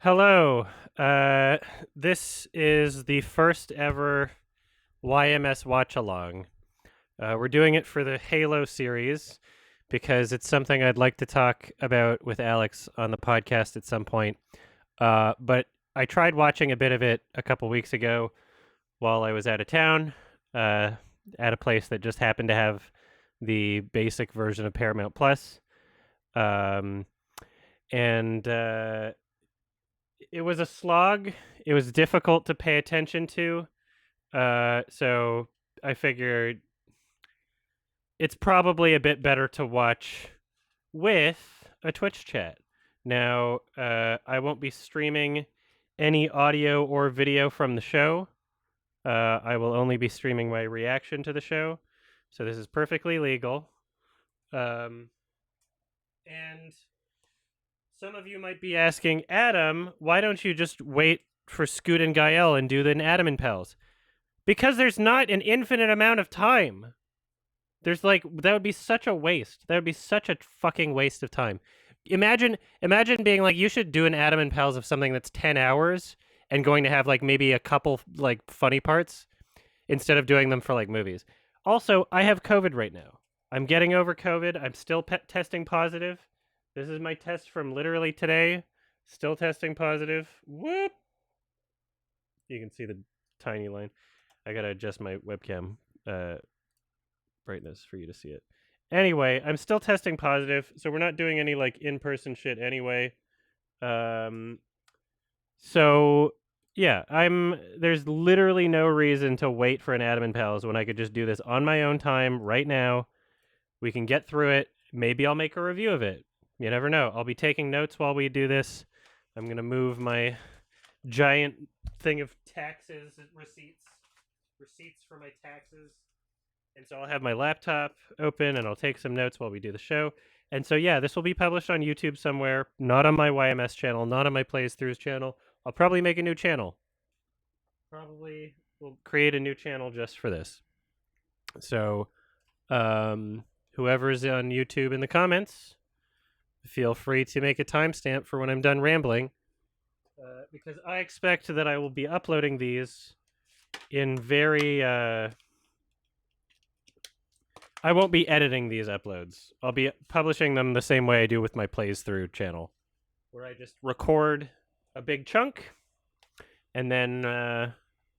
Hello. Uh, this is the first ever YMS watch along. We're doing it for the Halo series because it's something I'd like to talk about with Alex on the podcast at some point. But I tried watching a bit of it a couple weeks ago while I was out of town, uh, at a place that just happened to have the basic version of Paramount Plus. Um, and it was a slog. It was difficult to pay attention to. So I figured it's probably a bit better to watch with a Twitch chat. Now, I won't be streaming any audio or video from the show. I will only be streaming my reaction to the show. So this is perfectly legal. Um, and some of you might be asking, Adam, why don't you just wait for Scoot and Gael and do the Adam and Pals? Because there's not an infinite amount of time. There's that would be such a waste. That would be such a fucking waste of time. Imagine being like, you should do an Adam and Pals of something that's 10 hours and going to have like maybe a couple like funny parts instead of doing them for like movies. Also, I have COVID right now. I'm getting over COVID. I'm still testing positive. This is my test from literally today. Still testing positive. Whoop. You can see the tiny line. I gotta adjust my webcam brightness for you to see it. Anyway, I'm still testing positive, so we're not doing any like in-person shit anyway. So yeah, there's literally no reason to wait for an Adam and Pals when I could just do this on my own time right now. We can get through it. Maybe I'll make a review of it. You never know. I'll be taking notes while we do this. I'm going to move my giant thing of taxes receipts for my taxes. And so I'll have my laptop open and I'll take some notes while we do the show. And so, yeah, this will be published on YouTube somewhere, not on my YMS channel, not on my Plays Throughs channel. I'll probably make a new channel. Probably will create a new channel just for this. So, whoever's on YouTube in the comments, feel free to make a timestamp for when I'm done rambling, because I expect that I will be uploading these in very... I won't be editing these uploads. I'll be publishing them the same way I do with my Plays Through channel, where I just record a big chunk and then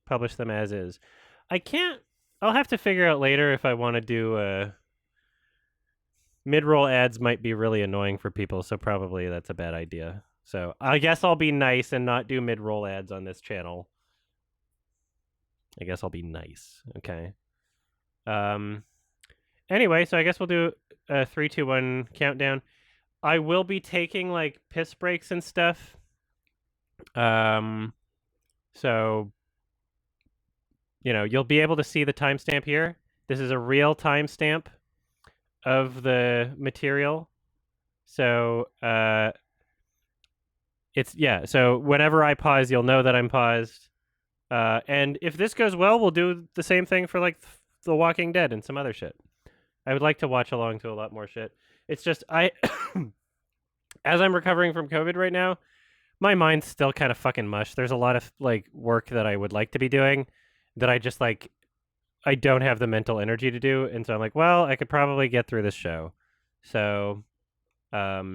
publish them as is. I'll have to figure out later if I want to do... Mid-roll ads might be really annoying for people, so probably that's a bad idea. So I guess I'll be nice and not do mid-roll ads on this channel. I guess I'll be nice, okay? Anyway, so I guess we'll do a 3, 2, 1 countdown. I will be taking, like, piss breaks and stuff. So, you know, you'll be able to see the timestamp here. This is a real timestamp of the material. So, so whenever I pause, you'll know that I'm paused. And if this goes well, we'll do the same thing for, like, The Walking Dead and some other shit. I would like to watch along to a lot more shit. It's just, as I'm recovering from COVID right now, my mind's still kind of fucking mush. There's a lot of, like, work that I would like to be doing that I just, like, I don't have the mental energy to do. And so I'm like, well, I could probably get through this show. So, yeah,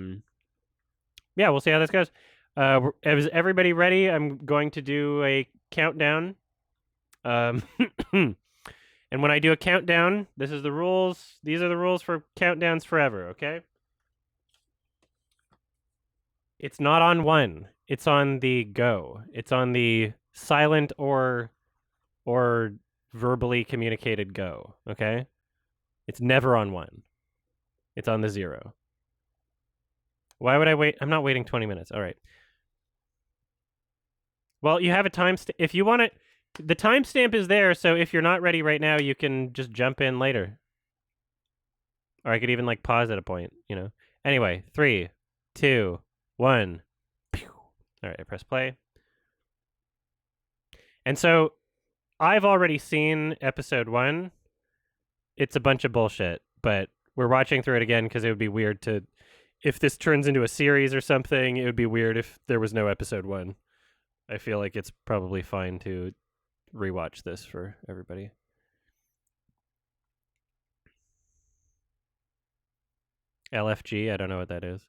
we'll see how this goes. Is everybody ready? I'm going to do a countdown. And when I do a countdown, this is the rules. These are the rules for countdowns forever, okay? It's not on 1. It's on the go. It's on the silent or verbally communicated go, okay? It's never on 1. It's on the 0. Why would I wait? I'm not waiting 20 minutes. All right. Well, you have a timestamp. If you want it, the timestamp is there, so if you're not ready right now, you can just jump in later. Or I could even, like, pause at a point, you know? Anyway, 3, 2, 1. Pew. All right, I press play. And so I've already seen episode 1. It's a bunch of bullshit, but we're watching through it again because it would be weird to if this turns into a series or something, it would be weird if there was no episode 1. I feel like it's probably fine to rewatch this for everybody. LFG, I don't know what that is.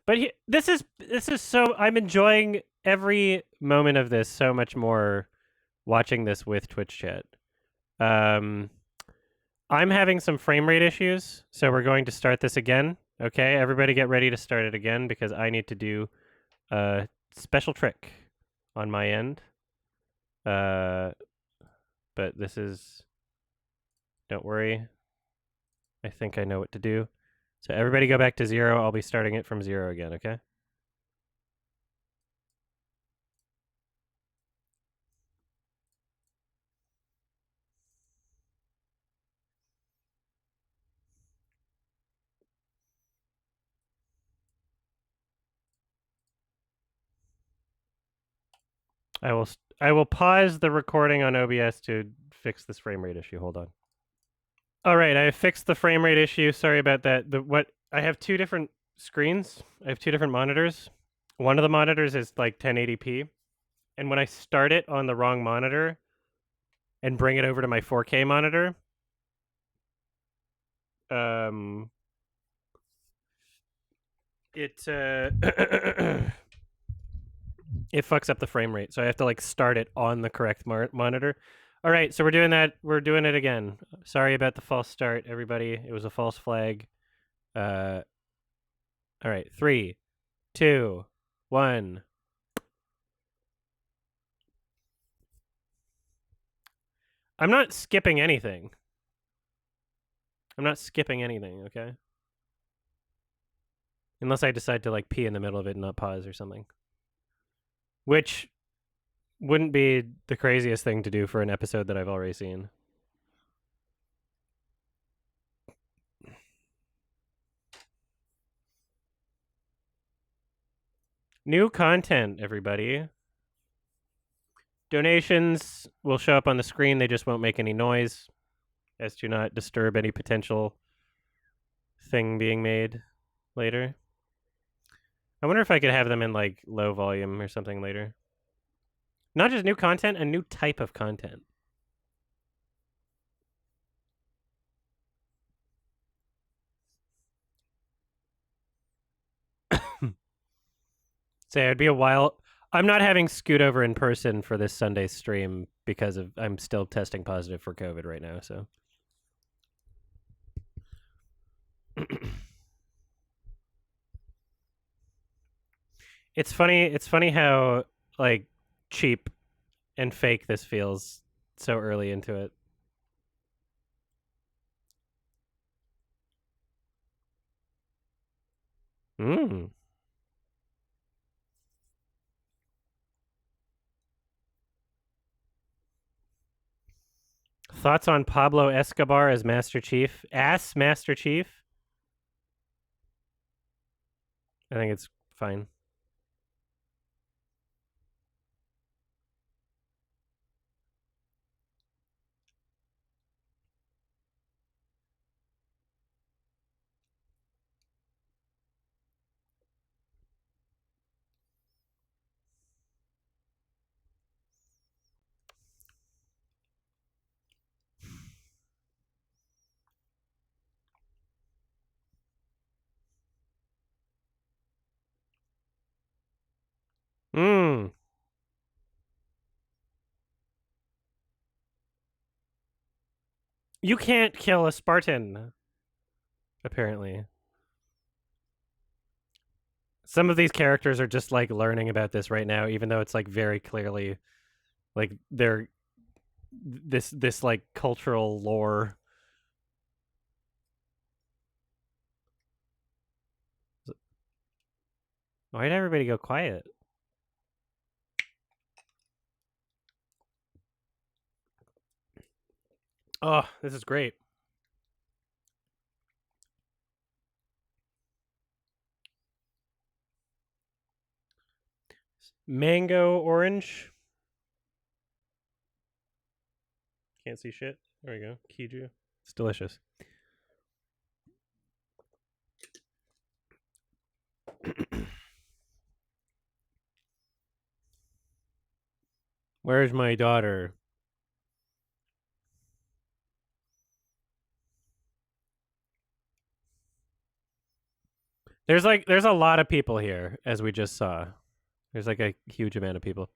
But this is so I'm enjoying every moment of this so much more watching this with Twitch chat. I'm having some frame rate issues, so we're going to start this again. Okay, everybody get ready to start it again because I need to do a special trick on my end. But this is, don't worry. I think I know what to do. So everybody go back to 0. I'll be starting it from 0 again, okay? I will pause the recording on OBS to fix this frame rate issue. Hold on. All right, I fixed the frame rate issue. Sorry about that. I have 2 different screens. I have 2 different monitors. One of the monitors is like 1080p, and when I start it on the wrong monitor and bring it over to my 4K monitor, it it fucks up the frame rate, so I have to like start it on the correct monitor. All right, so we're doing that. We're doing it again. Sorry about the false start, everybody. It was a false flag. All right, 3, 2, 1. I'm not skipping anything. I'm not skipping anything, okay? Unless I decide to like pee in the middle of it and not pause or something. Which wouldn't be the craziest thing to do for an episode that I've already seen. New content, everybody. Donations will show up on the screen. They just won't make any noise as to not disturb any potential thing being made later. I wonder if I could have them in like low volume or something later. Not just new content, a new type of content. Say it'd be a while. I'm not having Scoot over in person for this Sunday stream because of I'm still testing positive for COVID right now, so it's funny how like cheap and fake this feels so early into it. Mm. Thoughts on Pablo Escobar as Master Chief? Ass Master Chief? I think it's fine. Mm. You can't kill a Spartan, apparently. Some of these characters are just like learning about this right now, even though it's like very clearly like they're this like cultural lore. Why did everybody go quiet? Oh, this is great. Mango orange. Can't see shit. There we go. Kiju. It's delicious. Where's my daughter? There's a lot of people here, as we just saw. There's like a huge amount of people.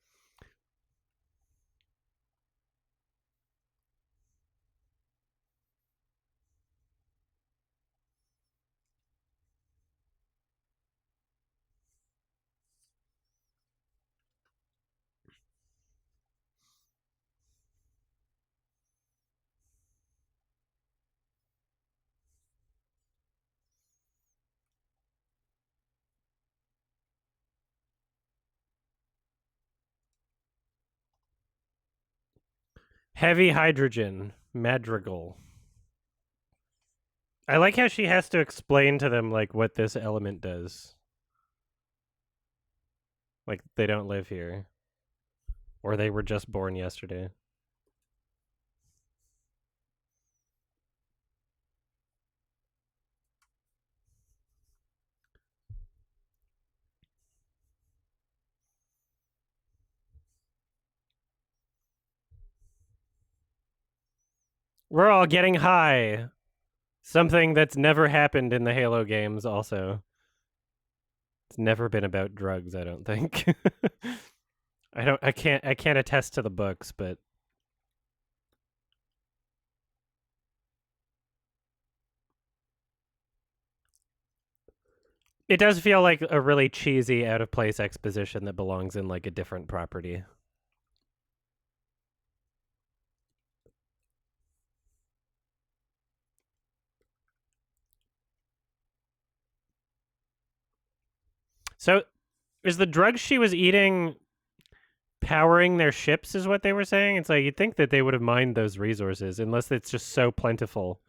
Heavy hydrogen, madrigal. I like how she has to explain to them like what this element does. Like they don't live here. Or they were just born yesterday. We're all getting high. Something that's never happened in the Halo games also. It's never been about drugs, I don't think. I can't attest to the books, but it does feel like a really cheesy, out of place exposition that belongs in like a different property. So, is the drug she was eating powering their ships? Is what they were saying? It's like you'd think that they would have mined those resources, unless it's just so plentiful.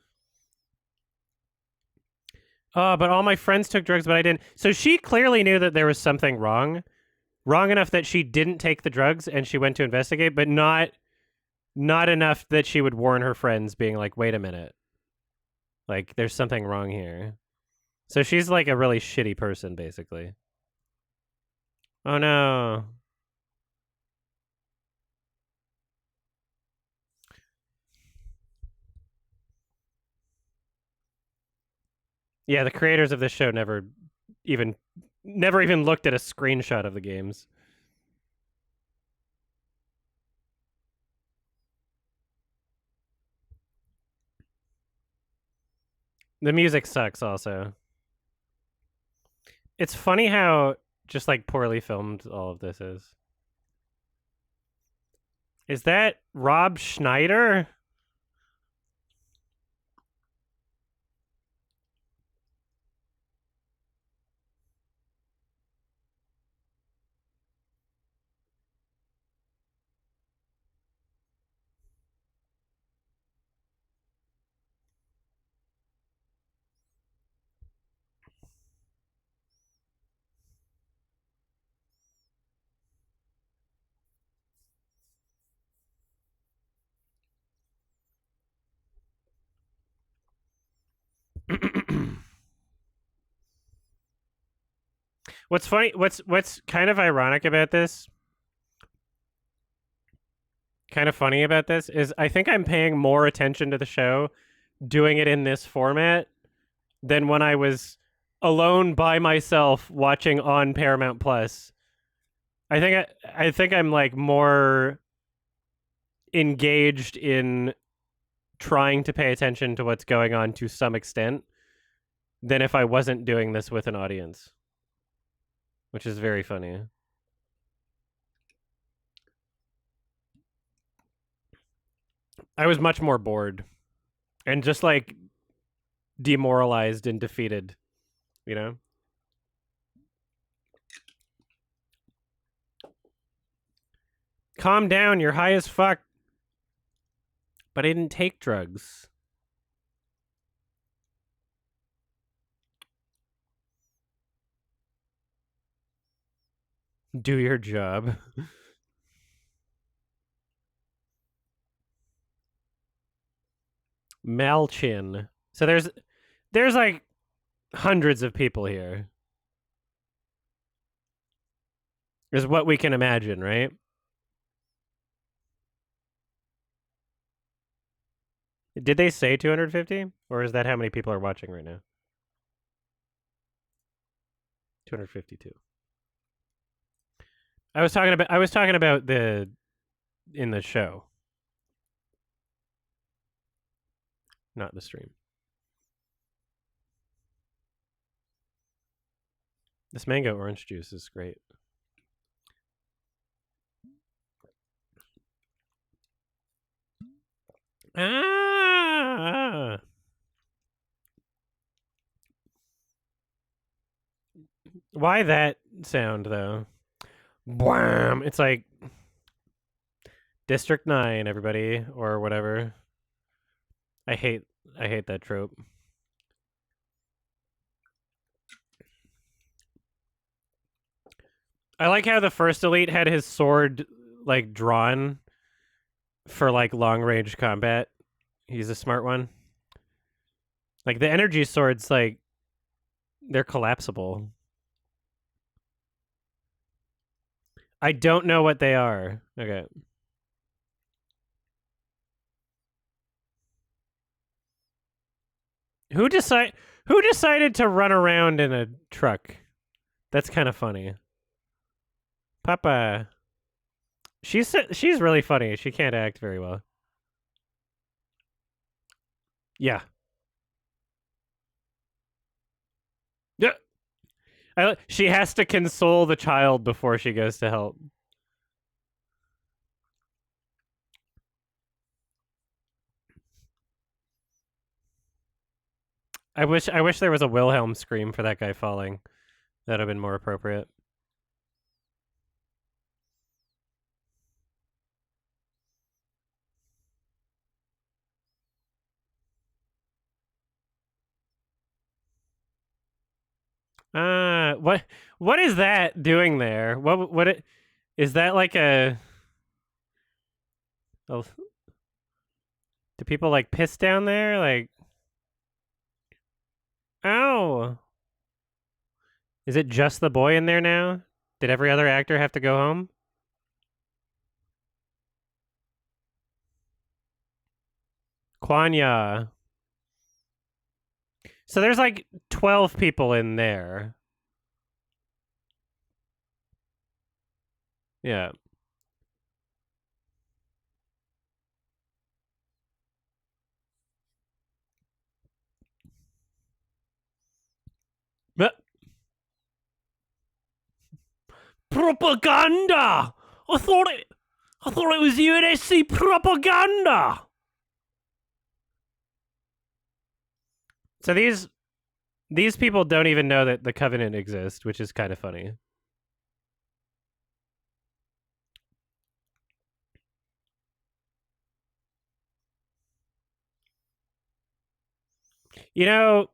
Oh, but all my friends took drugs, but I didn't. So she clearly knew that there was something wrong, wrong enough that she didn't take the drugs and she went to investigate, but not enough that she would warn her friends, being like, "Wait a minute, like there's something wrong here." So she's like a really shitty person, basically. Oh no. Yeah, the creators of this show even never even looked at a screenshot of the games. The music sucks also. It's funny how just like poorly filmed all of this is. Is that Rob Schneider? What's funny, what's kind of ironic about this, kind of funny about this is I think I'm paying more attention to the show doing it in this format than when I was alone by myself watching on Paramount Plus. I think I'm like more engaged in trying to pay attention to what's going on to some extent than if I wasn't doing this with an audience, which is very funny. I was much more bored and just like demoralized and defeated, you know? Calm down, you're high as fuck. But I didn't take drugs. Do your job. Malchin. So there's like hundreds of people here. is what we can imagine, right? Did they say 250, or is that how many people are watching right now? 252. I was talking about the in the show, not the stream. This mango orange juice is great. Ah! Why that sound though? Blam! It's like District 9, everybody, or whatever. I hate that trope. I like how the first elite had his sword like drawn for like long range combat. He's a smart one. Like the energy swords, like they're collapsible. I don't know what they are. Okay. Who decided to run around in a truck? That's kind of funny. Papa. She's really funny. She can't act very well. Yeah. Yeah. She has to console the child before she goes to help. I wish there was a Wilhelm scream for that guy falling. That'd have been more appropriate. What is that doing there? Is that like a do people like piss down there? Like, ow. Is it just the boy in there now? Did every other actor have to go home? Kwanya. So there's like 12 people in there. Yeah. But propaganda. I thought it was UNSC propaganda. So these people don't even know that the Covenant exists, which is kind of funny. You know,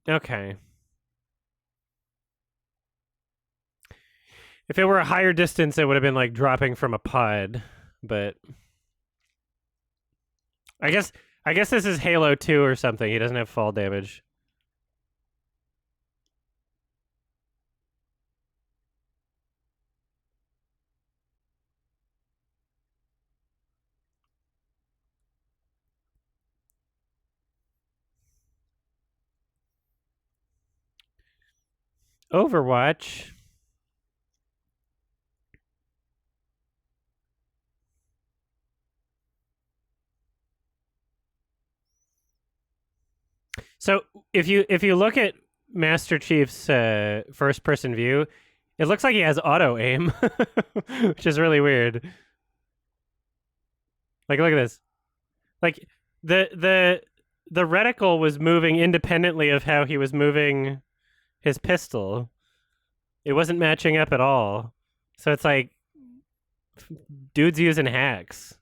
okay. If it were a higher distance, it would have been like dropping from a pod, but I guess this is Halo 2 or something. He doesn't have fall damage. Overwatch. So if you look at Master Chief's first person view, it looks like he has auto aim, which is really weird. Like look at this. Like the reticle was moving independently of how he was moving his pistol. It wasn't matching up at all. So it's like dude's using hacks.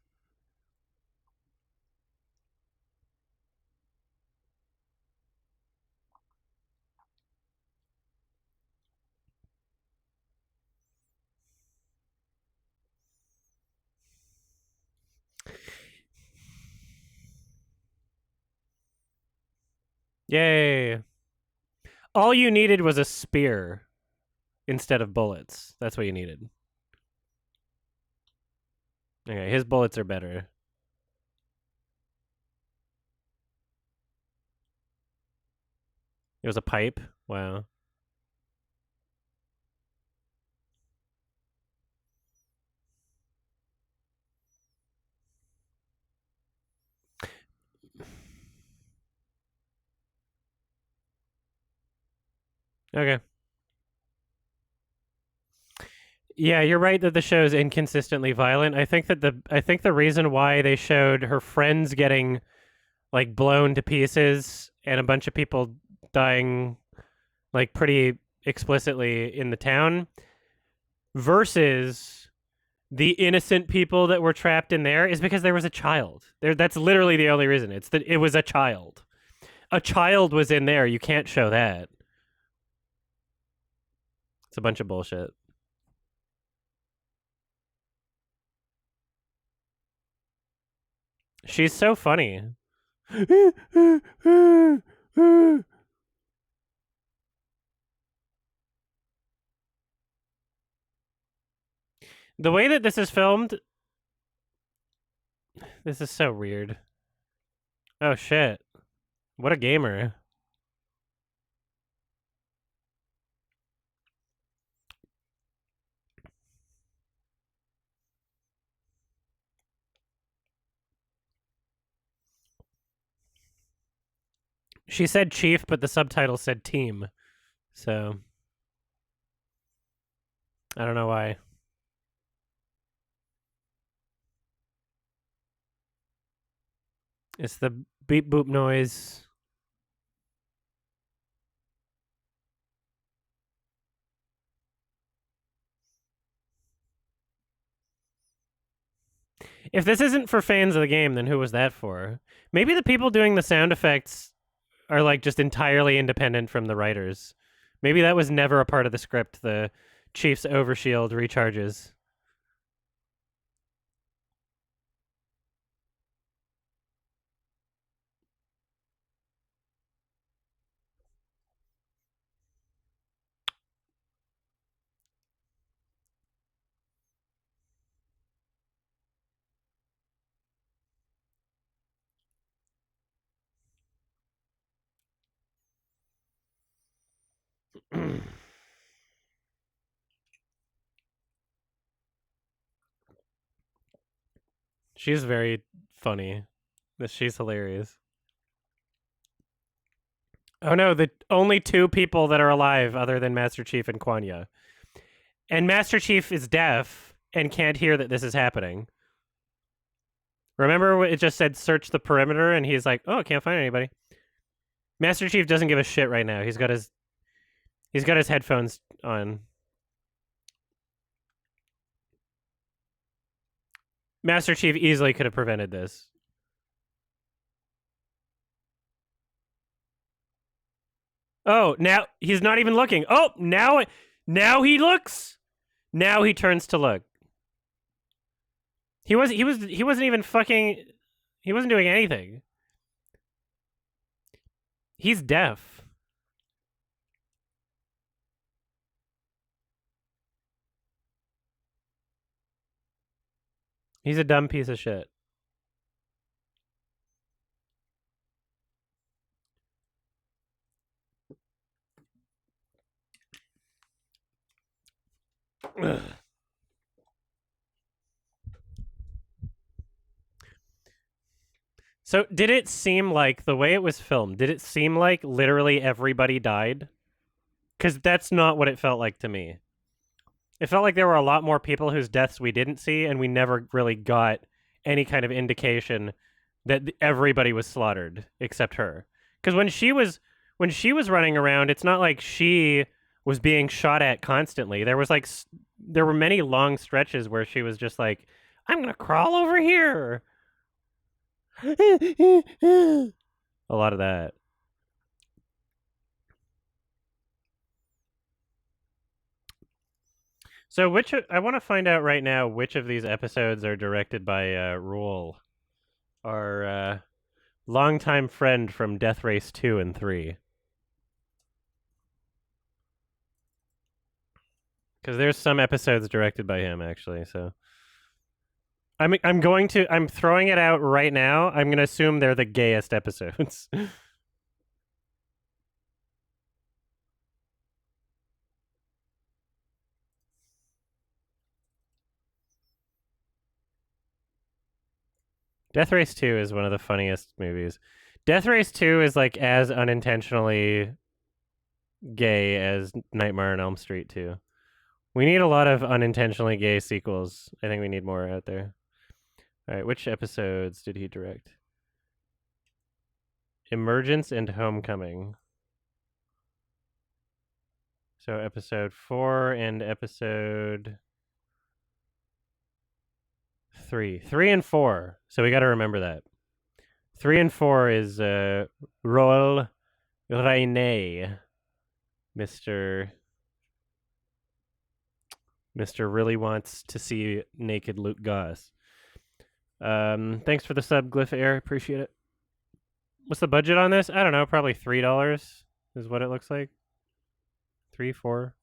Yay. All you needed was a spear. instead of bullets. That's what you needed. Okay, his bullets are better. It was a pipe. Wow. Okay. Yeah, you're right that the show is inconsistently violent. I think the reason why they showed her friends getting like blown to pieces and a bunch of people dying like pretty explicitly in the town versus the innocent people that were trapped in there is because there was a child. That's literally the only reason. It's that it was a child. A child was in there. You can't show that. It's a bunch of bullshit. She's so funny. The way that this is filmed, this is so weird. Oh shit. What a gamer. She said chief, but the subtitle said team. So I don't know why. It's the beep boop noise. If this isn't for fans of the game, then who was that for? Maybe the people doing the sound effects are like just entirely independent from the writers. Maybe that was never a part of the script. The Chief's overshield recharges. She's very funny. She's hilarious. Oh no, the only two people that are alive other than Master Chief and Kwanya. And Master Chief is deaf and can't hear that this is happening. Remember it just said search the perimeter and he's like, "Oh, I can't find anybody." Master Chief doesn't give a shit right now. He's got his headphones on. Master Chief easily could have prevented this. Oh, now he's not even looking. Oh, now he looks. Now he turns to look. He wasn't even fucking. He wasn't doing anything. He's deaf. He's a dumb piece of shit. Ugh. So, did it seem like the way it was filmed? Did it seem like literally everybody died? Because that's not what it felt like to me. It felt like there were a lot more people whose deaths we didn't see, and we never really got any kind of indication that everybody was slaughtered except her. Because when she was running around, it's not like she was being shot at constantly. There was like there were many long stretches where she was just like, "I'm gonna crawl over here." A lot of that. So I want to find out right now which of these episodes are directed by Rule, our longtime friend from Death Race 2 and 3. because there's some episodes directed by him actually. So I'm throwing it out right now. I'm gonna assume they're the gayest episodes. Death Race 2 is one of the funniest movies. Death Race 2 is like as unintentionally gay as Nightmare on Elm Street 2. We need a lot of unintentionally gay sequels. I think we need more out there. All right, which episodes did he direct? Emergence and Homecoming. So episode 4 and episode 3. 3 and 4. So we got to remember that. 3 and 4 is Roel Rene. Mr. really wants to see naked Luke Goss. Thanks for the sub, Glyph Air. Appreciate it. What's the budget on this? I don't know. Probably $3 is what it looks like. 3, 4.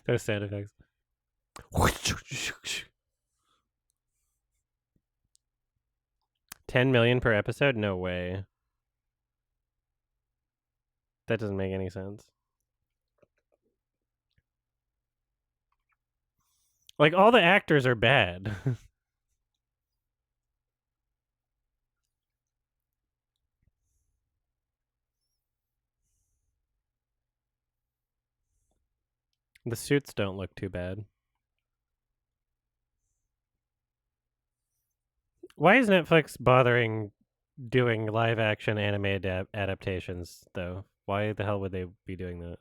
Those sound effects. 10 million per episode? No way. That doesn't make any sense. Like, all the actors are bad. The suits don't look too bad. Why is Netflix bothering doing live action anime adaptations, though? Why the hell would they be doing that?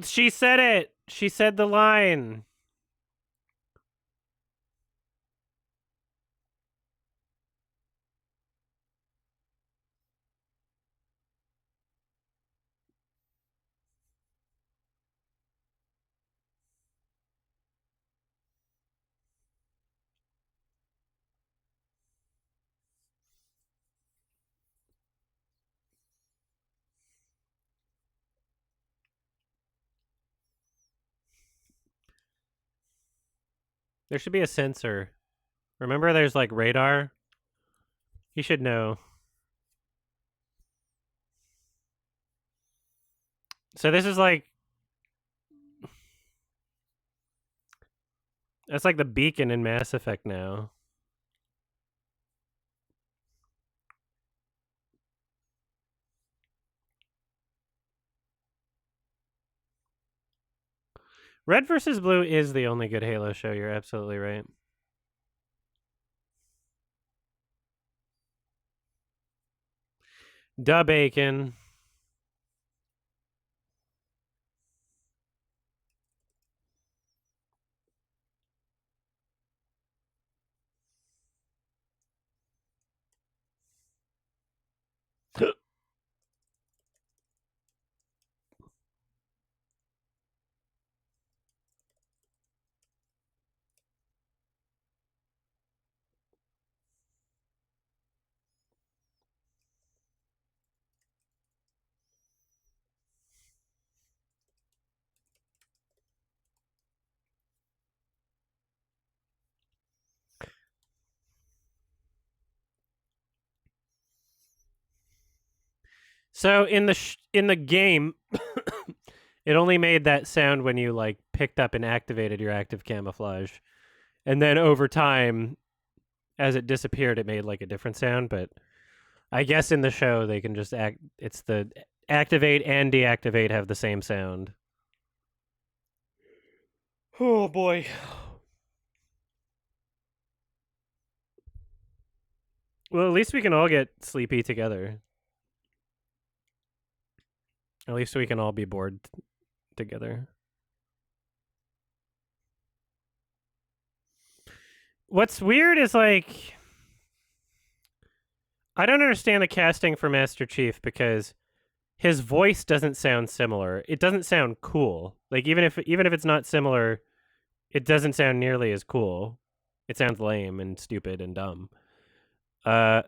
She said it. She said the line. There should be a sensor. Remember there's like radar? He should know. So this is like, that's like the beacon in Mass Effect now. Red versus Blue is the only good Halo show. You're absolutely right. Duh bacon. So in the game, It only made that sound when you like picked up and activated your active camouflage. And then over time, as it disappeared, it made like a different sound. But I guess in the show they can just it's the activate and deactivate have the same sound. Oh boy. Well, at least we can all get sleepy together. At least we can all be bored together. What's weird is like I don't understand the casting for Master Chief because his voice doesn't sound similar. It doesn't sound cool. Like even if it's not similar, it doesn't sound nearly as cool. It sounds lame and stupid and dumb. Uh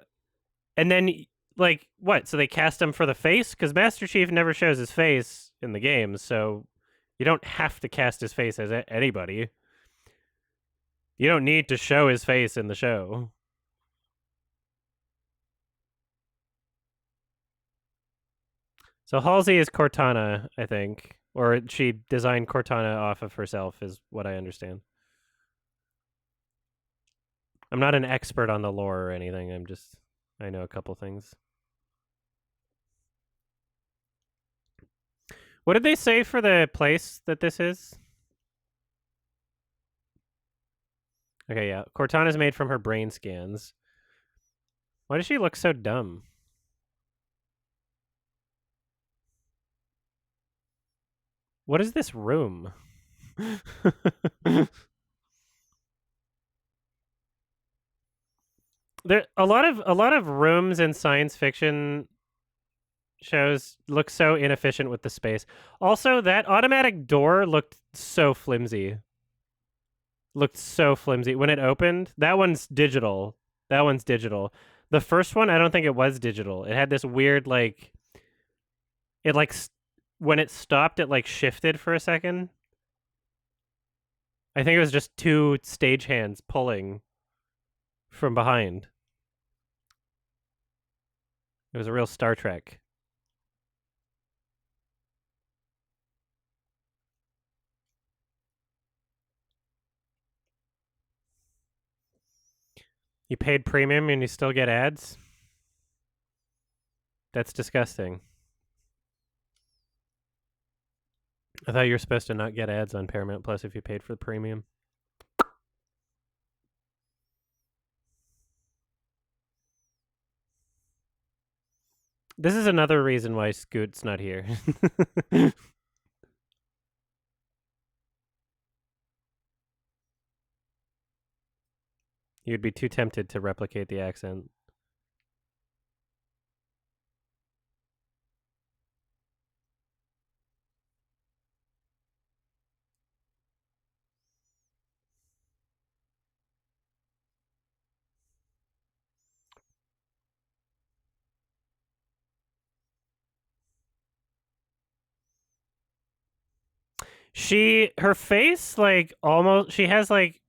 and then like what? So they cast him for the face cuz Master Chief never shows his face in the games, so you don't have to cast his face as anybody. You don't need to show his face in the show. So Halsey is Cortana, I think. Or she designed Cortana off of herself, is what I understand. I'm not an expert on the lore or anything. I know a couple things. What did they say for the place that this is? Okay, yeah. Cortana's made from her brain scans. Why does she look so dumb? What is this room? There a lot of rooms in science fiction shows look so inefficient with the space. Also, that automatic door looked so flimsy. Looked so flimsy when it opened. That one's digital. That one's digital. The first one, I don't think it was digital. It had this weird like it like when it stopped it like shifted for a second. I think it was just two stagehands pulling from behind. It was a real Star Trek. You paid premium and you still get ads? That's disgusting. I thought you were supposed to not get ads on Paramount Plus if you paid for the premium. This is another reason why Scoot's not here. You'd be too tempted to replicate the accent. Her face, like, almost, she has, like,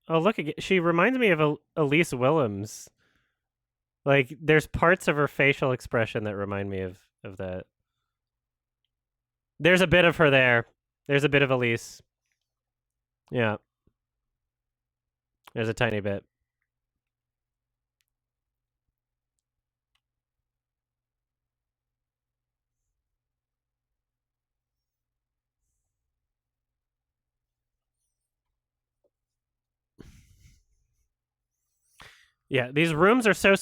oh, look, she reminds me of Elise Willems. Like, there's parts of her facial expression that remind me of that. There's a bit of her there. There's a bit of Elise. Yeah. There's a tiny bit. Yeah, these rooms are so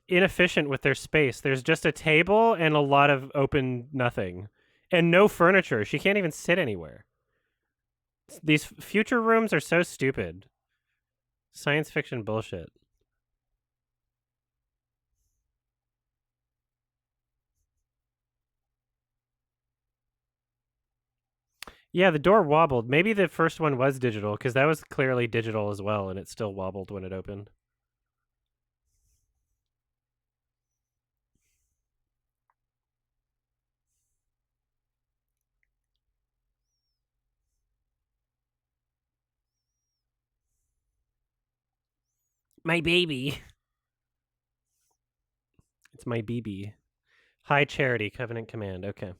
inefficient with their space. There's just a table and a lot of open nothing. And no furniture. She can't even sit anywhere. These future rooms are so stupid. Science fiction bullshit. Yeah, the door wobbled. Maybe the first one was digital, because that was clearly digital as well, and it still wobbled when it opened. My baby. It's my BB. High Charity, Covenant Command. Okay.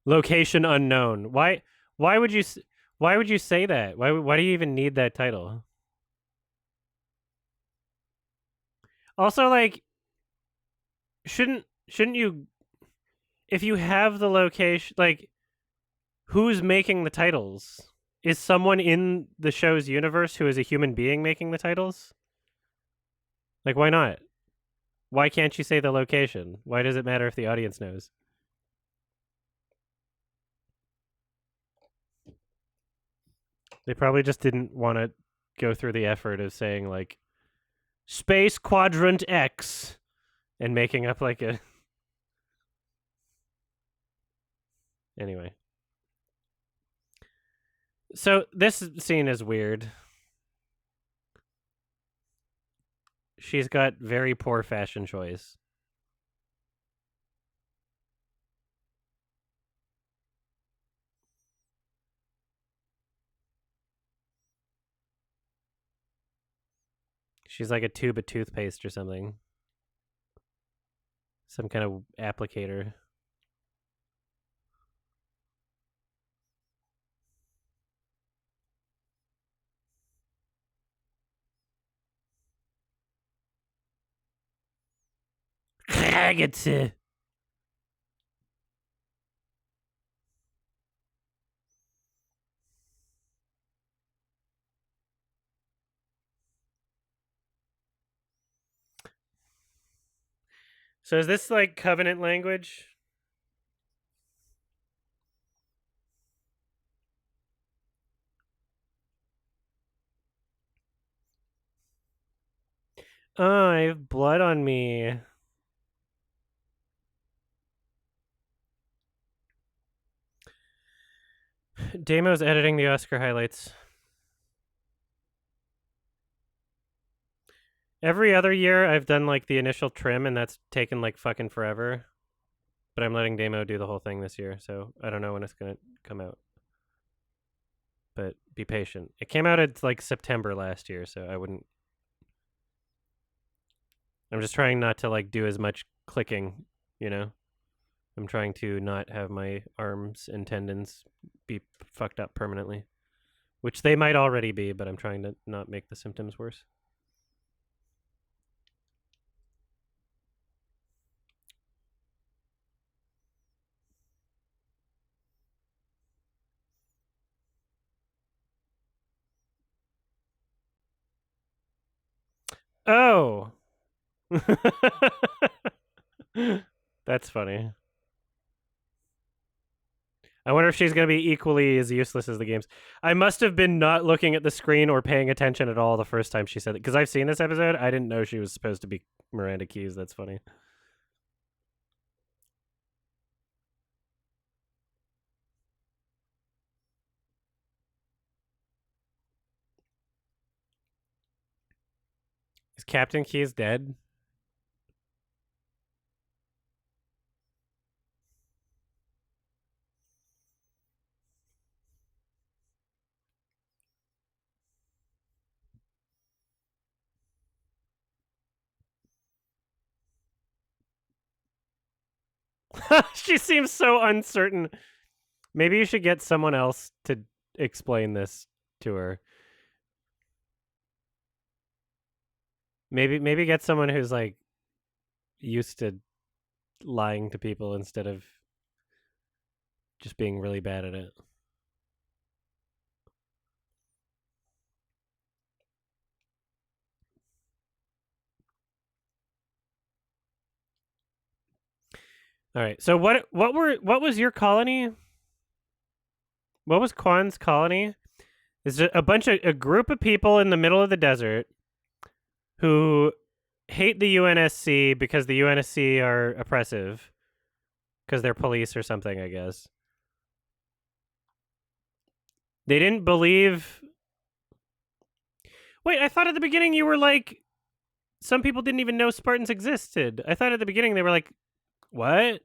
Location unknown. Why would you why would you say that? Why do you even need that title? Also, like, shouldn't you, if you have the location, like, who's making the titles? Is someone in the show's universe who is a human being making the titles? Like, why not? Why can't you say the location? Why does it matter if the audience knows? They probably just didn't want to go through the effort of saying, like, Space Quadrant X and making up, like, a. Anyway. So this scene is weird. She's got very poor fashion choice. She's like a tube of toothpaste or something. Some kind of applicator. So is this like Covenant language? Oh, I have blood on me. Damo's editing the Oscar highlights. Every other year, I've done like the initial trim, and that's taken like fucking forever. But I'm letting Damo do the whole thing this year, so I don't know when it's gonna come out. But be patient. It came out at like September last year, so I wouldn't. I'm just trying not to like do as much clicking, you know? I'm trying to not have my arms and tendons be fucked up permanently, which they might already be, but I'm trying to not make the symptoms worse. Oh. That's funny. I wonder if she's going to be equally as useless as the games. I must have been not looking at the screen or paying attention at all the first time she said it, because I've seen this episode. I didn't know she was supposed to be Miranda Keyes. That's funny. Is Captain Keyes dead? She seems so uncertain. Maybe you should get someone else to explain this to her. Maybe get someone who's like used to lying to people instead of just being really bad at it. All right. So what was your colony? What was Kwan's colony? Is a group of people in the middle of the desert who hate the UNSC because the UNSC are oppressive because they're police or something, I guess. They didn't believe. Wait, I thought at the beginning you were like, some people didn't even know Spartans existed. I thought at the beginning they were like, what?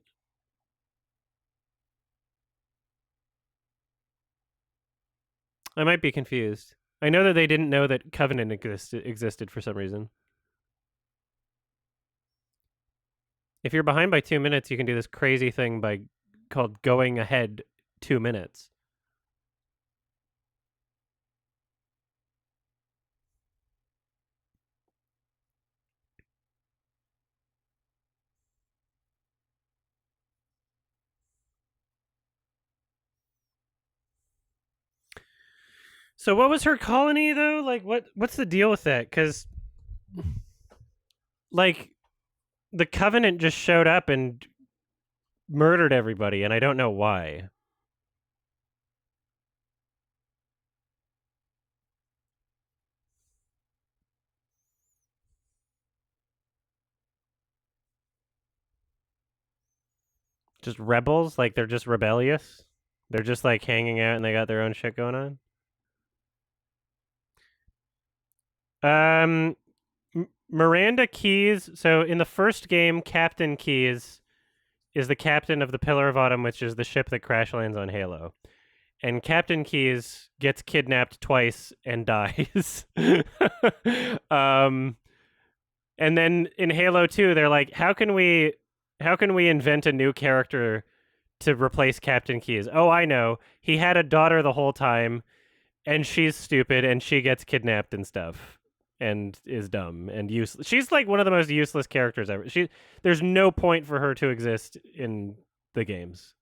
I might be confused. I know that they didn't know that Covenant existed for some reason. If you're behind by 2 minutes, you can do this crazy thing by called Going Ahead 2 Minutes. So what was her colony though? Like what's the deal with that? Cuz like the Covenant just showed up and murdered everybody and I don't know why. Just rebels, like they're just rebellious. They're just like hanging out and they got their own shit going on. Um Miranda Keyes, so in the first game Captain Keyes is the captain of the Pillar of Autumn, which is the ship that crash lands on Halo. And Captain Keyes gets kidnapped twice and dies. um, and then in Halo 2, they're like, how can we invent a new character to replace Captain Keyes? Oh, I know. He had a daughter the whole time, and she's stupid, and she gets kidnapped and stuff, and is dumb and useless. She's like one of the most useless characters ever. There's no point for her to exist in the games.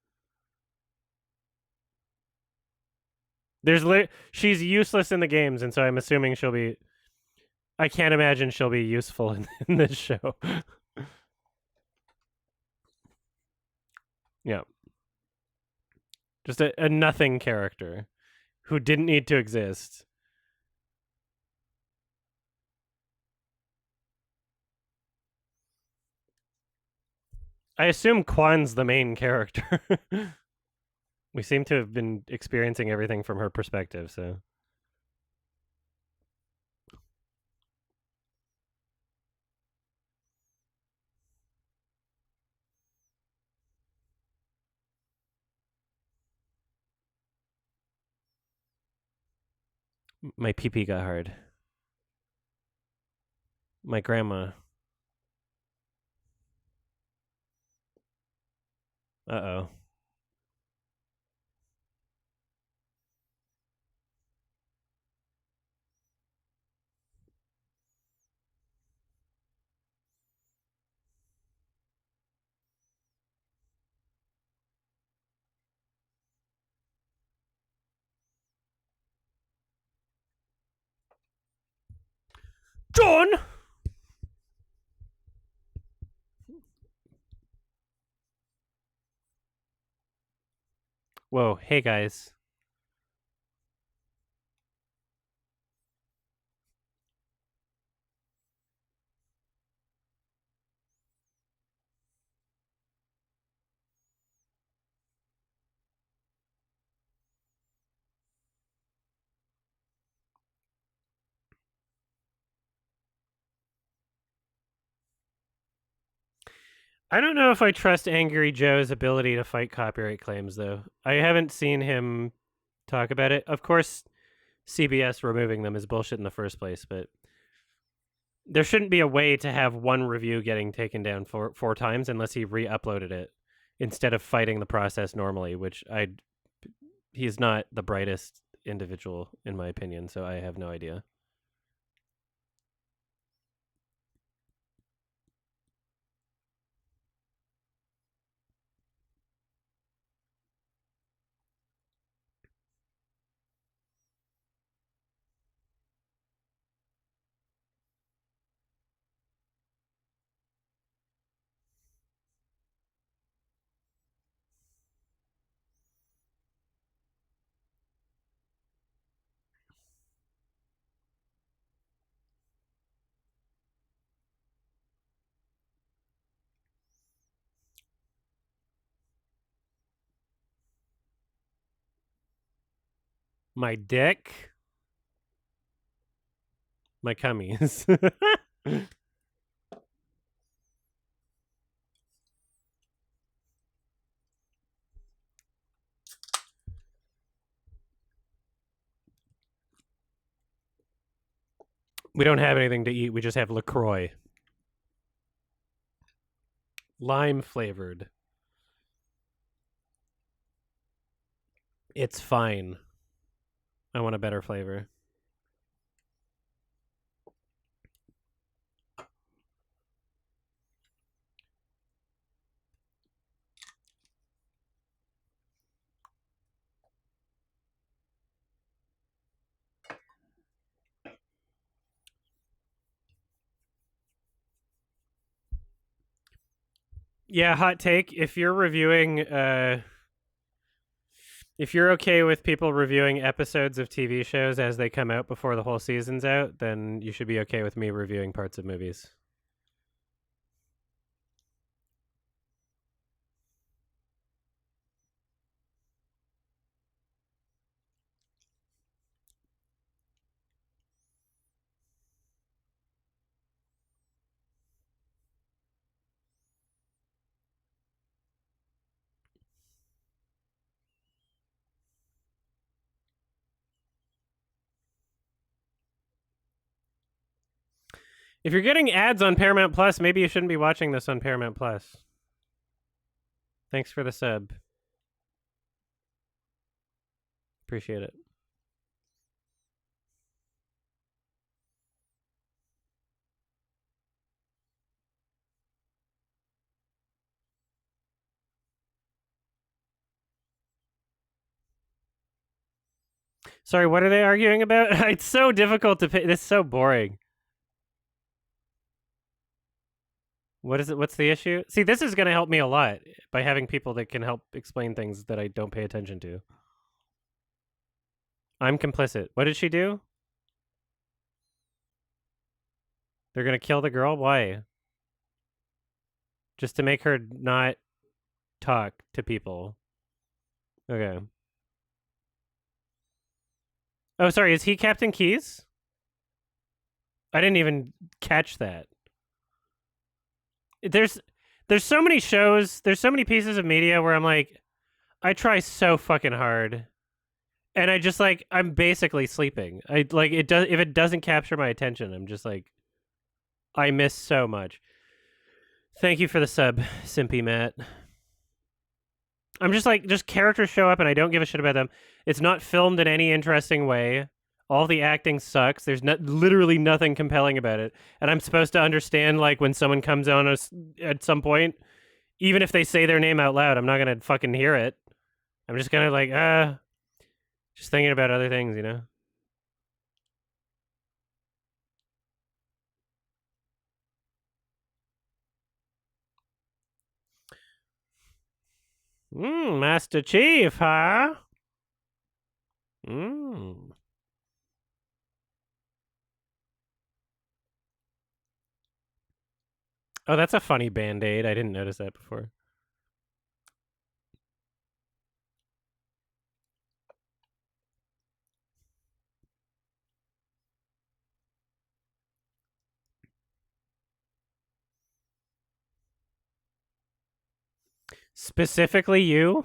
She's useless in the games, and so I'm assuming she'll be. I can't imagine she'll be useful in this show. Yeah, just a nothing character who didn't need to exist. I assume Kwan's the main character. We seem to have been experiencing everything from her perspective, so. My pee got hard. My grandma. Uh-oh. John! Whoa, hey guys. I don't know if I trust Angry Joe's ability to fight copyright claims, though. I haven't seen him talk about it. Of course, CBS removing them is bullshit in the first place, but there shouldn't be a way to have one review getting taken down four times unless he re-uploaded it instead of fighting the process normally, which he's not the brightest individual in my opinion, so I have no idea. My dick, my cummies. We don't have anything to eat. We just have LaCroix. Lime flavored. It's fine. I want a better flavor. Yeah, hot take. If you're okay with people reviewing episodes of TV shows as they come out before the whole season's out, then you should be okay with me reviewing parts of movies. If you're getting ads on Paramount Plus, maybe you shouldn't be watching this on Paramount Plus. Thanks for the sub. Appreciate it. Sorry, what are they arguing about? It's so difficult to pay. This is so boring. What is it? What's the issue? See, this is going to help me a lot by having people that can help explain things that I don't pay attention to. I'm complicit. What did she do? They're going to kill the girl? Why? Just to make her not talk to people. Okay. Oh, sorry. Is he Captain Keyes? I didn't even catch that. There's so many shows, there's so many pieces of media where I'm like, I try so fucking hard. And I just like I'm basically sleeping. I like it does if it doesn't capture my attention, I'm just like I miss so much. Thank you for the sub, Simpy Matt. I'm just like just characters show up and I don't give a shit about them. It's not filmed in any interesting way. All the acting sucks. There's literally nothing compelling about it. And I'm supposed to understand like when someone comes on us at some point, even if they say their name out loud, I'm not gonna fucking hear it. I'm just gonna like just thinking about other things, you know. Master Chief, huh? Mm. Oh, that's a funny Band-Aid. I didn't notice that before. Specifically you?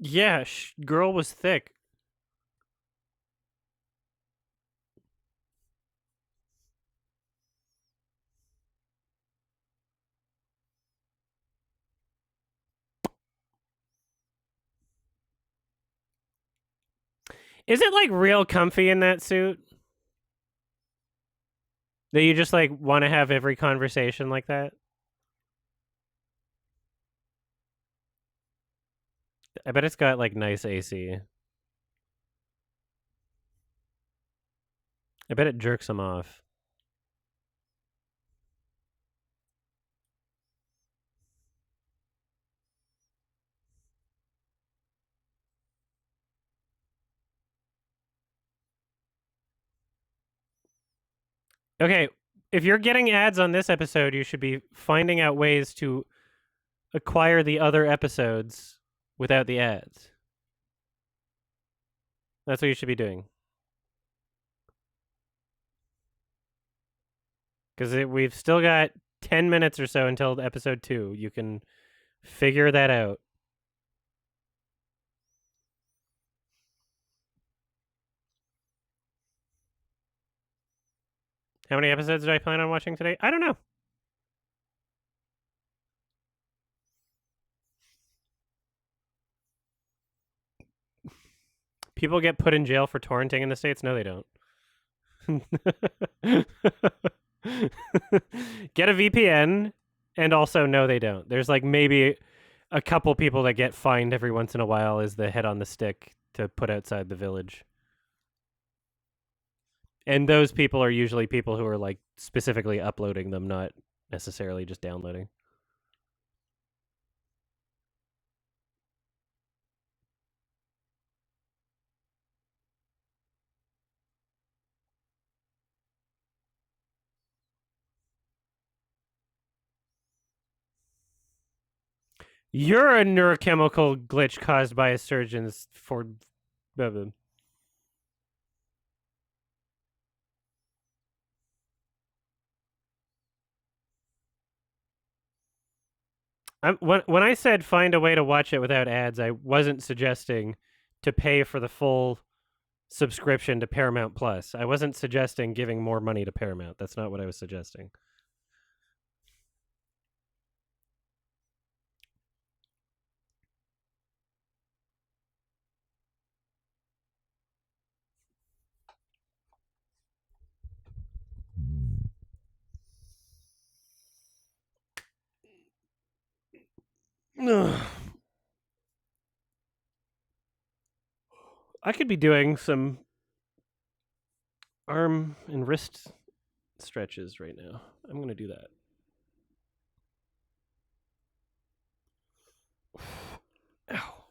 Yeah, girl was thick. Is it like real comfy in that suit? That you just like want to have every conversation like that? I bet it's got like nice AC. I bet it jerks him off. Okay, if you're getting ads on this episode, you should be finding out ways to acquire the other episodes without the ads. That's what you should be doing. because we've still got 10 minutes or so until episode 2. You can figure that out. How many episodes do I plan on watching today? I don't know. People get put in jail for torrenting in the States? No, they don't. Get a VPN, and also, no, they don't. There's like maybe a couple people that get fined every once in a while as the head on the stick to put outside the village. And those people are usually people who are like specifically uploading them, not necessarily just downloading. You're a neurochemical glitch caused by a surgeon's for. When I said find a way to watch it without ads, I wasn't suggesting to pay for the full subscription to Paramount Plus. I wasn't suggesting giving more money to Paramount. That's not what I was suggesting. I could be doing some arm and wrist stretches right now. I'm going to do that. Ow.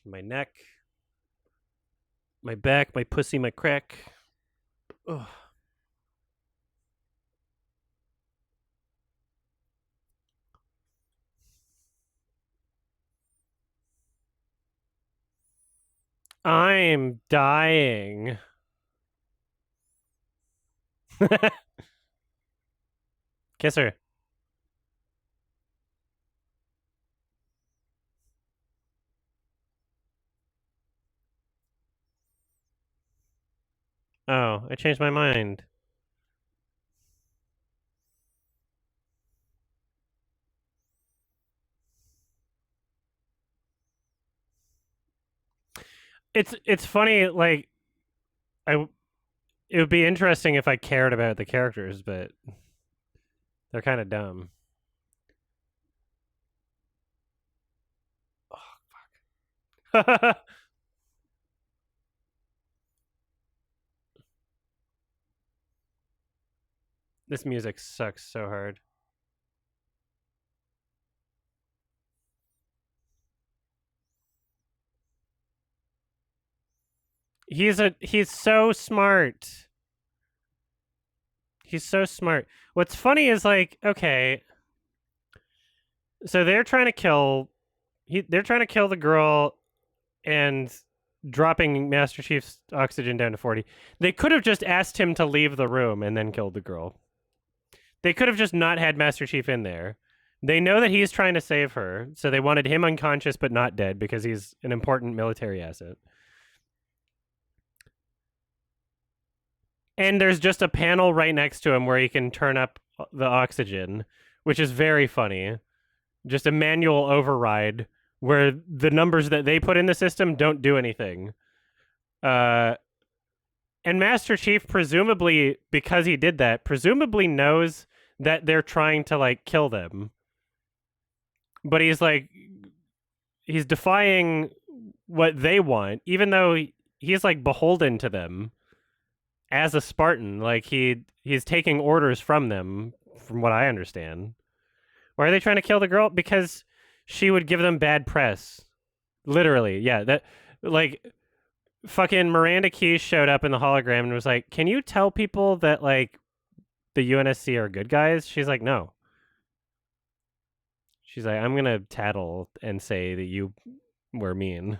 My neck, my back, my pussy, my crack. Ugh. I'm dying. Kiss her. Oh, I changed my mind. It's funny, like I it would be interesting if I cared about the characters, but they're kind of dumb. Oh, fuck. This music sucks so hard. He's so smart. He's so smart. What's funny is like, okay, so they're trying to kill they're trying to kill the girl and dropping Master Chief's oxygen down to 40. They could have just asked him to leave the room and then killed the girl. They could have just not had Master Chief in there. They know that he's trying to save her, so they wanted him unconscious but not dead because he's an important military asset. And there's just a panel right next to him where he can turn up the oxygen, which is very funny. Just a manual override where the numbers that they put in the system don't do anything. And Master Chief, presumably, because he did that, presumably knows that they're trying to, like, kill them. But he's, like, he's defying what they want, even though he's, like, beholden to them as a Spartan. Like, he's taking orders from them, from what I understand. Why are they trying to kill the girl? Because she would give them bad press. Literally, yeah. That, like, fucking Miranda Keyes showed up in the hologram and was like, "Can you tell people that, like, the UNSC are good guys?" She's like, "No." She's like, "I'm gonna tattle and say that you were mean."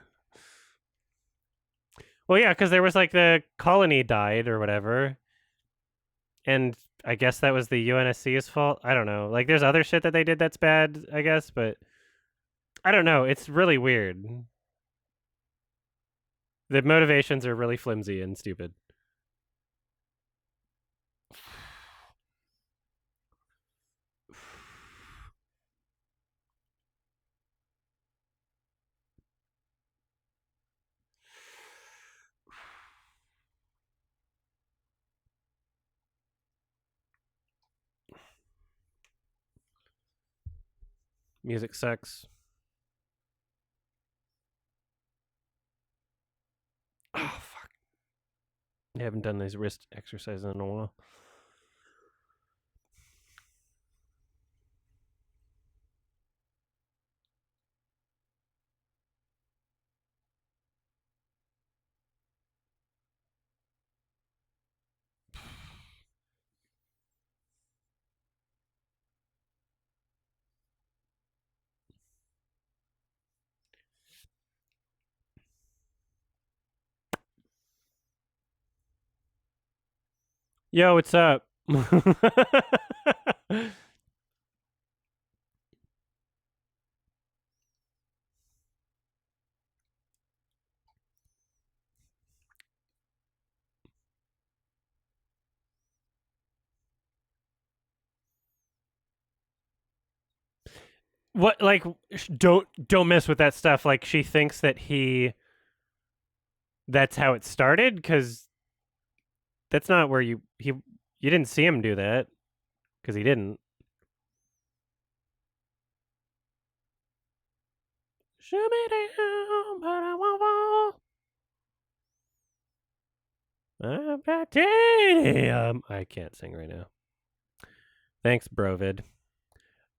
Well, yeah, because there was like the colony died or whatever, and I guess that was the UNSC's fault. I don't know. Like, there's other shit that they did that's bad, I guess, but I don't know. It's really weird. The motivations are really flimsy and stupid. Music sucks. Oh fuck! I haven't done these wrist exercises in a while. Yo, what's up? What, like, don't mess with that stuff. Like, she thinks that that's how it started, because that's not where you didn't see him do that, because he didn't. Shoot me down, but I won't fall. I'm titanium. I can't sing right now. Thanks, Brovid.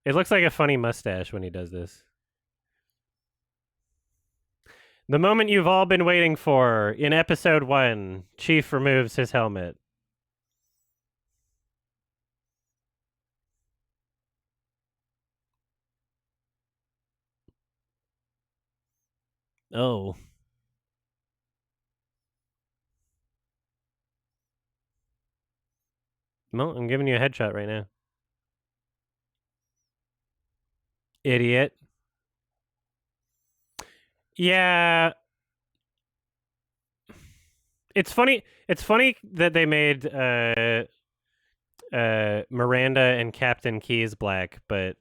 It looks like a funny mustache when he does this. The moment you've all been waiting for. In episode 1, Chief removes his helmet. Oh. Well, I'm giving you a headshot right now. Idiot. Yeah. It's funny that they made Miranda and Captain Keyes black, but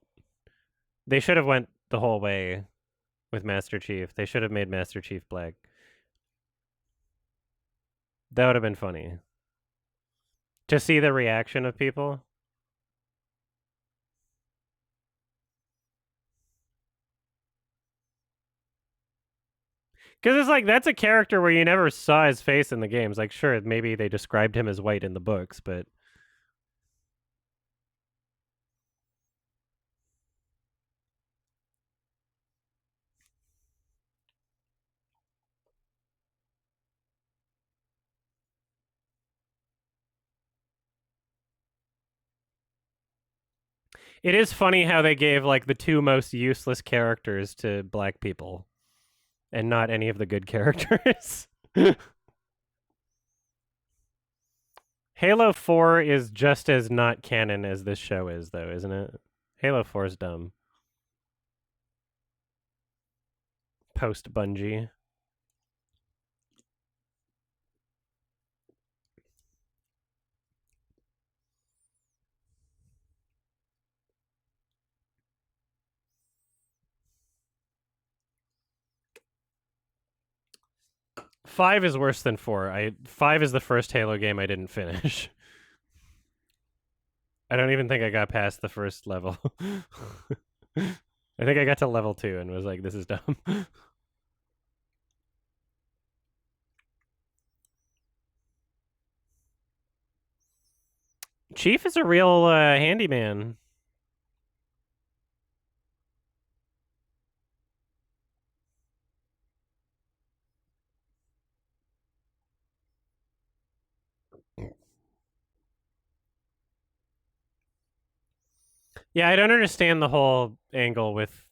they should have went the whole way with Master Chief. They should have made Master Chief black. That would have been funny. To see the reaction of people. Because it's like, that's a character where you never saw his face in the games. Like, sure, maybe they described him as white in the books, but it is funny how they gave like the two most useless characters to black people and not any of the good characters. Halo 4 is just as not canon as this show is, though, isn't it? Halo 4 is dumb. Post Bungie. Five is worse than 4. 5 is the first Halo game I didn't finish. I don't even think I got past the first level. I think I got to level 2 and was like, this is dumb. Chief is a real handyman. Yeah, I don't understand the whole angle with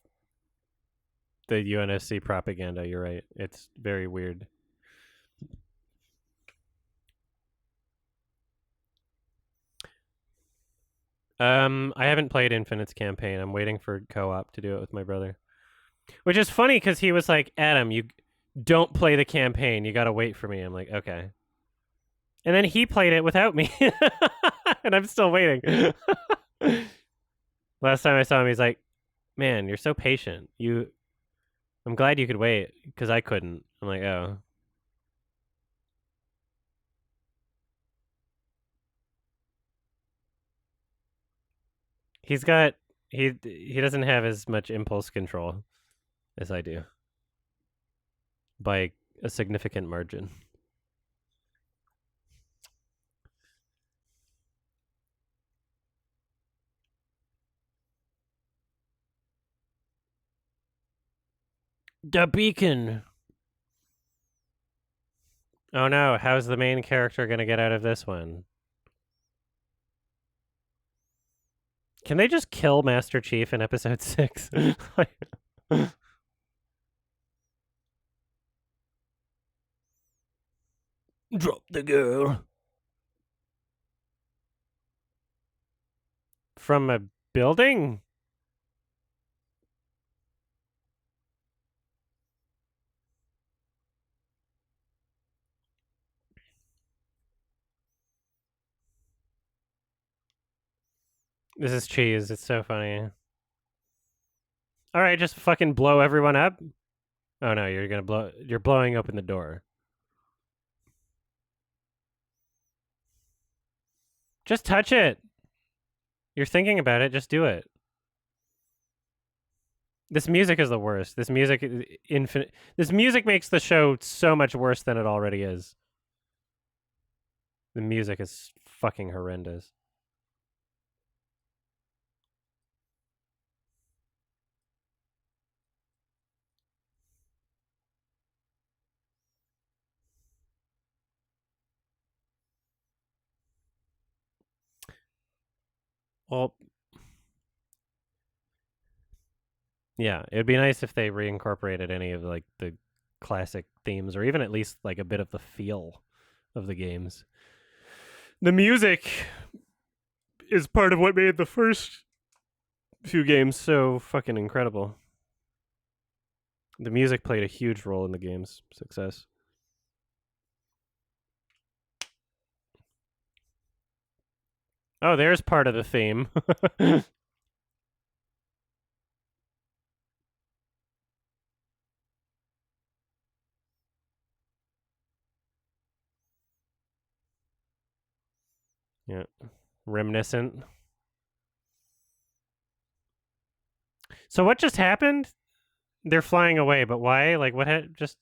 the UNSC propaganda. You're right. It's very weird. I haven't played Infinite's campaign. I'm waiting for co-op to do it with my brother. Which is funny because he was like, Adam, you don't play the campaign. You got to wait for me. I'm like, okay. And then he played it without me. And I'm still waiting. Last time I saw him, he's like, man, you're so patient. I'm glad you could wait because I couldn't. I'm like, oh. He's got, he doesn't have as much impulse control as I do by a significant margin. The beacon. Oh no, how's the main character gonna get out of this one? Can they just kill Master Chief in episode 6? Drop the girl. From a building? This is cheese. It's so funny. All right, just fucking blow everyone up. Oh no, you're blowing open the door. Just touch it. You're thinking about it, just do it. This music is the worst. This music is infinite. This music makes the show so much worse than it already is. The music is fucking horrendous. Well, yeah, it would be nice if they reincorporated any of like the classic themes or even at least like a bit of the feel of the games. The music is part of what made the first few games so fucking incredible. The music played a huge role in the game's success. Oh, there's part of the theme. Yeah. Reminiscent. So what just happened? They're flying away, but why? Like what had just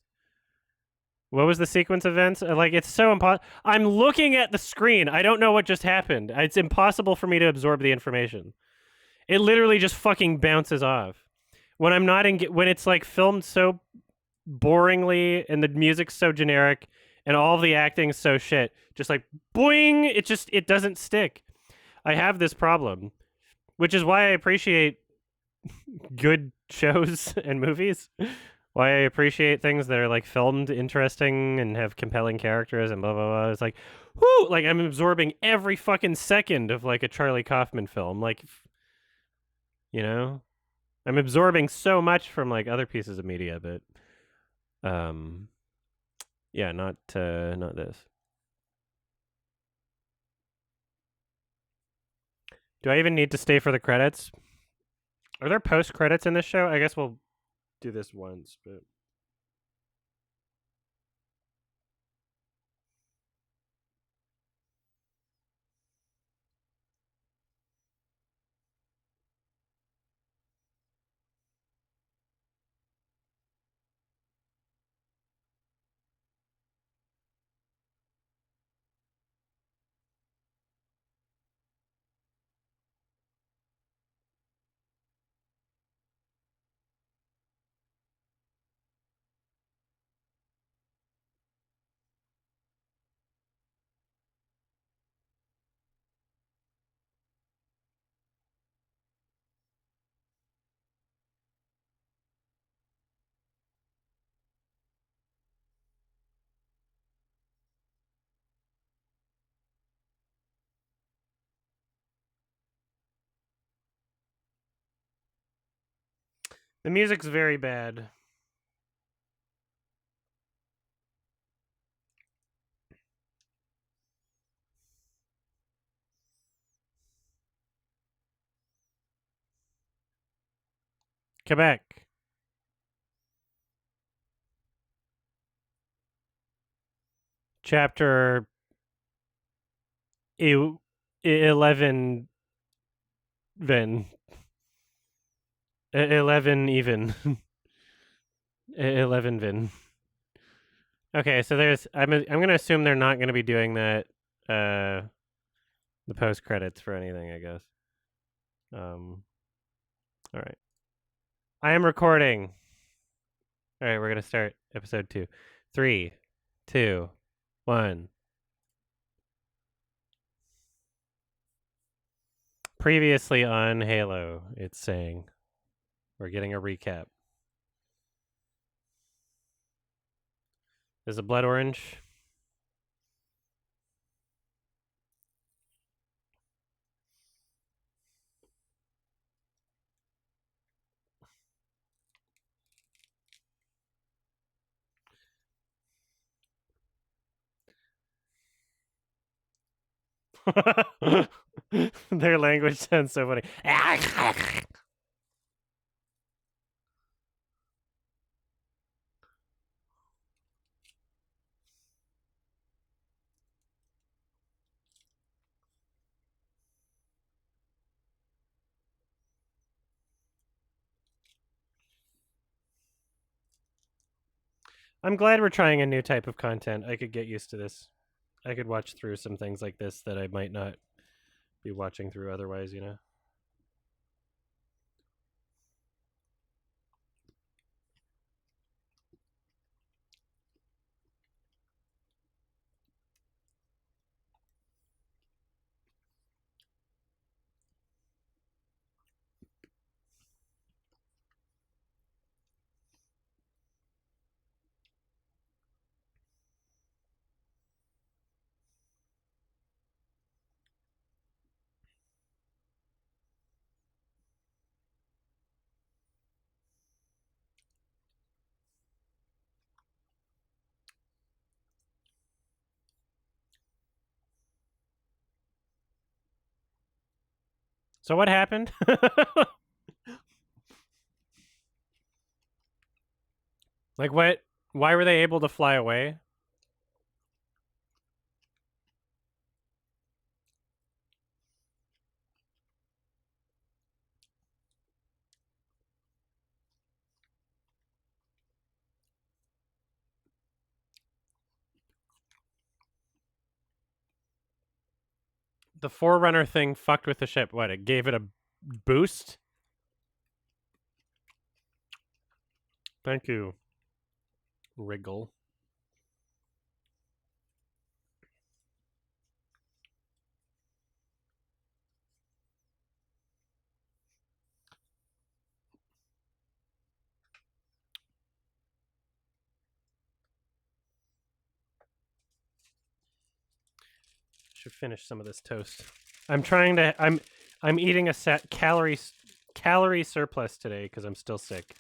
what was the sequence of events? Like it's so impossible. I'm looking at the screen. I don't know what just happened. It's impossible for me to absorb the information. It literally just fucking bounces off. When I'm not in when it's like filmed so boringly and the music's so generic and all the acting's so shit, just like boing, it doesn't stick. I have this problem, which is why I appreciate good shows and movies. Why I appreciate things that are like filmed interesting and have compelling characters and blah blah blah. It's like, whoo! Like I'm absorbing every fucking second of like a Charlie Kaufman film. Like, you know, I'm absorbing so much from like other pieces of media, but um, yeah, not this. Do I even need to stay for the credits? Are there post credits in this show? I guess we'll do this once, but The music's very bad. Quebec. Chapter 11 Vin. 11 even. 11 Vin. Okay, so there's I'm gonna assume they're not gonna be doing that the post credits for anything, I guess. All right. I am recording. All right, we're gonna start episode 2. 3, 2, 1. Previously on Halo, it's saying we're getting a recap. Is it blood orange? Their language sounds so funny. I'm glad we're trying a new type of content. I could get used to this. I could watch through some things like this that I might not be watching through otherwise, you know? So what happened? Like what? Why were they able to fly away? The Forerunner thing fucked with the ship. What? It gave it a boost? Thank you, Wriggle. Should finish some of this toast. I'm trying to. I'm eating a set calorie surplus today because I'm still sick,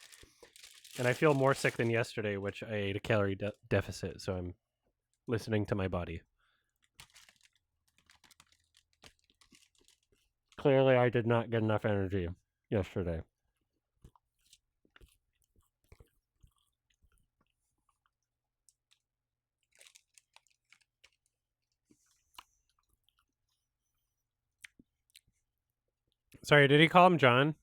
and I feel more sick than yesterday, which I ate a calorie deficit. So I'm listening to my body. Clearly, I did not get enough energy yesterday. Sorry, did he call him John?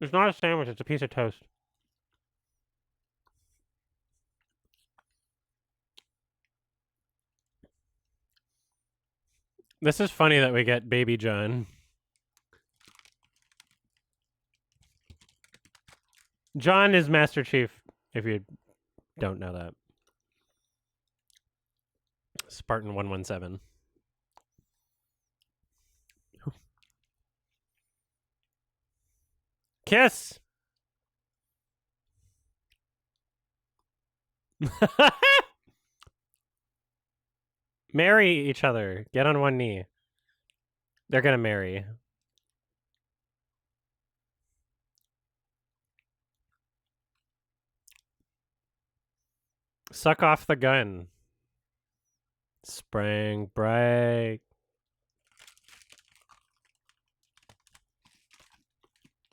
It's not a sandwich, it's a piece of toast. This is funny that we get Baby John. John is Master Chief, if you don't know that. Spartan 117. Kiss! Marry each other. Get on one knee. They're gonna marry. Suck off the gun. Spring break.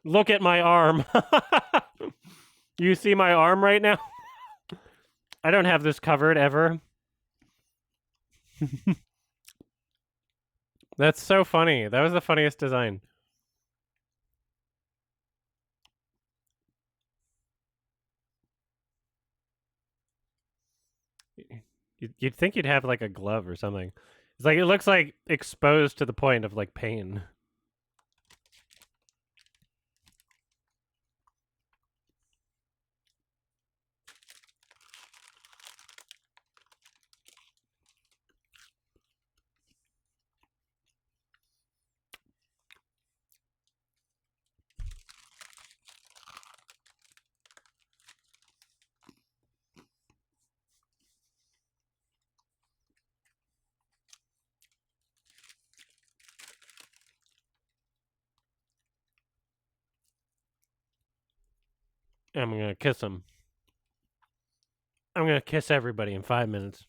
Look at my arm. You see my arm right now? I don't have this covered ever. That's so funny. That was the funniest design. You'd think you'd have like a glove or something. It's like it looks like exposed to the point of like pain. I'm gonna kiss him. I'm gonna kiss everybody in 5 minutes.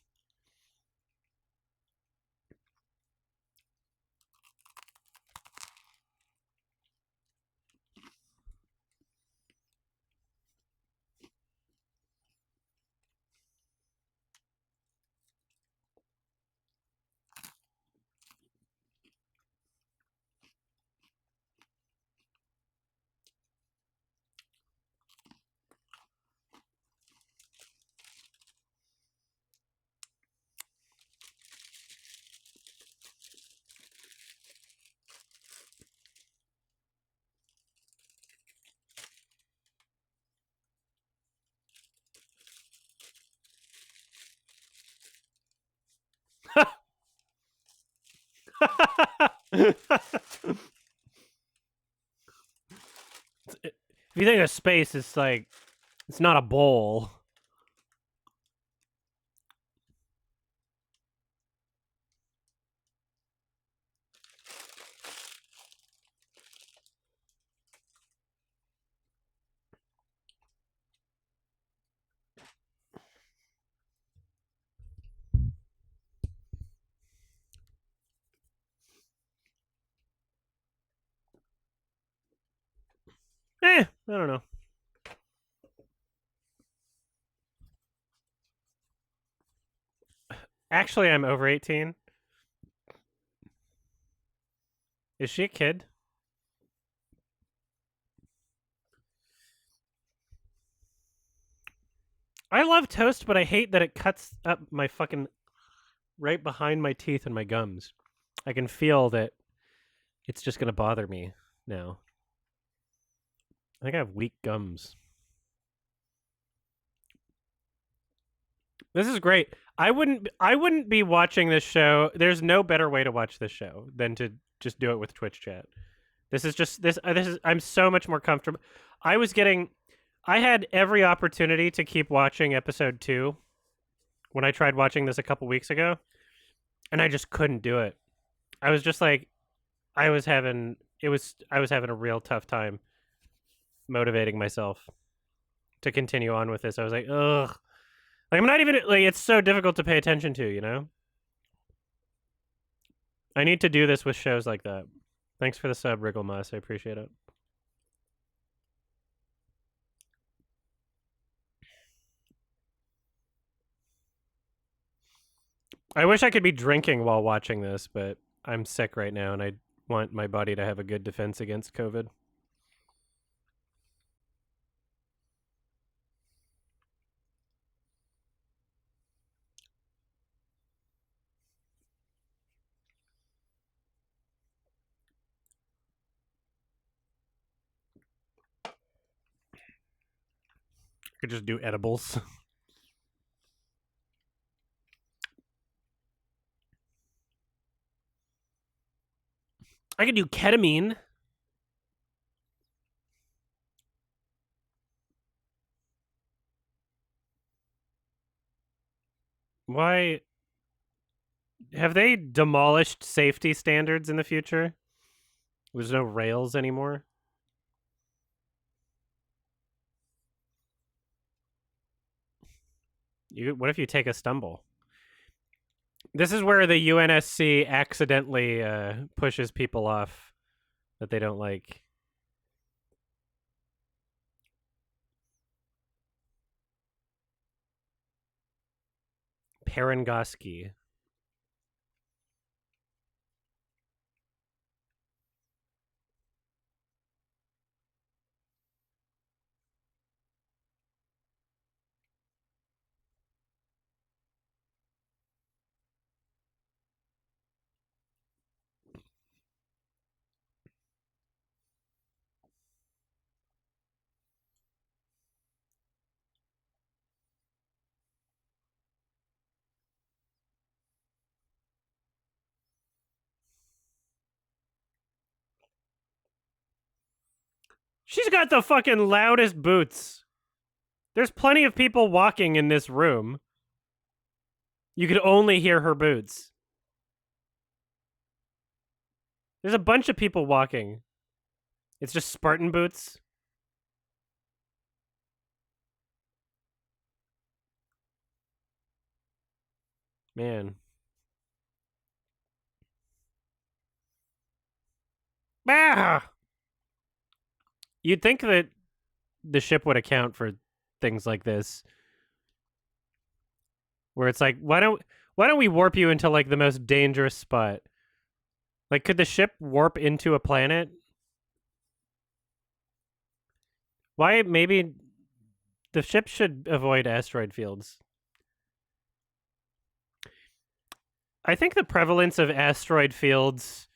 If you think of space, it's like it's not a bowl. I don't know. Actually, I'm over 18. Is she a kid? I love toast, but I hate that it cuts up my fucking right behind my teeth and my gums. I can feel that it's just gonna bother me now. I think I have weak gums. This is great. I wouldn't be watching this show. There's no better way to watch this show than to just do it with Twitch chat. This is just this is I'm so much more comfortable. I had every opportunity to keep watching episode 2 when I tried watching this a couple weeks ago, and I just couldn't do it. I was just like I was having a real tough time motivating myself to continue on with this. I was like, ugh. Like I'm not even like it's so difficult to pay attention to, you know? I need to do this with shows like that. Thanks for the sub, Wriggle Moss. I appreciate it. I wish I could be drinking while watching this, but I'm sick right now and I want my body to have a good defense against COVID. I could just do edibles. I could do ketamine. Why Have they demolished safety standards in the future? There's no rails anymore. What if you take a stumble? This is where the UNSC accidentally pushes people off that they don't like. Parangoski. She's got the fucking loudest boots. There's plenty of people walking in this room. You could only hear her boots. There's a bunch of people walking. It's just Spartan boots. Man. Ah! You'd think that the ship would account for things like this. Where it's like, why don't we warp you into like the most dangerous spot? Like, could the ship warp into a planet? Why? Maybe the ship should avoid asteroid fields. I think the prevalence of asteroid fields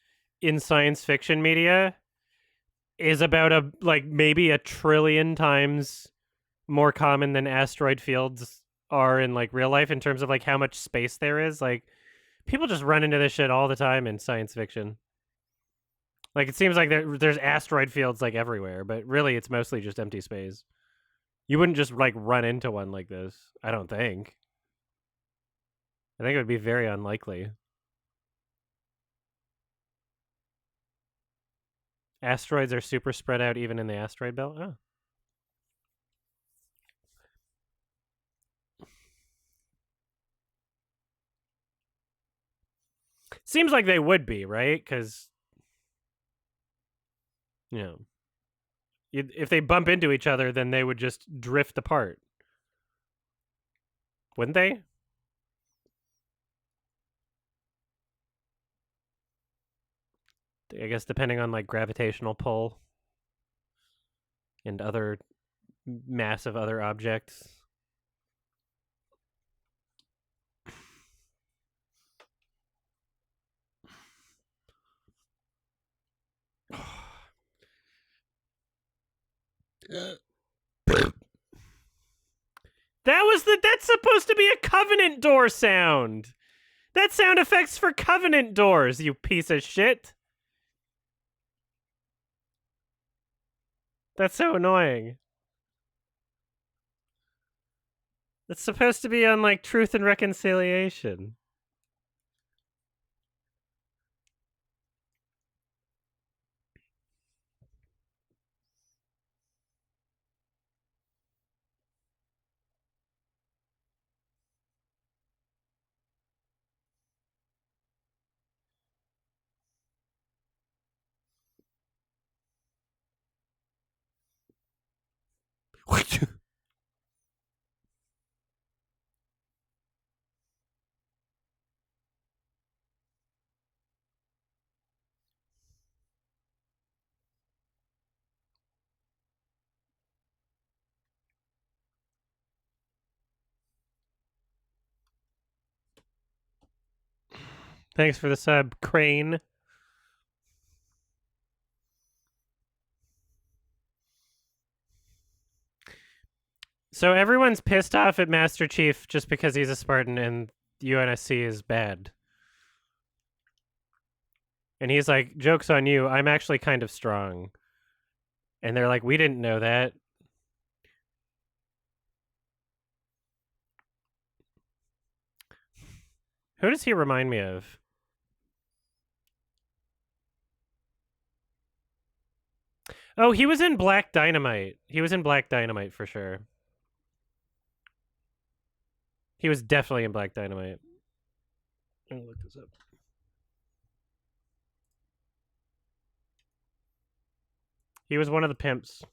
in science fiction media is about maybe 1,000,000,000,000 times more common than asteroid fields are in like real life in terms of like how much space there is. Like, people just run into this shit all the time in science fiction. Like, it seems like there's asteroid fields like everywhere, but really it's mostly just empty space. You wouldn't just like run into one like this, I don't think. I think it would be very unlikely. Asteroids are super spread out even in the asteroid belt. Oh. Seems like they would be, right? Because, you know, if they bump into each other, then they would just drift apart. Wouldn't they? I guess depending on like gravitational pull and other massive other objects. That's supposed to be a Covenant door sound. That sound effect's for Covenant doors, you piece of shit. That's so annoying. It's supposed to be on like Truth and Reconciliation. Thanks for the sub, Crane. So everyone's pissed off at Master Chief just because he's a Spartan and UNSC is bad. And he's like, joke's on you, I'm actually kind of strong. And they're like, we didn't know that. Who does he remind me of? Oh, he was in Black Dynamite. He was in Black Dynamite for sure. He was definitely in Black Dynamite. Let me look this up. He was one of the pimps.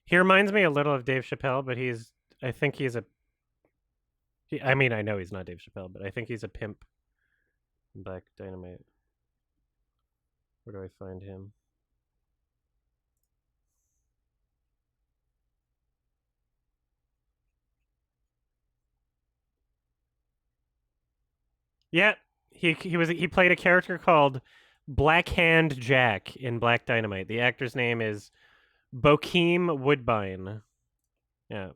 He reminds me a little of Dave Chappelle, but I think he's a. I mean, I know he's not Dave Chappelle, but I think he's a pimp in Black Dynamite. Where do I find him? Yeah, he played a character called Black Hand Jack in Black Dynamite. The actor's name is Bokeem Woodbine. Yeah.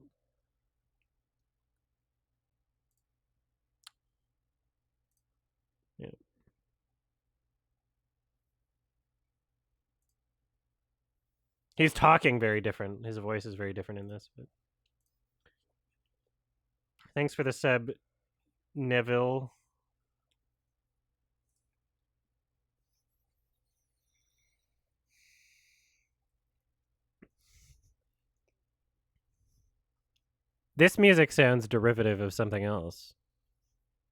Yeah. He's talking very different. His voice is very different in this. But thanks for the sub, Neville. This music sounds derivative of something else.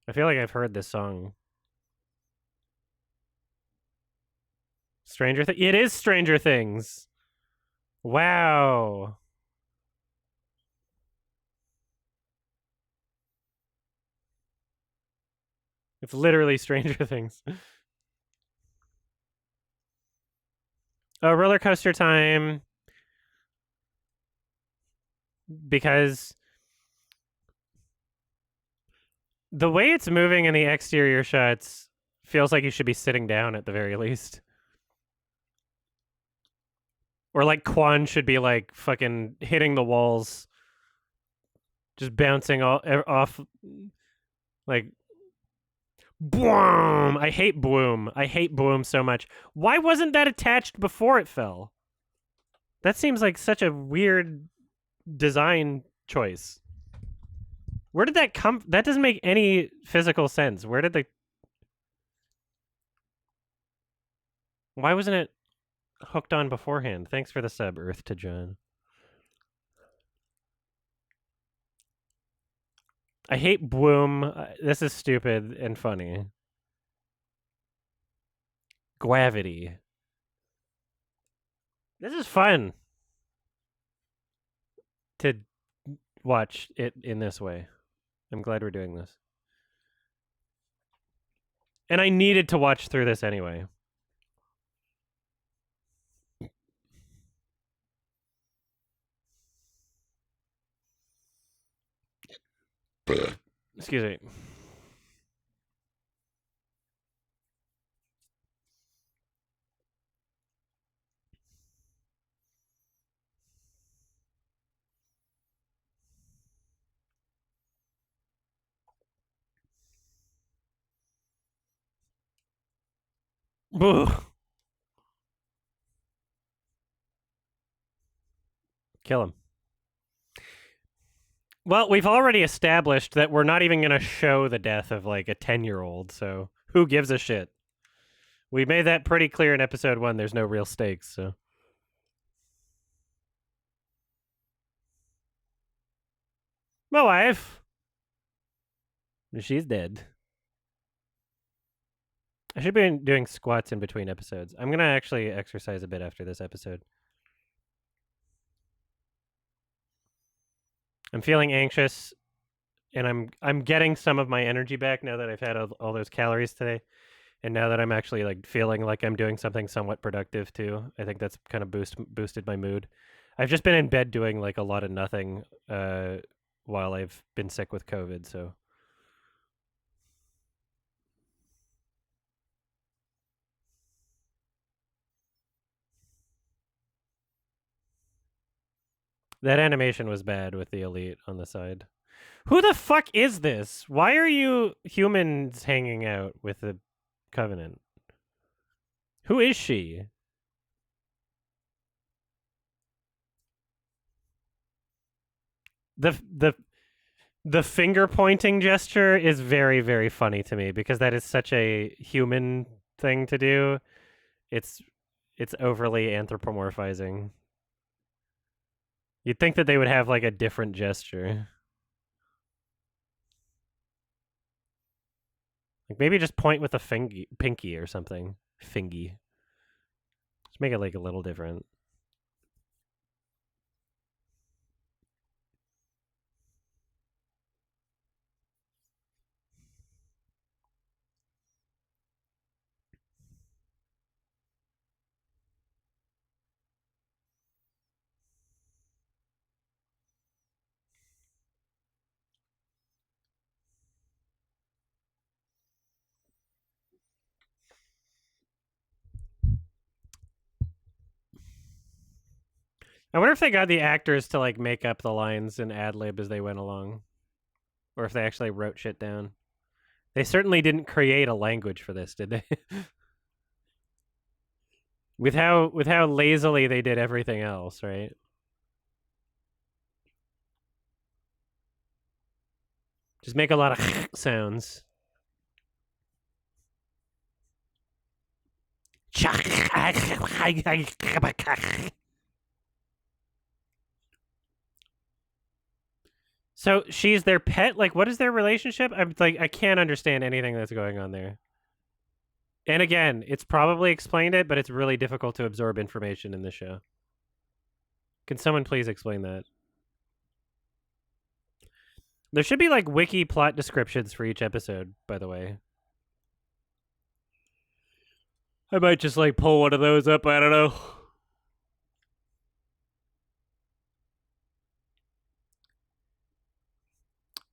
I feel like I've heard this song. It is Stranger Things. Wow. It's literally Stranger Things. Roller Coaster Time. Because the way it's moving in the exterior shots feels like you should be sitting down at the very least. Or like Quan should be like fucking hitting the walls, just bouncing off like boom. I hate Bloom. I hate Bloom so much. Why wasn't that attached before it fell? That seems like such a weird design choice. Where did that come? That doesn't make any physical sense. Where did the? Why wasn't it hooked on beforehand? Thanks for the sub, Earth to John. I hate Bloom. This is stupid and funny. Gravity. This is fun to watch it in this way. I'm glad we're doing this. And I needed to watch through this anyway. Excuse me. Boo. Kill him. Well, we've already established that we're not even going to show the death of like a 10-year-old, so who gives a shit? We made that pretty clear in episode 1. There's no real stakes, so. My wife. She's dead. I should be doing squats in between episodes. I'm going to actually exercise a bit after this episode. I'm feeling anxious, and I'm getting some of my energy back now that I've had all those calories today, and now that I'm actually like feeling like I'm doing something somewhat productive too. I think that's kind of boosted my mood. I've just been in bed doing like a lot of nothing while I've been sick with COVID, so. That animation was bad with the elite on the side. Who the fuck is this? Why are you humans hanging out with the Covenant? Who is she? The the finger pointing gesture is very, very funny to me because that is such a human thing to do. It's it's overly anthropomorphizing. You'd think that they would have like a different gesture. Like maybe just point with a pinky or something. Fingy. Just make it like a little different. I wonder if they got the actors to like make up the lines and ad lib as they went along, or if they actually wrote shit down. They certainly didn't create a language for this, did they? with how lazily they did everything else, right? Just make a lot of sounds. So she's their pet? Like, what is their relationship? I'm like, I can't understand anything that's going on there. And again, it's probably explained it, but it's really difficult to absorb information in this show. Can someone please explain that? There should be like wiki plot descriptions for each episode, by the way. I might just like pull one of those up. I don't know.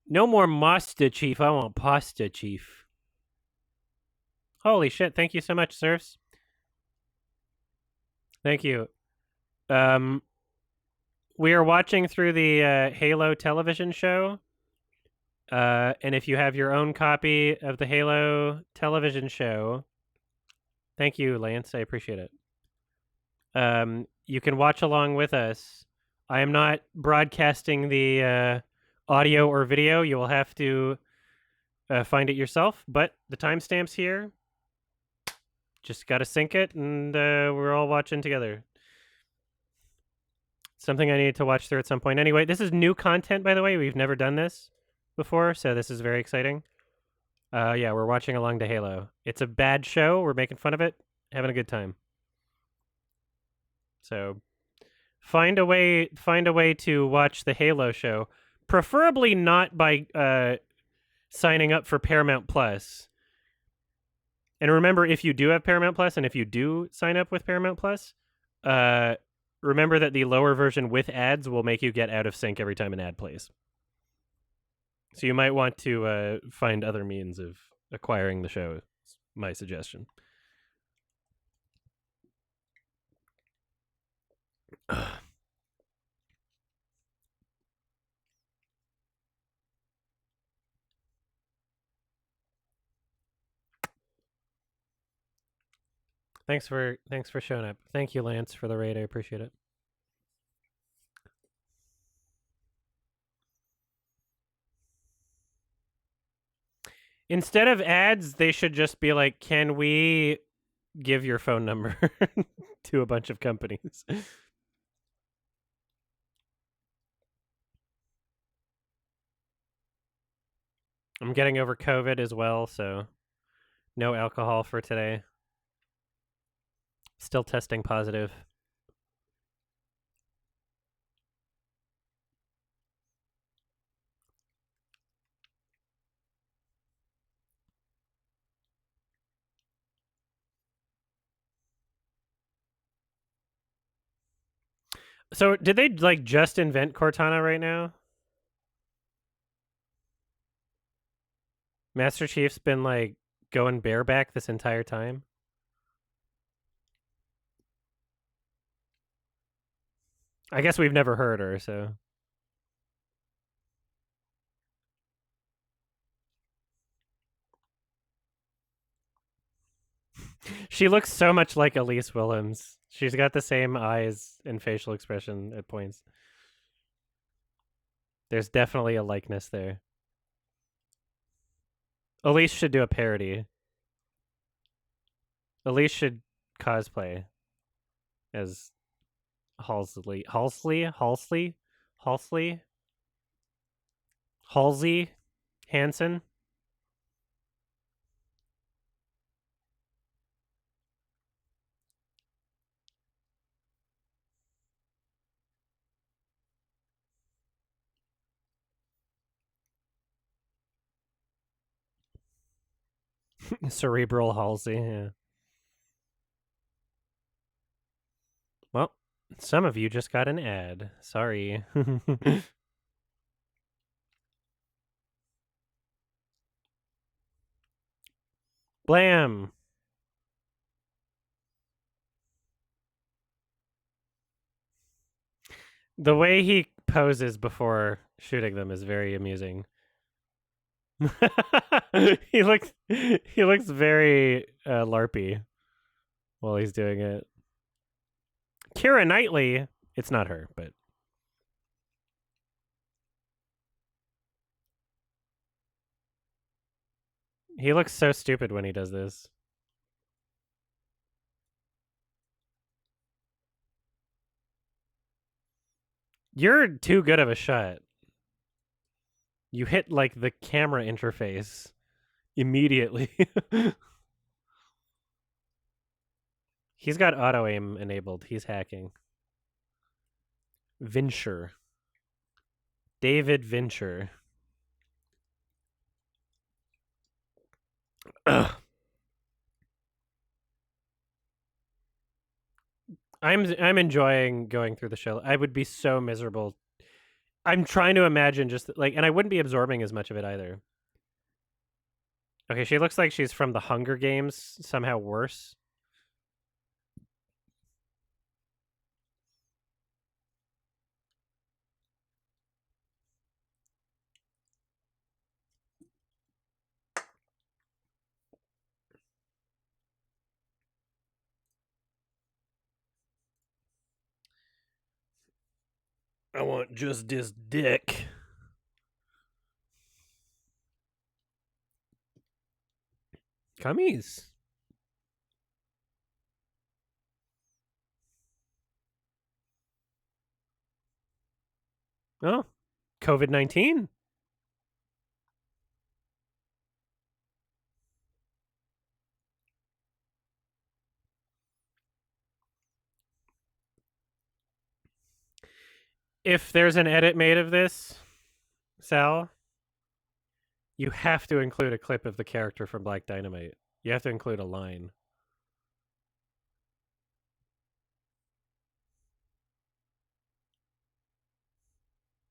No more Master Chief. I want Pasta Chief. Holy shit. Thank you so much, Surfs. Thank you. We are watching through the Halo television show. And if you have your own copy of the Halo television show, thank you, Lance. I appreciate it. You can watch along with us. I am not broadcasting the audio or video. You will have to find it yourself, but the timestamp's here. Just got to sync it, and we're all watching together. Something I need to watch through at some point. Anyway, this is new content, by the way. We've never done this before, so this is very exciting. Yeah, we're watching along to Halo. It's a bad show. We're making fun of it, having a good time. So find a way to watch the Halo show, preferably not by signing up for Paramount Plus. And remember, if you do have Paramount Plus, and if you do sign up with Paramount Plus, remember that the lower version with ads will make you get out of sync every time an ad plays. So you might want to find other means of acquiring the show. It's my suggestion. Thanks for showing up. Thank you, Lance, for the raid. I appreciate it. Instead of ads, they should just be like, "Can we give your phone number to a bunch of companies?" I'm getting over COVID as well, so no alcohol for today. Still testing positive. So did they like just invent Cortana right now? Master Chief's been like going bareback this entire time. I guess we've never heard her, so. She looks so much like Elise Willems. She's got the same eyes and facial expression at points. There's definitely a likeness there. Elise should do a parody. Elise should cosplay as Halsey Hansen. Cerebral Halsey, yeah. Well, some of you just got an ad. Sorry. Blam! The way he poses before shooting them is very amusing. he looks very larpy while he's doing it. Keira Knightley, it's not her, but he looks so stupid when he does this. You're too good of a shot. You hit like the camera interface immediately. He's got auto aim enabled. He's hacking. Vincher. David Vincher. Ugh. I'm enjoying going through the show. I would be so miserable. I'm trying to imagine just like, and I wouldn't be absorbing as much of it either. Okay, she looks like she's from the Hunger Games, somehow worse. I want just this dick. Cummies. Oh, COVID-19. If there's an edit made of this, Sal, you have to include a clip of the character from Black Dynamite. You have to include a line.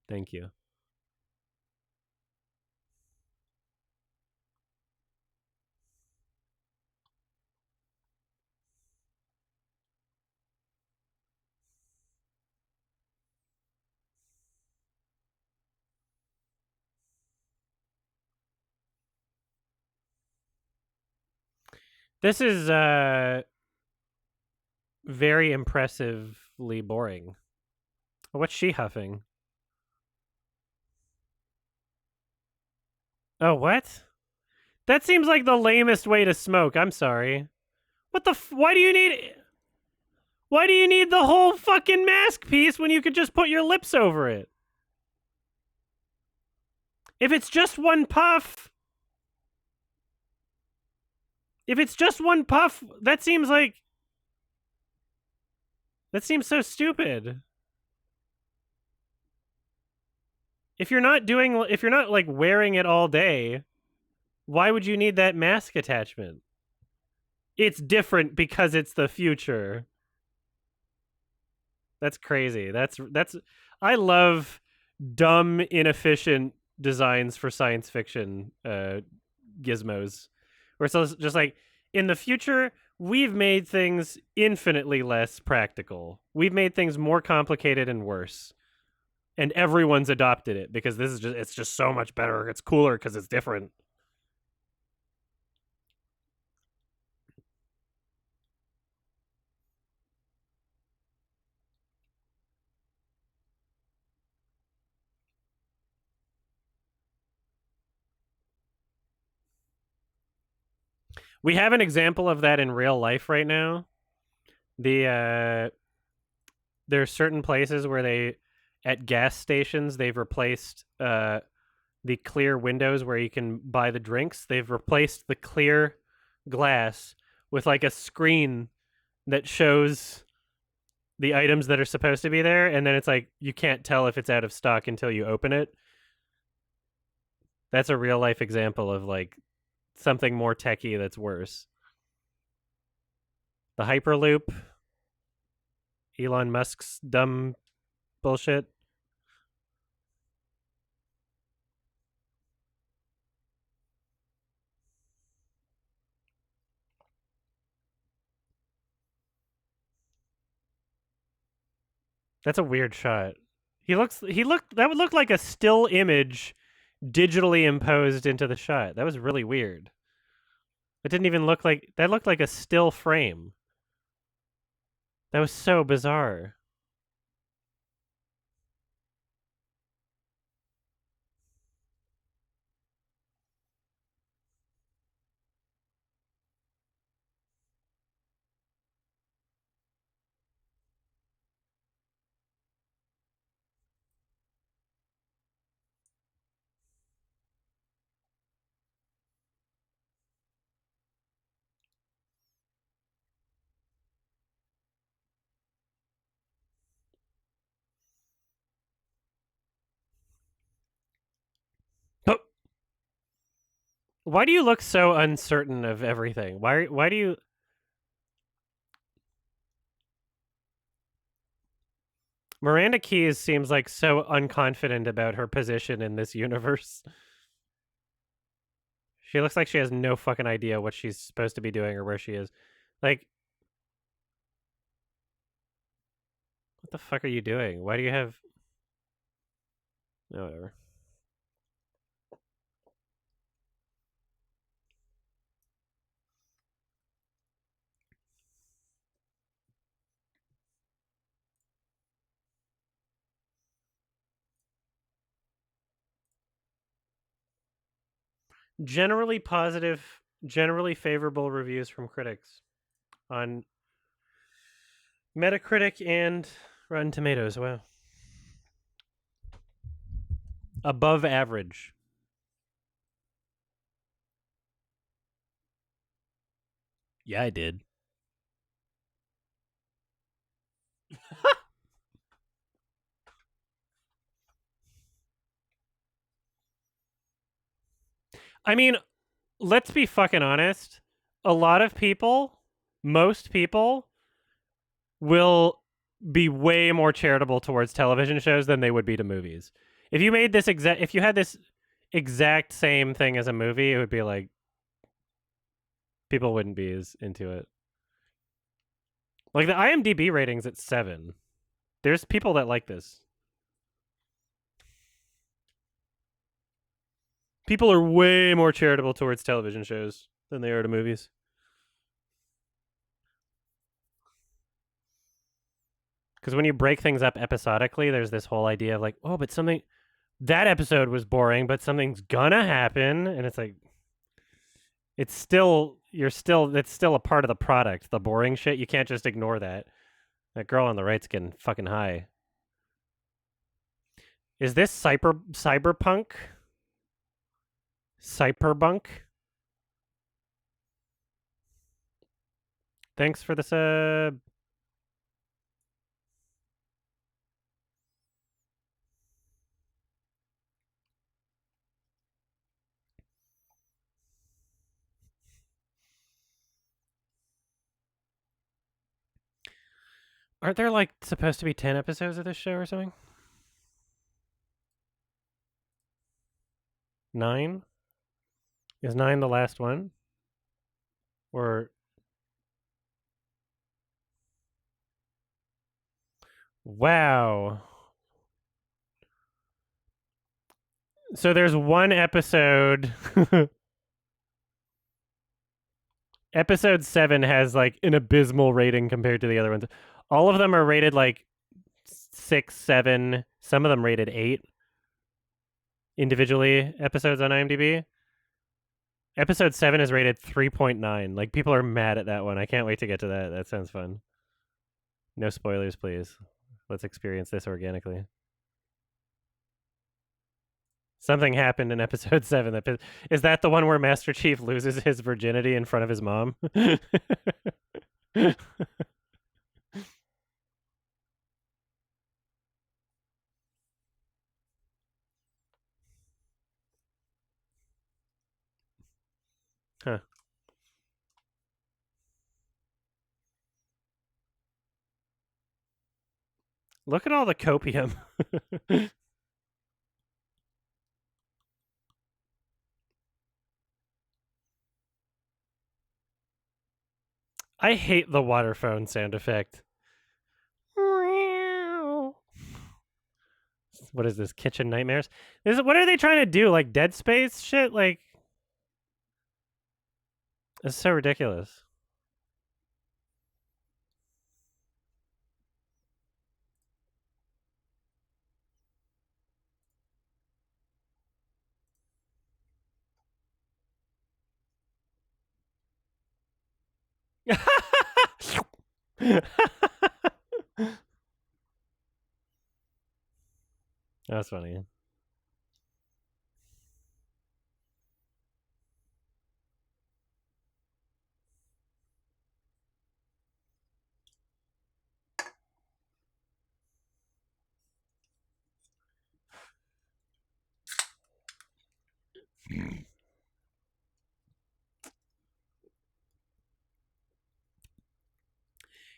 Thank you. This is very impressively boring. What's she huffing? Oh, what? That seems like the lamest way to smoke. I'm sorry. What the why do you need the whole fucking mask piece when you could just put your lips over it? If it's just one puff, that seems so stupid. If you're not like wearing it all day, why would you need that mask attachment? It's different because it's the future. That's crazy. That's I love dumb, inefficient designs for science fiction gizmos. Where it's just like, in the future, we've made things infinitely less practical. We've made things more complicated and worse. And everyone's adopted it because it's just so much better. It's cooler because it's different. We have an example of that in real life right now. There are certain places where at gas stations, they've replaced the clear windows where you can buy the drinks. They've replaced the clear glass with like a screen that shows the items that are supposed to be there, and then it's like you can't tell if it's out of stock until you open it. That's a real life example of like something more techie that's worse. The Hyperloop, Elon Musk's dumb bullshit. That's a weird shot. That would look like a still image digitally imposed into the shot. That was really weird. It didn't even look like that looked like a still frame. That was so bizarre. But why do you look so uncertain of everything? Why do you Miranda Keyes seems like so unconfident about her position in this universe. She looks like she has no fucking idea what she's supposed to be doing or where she is. Like, what the fuck are you doing? Why do you have whatever. Generally positive, generally favorable reviews from critics on Metacritic and Rotten Tomatoes. Wow. Above average. Yeah, I did. I mean, let's be fucking honest. A lot of people, most people, will be way more charitable towards television shows than they would be to movies. If you made this if you had this exact same thing as a movie, it would be like people wouldn't be as into it. Like the IMDb ratings at 7. There's people that like this. People are way more charitable towards television shows than they are to movies. Because when you break things up episodically, there's this whole idea of like, oh, but something that episode was boring, but something's gonna happen, and it's like, it's still it's still a part of the product. The boring shit, you can't just ignore that. That girl on the right's getting fucking high. Is this cyberpunk? Cyberbunk? Thanks for the sub. Aren't there like supposed to be 10 episodes of this show or something? 9? Is 9 the last one? Or Wow. So there's one episode. Episode 7 has like an abysmal rating compared to the other ones. All of them are rated like 6, 7. Some of them rated 8 individually. Episodes on IMDb. Episode 7 is rated 3.9. Like, people are mad at that one. I can't wait to get to that. That sounds fun. No spoilers, please. Let's experience this organically. Something happened in episode 7. Is that the one where Master Chief loses his virginity in front of his mom? Huh. Look at all the copium. I hate the water phone sound effect. What is this? Kitchen Nightmares? What are they trying to do? Like Dead Space shit? Like, it's so ridiculous. That's funny.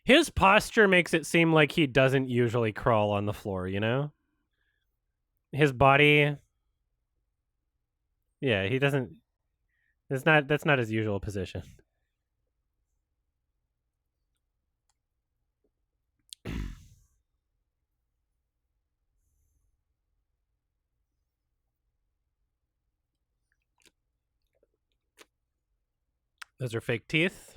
His posture makes it seem like he doesn't usually crawl on the floor, you know? His body, yeah, he doesn't. That's not his usual position. Those are fake teeth.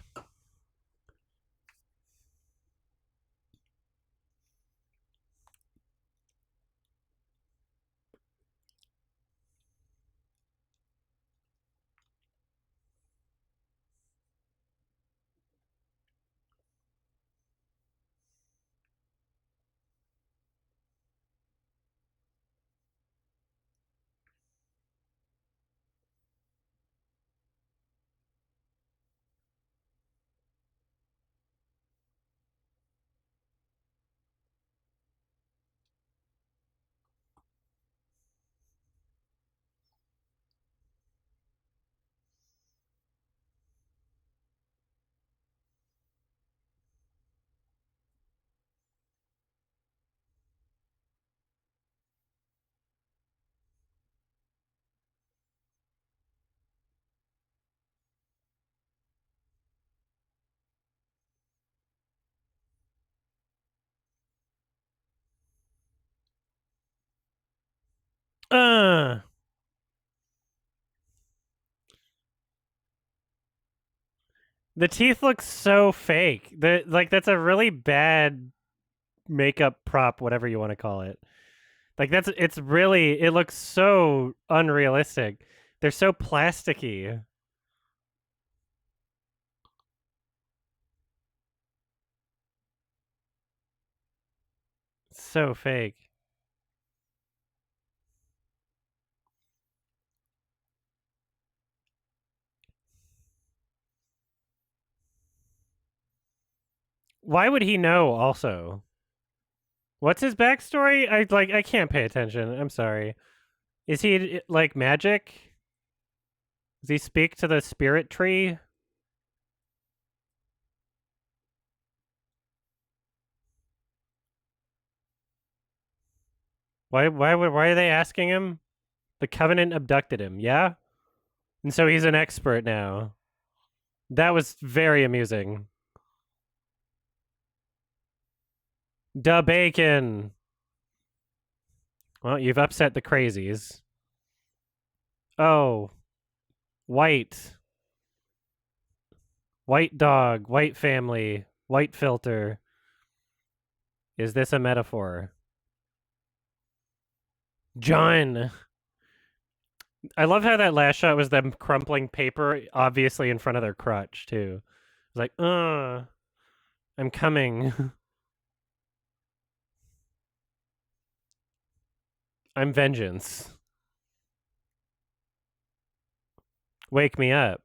Uh. The teeth look so fake. That's a really bad makeup prop, whatever you want to call it. Like it looks so unrealistic. They're so plasticky. So fake. Why would he know also? What's his backstory? I can't pay attention. I'm sorry. Is he like magic? Does he speak to the spirit tree? Why are they asking him? The Covenant abducted him, yeah? And so he's an expert now. That was very amusing. Da bacon. Well, you've upset the crazies. Oh, white. White dog, white family, white filter. Is this a metaphor? John. I love how that last shot was them crumpling paper, obviously in front of their crotch, too. It's like, I'm coming. I'm vengeance. Wake me up.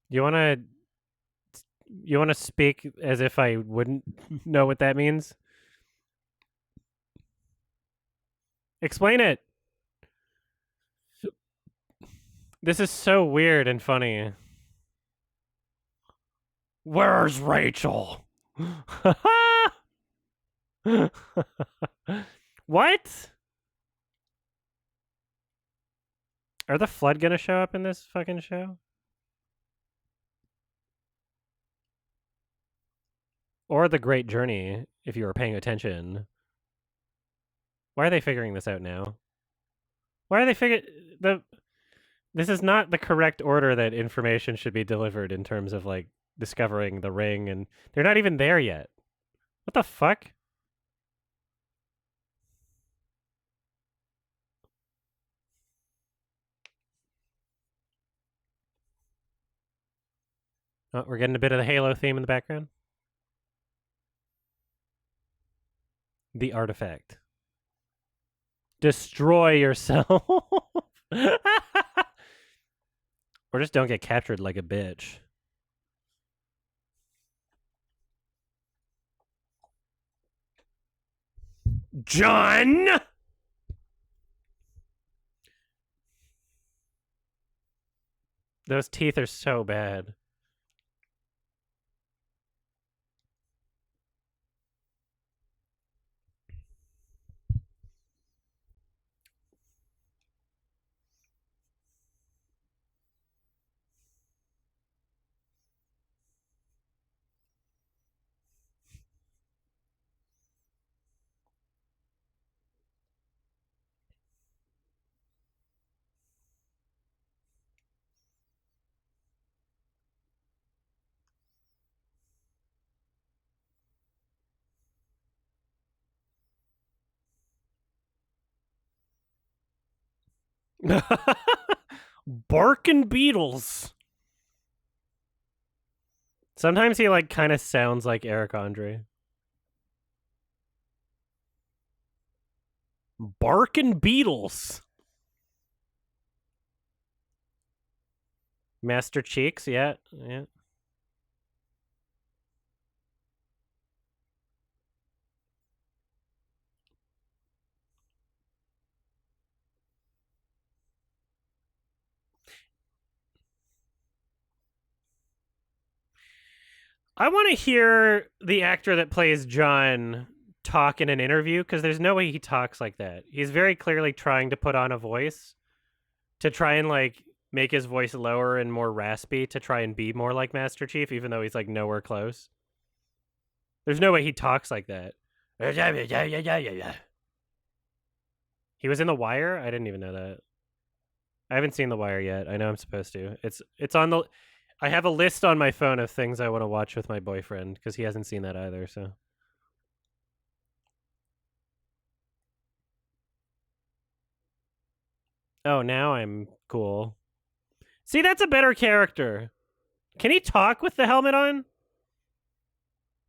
You wanna speak as if I wouldn't know what that means? Explain it. This is so weird and funny. Where's Rachel? What? Are the Flood gonna show up in this fucking show? Or The Great Journey, if you were paying attention. Why are they figuring this out now? Why are they figuring the? This is not the correct order that information should be delivered in terms of like discovering the ring, and they're not even there yet. What the fuck? Oh, we're getting a bit of the Halo theme in the background. The artifact. Destroy yourself. Or just don't get captured like a bitch. John! Those teeth are so bad. Barking beetles. Sometimes he like kind of sounds like Eric Andre. Barking beetles. Master Cheeks, yeah. I want to hear the actor that plays John talk in an interview because there's no way he talks like that. He's very clearly trying to put on a voice to try and like make his voice lower and more raspy to try and be more like Master Chief, even though he's like nowhere close. There's no way he talks like that. He was in The Wire? I didn't even know that. I haven't seen The Wire yet. I know I'm supposed to. It's on the I have a list on my phone of things I want to watch with my boyfriend because he hasn't seen that either, so. Oh, now I'm cool. See, that's a better character. Can he talk with the helmet on?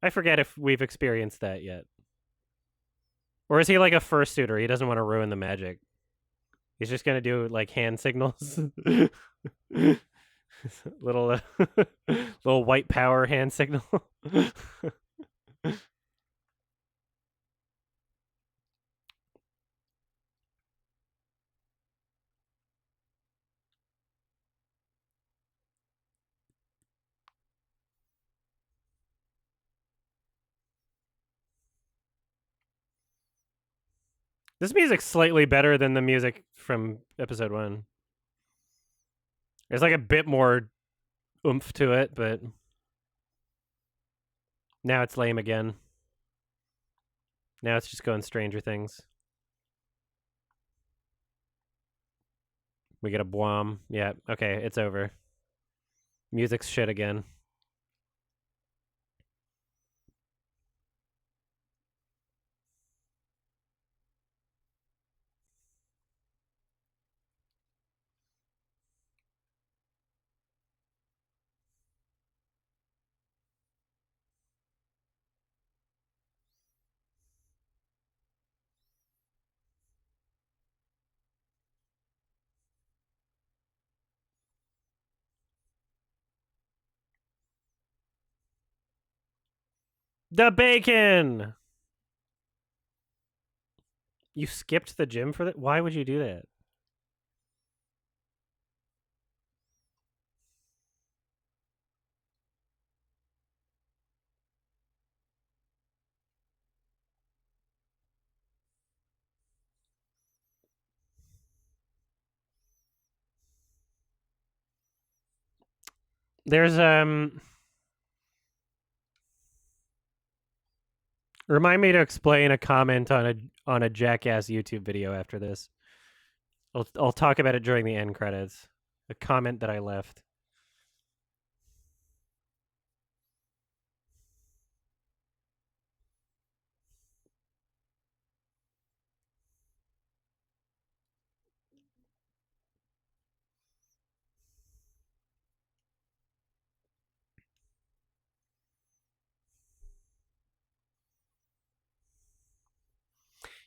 I forget if we've experienced that yet. Or is he like a fursuiter? He doesn't want to ruin the magic. He's just gonna do like hand signals. little little white power hand signal. This music's slightly better than the music from episode 1. There's like a bit more oomph to it, but Now it's lame again. Now it's just going Stranger Things. We get a Bwom. Yeah, okay, it's over. Music's shit again. The bacon! You skipped the gym for that? Why would you do that? There's remind me to explain a comment on a Jackass YouTube video after this. I'll talk about it during the end credits. A comment that I left.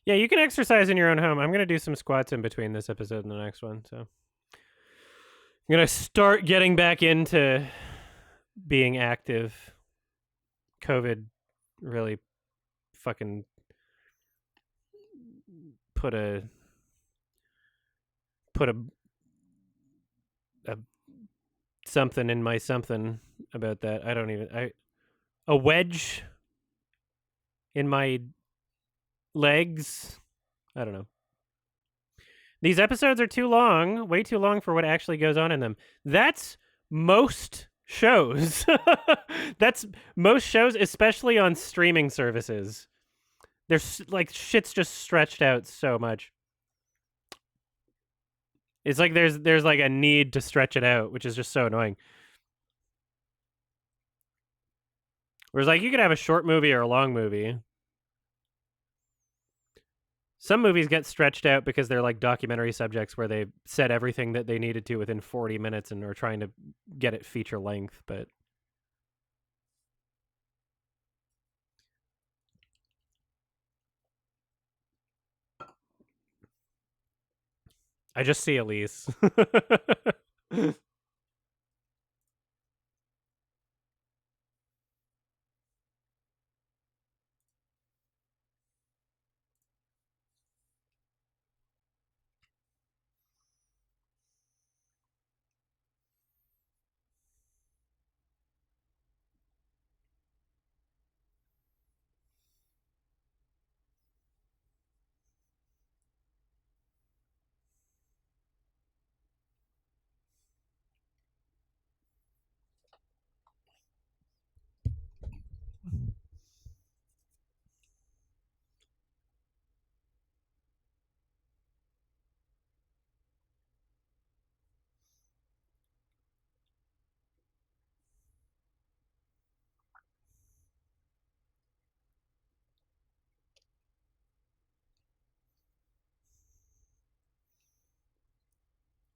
Yeah, you can exercise in your own home. I'm gonna do some squats in between this episode and the next one, so I'm gonna start getting back into being active. COVID really fucking put a put a something in my something about that. I don't even a wedge in my legs. I don't know. These episodes are too long, way too long for what actually goes on in them. That's most shows. That's most shows, especially on streaming services. There's like shit's just stretched out so much. It's like there's like a need to stretch it out, which is just so annoying. Whereas like you could have a short movie or a long movie. Some movies get stretched out because they're like documentary subjects where they said everything that they needed to within 40 minutes and are trying to get it feature length, but I just see Elise.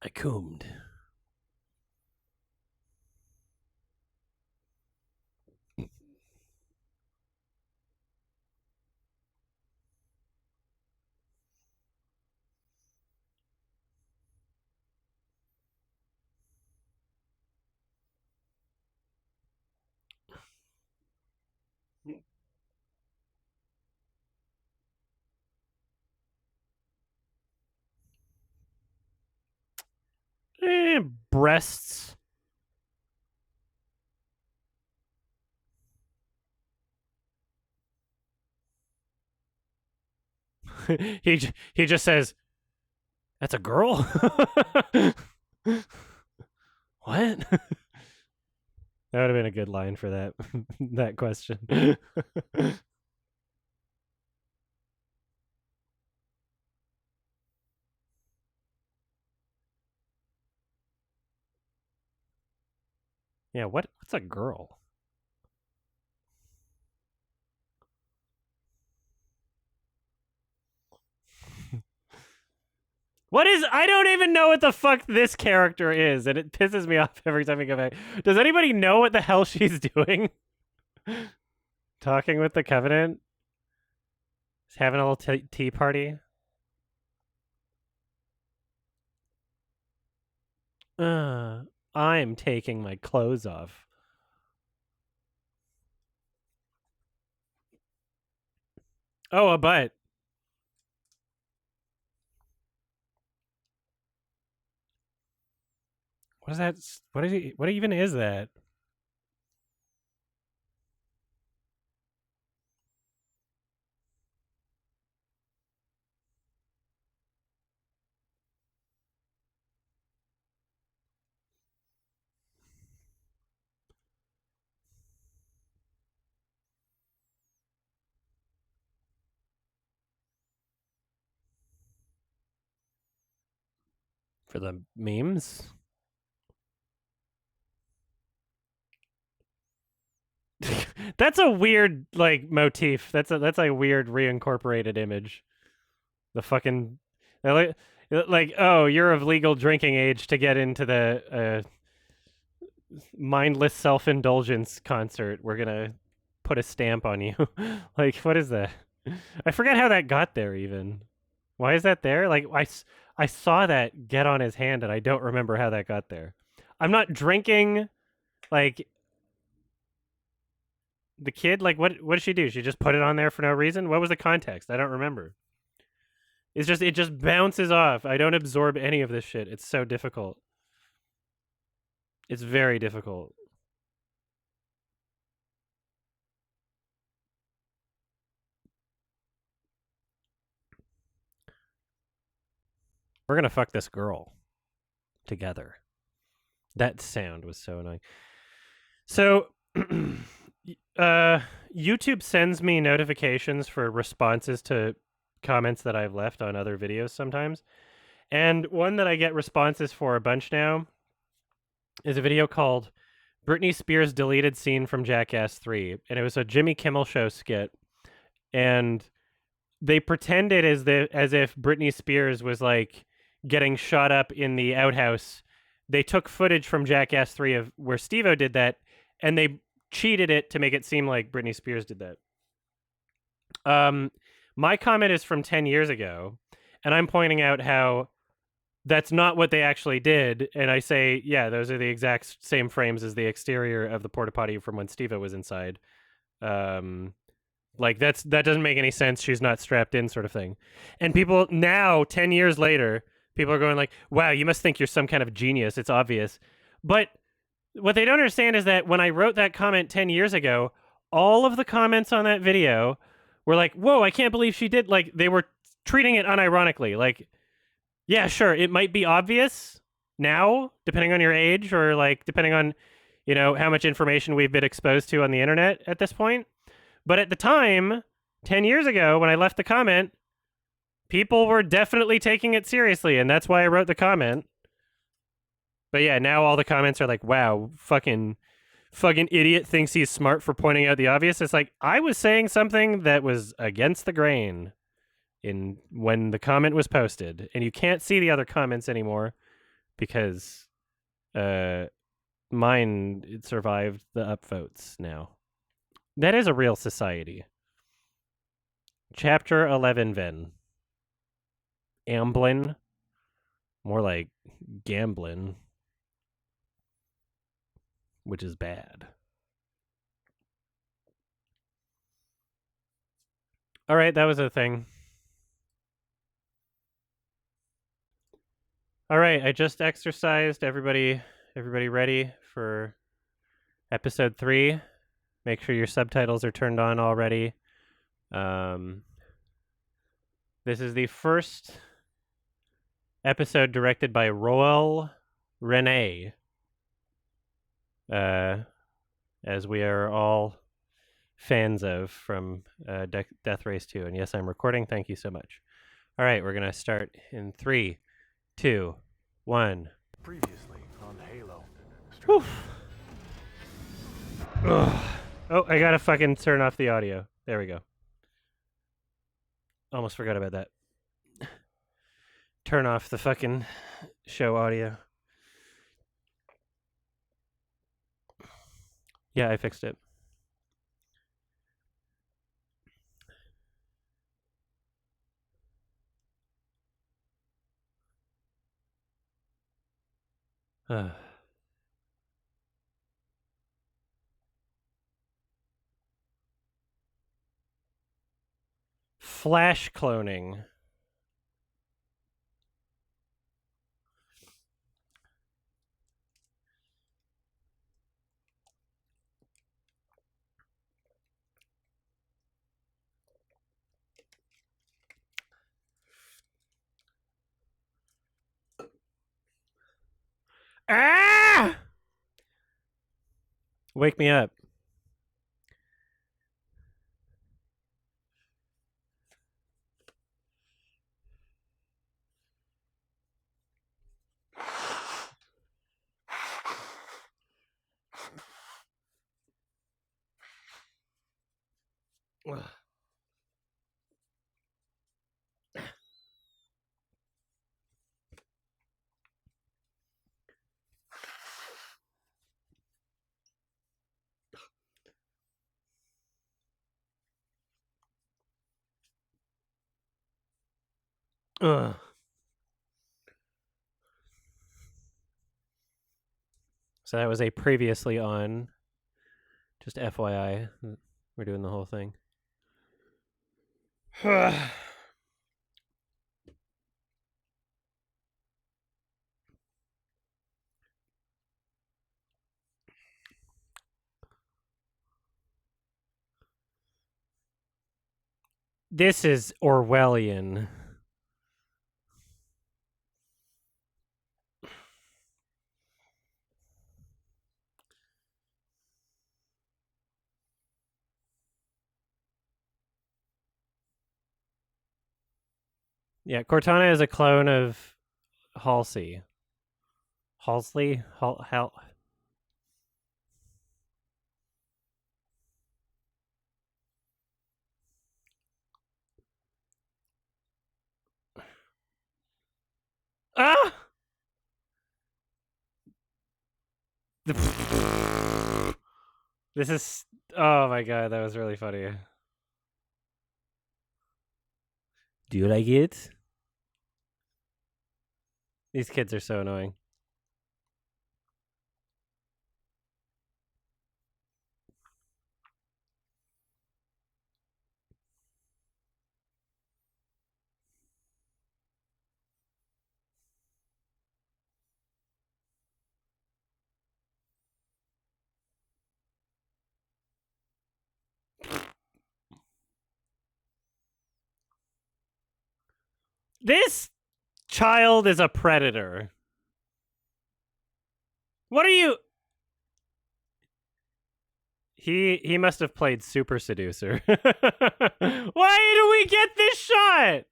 I coomed. Breasts. He just says, "That's a girl." What? That would have been a good line for that that question. Yeah, what's a girl? What is I don't even know what the fuck this character is, and it pisses me off every time I go back. Does anybody know what the hell she's doing? Talking with the Covenant? Just having a little tea party? Uh, I'm taking my clothes off. Oh, a butt. What is that? What even is that? For the memes? That's a weird like motif. That's a weird reincorporated image. The fucking like oh, you're of legal drinking age to get into the mindless self-indulgence concert. We're going to put a stamp on you. Like what is that? I forget how that got there even. Why is that there? Like I saw that get on his hand and I don't remember how that got there. I'm not drinking like the kid, like what did she do? She just put it on there for no reason? What was the context? I don't remember. It just bounces off. I don't absorb any of this shit. It's so difficult. It's very difficult. We're gonna fuck this girl together. That sound was so annoying. So YouTube sends me notifications for responses to comments that I've left on other videos sometimes. And one that I get responses for a bunch now is a video called Britney Spears deleted scene from Jackass 3. And it was a Jimmy Kimmel Show skit. And they pretended as if Britney Spears was like getting shot up in the outhouse. They took footage from Jackass 3 of where Steve-O did that, and they cheated it to make it seem like Britney Spears did that. My comment is from 10 years ago, and I'm pointing out how that's not what they actually did. And I say, yeah, those are the exact same frames as the exterior of the porta potty from when Steve-O was inside. Like that doesn't make any sense. She's not strapped in, sort of thing. And people now, 10 years later, people are going like, wow, you must think you're some kind of genius. It's obvious. But what they don't understand is that when I wrote that comment 10 years ago, all of the comments on that video were like, whoa, I can't believe she did. Like they were treating it unironically. Like, yeah, sure, it might be obvious now, depending on your age or like depending on, how much information we've been exposed to on the internet at this point. But at the time, 10 years ago, when I left the comment, people were definitely taking it seriously, and that's why I wrote the comment. But yeah, now all the comments are like, wow, fucking idiot thinks he's smart for pointing out the obvious. It's like, I was saying something that was against the grain when the comment was posted, and you can't see the other comments anymore because mine it survived the upvotes now. That is a real society. Chapter 11, Ven. Amblin. More like gamblin', which is bad. All right, that was a thing. All right, I just exercised. Everybody ready for episode 3? Make sure your subtitles are turned on already. This is the first episode directed by Roel Rene. as we are all fans of from Death Race 2. And yes, I'm recording. Thank you so much. All right, we're going to start in 3, 2, 1. Previously on Halo. Whew. Oh, I gotta fucking turn off the audio. There we go. Almost forgot about that. Turn off the fucking show audio. Yeah, I fixed it. Flash cloning. Ah! Wake me up. Ugh. So that was a previously on. Just FYI, we're doing the whole thing. This is Orwellian. Yeah, Cortana is a clone of Halsey. Halsley? Ah! This is... Oh my god, that was really funny. Do you like it? These kids are so annoying. This child is a predator. What are you... He must have played Super Seducer. Why do we get this shot?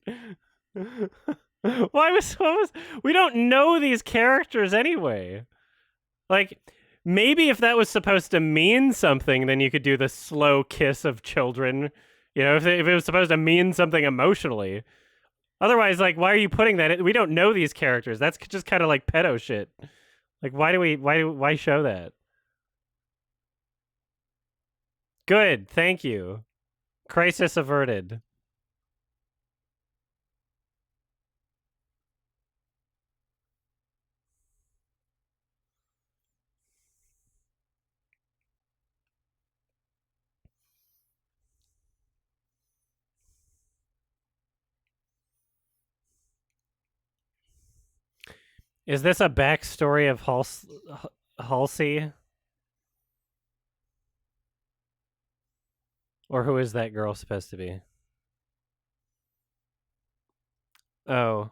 What was we don't know these characters anyway. Like, maybe if that was supposed to mean something, then you could do the slow kiss of children. You know, if it was supposed to mean something emotionally. Otherwise, like, why are you putting that in? We don't know these characters. That's just kind of like pedo shit. Like, why show that? Good, thank you. Crisis averted. Is this a backstory of Halsey? Or who is that girl supposed to be? Oh.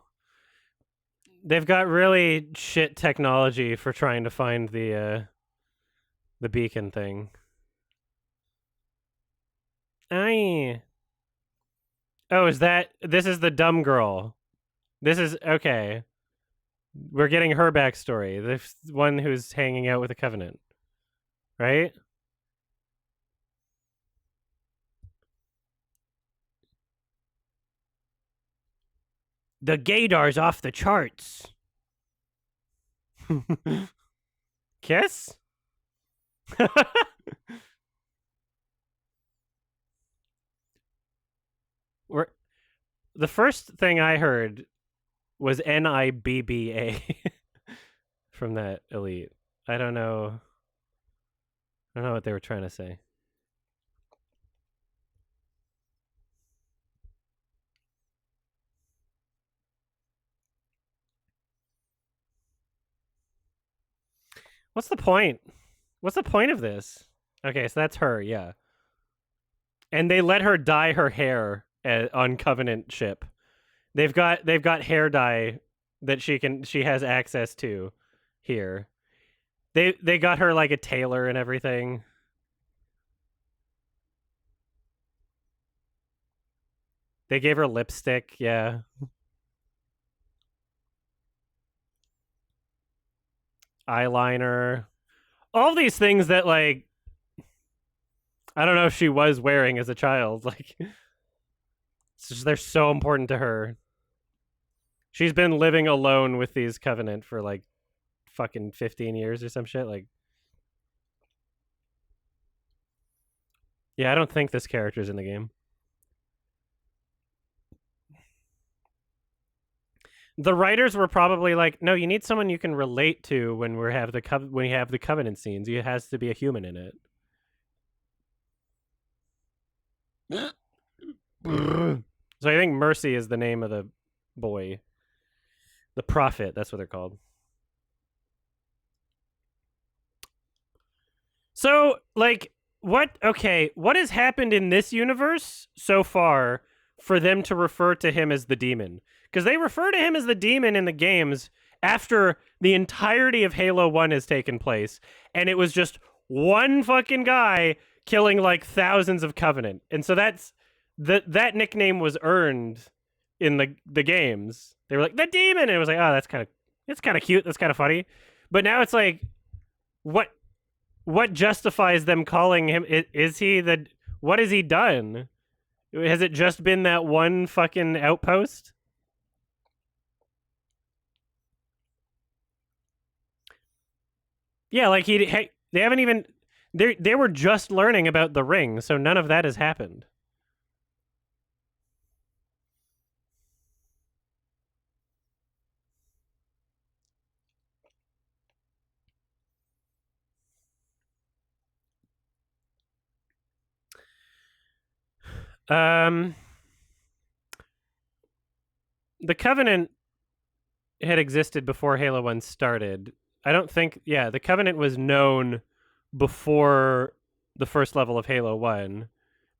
They've got really shit technology for trying to find the beacon thing. I. Oh, is that this is the dumb girl? This is okay. We're getting her backstory. The one who's hanging out with the Covenant, right? The gaydar's off the charts. Kiss? We're, the first thing I heard was NIBBA from that elite. I don't know. I don't know what they were trying to say. What's the point? What's the point of this? Okay, so that's her, yeah. And they let her dye her hair on Covenant ship. They've got hair dye that she has access to here. They got her like a tailor and everything. They gave her lipstick, yeah. Eyeliner. All these things that like I don't know if she was wearing as a child. Like it's just they're so important to her. She's been living alone with these Covenant for like fucking 15 years or some shit. Like yeah, I don't think this character's in the game. The writers were probably like, no, you need someone you can relate to when we have the Covenant scenes. It has to be a human in it. So I think Mercy is the name of the boy. The Prophet, that's what they're called. So, like, what has happened in this universe so far for them to refer to him as the demon? Because they refer to him as the demon in the games after the entirety of Halo 1 has taken place, and it was just one fucking guy killing like thousands of Covenant. And so that nickname was earned in the games. They were like, the demon, and it was like, oh, it's kind of cute, that's kind of funny. But now it's like, what justifies them calling him? Is he the? What has he done? Has it just been that one fucking outpost? Yeah, like they haven't even. They were just learning about the ring, so none of that has happened. Um, the Covenant had existed before Halo 1 started. I don't think, yeah, the Covenant was known before the first level of Halo 1.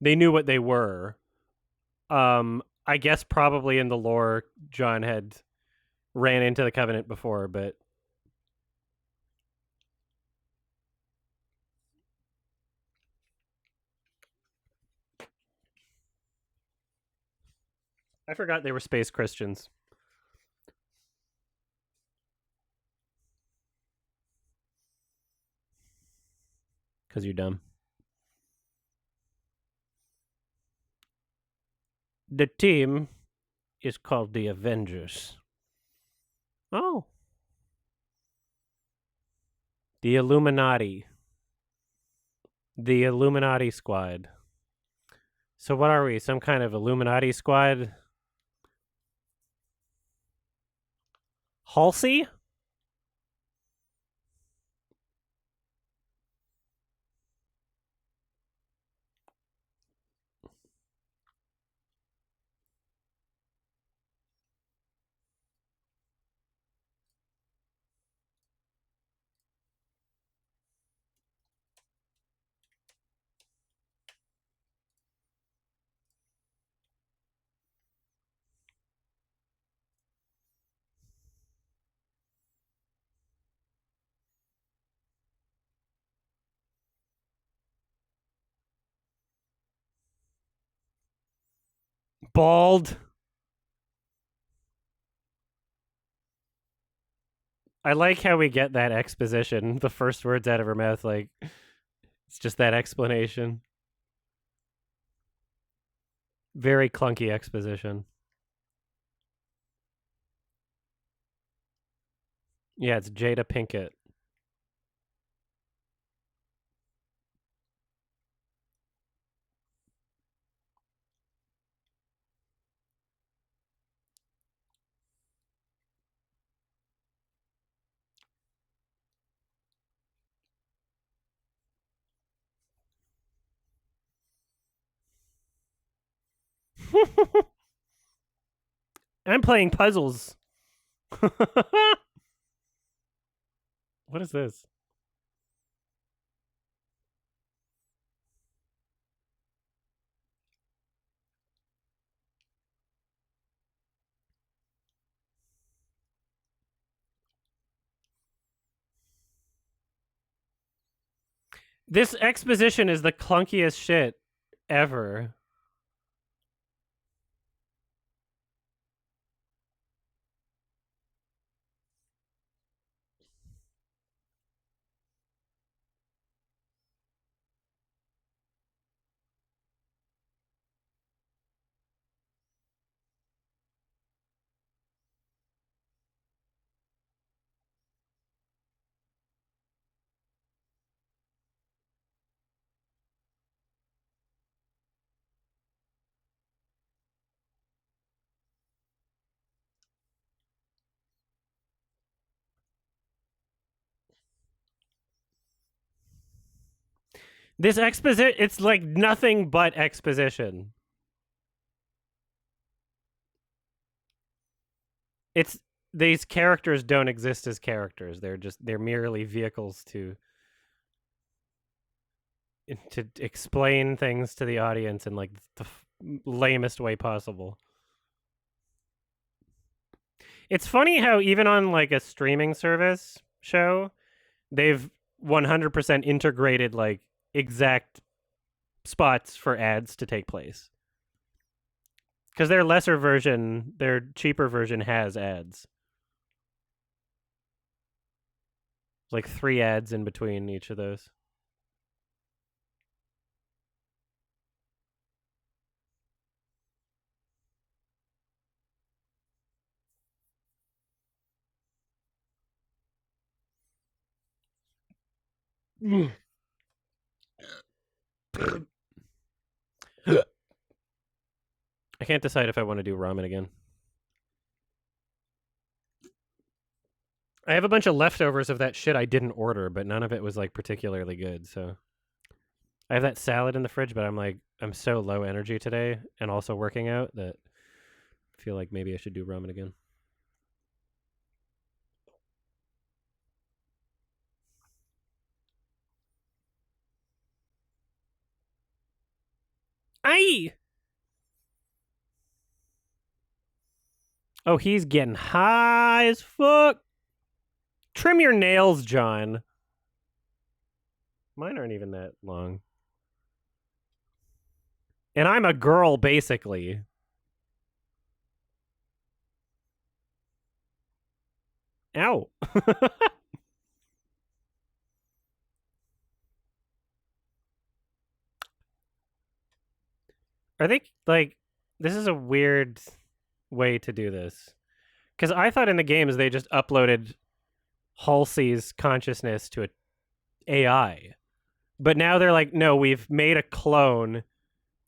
They knew what they were. I guess probably in the lore, John had ran into the Covenant before, but I forgot they were space Christians. Because you're dumb. The team is called the Avengers. Oh. The Illuminati. The Illuminati squad. So what are we? Some kind of Illuminati squad? Halsey? Bald. I like how we get that exposition. The first words out of her mouth, like, it's just that explanation. Very clunky exposition. Yeah, it's Jada Pinkett. I'm playing puzzles. What is this? This exposition is the clunkiest shit ever. This exposition, it's like nothing but exposition. It's these characters don't exist as characters. They're merely vehicles to explain things to the audience in like the lamest way possible. It's funny how even on like a streaming service show, they've 100% integrated like exact spots for ads to take place. Because their lesser version, their cheaper version has ads. Like 3 ads in between each of those. I can't decide if I want to do ramen again. I have a bunch of leftovers of that shit I didn't order, but none of it was like particularly good. So I have that salad in the fridge, but I'm so low energy today and also working out that I feel like maybe I should do ramen again. Aye! Oh, he's getting high as fuck. Trim your nails, John. Mine aren't even that long. And I'm a girl, basically. Ow. Are they, like, this is a weird way to do this. Because I thought in the games they just uploaded Halsey's consciousness to an AI. But now they're like, no, we've made a clone,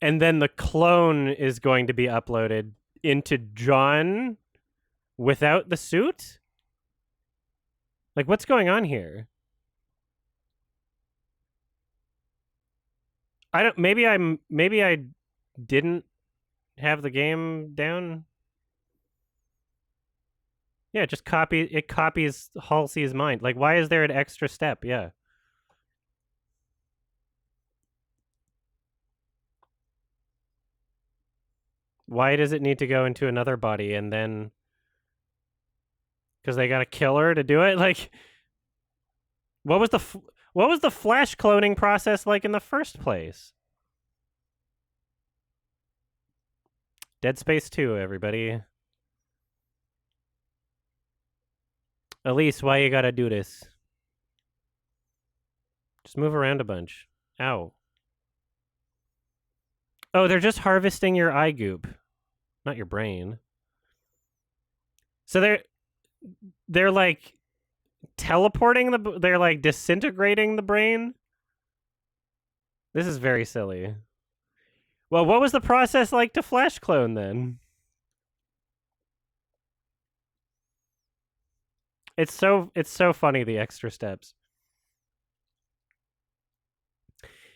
and then the clone is going to be uploaded into John without the suit? Like, what's going on here? I don't. Maybe I didn't have the game down. Yeah, it copies Halsey's mind. Like, why is there an extra step? Yeah. Why does it need to go into another body and then because they got to kill her to do it? Like, what was the Flash cloning process like in the first place? Dead Space 2, everybody. Elise, why you gotta do this? Just move around a bunch. Ow. Oh, they're just harvesting your eye goop, not your brain. So they're like teleporting they're like disintegrating the brain. This is very silly. Well, what was the process like to flash clone then? It's so funny, the extra steps.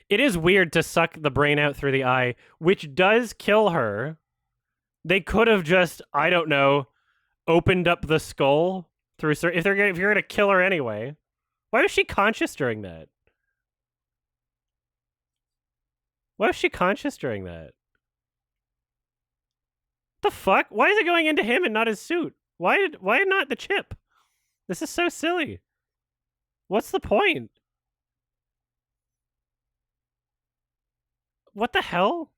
It is weird to suck the brain out through the eye, which does kill her. They could have just, I don't know, opened up the skull through if you're gonna kill her anyway. Why was she conscious during that? Why was she conscious during that? The fuck? Why is it going into him and not his suit? Why not the chip? This is so silly. What's the point? What the hell?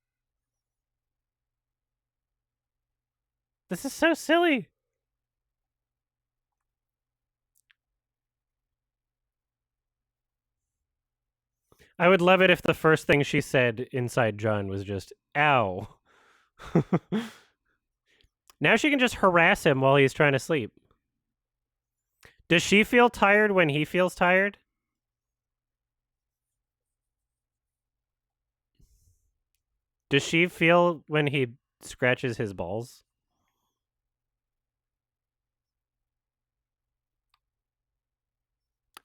This is so silly. I would love it if the first thing she said inside John was just, ow. Now she can just harass him while he's trying to sleep. Does she feel tired when he feels tired? Does she feel when he scratches his balls?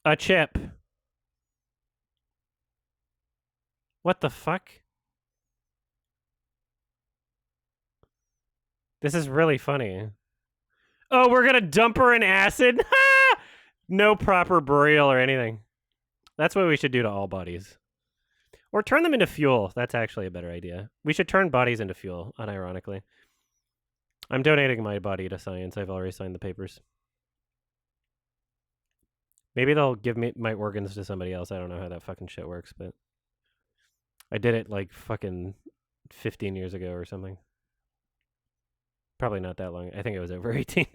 A chip. What the fuck? This is really funny. Oh, we're gonna dump her in acid? No proper burial or anything. That's what we should do to all bodies. Or turn them into fuel. That's actually a better idea. We should turn bodies into fuel, unironically. I'm donating my body to science. I've already signed the papers. Maybe they'll give me my organs to somebody else. I don't know how that fucking shit works, but I did it like fucking 15 years ago or something. Probably not that long. I think it was over 18.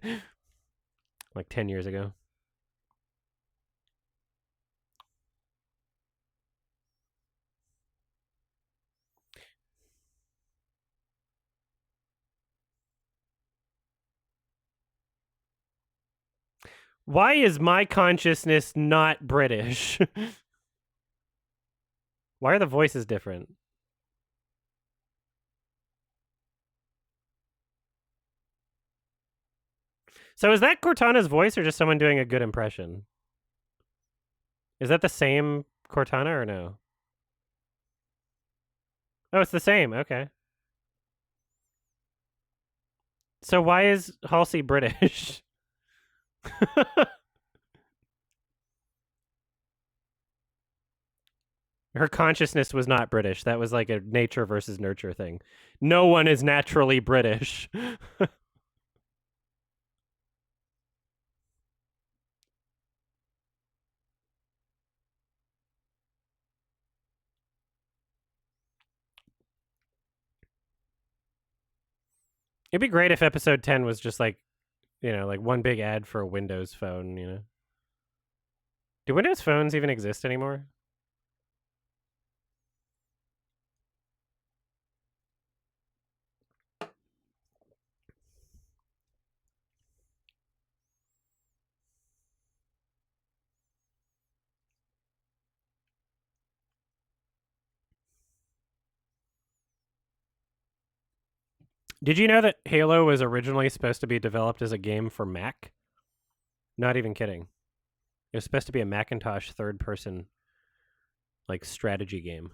Like 10 years ago. Why is my consciousness not British? Why are the voices different? So is that Cortana's voice or just someone doing a good impression? Is that the same Cortana or no? Oh, it's the same. Okay. So why is Halsey British? Her consciousness was not British. That was like a nature versus nurture thing. No one is naturally British. It'd be great if episode 10 was just like, you know, like one big ad for a Windows phone, you know? Do Windows phones even exist anymore? Did you know that Halo was originally supposed to be developed as a game for Mac? Not even kidding. It was supposed to be a Macintosh third-person, like, strategy game.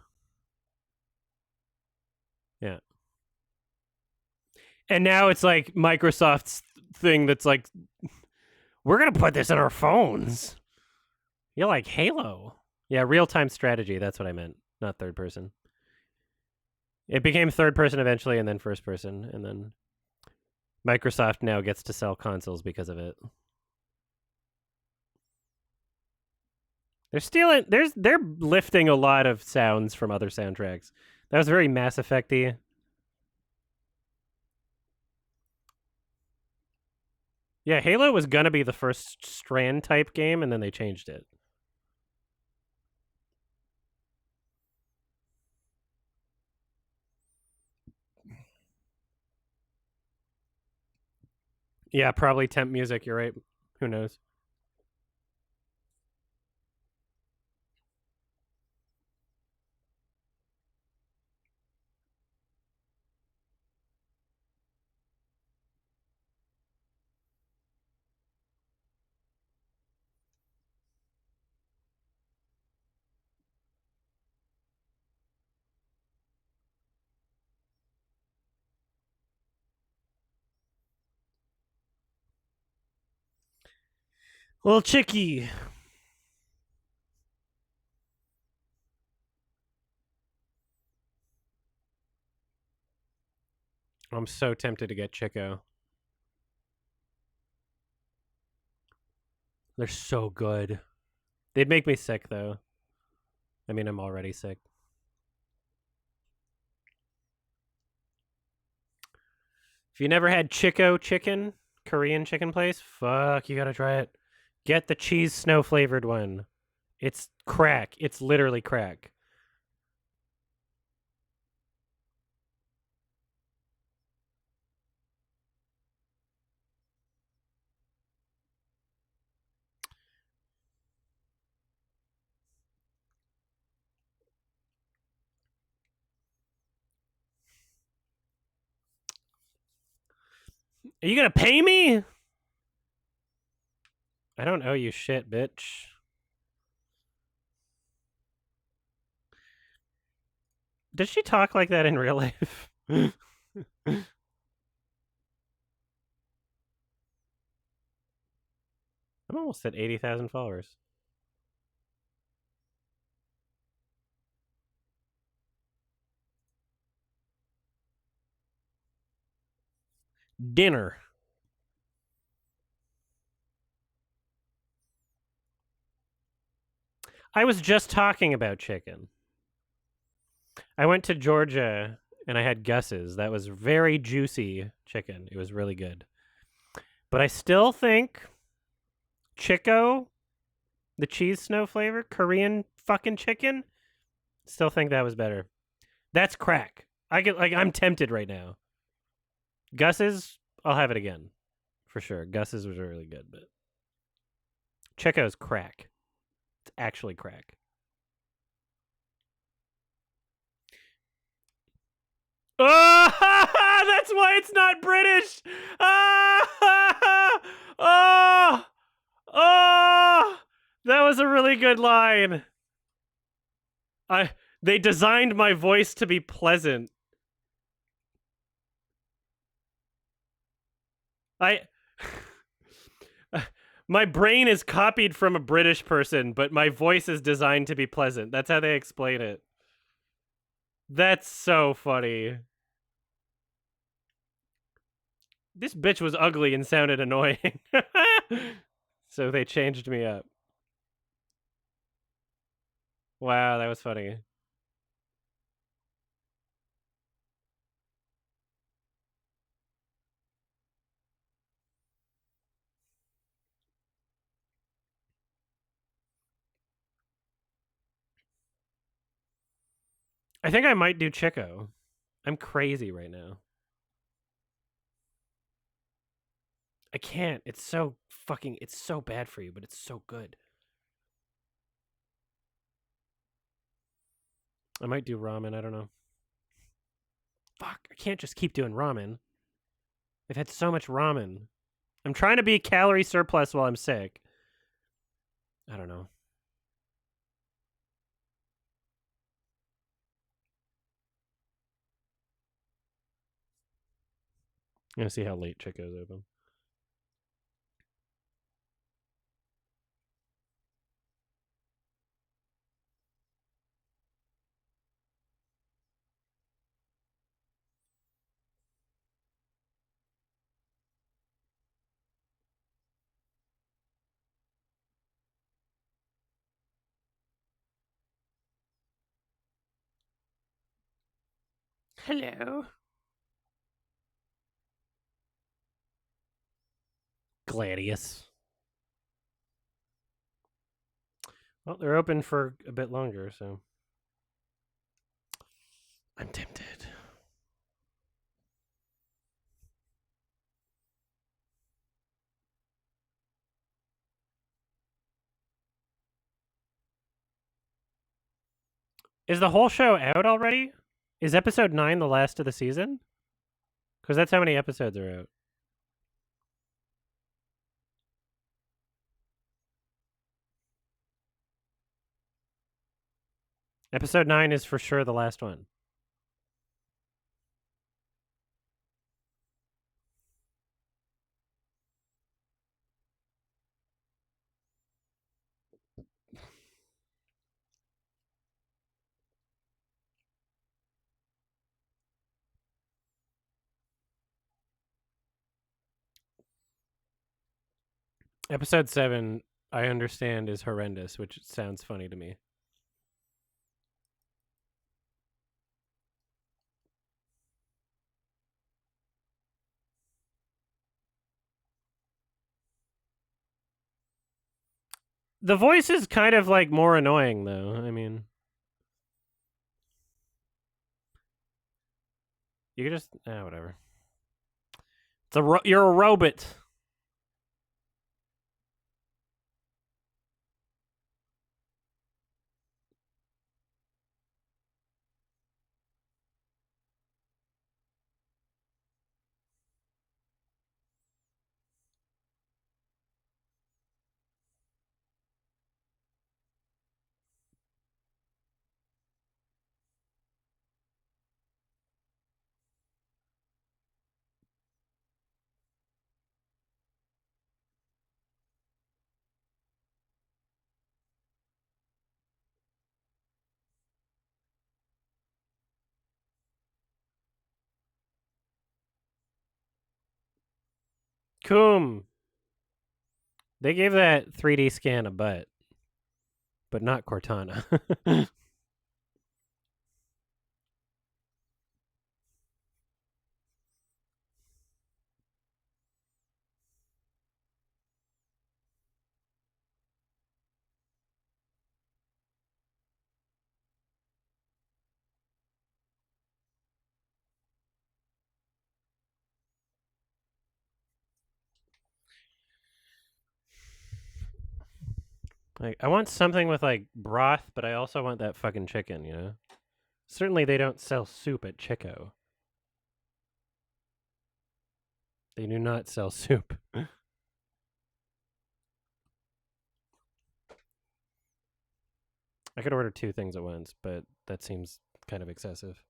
Yeah. And now it's like Microsoft's thing that's like, we're going to put this in our phones. You're like, Halo. Yeah, real-time strategy. That's what I meant. Not third person. It became third person eventually and then first person. And then Microsoft now gets to sell consoles because of it. They're stealing. They're lifting a lot of sounds from other soundtracks. That was very Mass Effect-y. Yeah, Halo was gonna be the first Strand type game, and then they changed it. Yeah, probably temp music. You're right. Who knows? Little chickie. I'm so tempted to get Chico. They're so good. They'd make me sick, though. I mean, I'm already sick. If you never had Chico chicken, Korean chicken place, fuck, you gotta try it. Get the cheese snow flavored one. It's crack. It's literally crack. Are you gonna pay me? I don't owe you shit, bitch. Does she talk like that in real life? I'm almost at 80,000 followers. Dinner. I was just talking about chicken. I went to Georgia and I had Gus's. That was very juicy chicken. It was really good. But I still think Chico, the cheese snow flavor, Korean fucking chicken, still think that was better. That's crack. I'm tempted right now. Gus's, I'll have it again. For sure. Gus's was really good, but Chico's crack. It's actually crack. Oh, that's why it's not British. Oh, oh, that was a really good line. They designed my voice to be pleasant. I my brain is copied from a British person, but my voice is designed to be pleasant. That's how they explain it. That's so funny. This bitch was ugly and sounded annoying. So they changed me up. Wow, that was funny. I think I might do Chico. I'm crazy right now. I can't. It's so bad for you, but it's so good. I might do ramen. I don't know. Fuck. I can't just keep doing ramen. I've had so much ramen. I'm trying to be calorie surplus while I'm sick. I don't know. I'm gonna see how late Chico's open. Hello. Gladius. Well, they're open for a bit longer, so I'm tempted. Is the whole show out already? Is episode 9 the last of the season? Because that's how many episodes are out. Episode 9 is for sure the last one. Episode 7, I understand, is horrendous, which sounds funny to me. The voice is kind of like more annoying, though. I mean, you could just whatever. You're a robot. Coom. They gave that 3D scan a butt, but not Cortana. Like, I want something with like broth, but I also want that fucking chicken, you know? Certainly they don't sell soup at Chico. They do not sell soup. I could order 2 things at once, but that seems kind of excessive.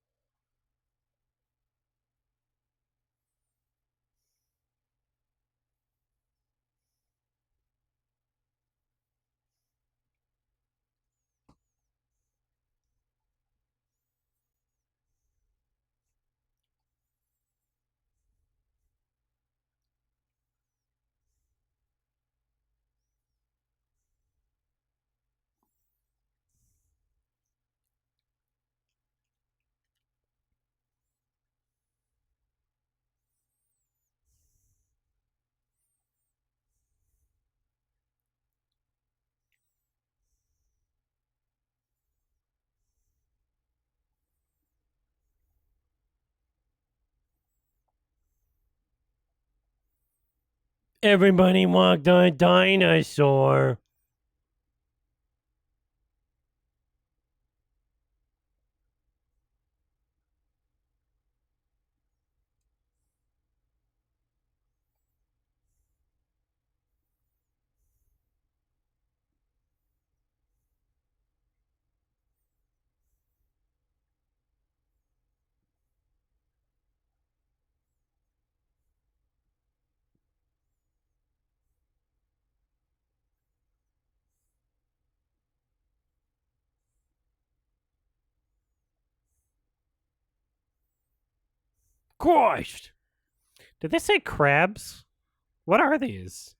Everybody walked on a dinosaur. Christ! Did they say crabs? What are these?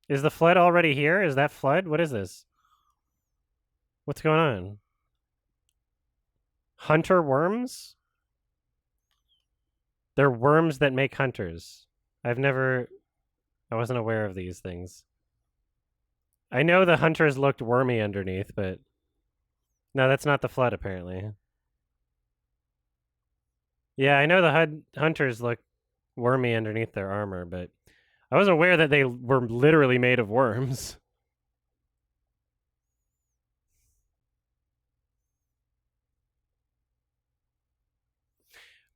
Is the flood already here? Is that flood? What is this? What's going on? Hunter worms? They're worms that make hunters. I wasn't aware of these things. I know the hunters looked wormy underneath, but no, that's not the flood apparently. Yeah, I know the hunters look wormy underneath their armor, but I wasn't aware that they were literally made of worms.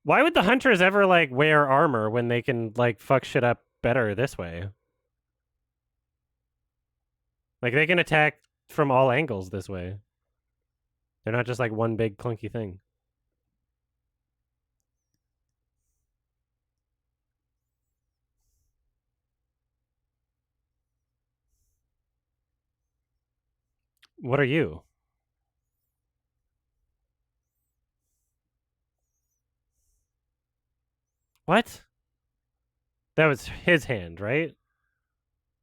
Why would the hunters ever like wear armor when they can like fuck shit up better this way? Like they can attack from all angles this way. They're not just like one big clunky thing. What are you? What? That was his hand, right?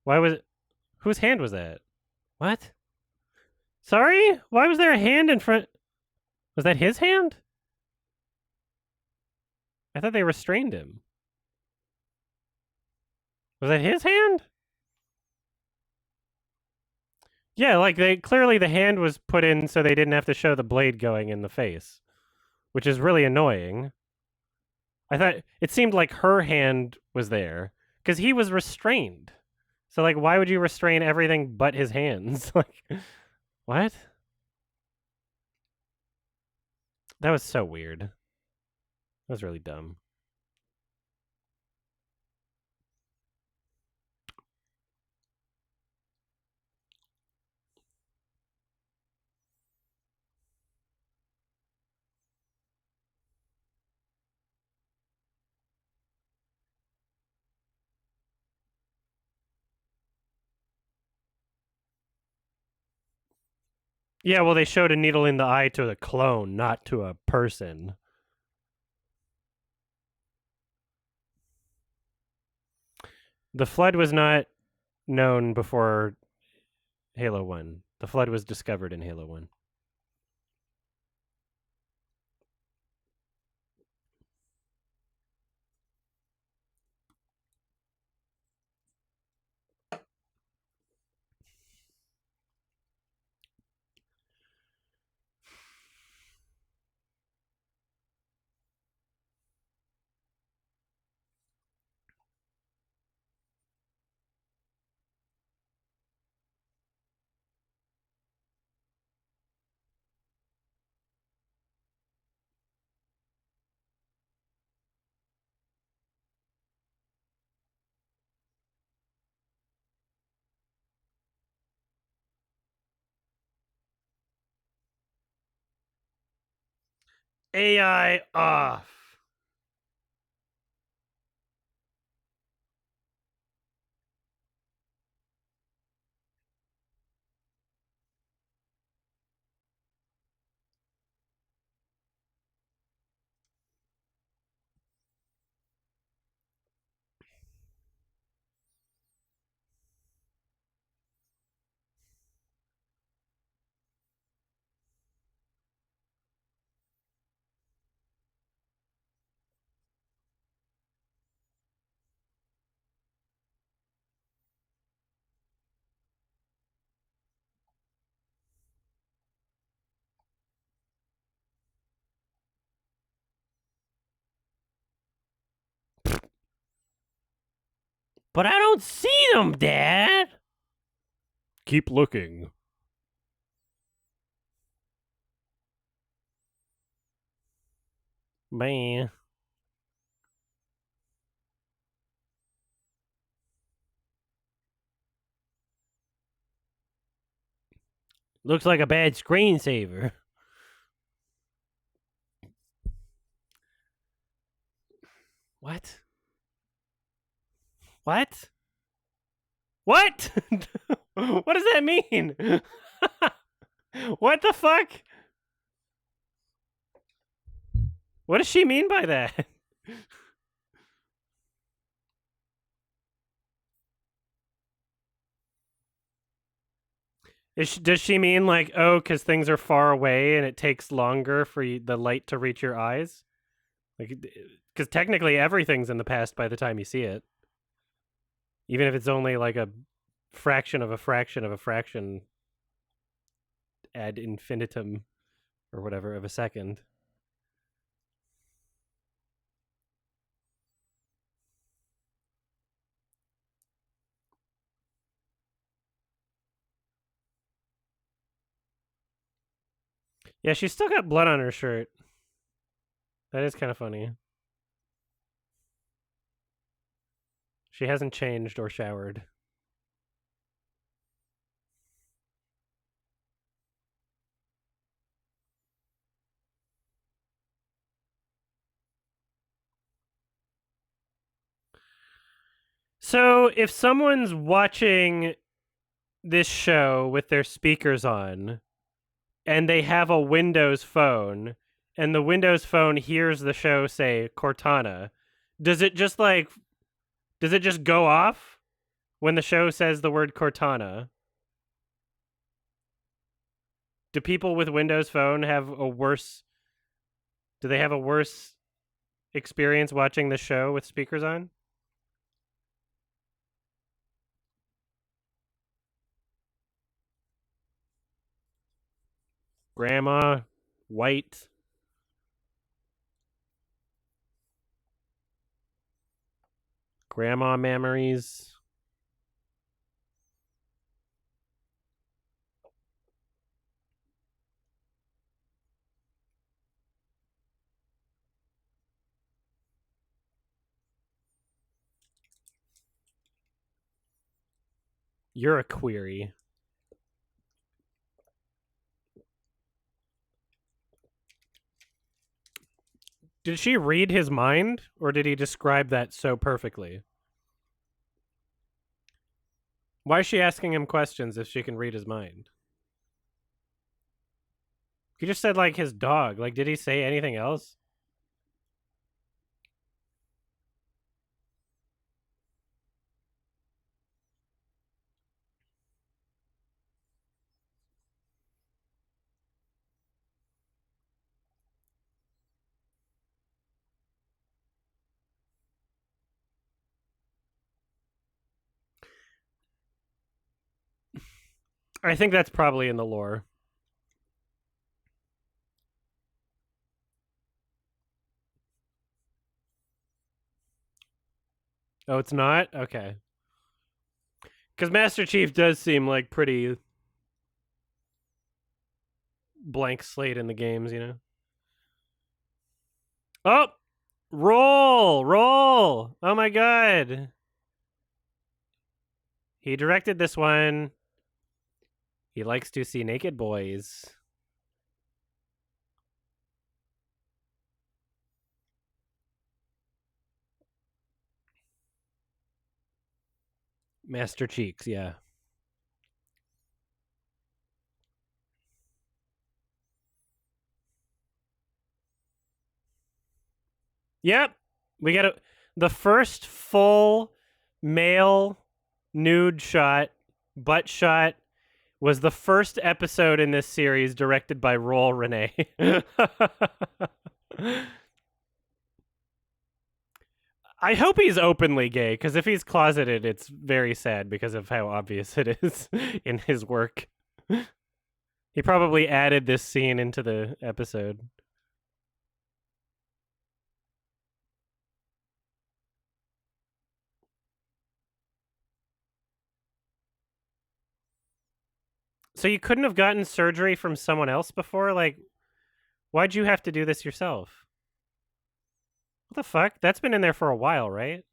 Why was it? Whose hand was that? What? Sorry? Why was there a hand in front? Was that his hand? I thought they restrained him. Was that his hand? Yeah, like they clearly the hand was put in so they didn't have to show the blade going in the face, which is really annoying. I thought it seemed like her hand was there because he was restrained. So like, why would you restrain everything but his hands? Like, what? That was so weird. That was really dumb. Yeah, well, they showed a needle in the eye to a clone, not to a person. The flood was not known before Halo 1. The flood was discovered in Halo 1. AI off. But I don't see them, Dad. Keep looking. Man. Looks like a bad screensaver. What? What? What? What does that mean? What the fuck? What does she mean by that? Does she mean like, oh, because things are far away and it takes longer for the light to reach your eyes? Like, Because technically everything's in the past by the time you see it, even if it's only like a fraction of a fraction of a fraction ad infinitum or whatever of a second. Yeah, she's still got blood on her shirt. That is kind of funny. She hasn't changed or showered. So if someone's watching this show with their speakers on and they have a Windows phone and the Windows phone hears the show say Cortana, does it just go off when the show says the word Cortana? Do people with Windows phone have a worse do they have a worse experience watching the show with speakers on? Grandma, white. Grandma memories. You're a query. Did she read his mind, or did he describe that so perfectly? Why is she asking him questions if she can read his mind? He just said, like, his dog. Like, did he say anything else? I think that's probably in the lore. Oh, it's not? Okay. Because Master Chief does seem like pretty blank slate in the games, you know? Oh! Roll! Roll! Oh my god! He directed this one. He likes to see naked boys. Master Cheeks, yeah. Yep. We got the first full male nude shot, butt shot, was the first episode in this series directed by Roll Renee. I hope he's openly gay, because if he's closeted, it's very sad because of how obvious it is in his work. He probably added this scene into the episode. So you couldn't have gotten surgery from someone else before? Like, why'd you have to do this yourself? What the fuck? That's been in there for a while, right?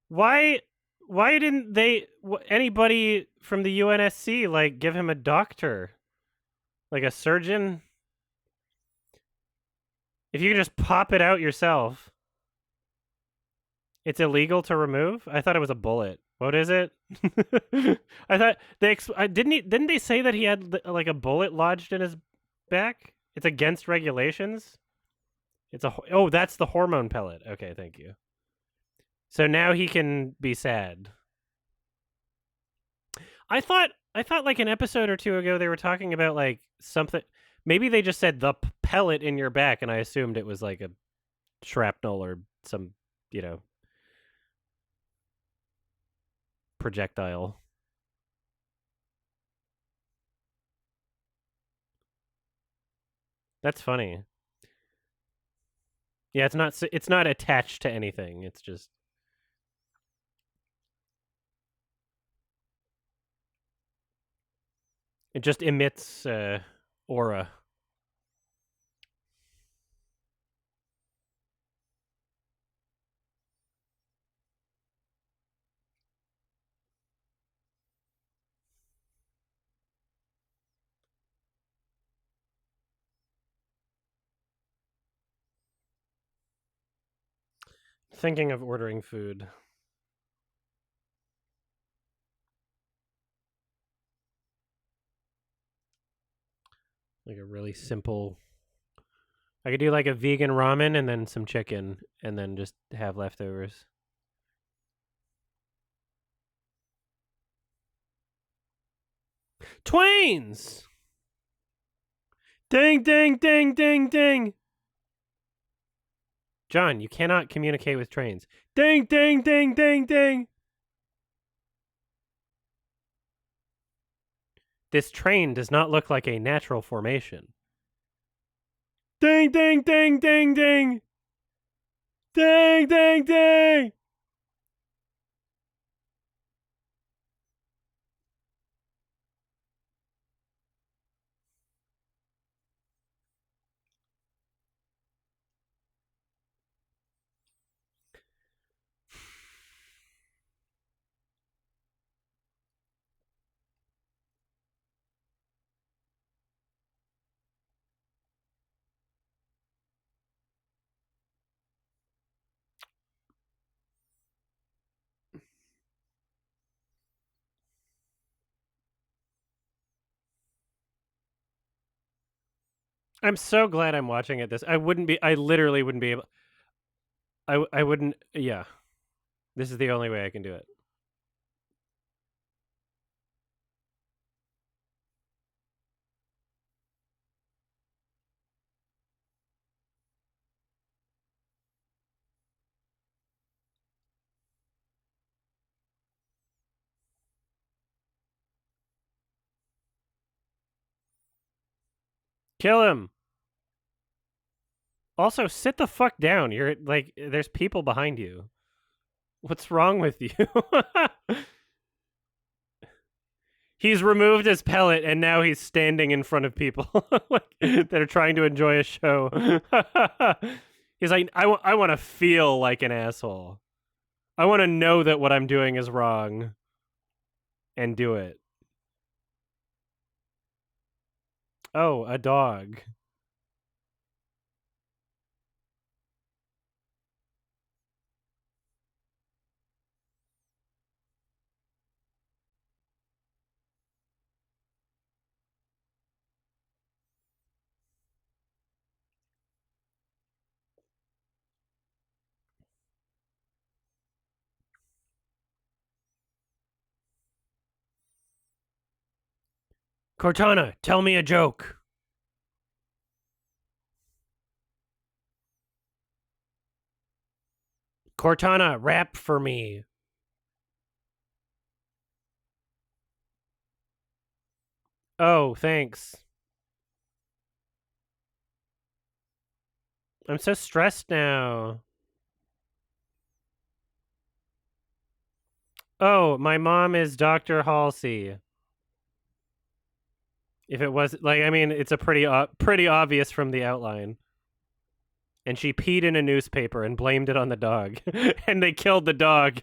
Why didn't anybody from the UNSC like give him a doctor? Like a surgeon? If you could just pop it out yourself. It's illegal to remove? I thought it was a bullet. What is it? I thought didn't they say that he had like a bullet lodged in his back? It's against regulations. Oh, that's the hormone pellet. Okay, thank you. So now he can be sad. I thought like an episode or two ago they were talking about like something Maybe they just said the pellet in your back, and I assumed it was like a shrapnel or some, you know, projectile. That's funny. Yeah, it's not attached to anything. It's just it just emits aura. Thinking of ordering food. Like a really simple. I could do like a vegan ramen and then some chicken and then just have leftovers. Twains! Ding, ding, ding, ding, ding. John, you cannot communicate with trains. Ding, ding, ding, ding, ding. This train does not look like a natural formation. Ding, ding, ding, ding, ding. Ding, ding, ding. I'm so glad I'm watching it. I literally wouldn't be able. I wouldn't. Yeah, this is the only way I can do it. Kill him. Also, sit the fuck down. You're like, there's people behind you. What's wrong with you? He's removed his pellet and now he's standing in front of people like, that are trying to enjoy a show. He's like, I want to feel like an asshole. I want to know that what I'm doing is wrong and do it. Oh, a dog. Cortana, tell me a joke. Cortana, rap for me. Oh, thanks. I'm so stressed now. Oh, my mom is Dr. Halsey. If it was like, I mean, it's a pretty obvious from the outline. And she peed in a newspaper and blamed it on the dog, and they killed the dog.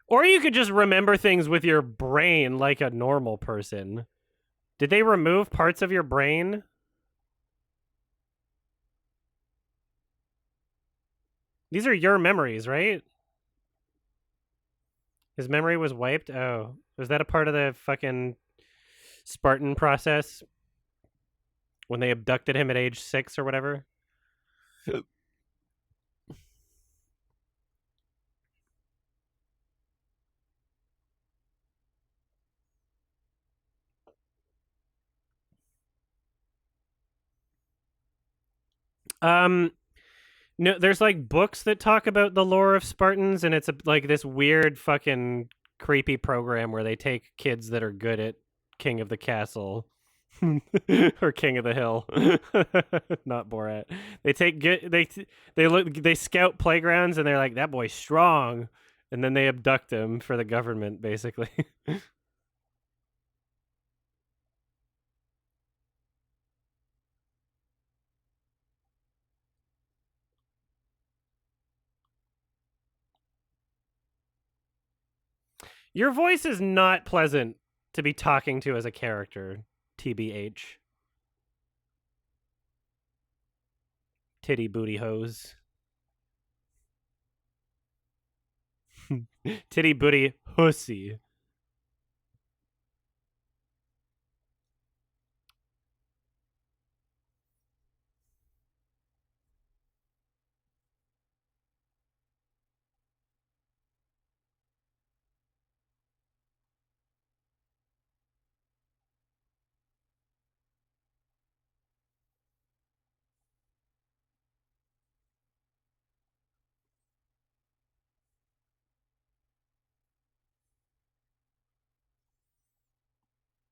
Or you could just remember things with your brain like a normal person. Did they remove parts of your brain? These are your memories, right? His memory was wiped? Oh. Was that a part of the fucking Spartan process when they abducted him at age 6 or whatever. Um, no, there's like books that talk about the lore of Spartans, and it's like this weird fucking creepy program where they take kids that are good at King of the Castle or King of the Hill, not Borat. They take they scout playgrounds and they're like, that boy's strong, and then they abduct him for the government, basically. Your voice is not pleasant to be talking to as a character, TBH. Titty booty hose. Titty booty hussy.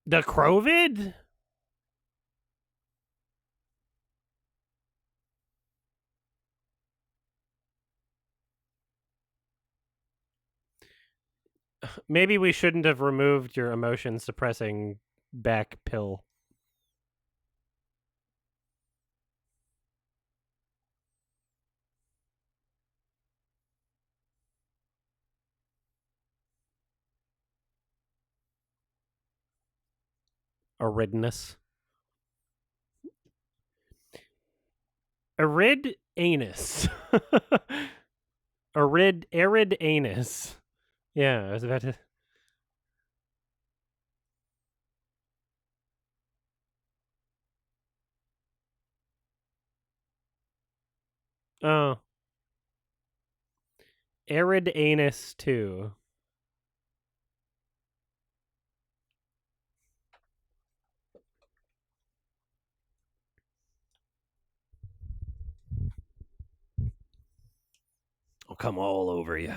The Crovid? Maybe we shouldn't have removed your emotion suppressing back pill. Aridness. Arid anus. Arid anus. Yeah, I was about to. Oh, arid anus too. I'll come all over you.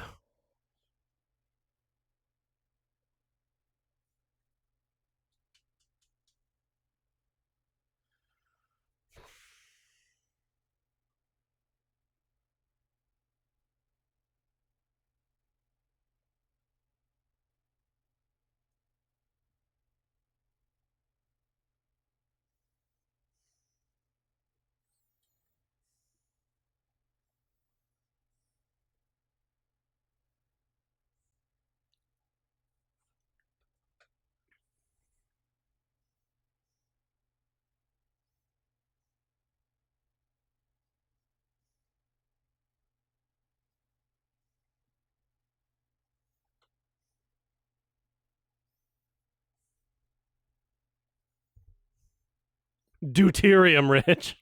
Deuterium rich.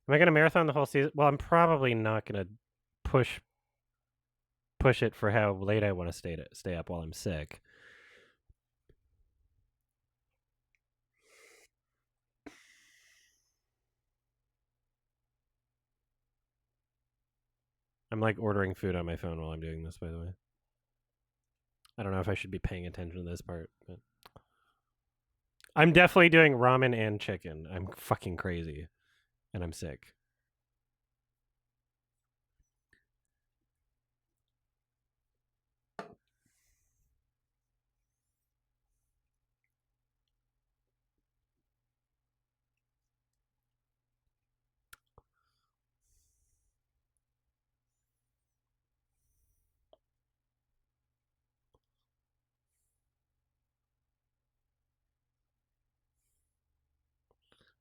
Am I gonna marathon the whole season? Well, I'm probably not gonna push push it for how late I want to stay up while I'm sick. I'm like ordering food on my phone while I'm doing this, by the way. I don't know if I should be paying attention to this part, but I'm definitely doing ramen and chicken. I'm fucking crazy and I'm sick.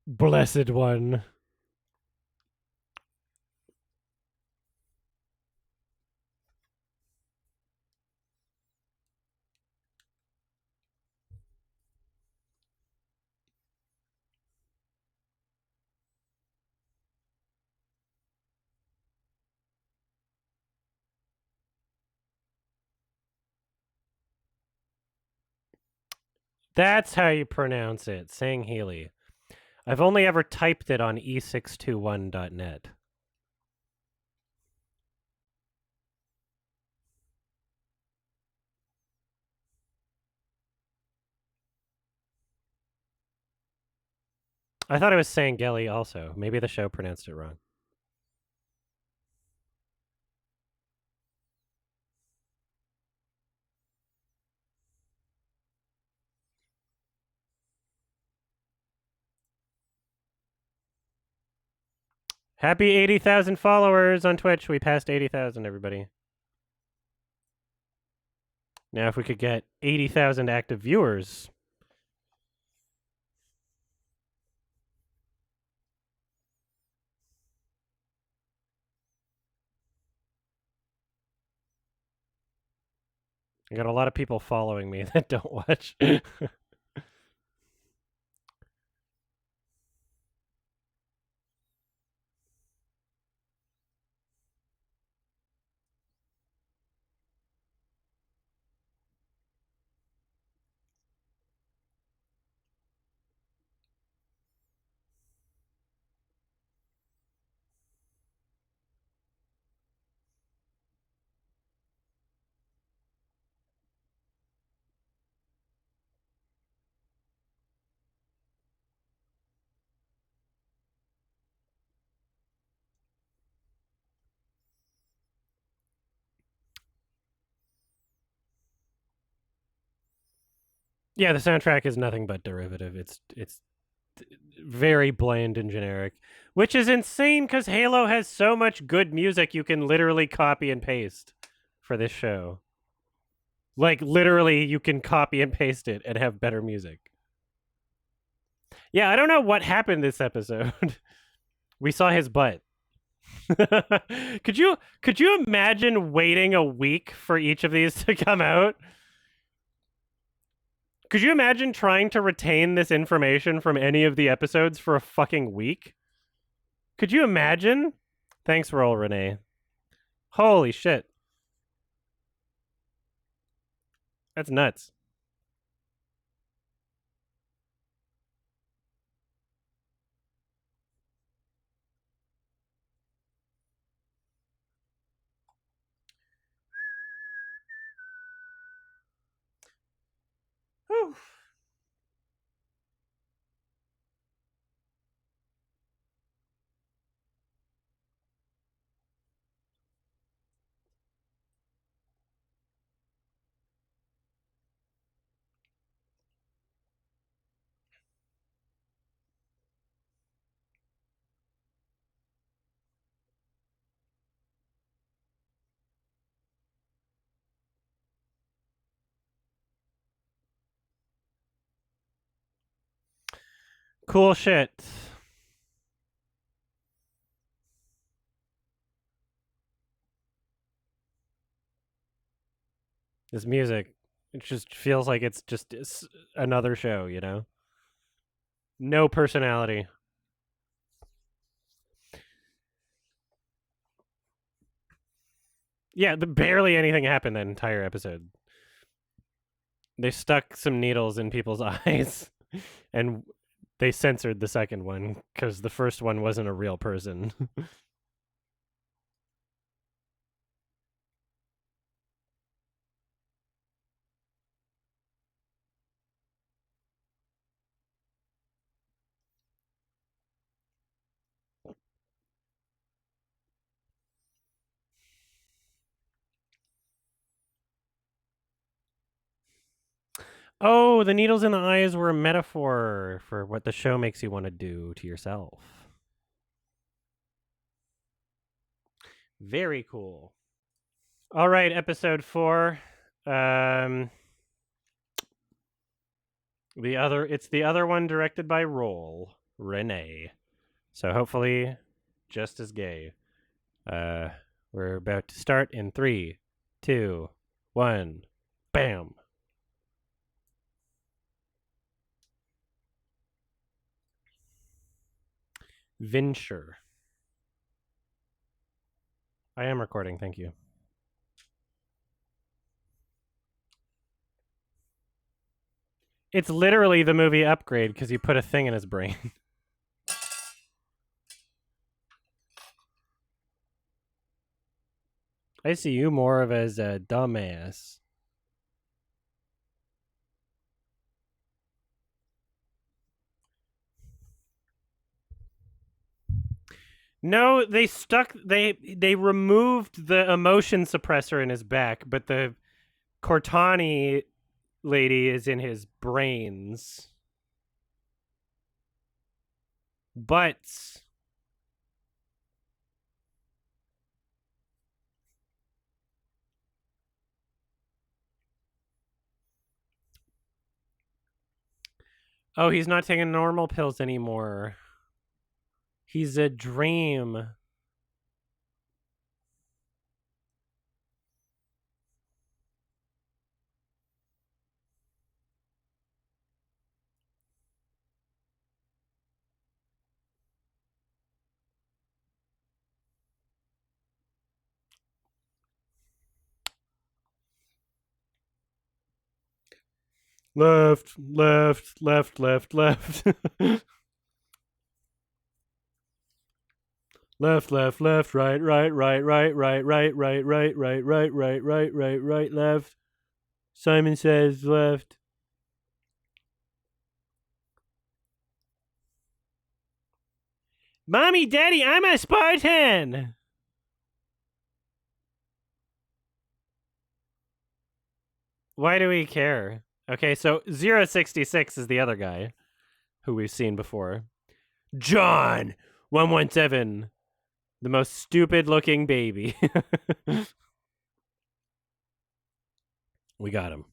Blessed one. That's how you pronounce it, Sang Healy. I've only ever typed it on e621.net. I thought it was Sangeli also. Maybe the show pronounced it wrong. Happy 80,000 followers on Twitch. We passed 80,000, everybody. Now, if we could get 80,000 active viewers. I got a lot of people following me that don't watch. Yeah, the soundtrack is nothing but derivative. It's very bland and generic, which is insane because Halo has so much good music you can literally copy and paste for this show. Like literally, you can copy and paste it and have better music. Yeah, I don't know what happened this episode. We saw his butt. could you imagine waiting a week for each of these to come out? Could you imagine trying to retain this information from any of the episodes for a fucking week? Could you imagine? Thanks, Roll Renee. Holy shit. That's nuts. Whew. Cool shit. This music, it just feels like it's just another show, you know? No personality. Yeah, barely anything happened that entire episode. They stuck some needles in people's eyes and they censored the second one because the first one wasn't a real person. Oh, the needles in the eyes were a metaphor for what the show makes you want to do to yourself. Very cool. All right, episode 4. It's the other one directed by Roll Renee. So hopefully just as gay. We're about to start in 3, 2, 1. Bam. Venture. I am recording, thank you. It's literally the movie Upgrade because you put a thing in his brain. I see you more of as a dumbass. No, they removed the emotion suppressor in his back, but the Cortani lady is in his brains. But oh, he's not taking normal pills anymore. He's a dream. Left, left, left, left, left. Left, left, left, right, right, right, right, right, right, right, right, right, right, right, right, right, right, left. Simon says left. Mommy, Daddy, I'm a Spartan. Why do we care? Okay, so 066 is the other guy who we've seen before. John 117, the most stupid looking baby. We got him.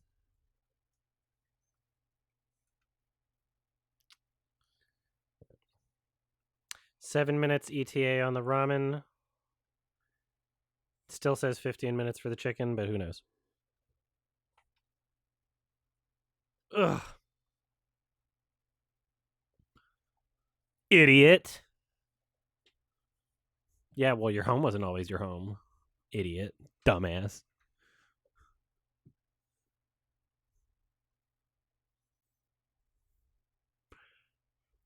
7 minutes ETA on the ramen. Still says 15 minutes for the chicken, but who knows? Ugh. Idiot. Yeah, well, your home wasn't always your home. Idiot. Dumbass.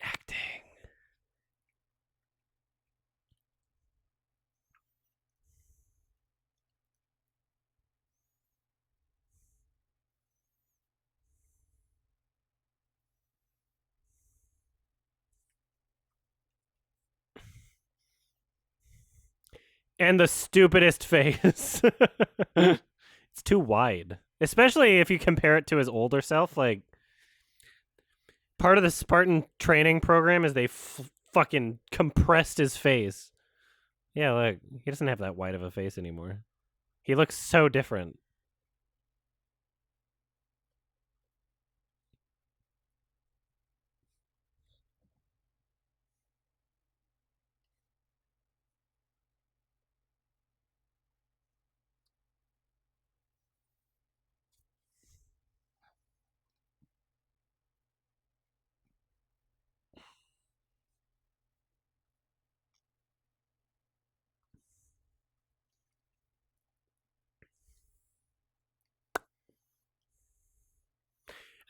Acting. And the stupidest face. It's too wide. Especially if you compare it to his older self. Like, part of the Spartan training program is they fucking compressed his face. Yeah, look, he doesn't have that wide of a face anymore. He looks so different.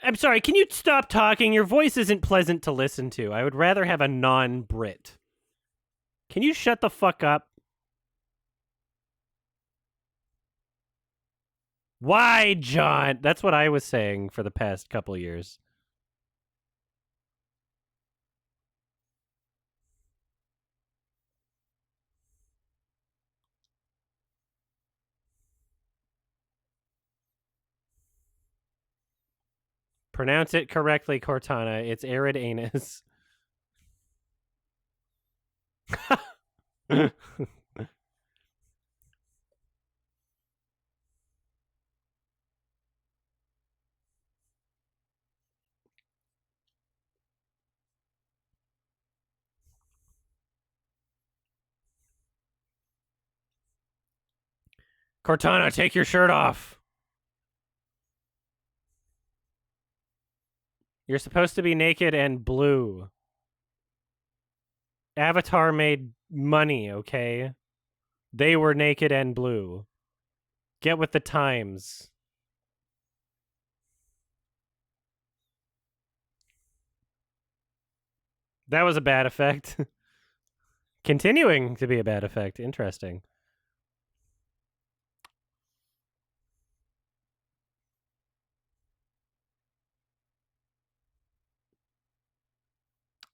I'm sorry, can you stop talking? Your voice isn't pleasant to listen to. I would rather have a non-Brit. Can you shut the fuck up? Why, John? That's what I was saying for the past couple years. Pronounce it correctly, Cortana. It's arid anus. Cortana, take your shirt off. You're supposed to be naked and blue. Avatar made money, okay? They were naked and blue. Get with the times. That was a bad effect. Continuing to be a bad effect. Interesting.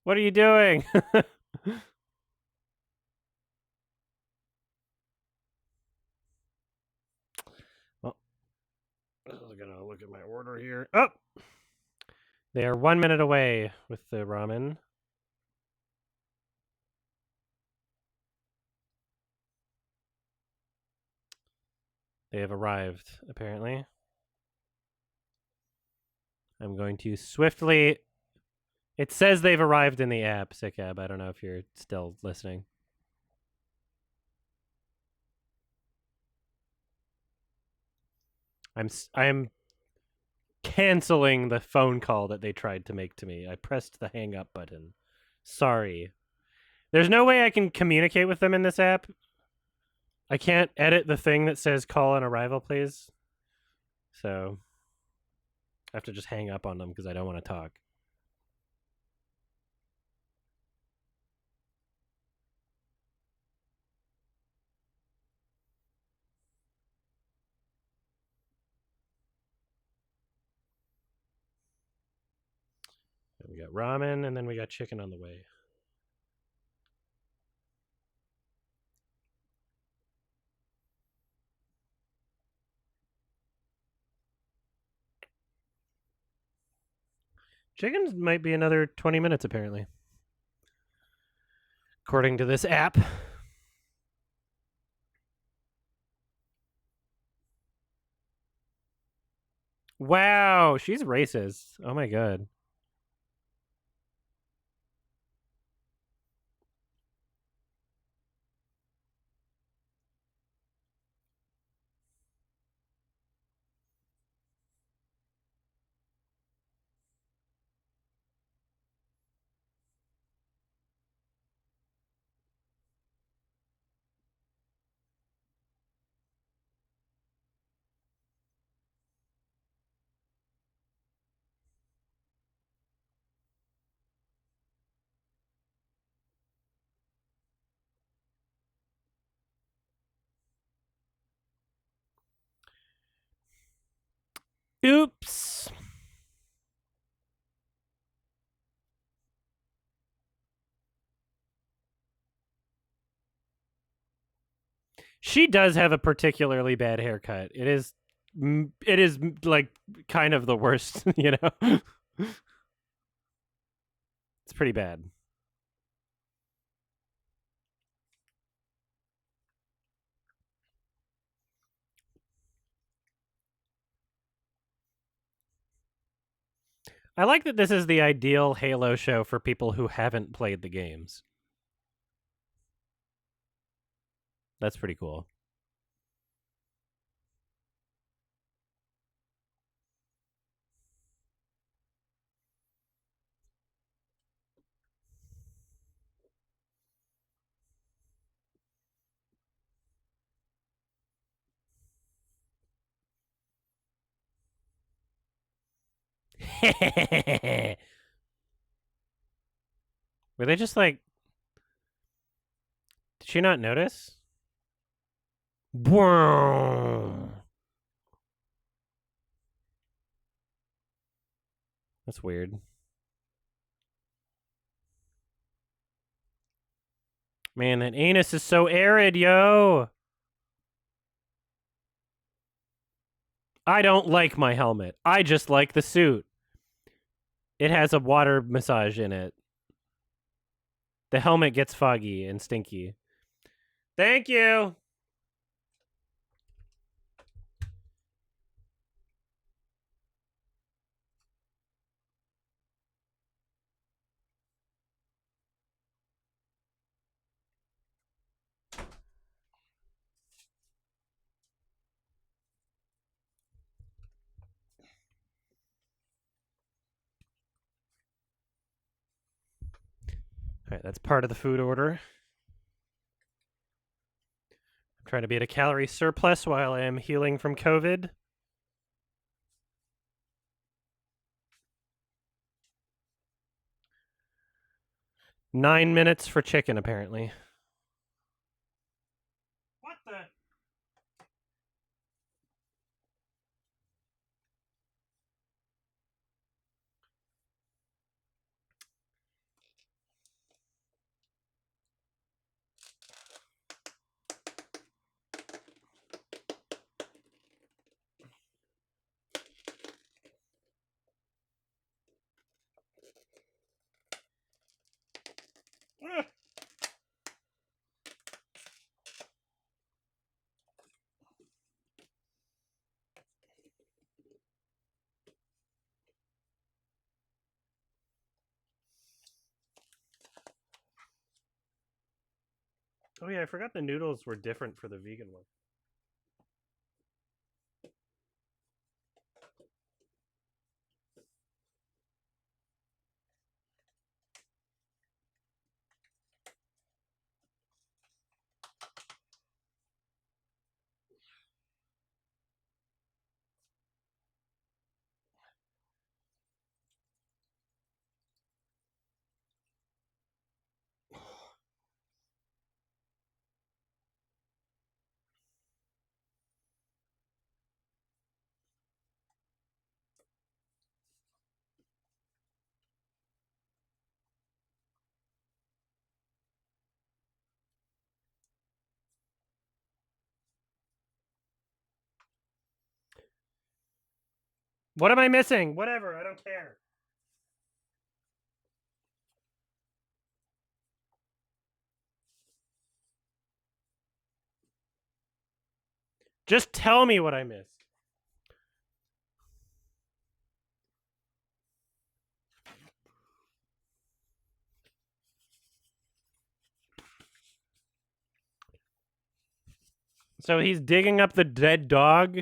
What are you doing? Well, I'm gonna look at my order here. Oh, they are 1 minute away with the ramen. They have arrived, apparently. I'm going to swiftly. It says they've arrived in the app, Sickab. I don't know if you're still listening. I'm canceling the phone call that they tried to make to me. I pressed the hang up button. Sorry. There's no way I can communicate with them in this app. I can't edit the thing that says call on arrival, please. So I have to just hang up on them because I don't want to talk. We got ramen, and then we got chicken on the way. Chickens might be another 20 minutes, apparently. According to this app. Wow, she's racist. Oh my god. Oops. She does have a particularly bad haircut. It is like kind of the worst, you know. It's pretty bad. I like that this is the ideal Halo show for people who haven't played the games. That's pretty cool. Were they just like, did she not notice? Boom. That's weird. Man, that anus is so arid, yo. I don't like my helmet. I just like the suit. It has a water massage in it. The helmet gets foggy and stinky. Thank you. All right, that's part of the food order. I'm trying to be at a calorie surplus while I am healing from COVID. 9 minutes for chicken, apparently. What the? Oh yeah, I forgot the noodles were different for the vegan one. What am I missing? Whatever, I don't care. Just tell me what I missed. So he's digging up the dead dog.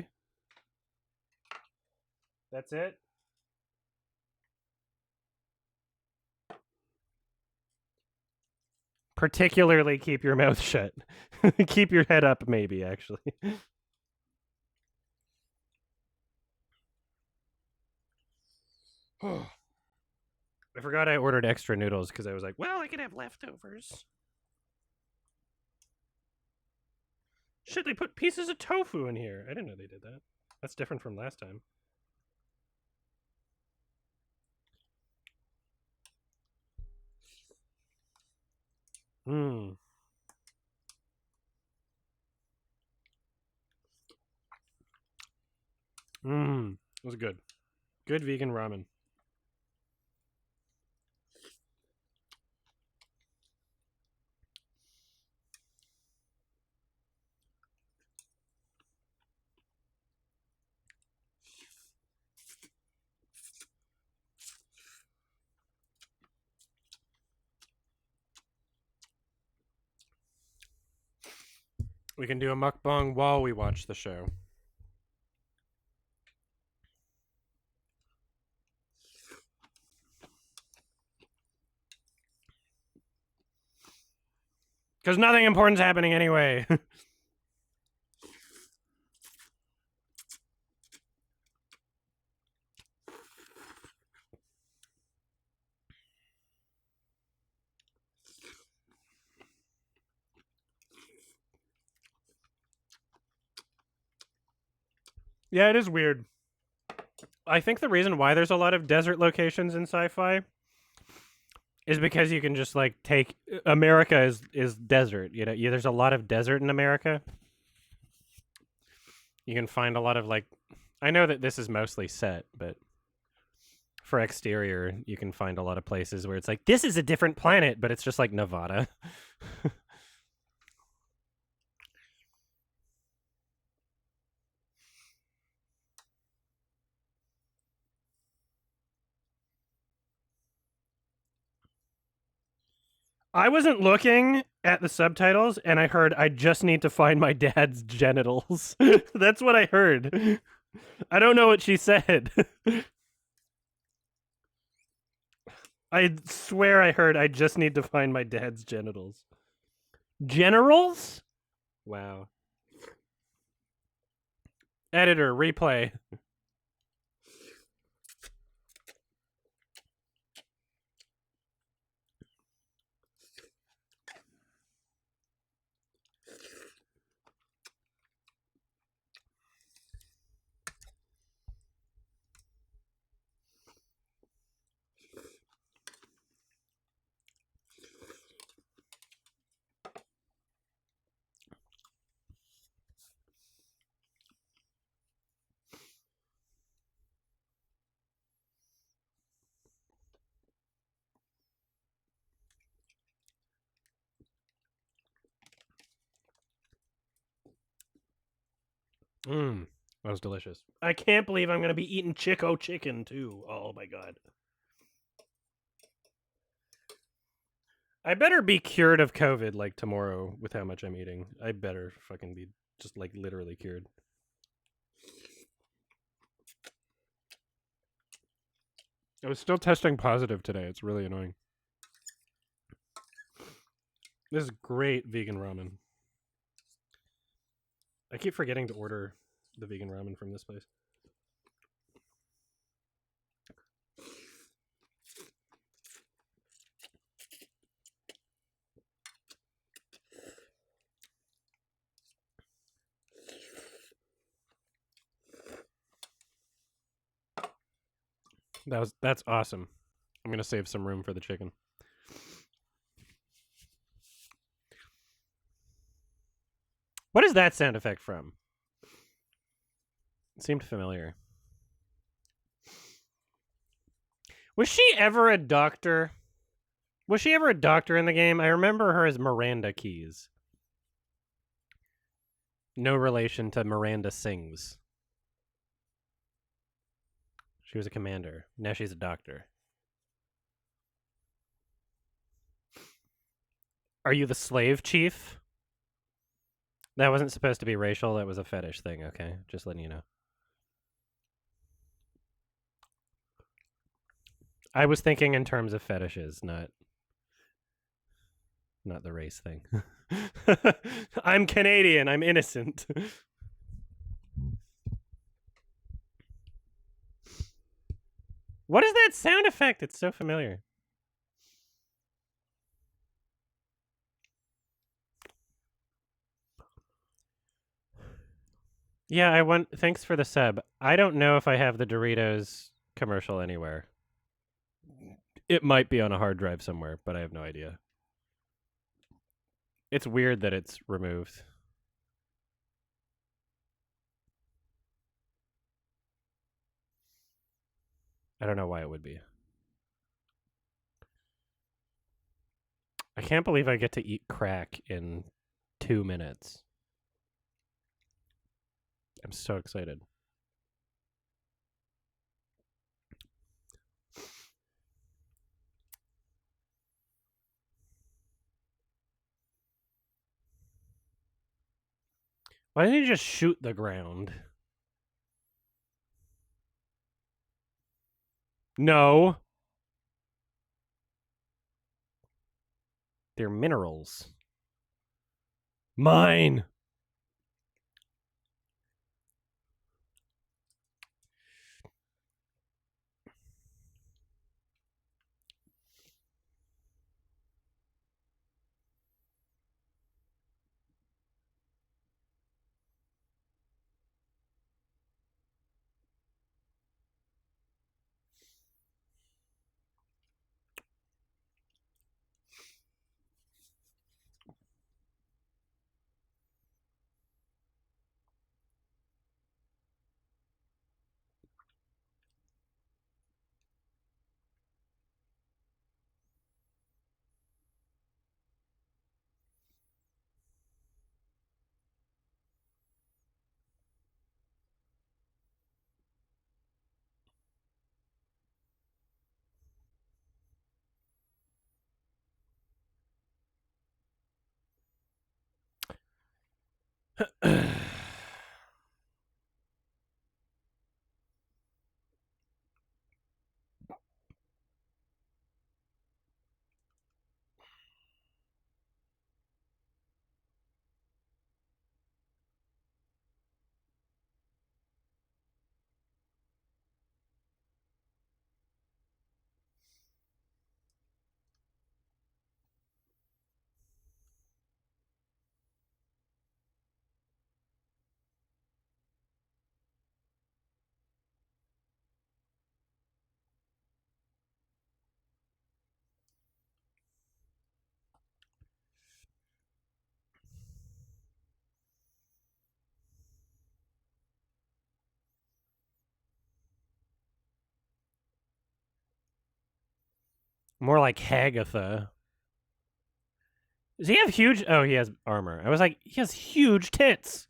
That's it? Particularly keep your mouth shut. Keep your head up, maybe, actually. I forgot I ordered extra noodles because I was like, well, I could have leftovers. Shit, they put pieces of tofu in here. I didn't know they did that. That's different from last time. Mmm. Mmm. It was good. Good vegan ramen. We can do a mukbang while we watch the show. Because nothing important's happening anyway. Yeah, it is weird. I think the reason why there's a lot of desert locations in sci-fi is because you can just like take America is desert. You know, there's a lot of desert in America. You can find a lot of like, I know that this is mostly set, but for exterior, you can find a lot of places where it's like this is a different planet, but it's just like Nevada. I wasn't looking at the subtitles and I heard I just need to find my dad's genitals. That's what I heard. I don't know what she said. I swear I heard I just need to find my dad's genitals. Generals? Wow. Editor, replay. That was delicious. I can't believe I'm going to be eating Chico chicken, too. Oh, my God. I better be cured of COVID, like, tomorrow with how much I'm eating. I better fucking be just, like, literally cured. I was still testing positive today. It's really annoying. This is great vegan ramen. I keep forgetting to order the vegan ramen from this place. That's awesome. I'm gonna save some room for the chicken. What is that sound effect from? It seemed familiar. Was she ever a doctor? Was she ever a doctor in the game? I remember her as Miranda Keys. No relation to Miranda Sings. She was a commander. Now she's a doctor. Are you the slave chief? That wasn't supposed to be racial. That was a fetish thing, okay? Just letting you know. I was thinking in terms of fetishes, not the race thing. I'm Canadian. I'm innocent. What is that sound effect? It's so familiar. Yeah, I want. Thanks for the sub. I don't know if I have the Doritos commercial anywhere. It might be on a hard drive somewhere, but I have no idea. It's weird that it's removed. I don't know why it would be. I can't believe I get to eat crack in 2 minutes. I'm so excited. Why didn't you just shoot the ground? No. They're minerals. Mine. More like Hagatha. Does he have huge? Oh, he has armor. I was like, he has huge tits.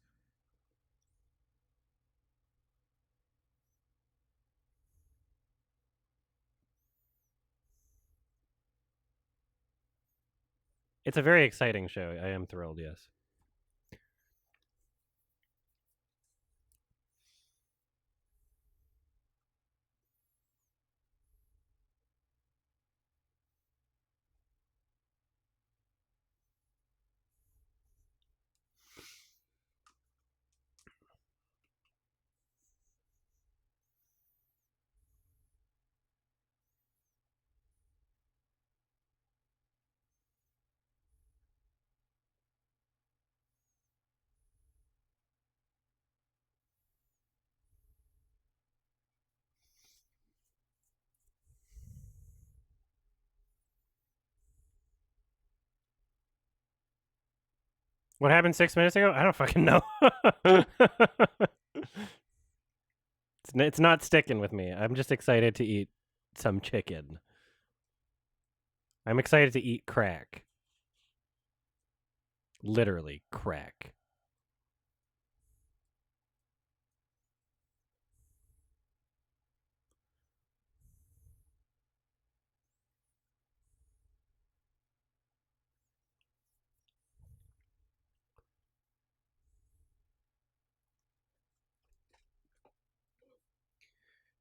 It's a very exciting show. I am thrilled, yes. What happened 6 minutes ago? I don't fucking know. It's not sticking with me. I'm just excited to eat some chicken. I'm excited to eat crack. Literally, crack.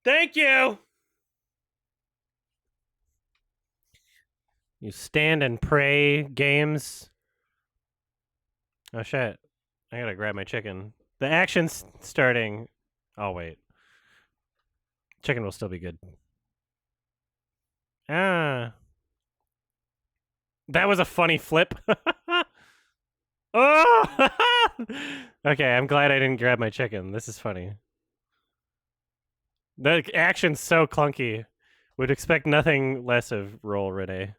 Thank you! You stand and pray games. Oh shit. I gotta grab my chicken. The action's starting. I'll wait. Chicken will still be good. Ah. That was a funny flip. Oh! Okay, I'm glad I didn't grab my chicken. This is funny. The action's so clunky. Would expect nothing less of Roll Renee.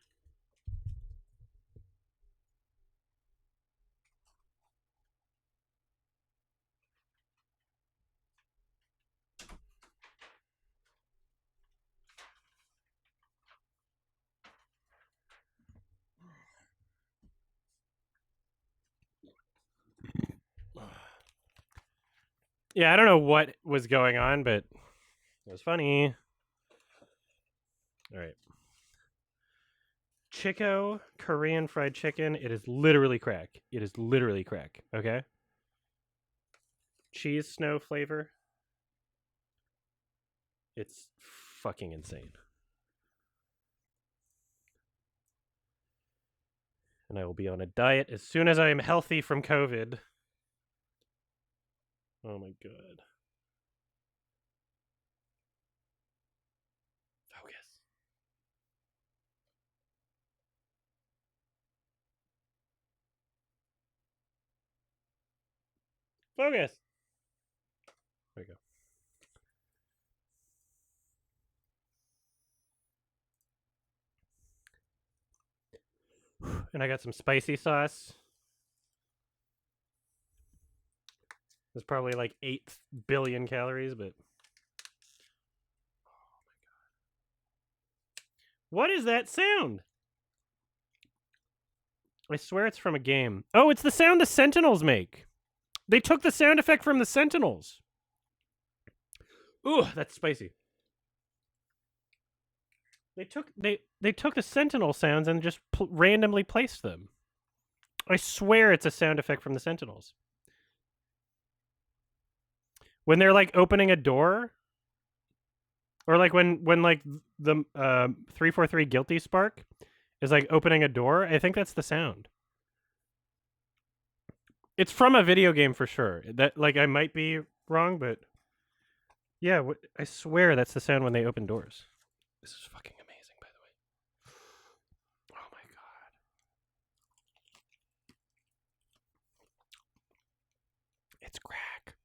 Yeah, I don't know what was going on, but it was funny. All right. Chico Korean fried chicken. It is literally crack. It is literally crack. Okay. Cheese snow flavor. It's fucking insane. And I will be on a diet as soon as I am healthy from COVID. Oh my god. Focus. Focus. There we go. And I got some spicy sauce. There's probably like 8 billion calories, but. Oh my god. What is that sound? I swear it's from a game. Oh, it's the sound the Sentinels make. They took the sound effect from the Sentinels. Ooh, that's spicy. They took the Sentinel sounds and just randomly placed them. I swear it's a sound effect from the Sentinels. When they're like opening a door, or like when like the 343 Guilty Spark is like opening a door, I think that's the sound. It's from a video game for sure. That like I might be wrong, but yeah, I swear that's the sound when they open doors. This is fucking amazing, by the way. Oh my god. It's crack.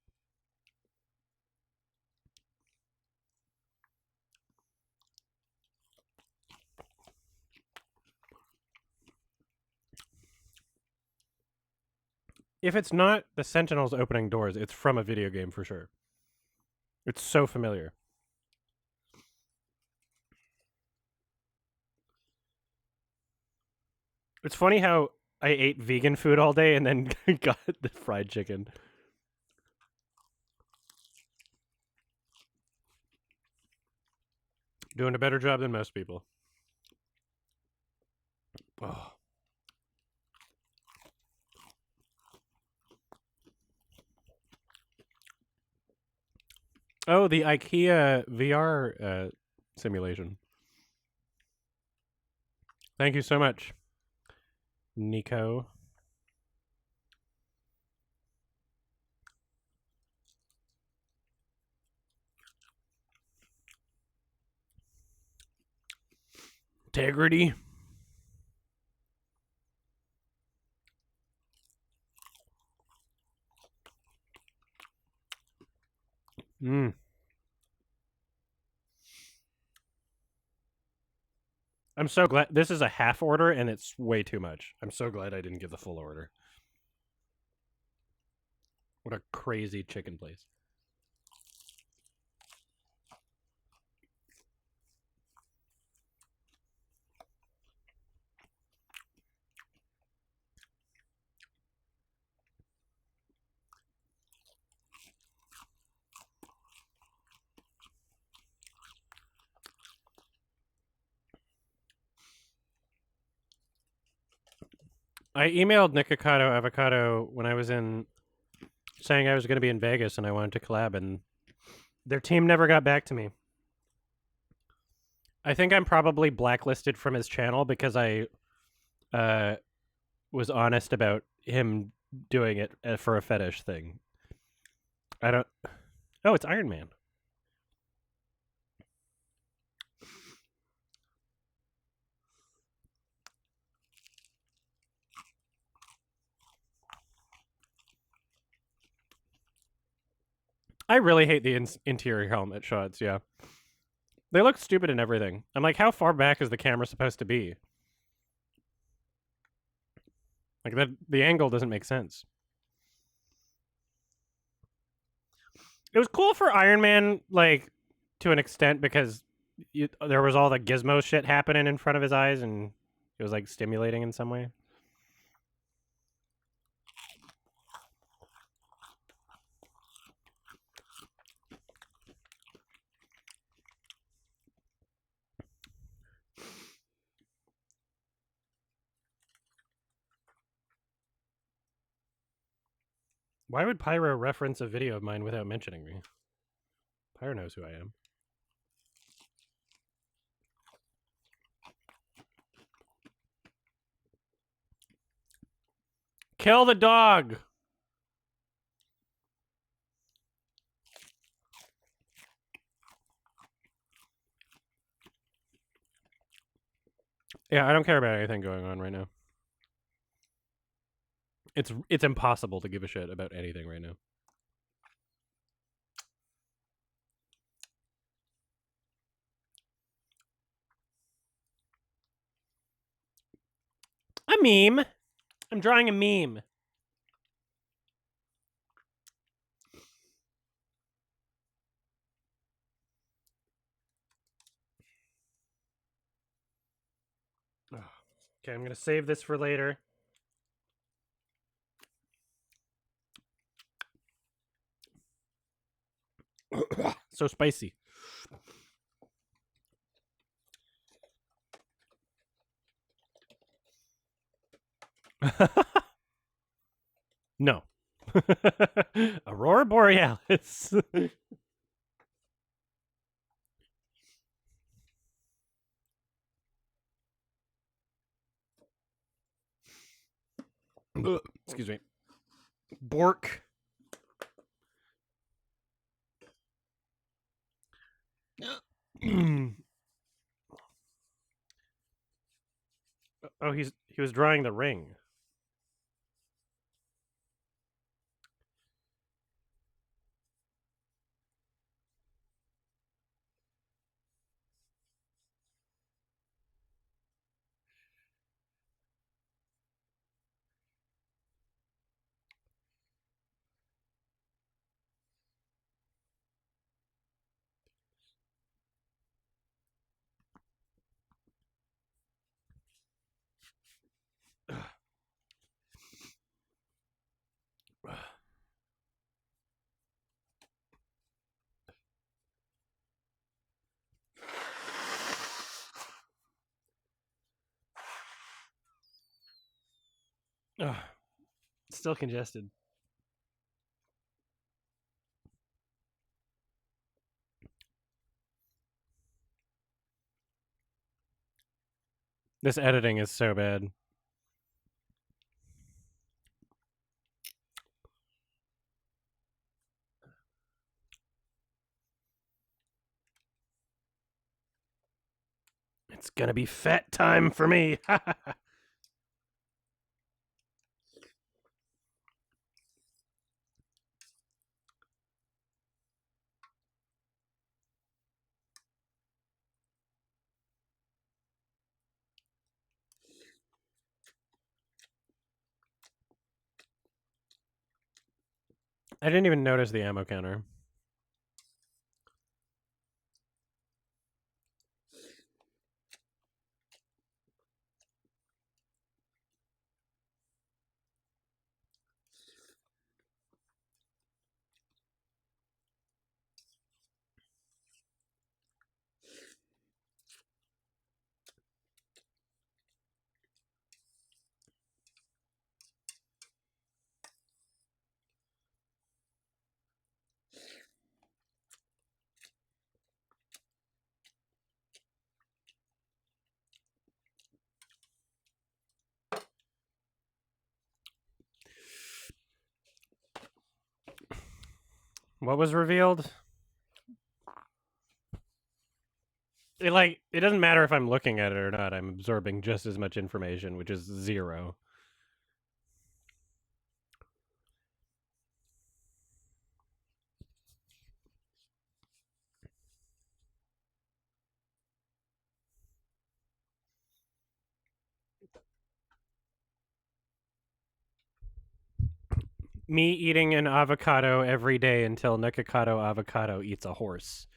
If it's not the Sentinels opening doors, it's from a video game for sure. It's so familiar. It's funny how I ate vegan food all day and then got the fried chicken. Doing a better job than most people. Oh. Oh, the IKEA VR simulation. Thank you so much, Nico. Integrity. Mm. I'm so glad this is a half order and it's way too much. I'm so glad I didn't give the full order. What a crazy chicken place. I emailed Nikocado Avocado when I was in, saying I was going to be in Vegas and I wanted to collab, and their team never got back to me. I think I'm probably blacklisted from his channel because I uh, was honest about him doing it for a fetish thing. I don't. Oh, it's Iron Man. I really hate the interior helmet shots. Yeah, they look stupid and everything. I'm like, how far back is the camera supposed to be? Like that, the angle doesn't make sense. It was cool for Iron Man, like to an extent, because there was all the gizmo shit happening in front of his eyes, and it was like stimulating in some way. Why would Pyro reference a video of mine without mentioning me? Pyro knows who I am. Kill the dog! Yeah, I don't care about anything going on right now. It's impossible to give a shit about anything right now. A meme. I'm drawing a meme. Okay, I'm gonna save this for later. So spicy. No. Aurora Borealis. Excuse me. Bork. Oh, he was drawing the ring. Still congested. This editing is so bad. It's gonna be fat time for me. I didn't even notice the ammo counter. What was revealed? It doesn't matter if I'm looking at it or not. I'm absorbing just as much information, which is 0. Me eating an avocado every day until Nikocado Avocado eats a horse.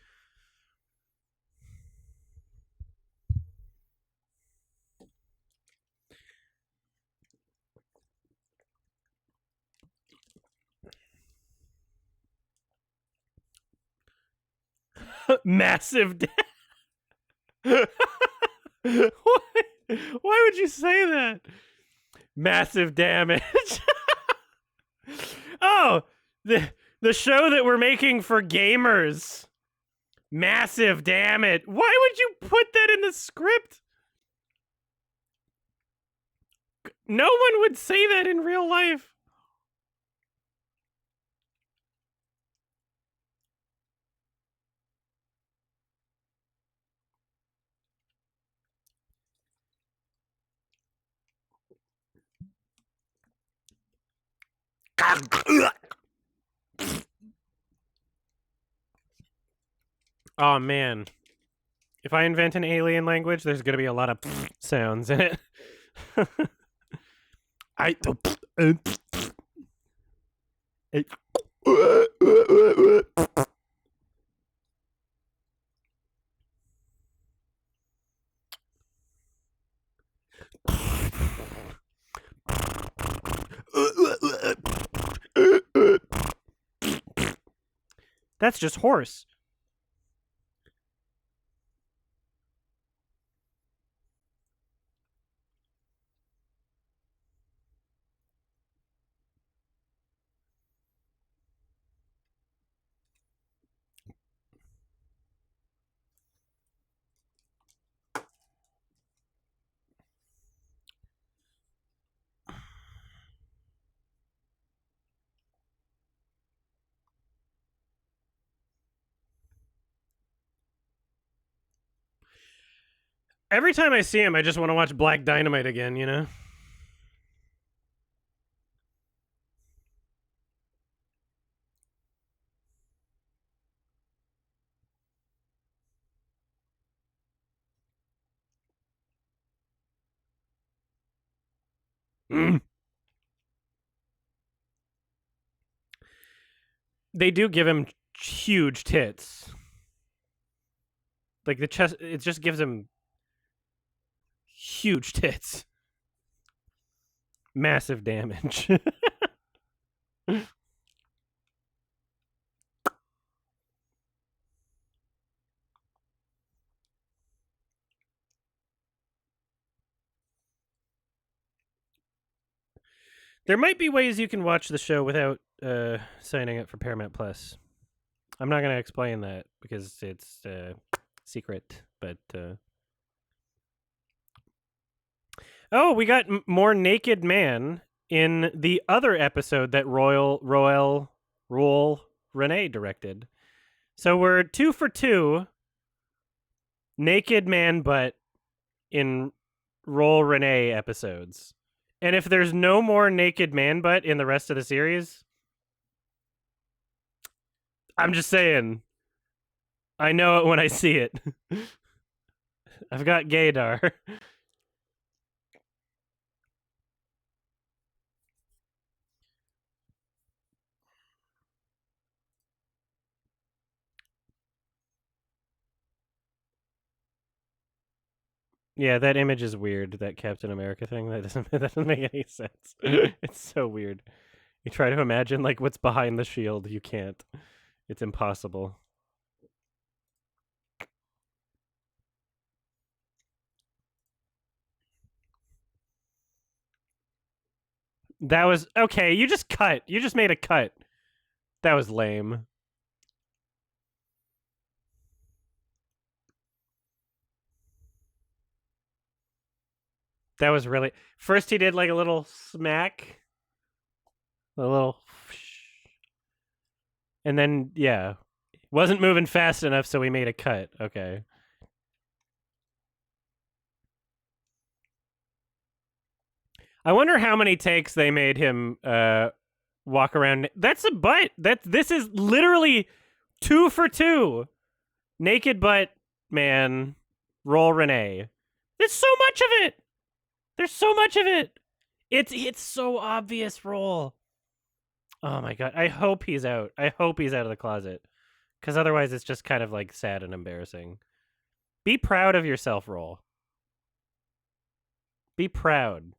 Massive. Why? Why would you say that? Massive damage. Oh, the show that we're making for gamers. Massive damage. Why would you put that in the script? No one would say that in real life. Oh man. If I invent an alien language, there's going to be a lot of sounds in it. I That's just horse. Every time I see him, I just want to watch Black Dynamite again, you know? Mm. They do give him huge tits. Like the chest, it just gives him huge tits. Massive damage. There might be ways you can watch the show without signing up for Paramount Plus. I'm not going to explain that because it's secret, but Oh, we got more naked man in the other episode that Royal Renee directed. So we're 2 for 2 naked man butt in Roll Renee episodes. And if there's no more naked man butt in the rest of the series, I'm just saying, I know it when I see it. I've got gaydar. Yeah, that image is weird. That Captain America thing. That doesn't make any sense. It's so weird. You try to imagine like what's behind the shield. You can't. It's impossible. That was okay. You just cut. You just made a cut. That was lame. That was really. First, he did like a little smack, a little, and then yeah, wasn't moving fast enough, so we made a cut. Okay. I wonder how many takes they made him walk around. That's a butt. This is literally 2 for 2. Naked butt man, roll Renee. There's so much of it. There's so much of it. It's so obvious. Roll. Oh my god. I hope he's out. I hope he's out of the closet, because otherwise it's just kind of like sad and embarrassing. Be proud of yourself, Roll. Be proud.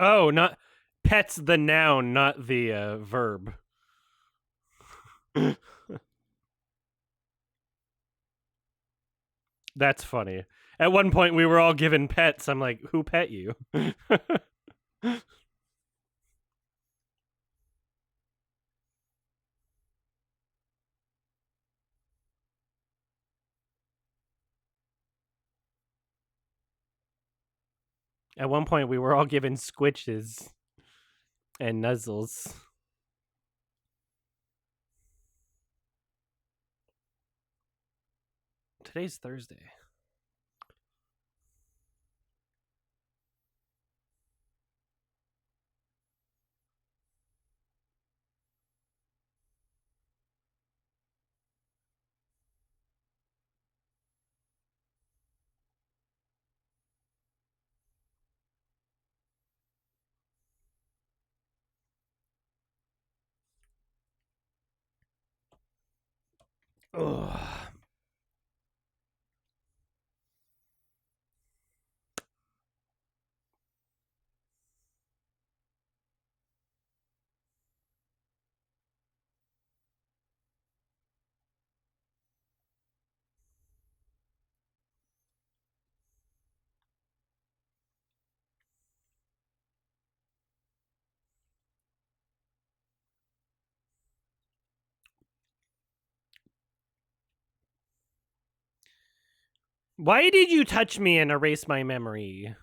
Oh, not pet's the noun, not the verb. That's funny. At one point, we were all given pets. I'm like, who pet you? At one point, we were all given squitches and nuzzles. Today's Thursday. Ugh. Why did you touch me and erase my memory?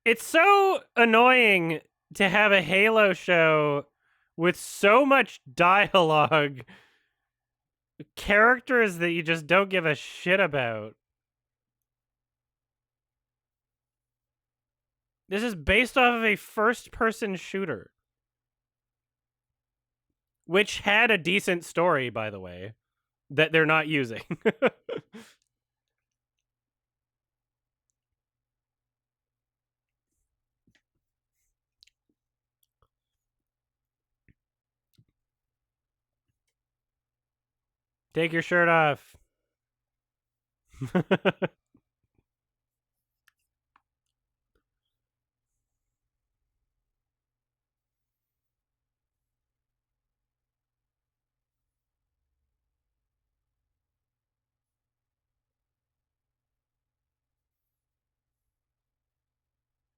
It's so annoying to have a Halo show with so much dialogue, characters that you just don't give a shit about. This is based off of a first-person shooter, which had a decent story, by the way, that they're not using. Take your shirt off.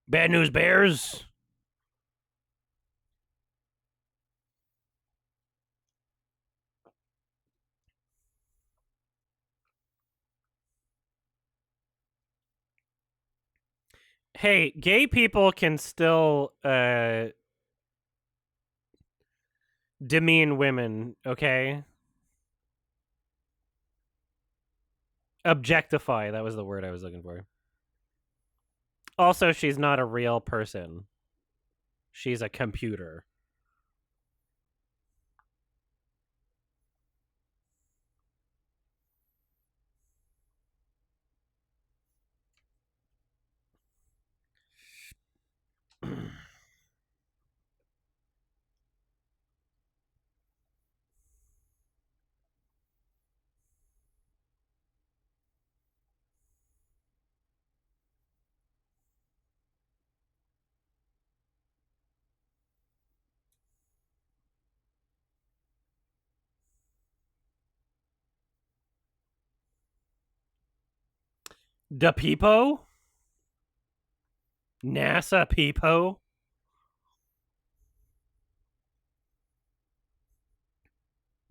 Bad news bears. Hey, gay people can still demean women, okay? Objectify, that was the word I was looking for. Also, she's not a real person. She's a computer. Da Peepo? NASA Peepo?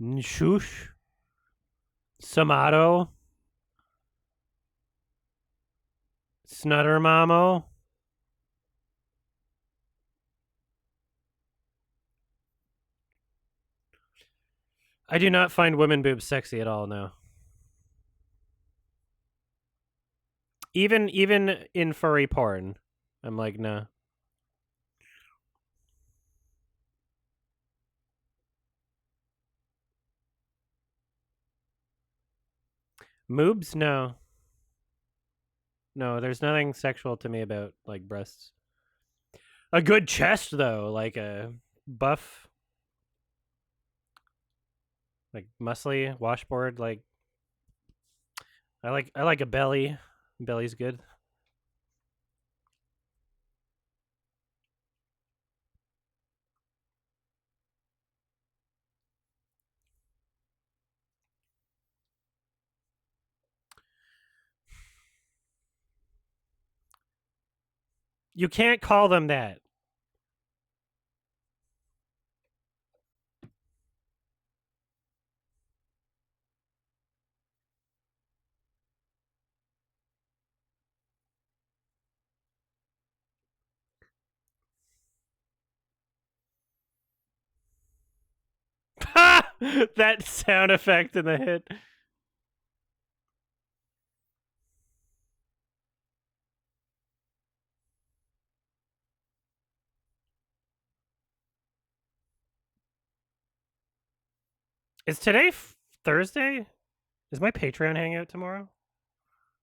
Nshush? Samato? Snuttermamo? I do not find women boobs sexy at all, no. Even in furry porn, I'm like, nah. Moobs? No. No, there's nothing sexual to me about like breasts. A good chest though, like a buff, like muscly washboard, like I like a belly. Belly's good. You can't call them that. That sound effect in the hit. Is today Thursday? Is my Patreon hangout tomorrow?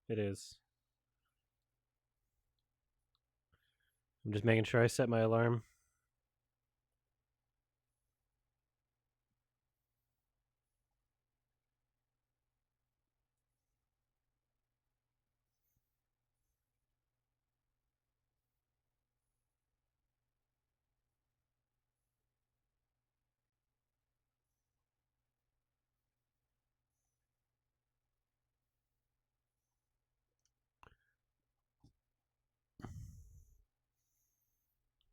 It is. I'm just making sure I set my alarm.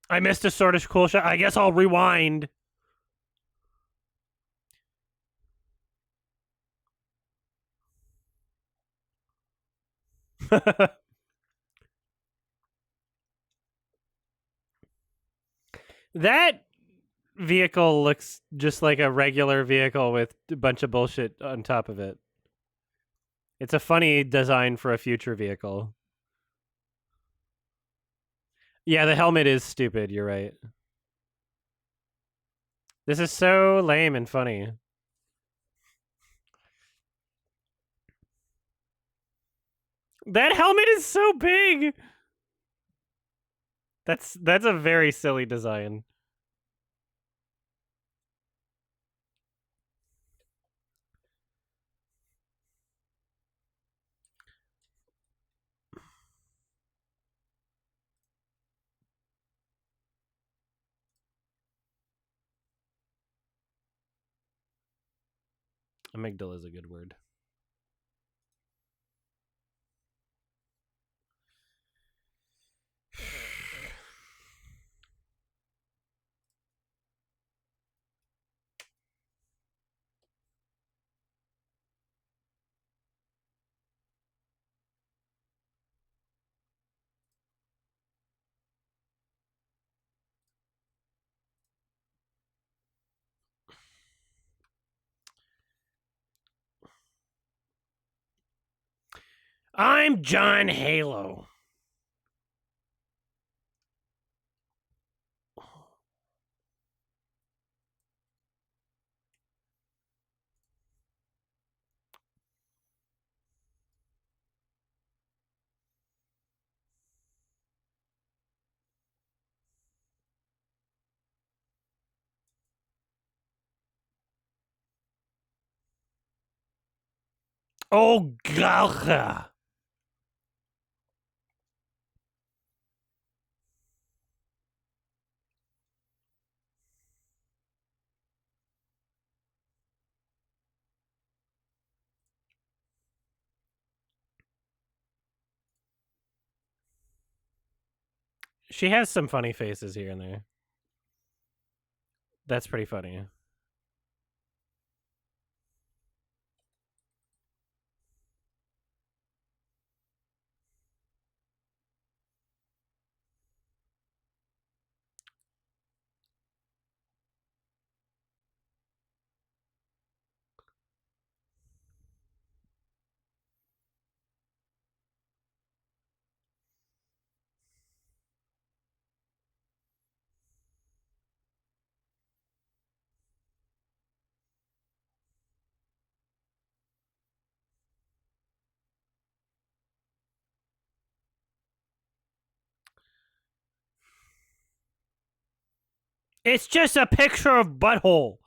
I missed a sort of cool shot. I guess I'll rewind. That vehicle looks just like a regular vehicle with a bunch of bullshit on top of it. It's a funny design for a future vehicle. Yeah, the helmet is stupid. You're right. This is so lame and funny. That helmet is so big. That's a very silly design. Amygdala is a good word. I'm John Halo. Oh, Galcha. She has some funny faces here and there. That's pretty funny. It's just a picture of butthole.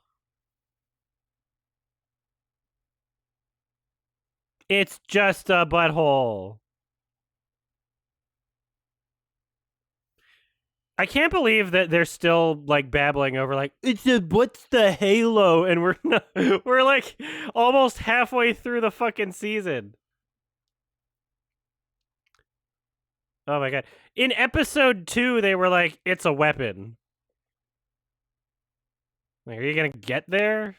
It's just a butthole. I can't believe that they're still like babbling over like it's a what's the Halo, and we're not, we're like almost halfway through the fucking season. Oh my god! In episode 2, they were like, "It's a weapon." Like, are you gonna get there?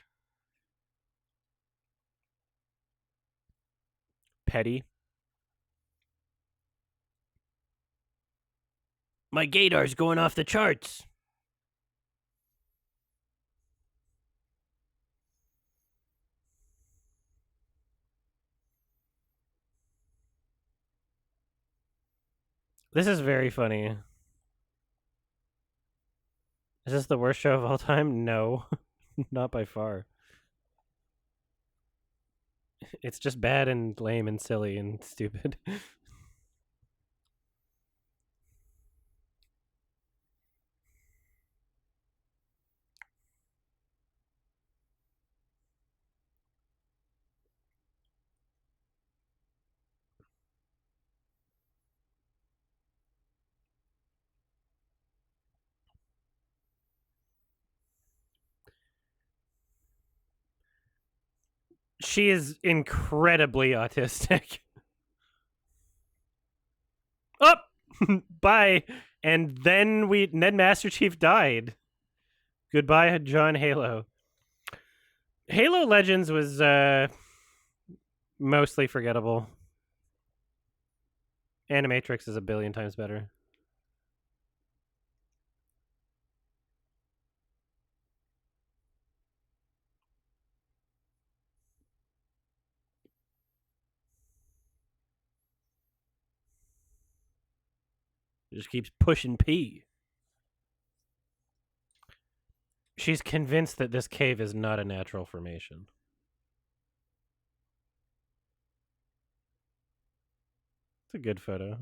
Petty. My gaydar's going off the charts. This is very funny. Is this the worst show of all time? No, not by far. It's just bad and lame and silly and stupid. She is incredibly autistic. Up, oh, bye. And then Master Chief died. Goodbye, John Halo. Halo Legends was mostly forgettable. Animatrix is a billion times better. just keeps pushing P. She's convinced that this cave is not a natural formation. It's a good photo.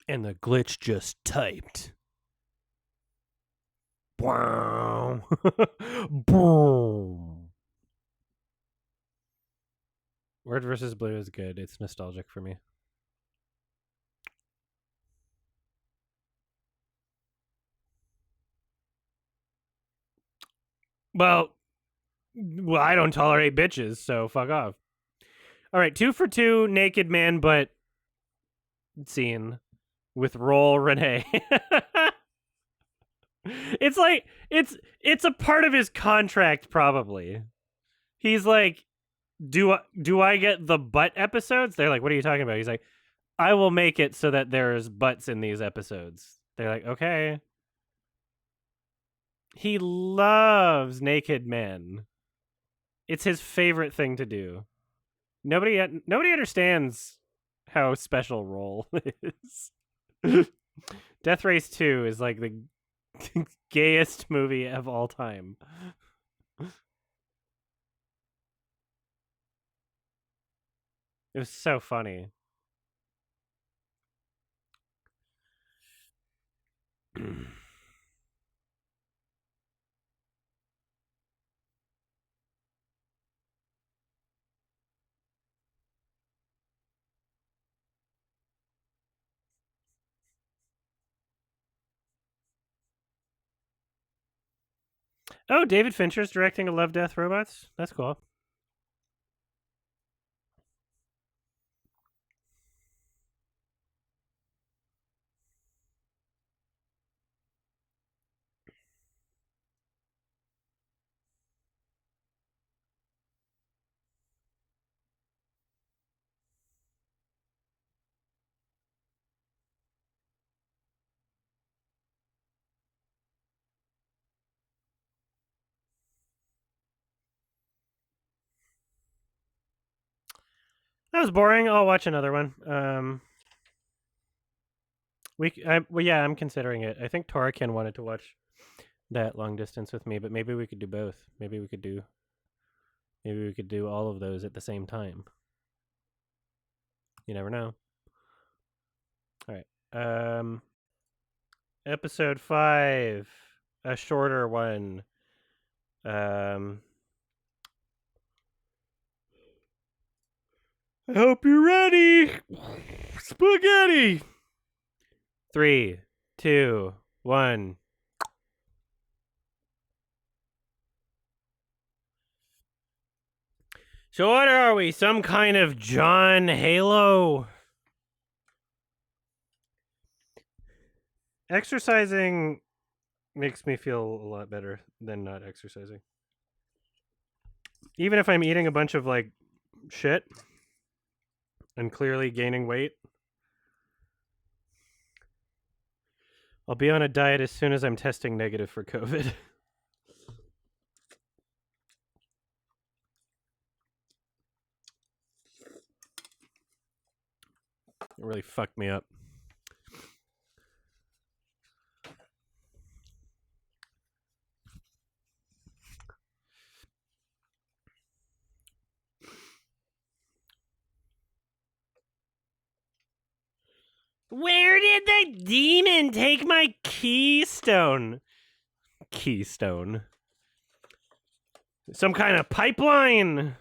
And the glitch just typed. Boom. Boom. Red versus Blue is good. It's nostalgic for me. Well, I don't tolerate bitches, so fuck off. All right, 2 for 2 naked man butt scene with Roll Renee. It's like it's a part of his contract probably. He's like, do I get the butt episodes? They're like, what are you talking about? He's like, I will make it so that there's butts in these episodes. They're like, okay. He loves naked men. It's his favorite thing to do. Nobody understands how special Roll is. Death Race 2 is like the gayest movie of all time. It was so funny. Oh, David Fincher's directing a Love, Death, Robots? That's cool. That was boring. I'll watch another one. Yeah, I'm considering it. I think Toriken wanted to watch that long distance with me, but maybe we could do both. Maybe we could do all of those at the same time. You never know. All right. Episode 5, a shorter one. I hope you're ready. Spaghetti. 3, 2, 1. So what are we? Some kind of John Halo? Exercising makes me feel a lot better than not exercising. Even if I'm eating a bunch of like shit and clearly gaining weight, I'll be on a diet as soon as I'm testing negative for COVID. It really fucked me up. Where did the demon take my keystone? Keystone. Some kind of pipeline.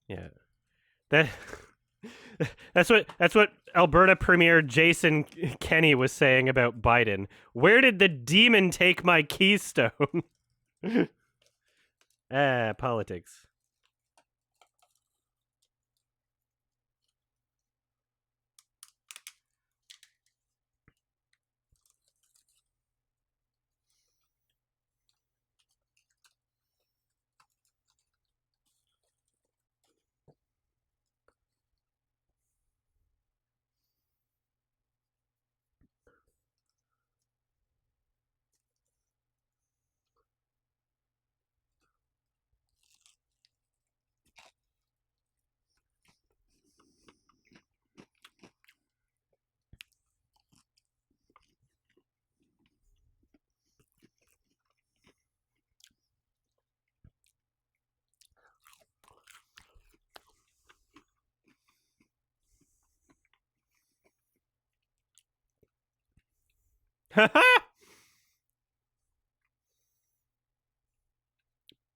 Yeah. That's what Alberta Premier Jason Kenney was saying about Biden. Where did the demon take my keystone? Politics.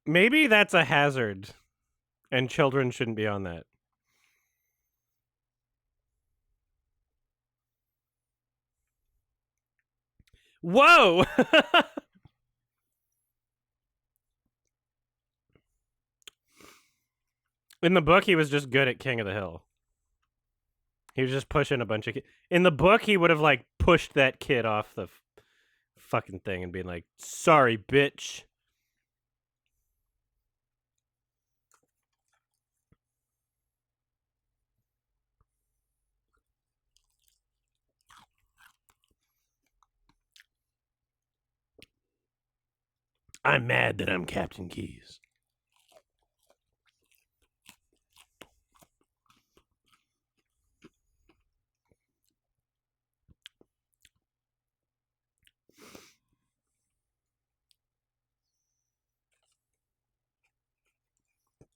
Maybe that's a hazard, and children shouldn't be on that. Whoa! In the book, he was just good at King of the Hill. He was just pushing a bunch of kids. In the book, he would have like pushed that kid off the fucking thing and been like, "Sorry, bitch." I'm mad that I'm Captain Keys.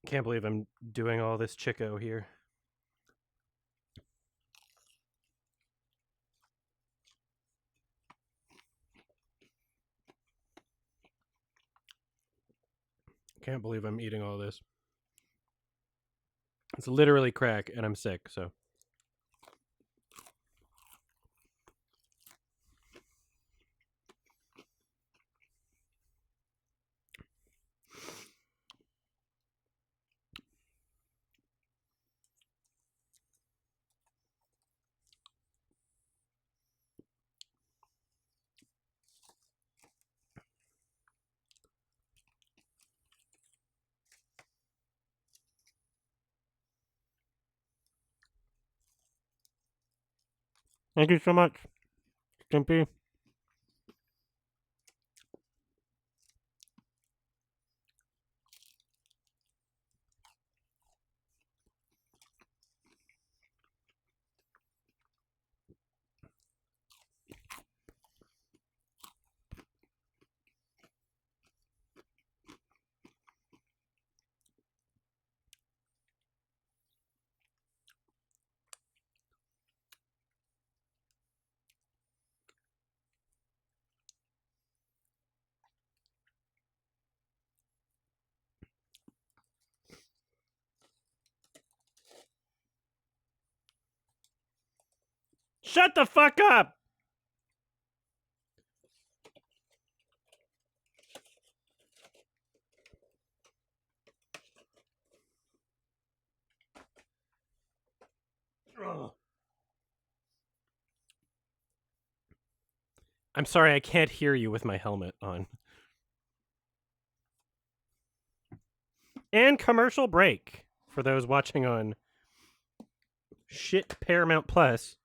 Can't believe I'm doing all this Chico here. Can't believe I'm eating all this. It's literally crack, and I'm sick, so. Thank you so much, Stimpy. Shut the fuck up! Ugh. I'm sorry, I can't hear you with my helmet on. And commercial break for those watching on shit Paramount Plus.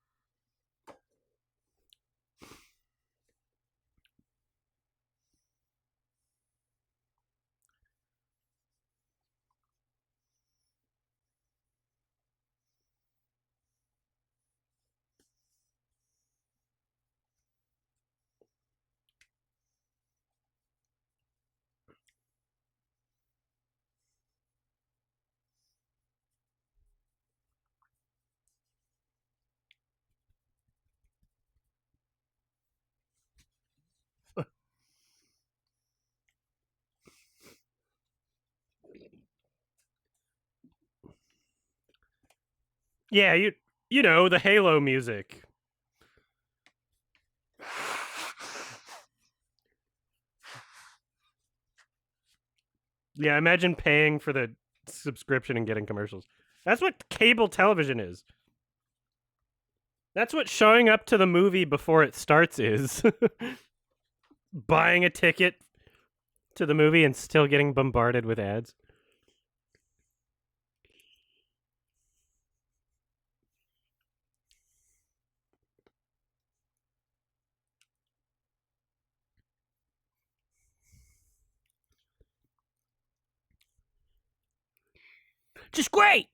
Yeah, you know, the Halo music. Yeah, imagine paying for the subscription and getting commercials. That's what cable television is. That's what showing up to the movie before it starts is. Buying a ticket to the movie and still getting bombarded with ads. Just great.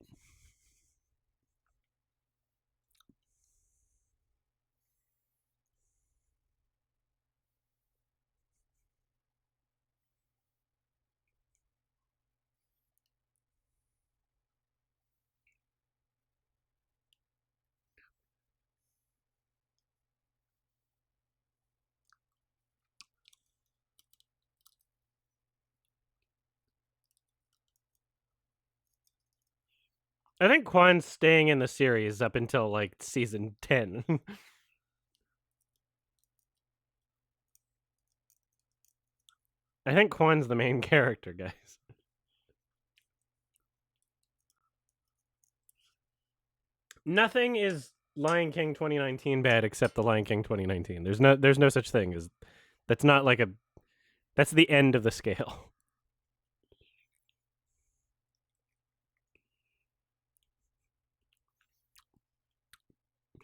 I think Quan's staying in the series up until like season 10. I think Quan's the main character, guys. Nothing is Lion King 2019 bad except the Lion King 2019. There's no such thing as that's not like a that's the end of the scale.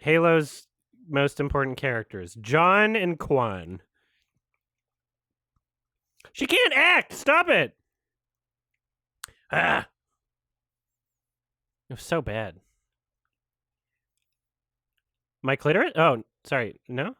Halo's most important characters, John and Quan. She can't act. Stop it. Ah. It was so bad. My clitoris? Oh, sorry. No?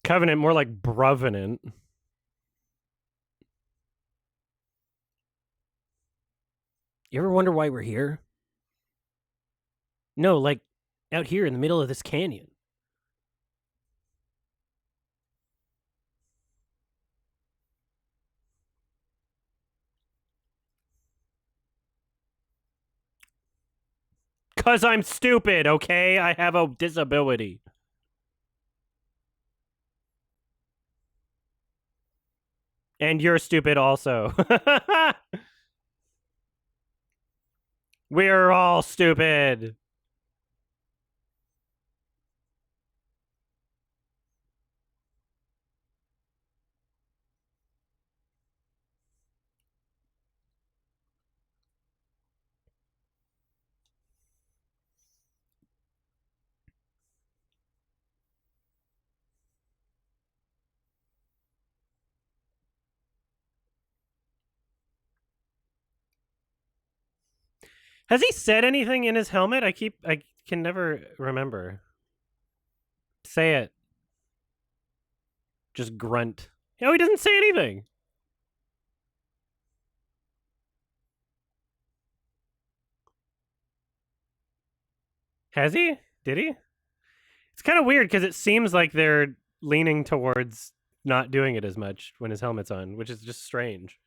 Covenant, more like Brovenant. You ever wonder why we're here? No, like out here in the middle of this canyon. Cause I'm stupid, okay? I have a disability. And you're stupid also. We're all stupid. Has he said anything in his helmet? I can never remember. Say it. Just grunt. No, he doesn't say anything. Has he? Did he? It's kind of weird because it seems like they're leaning towards not doing it as much when his helmet's on, which is just strange.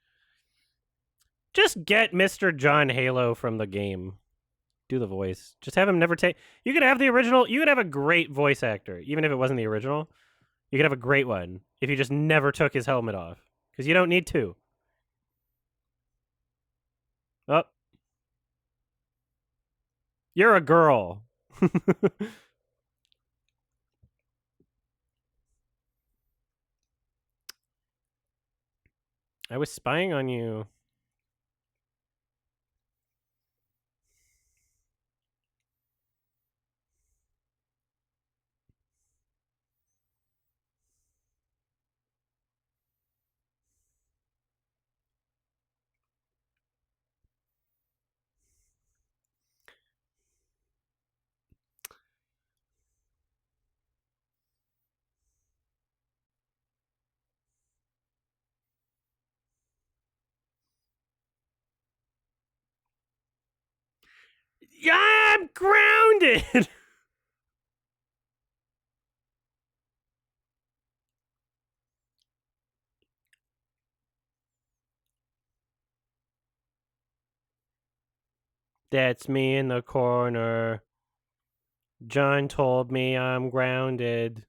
Just get Mr. John Halo from the game. Do the voice. Just have him never take. You could have the original. You could have a great voice actor, even if it wasn't the original. You could have a great one if you just never took his helmet off, because you don't need to. Oh, you're a girl. I was spying on you. Yeah, I'm grounded. That's me in the corner. John told me I'm grounded.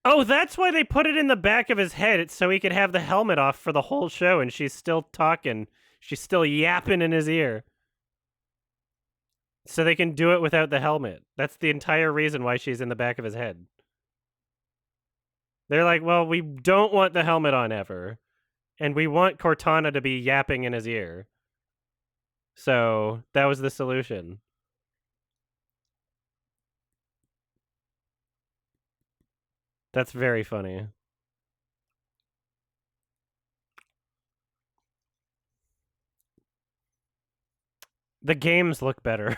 Oh, that's why they put it in the back of his head. It's so he could have the helmet off for the whole show, and she's still talking. She's still yapping in his ear. so they can do it without the helmet. That's the entire reason why she's in the back of his head. They're like, well, we don't want the helmet on ever, and we want Cortana to be yapping in his ear. So that was the solution. That's very funny. The games look better.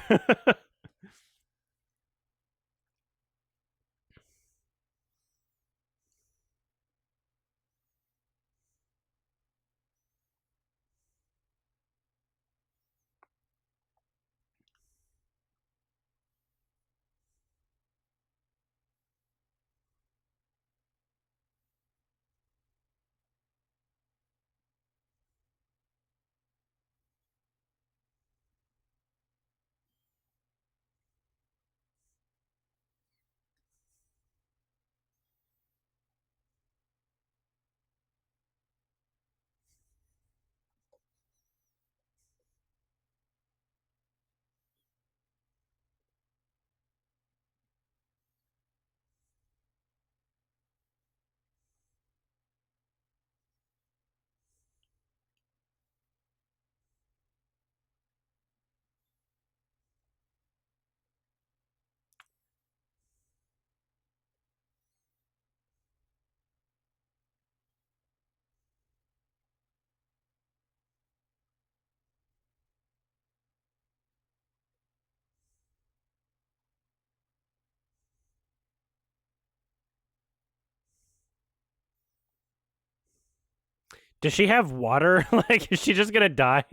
Does she have water? Like, is she just gonna die?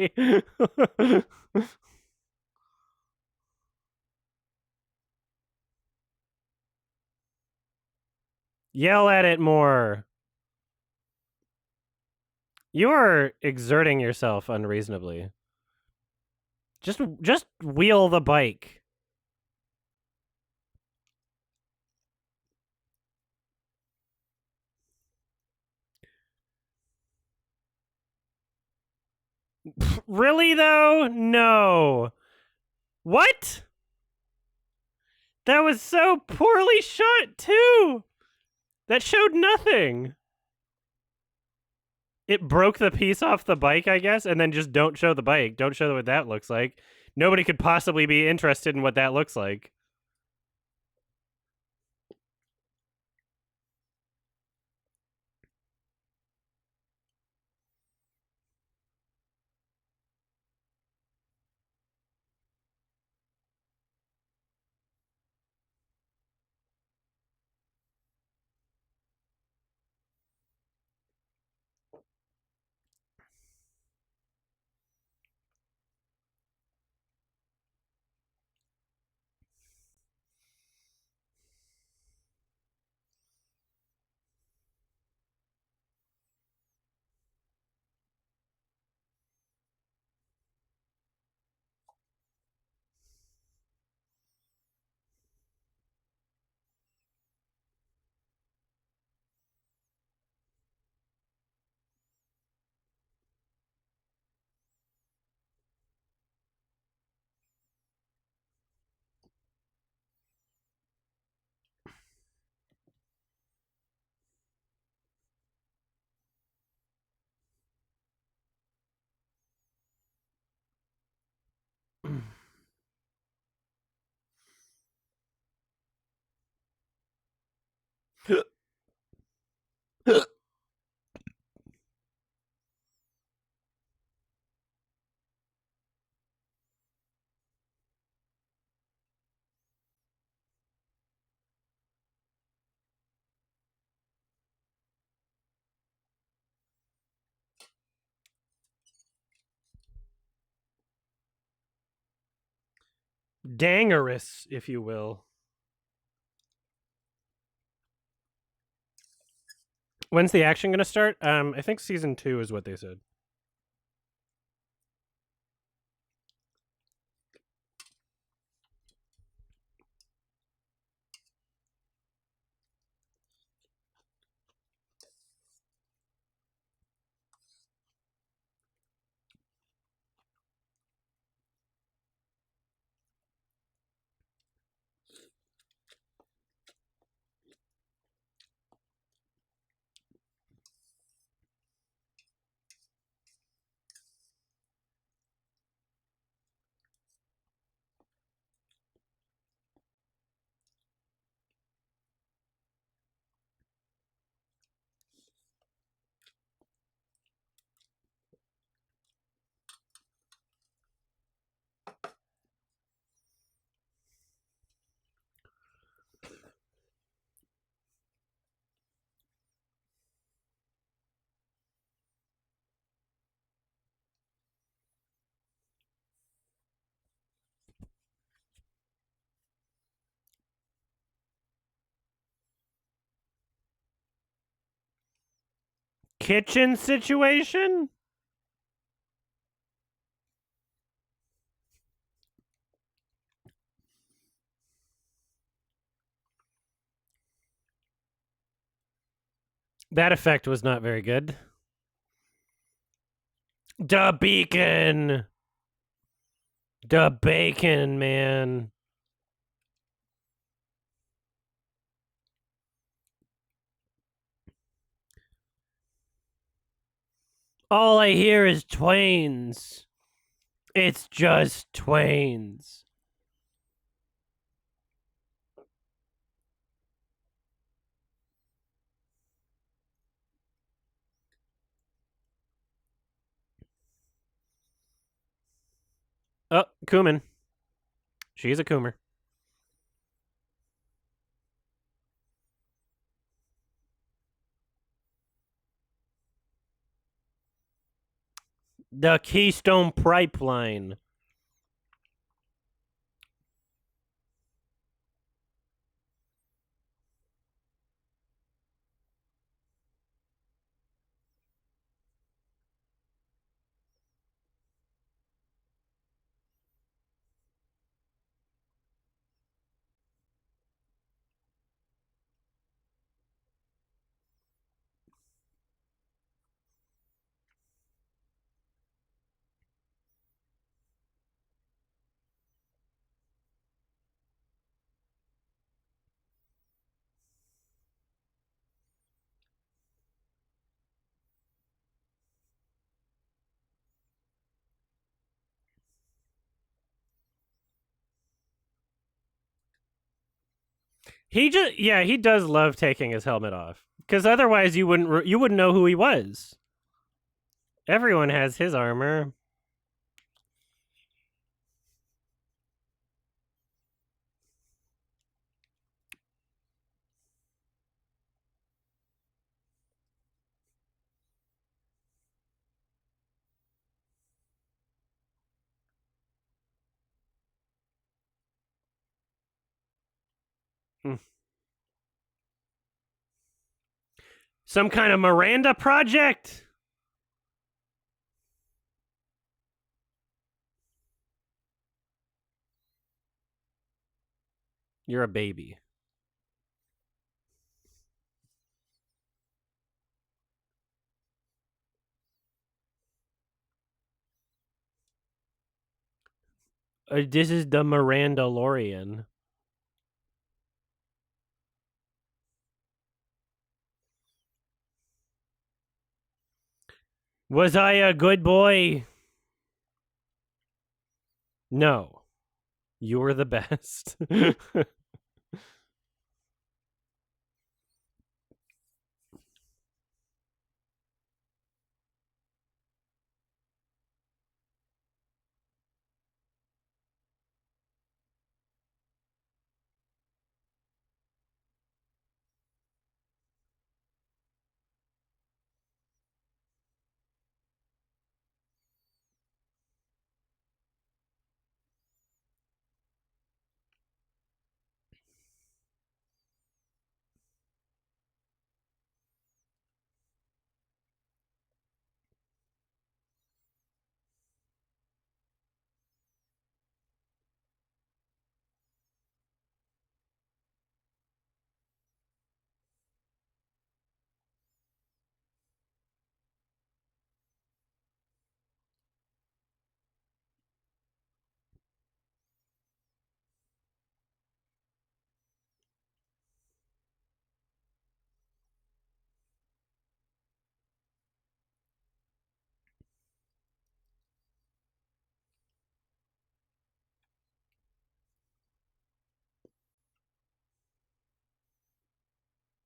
Yell at it more. You are exerting yourself unreasonably. Just wheel the bike. Really though? No. What? That was so poorly shot too. That showed nothing. It broke the piece off the bike, I guess, and then just don't show the bike. Don't show what that looks like. Nobody could possibly be interested in what that looks like. Dangerous, if you will. When's the action going to start? I think season 2 is what they said. kitchen situation? That effect was not very good. The beacon! The bacon, man. All I hear is Twains. It's just Twains. Oh, Cumin. She's a Coomer. The Keystone Pipeline. He does love taking his helmet off, because otherwise you wouldn't know who he was. Everyone has his armor. Hmm. Some kind of Miranda project. You're a baby. This is the Miranda Lorian. Was I a good boy? No. You were the best.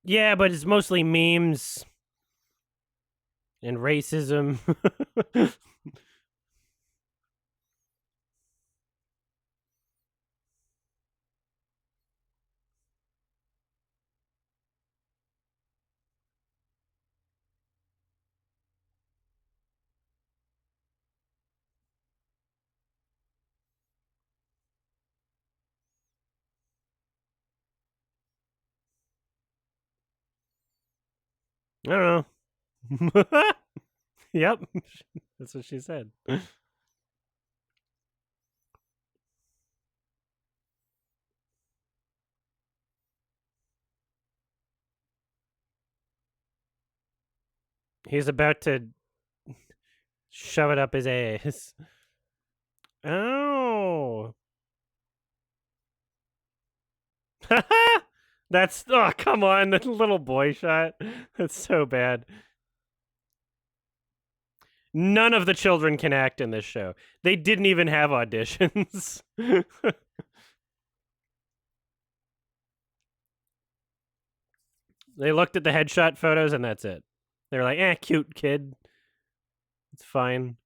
Yeah, but it's mostly memes and racism. I don't know. Yep, that's what she said. He's about to shove it up his ass. Oh. That's, oh, come on, the little boy shot. That's so bad. None of the children can act in this show. They didn't even have auditions. They looked at the headshot photos and that's it. They're like, cute kid. It's fine.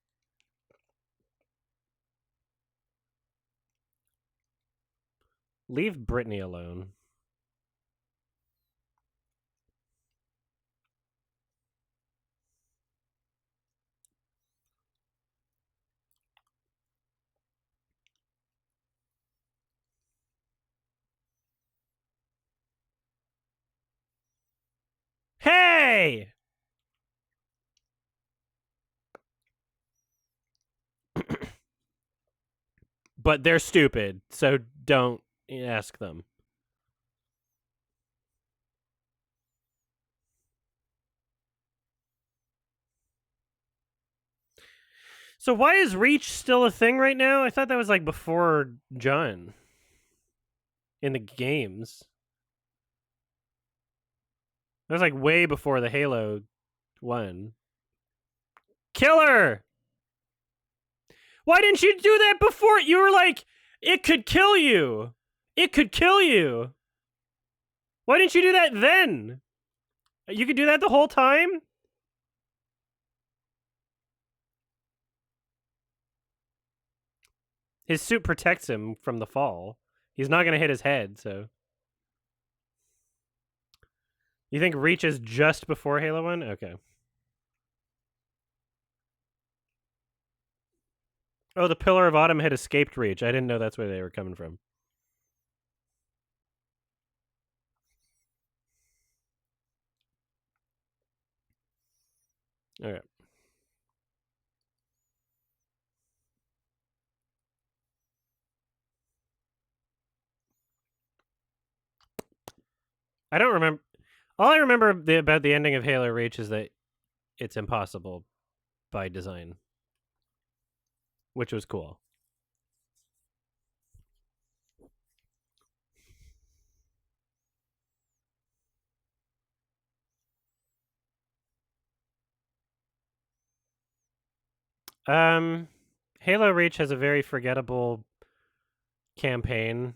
Leave Brittany alone. Hey! But they're stupid, so don't ask them. So why is Reach still a thing right now? I thought that was like before John in the games. That was like way before the Halo 1. Killer! Why didn't you do that before? You were like, it could kill you. It could kill you. Why didn't you do that then? You could do that the whole time? His suit protects him from the fall. He's not going to hit his head, so. You think Reach is just before Halo 1? Okay. Oh, the Pillar of Autumn had escaped Reach. I didn't know that's where they were coming from. Okay. I don't remember. All I remember about the ending of Halo Reach is that it's impossible by design, which was cool. Halo Reach has a very forgettable campaign.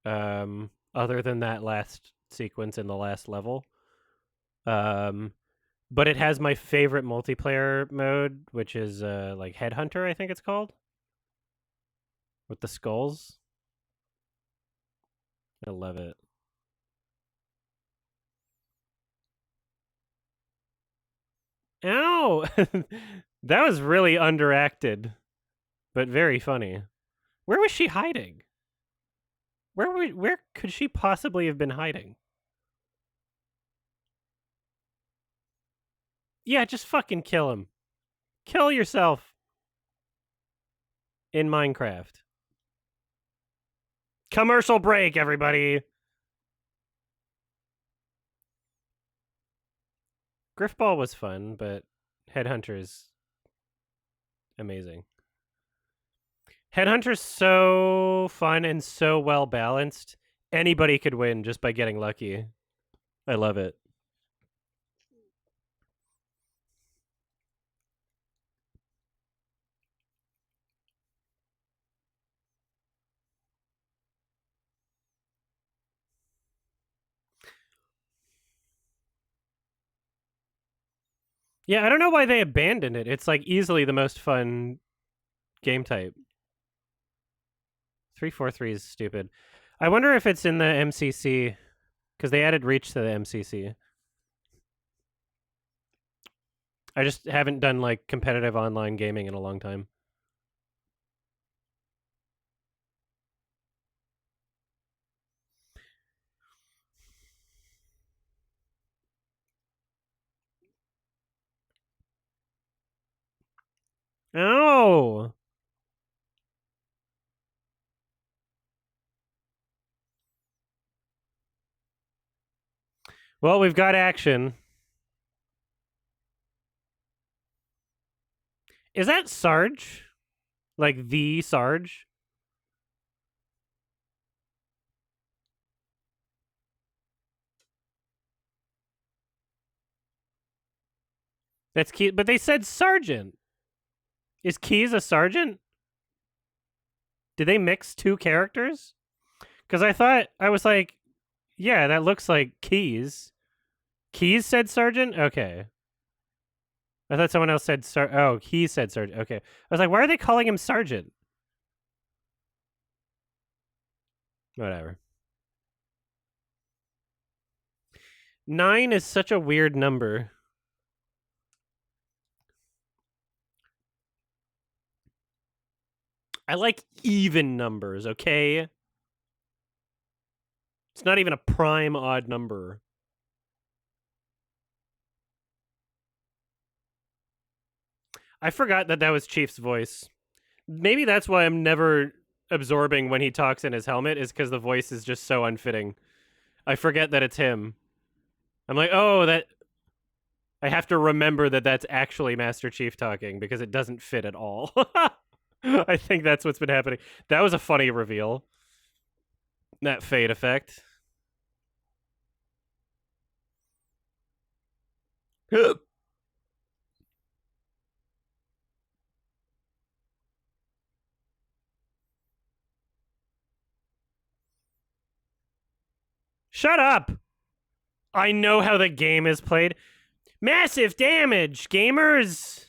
Other than that last sequence in the last level. But it has my favorite multiplayer mode, which is like Headhunter, I think it's called, with the skulls. I love it. Ow! That was really underacted, but very funny. Where was she hiding? Where could she possibly have been hiding? Yeah, just fucking kill him. Kill yourself in Minecraft. Commercial break, everybody. Griffball was fun, but Headhunter is amazing. Headhunter's so fun and so well balanced. Anybody could win just by getting lucky. I love it. Yeah, I don't know why they abandoned it. It's like easily the most fun game type. 343 is stupid. I wonder if it's in the MCC because they added Reach to the MCC. I just haven't done like competitive online gaming in a long time. Oh. Well, we've got action. Is that Sarge? Like the Sarge? That's Key, but they said sergeant. Is Keys a sergeant? Did they mix two characters? Because I was like, yeah, that looks like Keys. Keys said sergeant? Okay. I thought someone else said oh, he said sergeant. Okay. I was like, why are they calling him sergeant? Whatever. 9 is such a weird number. I like even numbers, okay? It's not even a prime odd number. I forgot that was Chief's voice. Maybe that's why I'm never absorbing when he talks in his helmet, is because the voice is just so unfitting. I forget that it's him. I'm like, oh, that... I have to remember that that's actually Master Chief talking because it doesn't fit at all. I think that's what's been happening. That was a funny reveal. That fade effect. Shut up! I know how the game is played. Massive damage, gamers!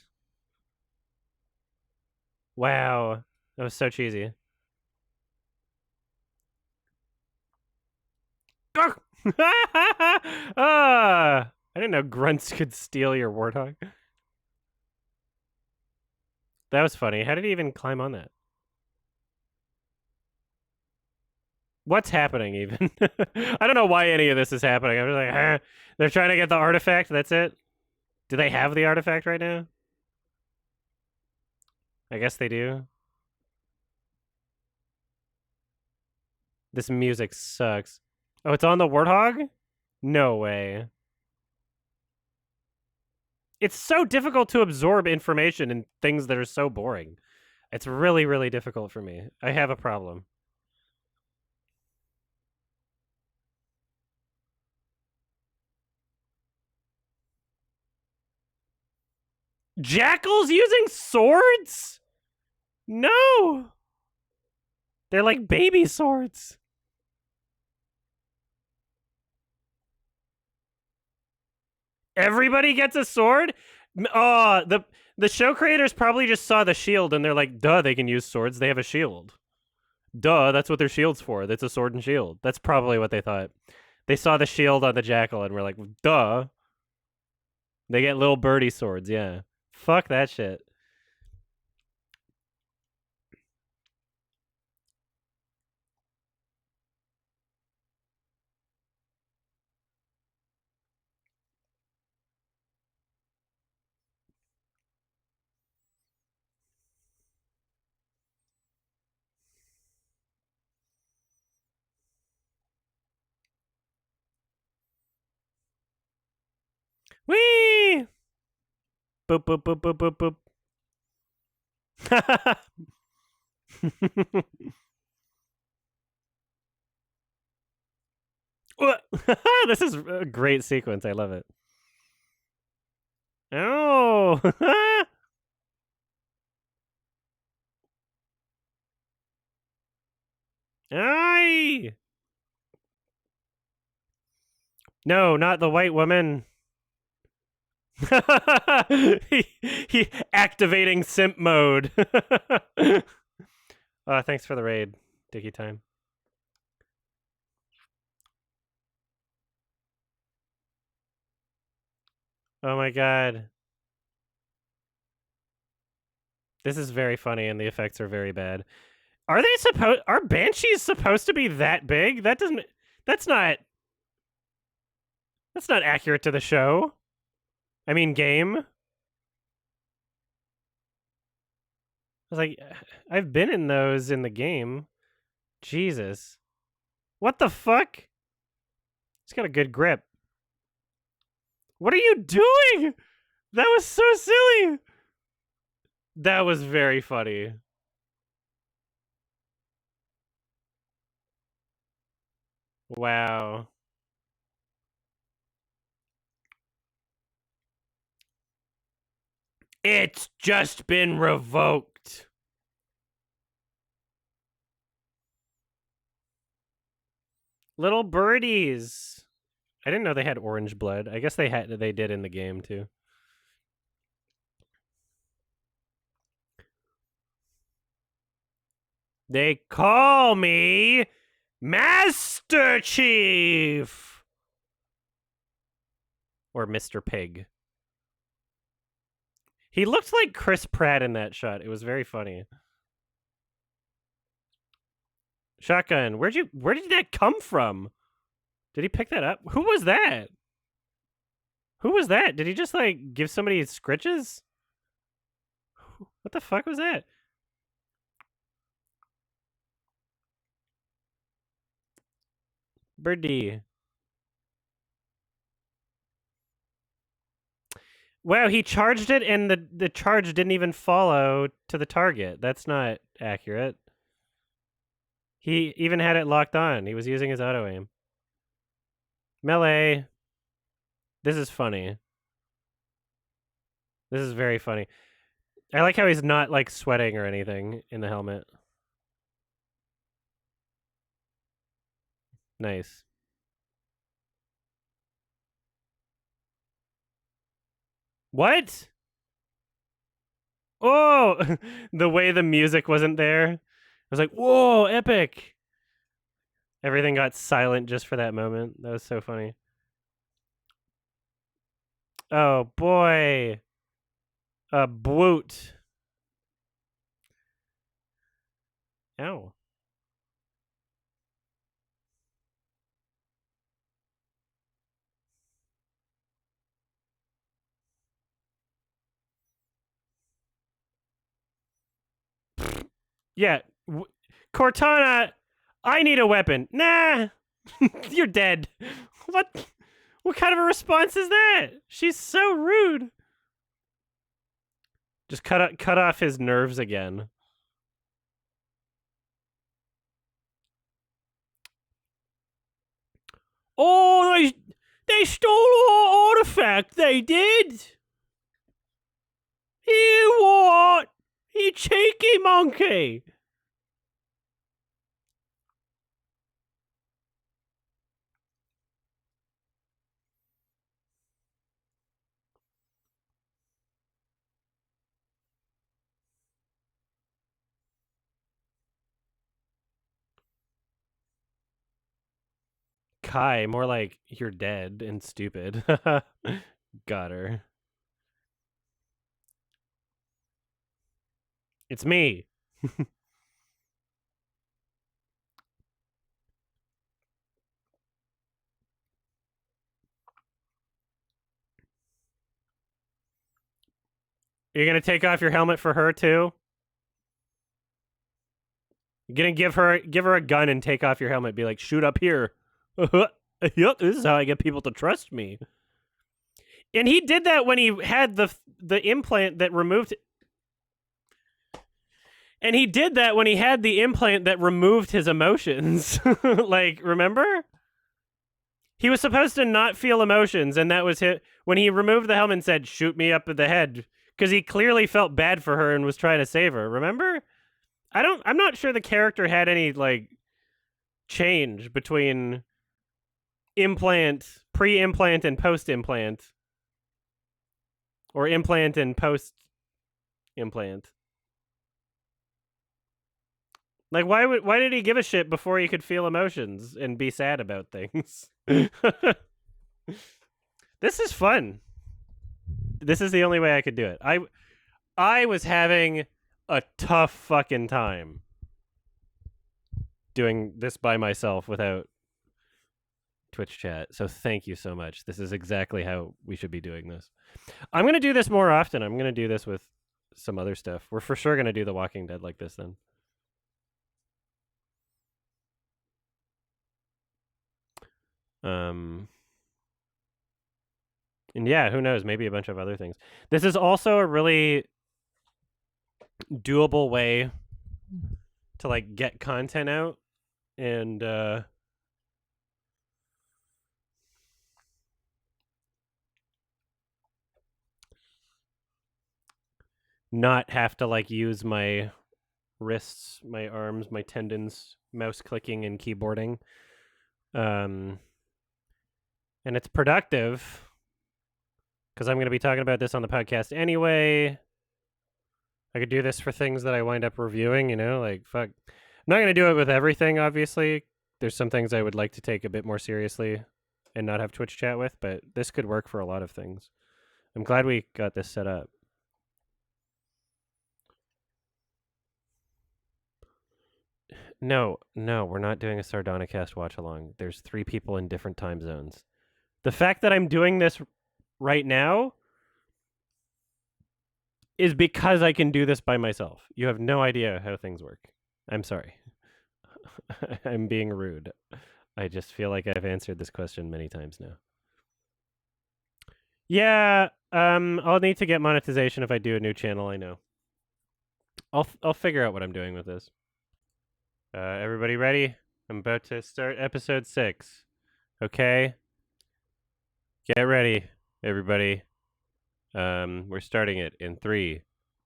Wow. That was so cheesy. I didn't know grunts could steal your warthog. That was funny. How did he even climb on that? What's happening even? I don't know why any of this is happening. I'm just like, they're trying to get the artifact. That's it. Do they have the artifact right now? I guess they do. This music sucks. Oh, it's on the warthog? No way. It's so difficult to absorb information in things that are so boring. It's really, really difficult for me. I have a problem. Jackals using swords? No! They're like baby swords. Everybody gets a sword? Oh, the show creators probably just saw the shield and they're like, duh, they can use swords. They have a shield. Duh, that's what their shield's for. That's a sword and shield. That's probably what they thought. They saw the shield on the jackal and were like, duh. They get little birdie swords, yeah. Fuck that shit. Whee! Boop, boop, boop, boop, boop, boop. This is a great sequence. I love it. Oh! Aye! No, not the white woman. he activating simp mode. Thanks for the raid, Dicky Time. Oh my god. This is very funny and the effects are very bad. Are Banshees supposed to be that big? That's not accurate to the show. I mean game. was like, I've been in those in the game. Jesus. What the fuck? He's got a good grip. What are you doing? That was so silly. That was very funny. Wow. It's just been revoked. Little birdies. I didn't know they had orange blood. I guess they did in the game too. They call me Master Chief or Mr. Pig. He looked like Chris Pratt in that shot. It was very funny. Shotgun. Where did that come from? Did he pick that up? Who was that? Who was that? Did he just like give somebody scritches? What the fuck was that? Birdie. Wow, he charged it and the charge didn't even follow to the target. That's not accurate. He even had it locked on. He was using his auto aim. Melee. This is funny. This is very funny. I like how he's not like sweating or anything in the helmet. Nice. What? Oh, the way the music wasn't there. I was like, whoa, epic. Everything got silent just for that moment. That was so funny. Oh, boy. A boot. Ow. Yeah. Cortana, I need a weapon. Nah. You're dead. What? What kind of a response is that? She's so rude. Just cut off his nerves again. Oh, they stole our artifact. They did. You what? You cheeky monkey. Kai, more like you're dead and stupid. Got her. It's me. You're gonna take off your helmet for her too? You're gonna give her a gun and take off your helmet. Be like, shoot up here. Yep, this is how I get people to trust me. And he did that when he had the implant that removed. And he did that when he had the implant that removed his emotions. Like, remember? He was supposed to not feel emotions, and that was it. When he removed the helmet and said, shoot me up at the head, because he clearly felt bad for her and was trying to save her, remember? I'm not sure the character had any, like, change between implant, pre-implant, and post-implant. Or implant and post-implant. Like, why did he give a shit before he could feel emotions and be sad about things? This is fun. This is the only way I could do it. I was having a tough fucking time doing this by myself without Twitch chat. So thank you so much. This is exactly how we should be doing this. I'm going to do this more often. I'm going to do this with some other stuff. We're for sure gonna do The Walking Dead like this then. And yeah, who knows? Maybe a bunch of other things. This is also a really doable way to like get content out and not have to like use my wrists, my arms, my tendons, mouse clicking and keyboarding. And it's productive because I'm going to be talking about this on the podcast anyway. I could do this for things that I wind up reviewing, you know, like fuck. I'm not going to do it with everything, obviously. There's some things I would like to take a bit more seriously and not have Twitch chat with, but this could work for a lot of things. I'm glad we got this set up. No, we're not doing a Sardonicast watch along. There's 3 people in different time zones. The fact that I'm doing this right now is because I can do this by myself. You have no idea how things work. I'm sorry. I'm being rude. I just feel like I've answered this question many times now. Yeah, I'll need to get monetization if I do a new channel, I know. I'll figure out what I'm doing with this. Everybody ready? I'm about to start episode 6. Okay? Get ready, everybody. We're starting it in 3,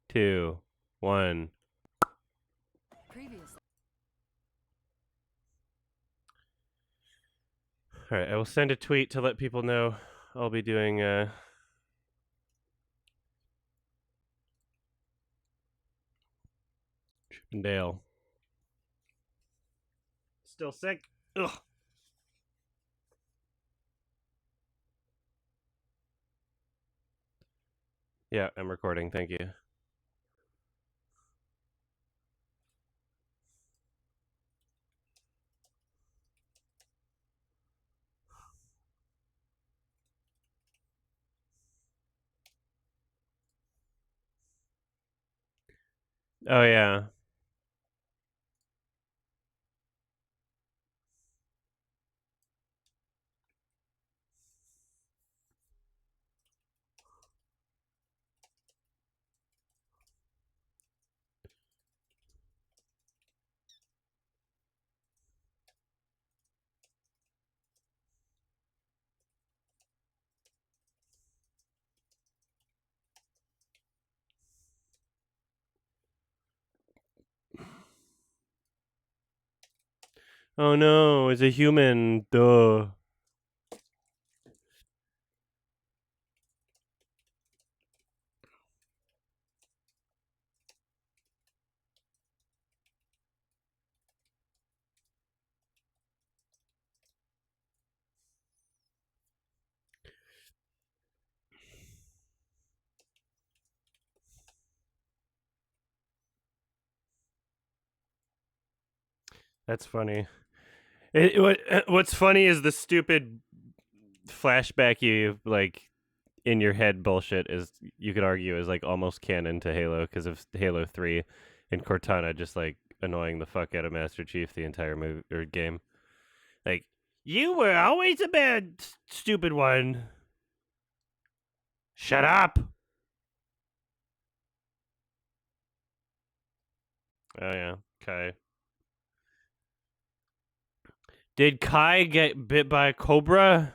2, 1. Previously. All right, I will send a tweet to let people know I'll be doing Chippendale. Still sick? Ugh. Yeah, I'm recording. Thank you. Oh, yeah. Oh, no, it's a human. Duh. That's funny. What's funny is the stupid flashback you like in your head bullshit is you could argue is like almost canon to Halo because of Halo 3 and Cortana just like annoying the fuck out of Master Chief the entire movie or game. Like, you were always a bad stupid one. Shut up. Oh yeah, Kai. Did Kai get bit by a cobra?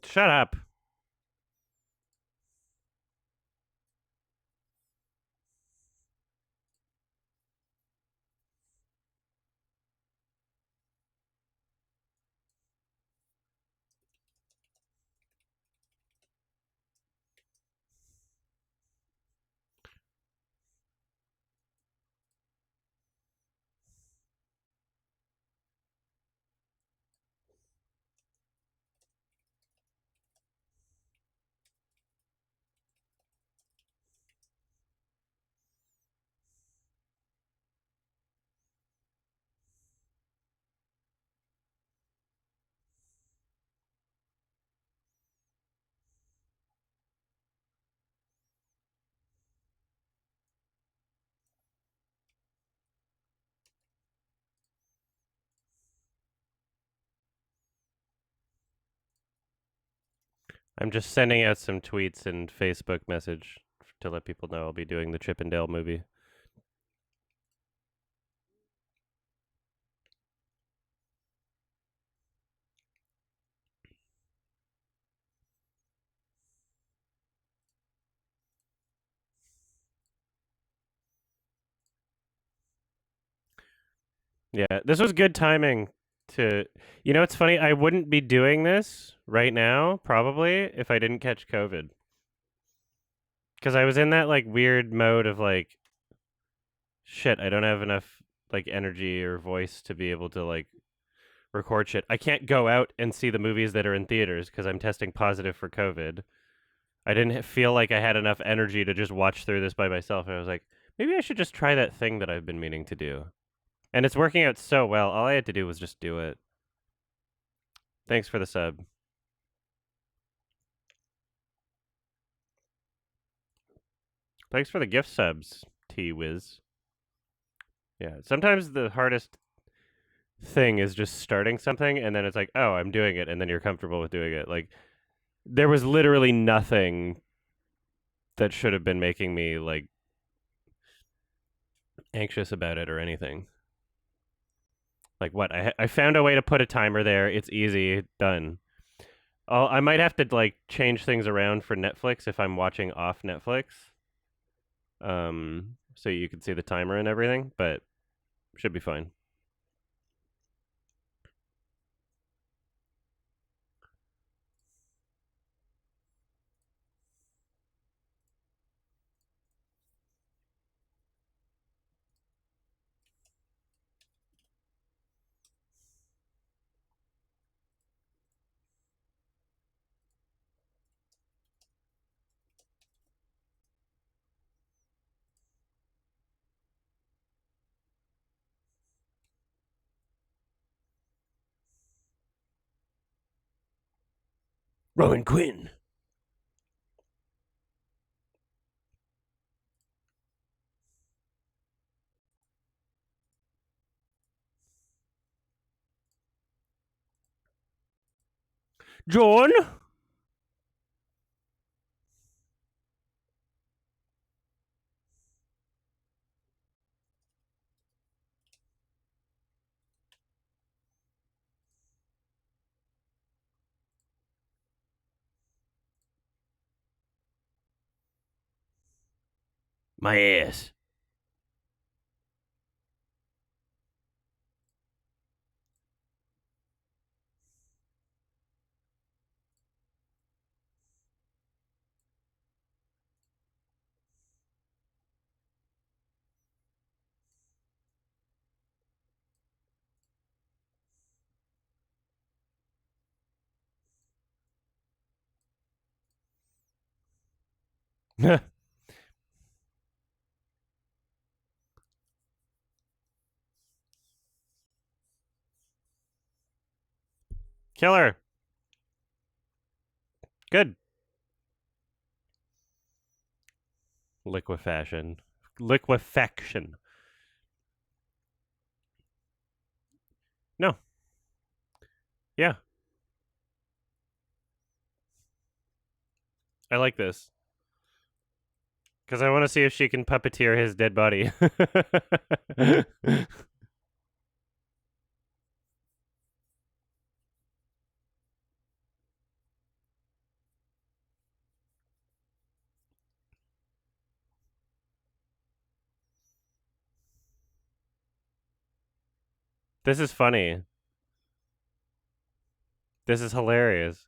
Shut up. I'm just sending out some tweets and Facebook message to let people know I'll be doing the Chip and Dale movie. Yeah, this was good timing to it's funny, I wouldn't be doing this right now probably if I didn't catch COVID. Cuz I was in that like weird mode of like shit, I don't have enough like energy or voice to be able to like record shit. I can't go out and see the movies that are in theaters cuz I'm testing positive for COVID. I didn't feel like I had enough energy to just watch through this by myself. And I was like, maybe I should just try that thing that I've been meaning to do. And it's working out so well. All I had to do was just do it. Thanks for the sub. Thanks for the gift subs, T Wiz. Yeah, sometimes the hardest thing is just starting something and then it's like, oh, I'm doing it. And then you're comfortable with doing it. Like, there was literally nothing that should have been making me like anxious about it or anything. Like, what? I found a way to put a timer there. It's easy. Done. I might have to like change things around for Netflix if I'm watching off Netflix. So you can see the timer and everything, but should be fine. Rowan Quinn. John. My ass. Killer. Good. Liquefaction. Liquefaction. No. Yeah. I like this. Because I want to see if she can puppeteer his dead body. This is funny. This is hilarious.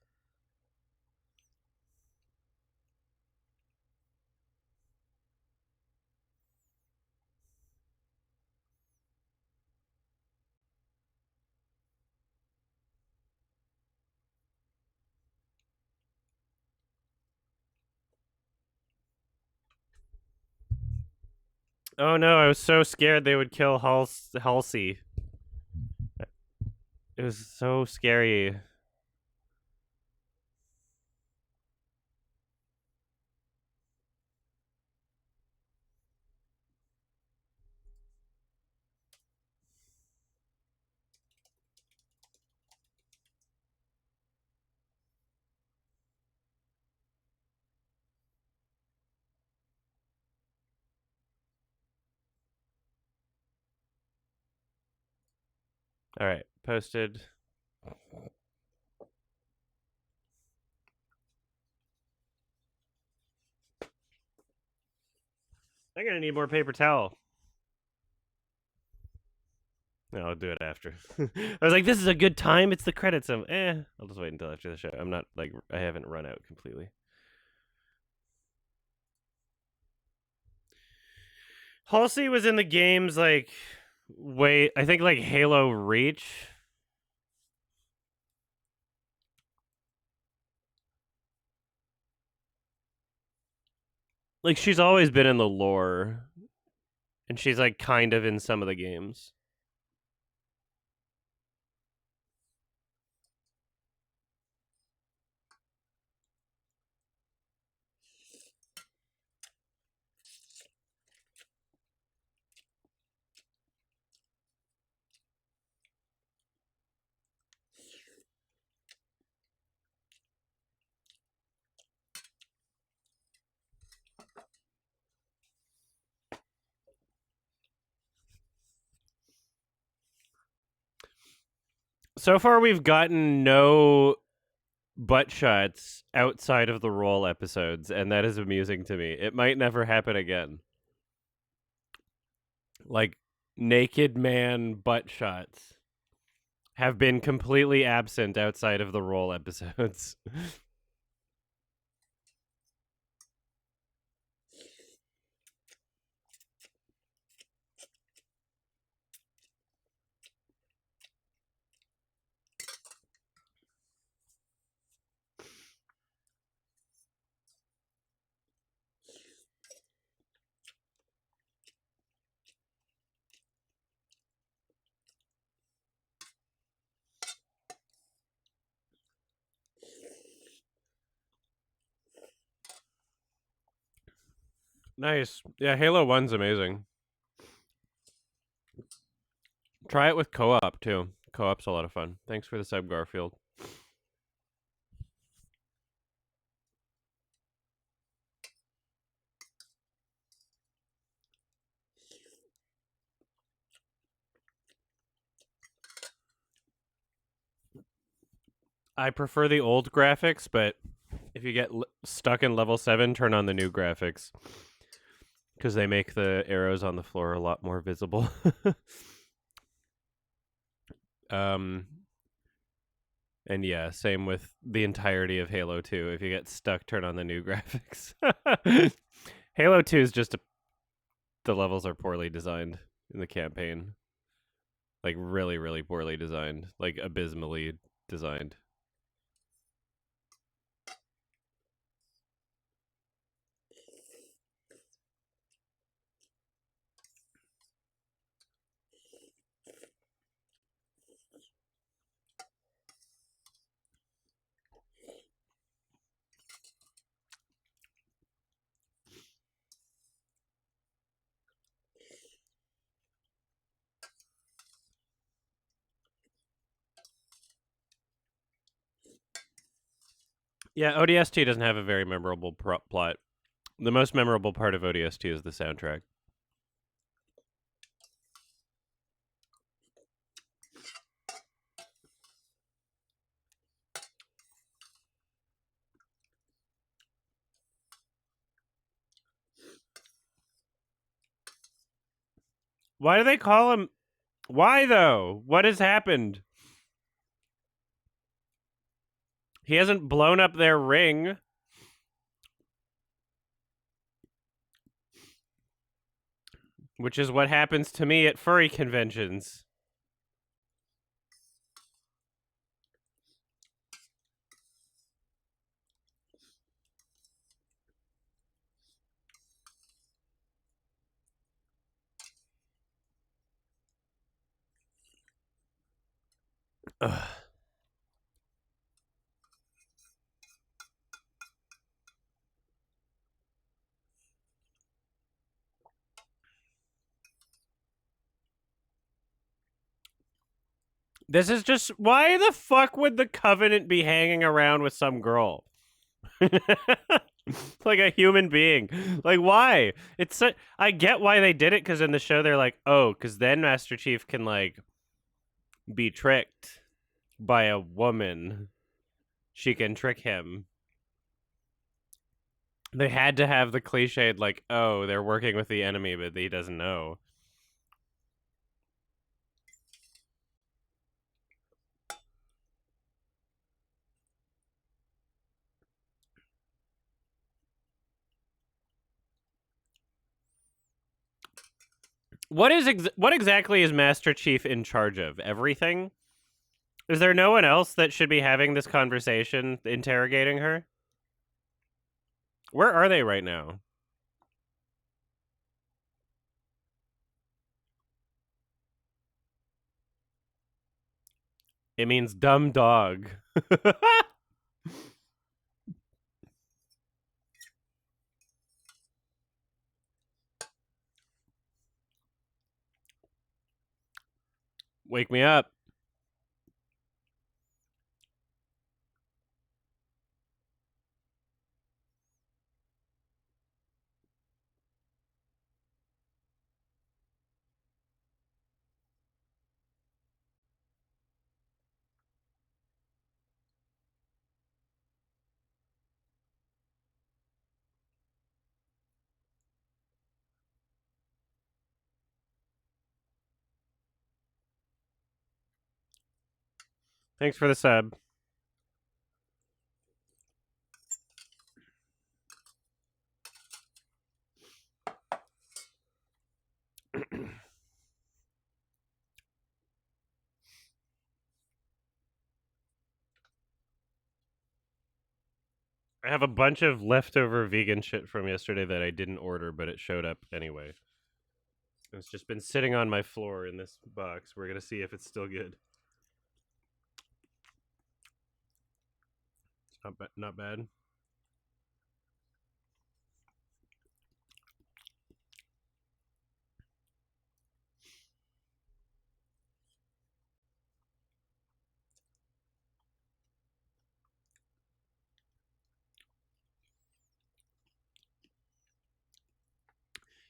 Oh no, I was so scared they would kill Halsey. It was so scary. All right, posted. I'm gonna need more paper towel. No, I'll do it after. I was like, this is a good time. It's the credits. I'll just wait until after the show. I'm not like I haven't run out completely. Halsey was in the games like I think like Halo Reach. Like she's always been in the lore. And she's like kind of in some of the games. So far, we've gotten no butt shots outside of the roll episodes, and that is amusing to me. It might never happen again. Like, naked man butt shots have been completely absent outside of the roll episodes. Nice. Yeah, Halo 1's amazing. Try it with co-op, too. Co-op's a lot of fun. Thanks for the sub, Garfield. I prefer the old graphics, but if you get stuck in level 7, turn on the new graphics. Because they make the arrows on the floor a lot more visible. And yeah, same with the entirety of Halo 2. If you get stuck, turn on the new graphics. Halo 2 is just the levels are poorly designed in the campaign. Like really, really poorly designed. Like abysmally designed. Yeah, ODST doesn't have a very memorable plot. The most memorable part of ODST is the soundtrack. Why do they call him? Why though? What has happened? He hasn't blown up their ring. Which is what happens to me at furry conventions. Ugh. This is just why the fuck would the Covenant be hanging around with some girl? Like a human being. Like why? I get why they did it because in the show they're like, oh, because then Master Chief can like be tricked by a woman, she can trick him. They had to have the cliched, like, oh, they're working with the enemy, but he doesn't know. What exactly is Master Chief in charge of? Everything? Is there no one else that should be having this conversation, interrogating her? Where are they right now? It means dumb dog. Wake me up. Thanks for the sub. I have a bunch of leftover vegan shit from yesterday that I didn't order, but it showed up anyway. It's just been sitting on my floor in this box. We're gonna see if it's still good. It's not bad.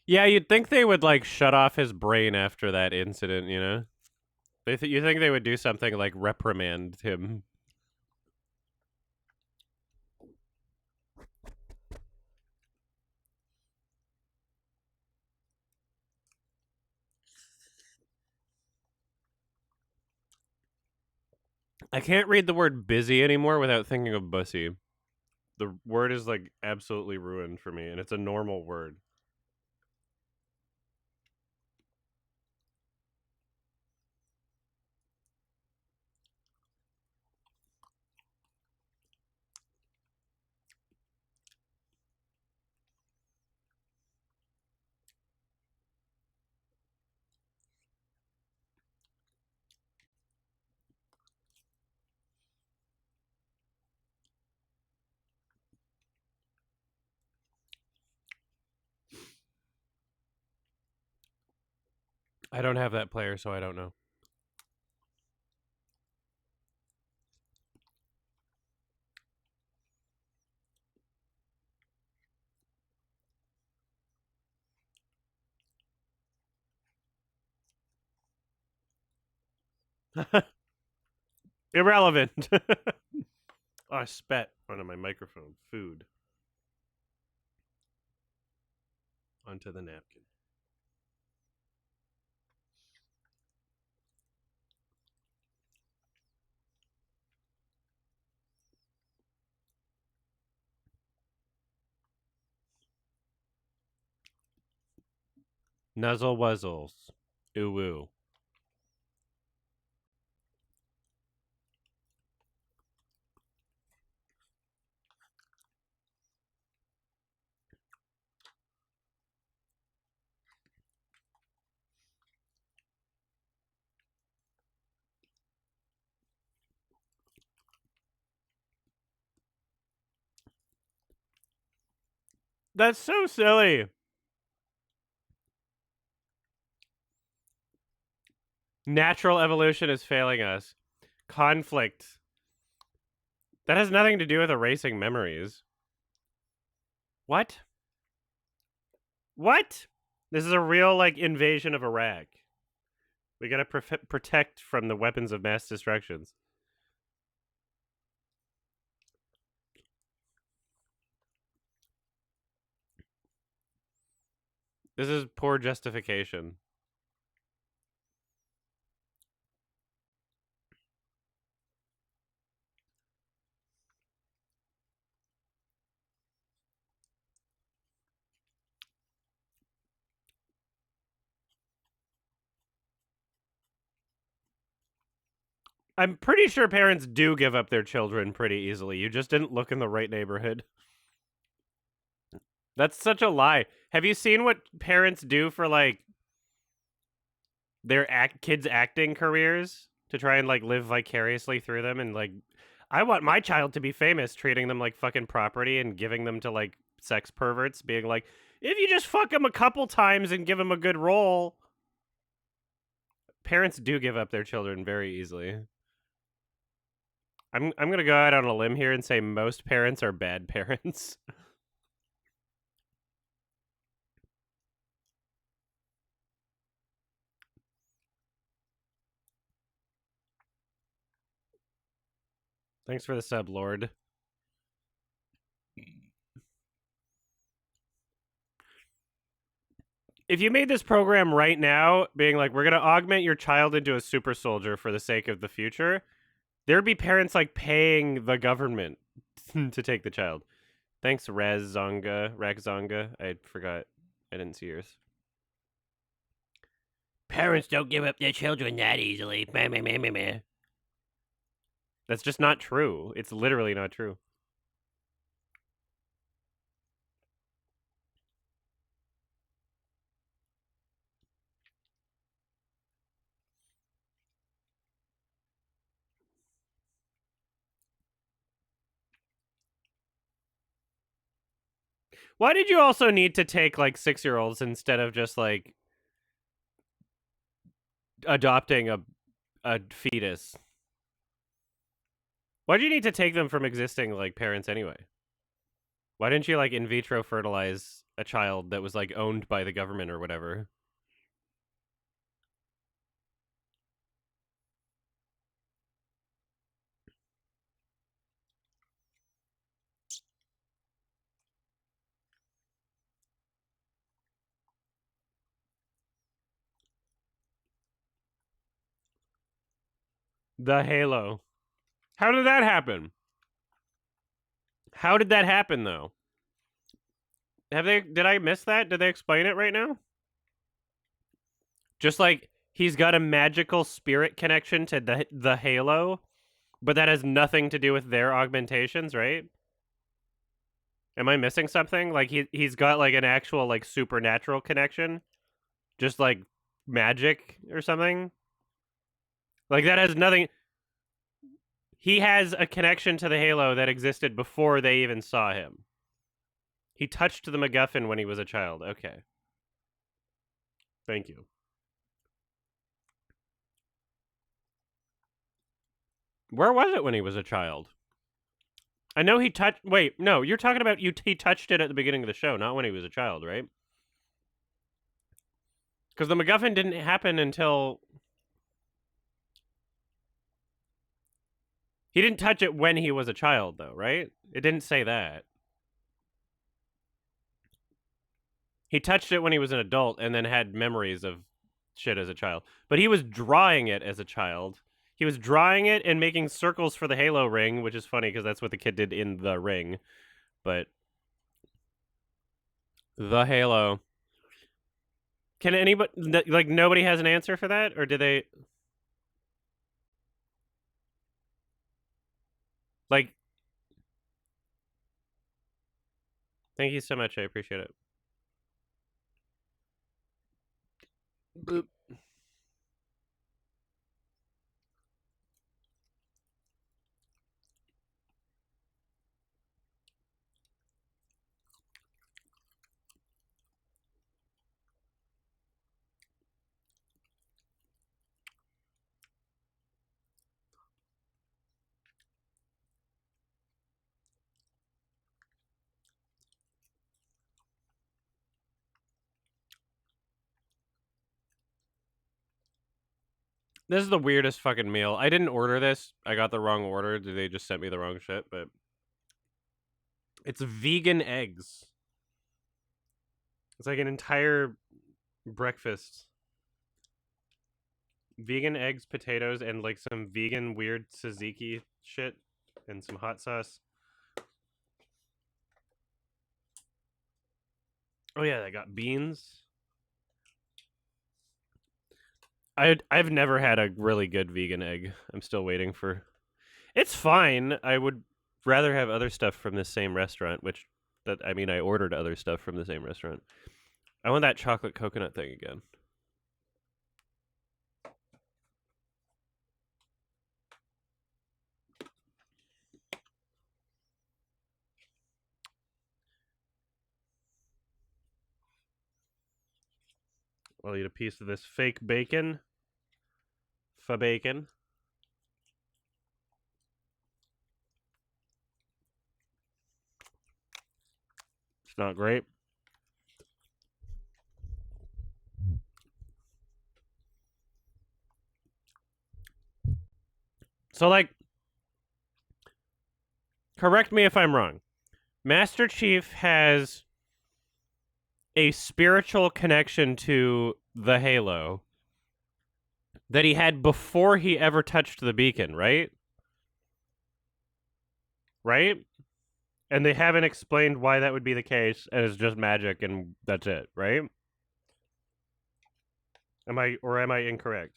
Yeah, you'd think they would like shut off his brain after that incident, you know? You think they would do something like reprimand him. I can't read the word busy anymore without thinking of bussy. The word is like absolutely ruined for me, and it's a normal word. I don't have that player, so I don't know. Irrelevant. Oh, I spat onto my microphone. Food onto the napkin. Nuzzle wuzzles. Ooh woo. That's so silly. Natural evolution is failing us. Conflict. That has nothing to do with erasing memories. What? What? This is a real like invasion of Iraq. We gotta protect from the weapons of mass destructions. This is poor justification. I'm pretty sure parents do give up their children pretty easily. You just didn't look in the right neighborhood. That's such a lie. Have you seen what parents do for like their kids' acting careers to try and like live vicariously through them? And like, I want my child to be famous, treating them like fucking property and giving them to like sex perverts, being like, if you just fuck them a couple times and give them a good role. Parents do give up their children very easily. I'm gonna go out on a limb here and say most parents are bad parents. Thanks for the sub, Lord. If you made this program right now, being like, we're gonna augment your child into a super soldier for the sake of the future, there'd be parents like paying the government to take the child. Thanks, Razonga. I forgot. I didn't see yours. Parents don't give up their children that easily. Meh, meh, meh, meh, meh. That's just not true. It's literally not true. Why did you also need to take like 6-year-olds instead of just like adopting a fetus? Why do you need to take them from existing like parents anyway? Why didn't you like in vitro fertilize a child that was like owned by the government or whatever? The Halo. How did that happen? How did that happen though? Did I miss that? Did they explain it right now? Just like he's got a magical spirit connection to the Halo, but that has nothing to do with their augmentations, right? Am I missing something? Like he's got like an actual like supernatural connection, just like magic or something. Like that has nothing. He has a connection to the Halo that existed before they even saw him. He touched the MacGuffin when he was a child. Okay. Thank you. Where was it when he was a child? I know he touched. Wait, no, you're talking about he touched it at the beginning of the show, not when he was a child, right? Because the MacGuffin didn't happen until he didn't touch it when he was a child, though, right? It didn't say that. He touched it when he was an adult and then had memories of shit as a child. But he was drawing it as a child. He was drawing it and making circles for the Halo ring, which is funny because that's what the kid did in the ring. But the Halo. Can anybody like nobody has an answer for that, or do they like? Thank you so much. I appreciate it. Boop. This is the weirdest fucking meal. I didn't order this. I got the wrong order. They just sent me the wrong shit, but it's vegan eggs. It's like an entire breakfast. Vegan eggs, potatoes, and like some vegan weird tzatziki shit and some hot sauce. Oh yeah, they got beans. I've never had a really good vegan egg. I'm still waiting for. It's fine. I would rather have other stuff from this same restaurant, which that I mean I ordered other stuff from the same restaurant. I want that chocolate coconut thing again. I'll eat a piece of this fake bacon. Fa bacon. It's not great. So like correct me if I'm wrong. Master Chief has a spiritual connection to the Halo that he had before he ever touched the beacon, right? Right? And they haven't explained why that would be the case, and it's just magic and that's it, right? Am I incorrect?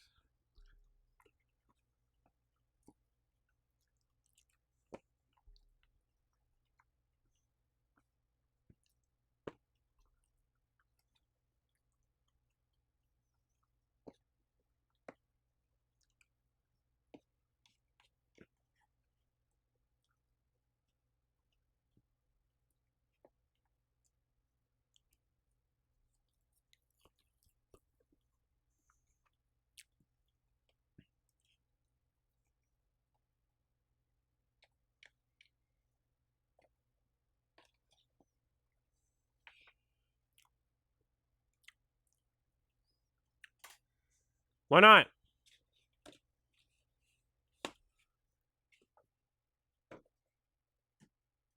Why not?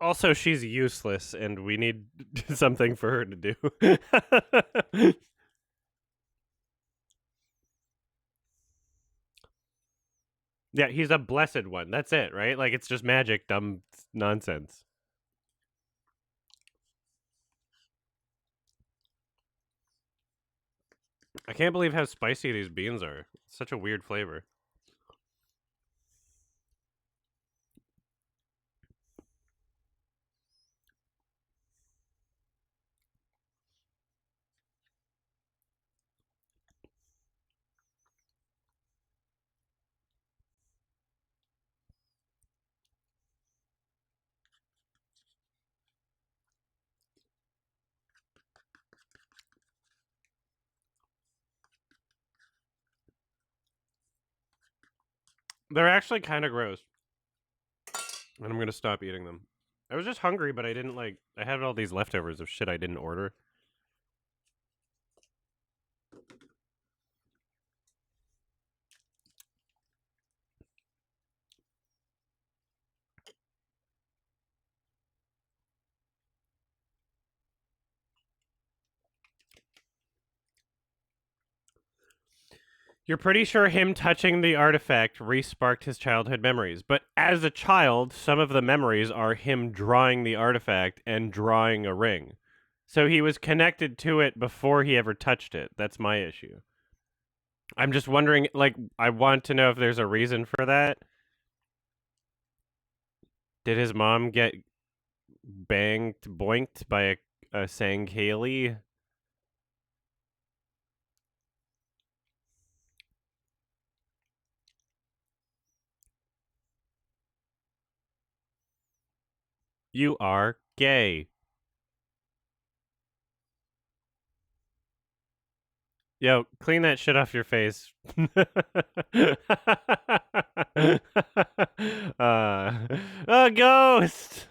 Also, she's useless, and we need something for her to do. Yeah, he's a blessed one. That's it, right? Like, it's just magic, dumb nonsense. I can't believe how spicy these beans are. It's such a weird flavor. They're actually kind of gross. And I'm going to stop eating them. I was just hungry, but I didn't like. I had all these leftovers of shit I didn't order. You're pretty sure him touching the artifact re-sparked his childhood memories, but as a child, some of the memories are him drawing the artifact and drawing a ring. So he was connected to it before he ever touched it. That's my issue. I'm just wondering, like, I want to know if there's a reason for that. Did his mom get banged, boinked by a Sangheili? You are gay. Yo, clean that shit off your face. A ghost.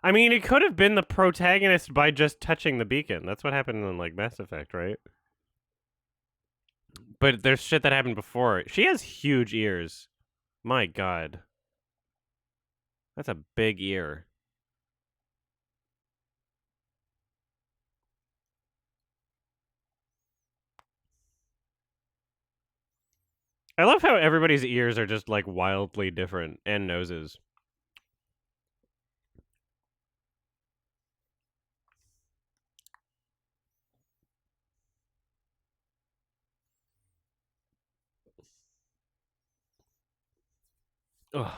I mean, it could have been the protagonist by just touching the beacon. That's what happened in like Mass Effect, right? But there's shit that happened before. She has huge ears. My god. That's a big ear. I love how everybody's ears are just like wildly different, and noses. Ugh.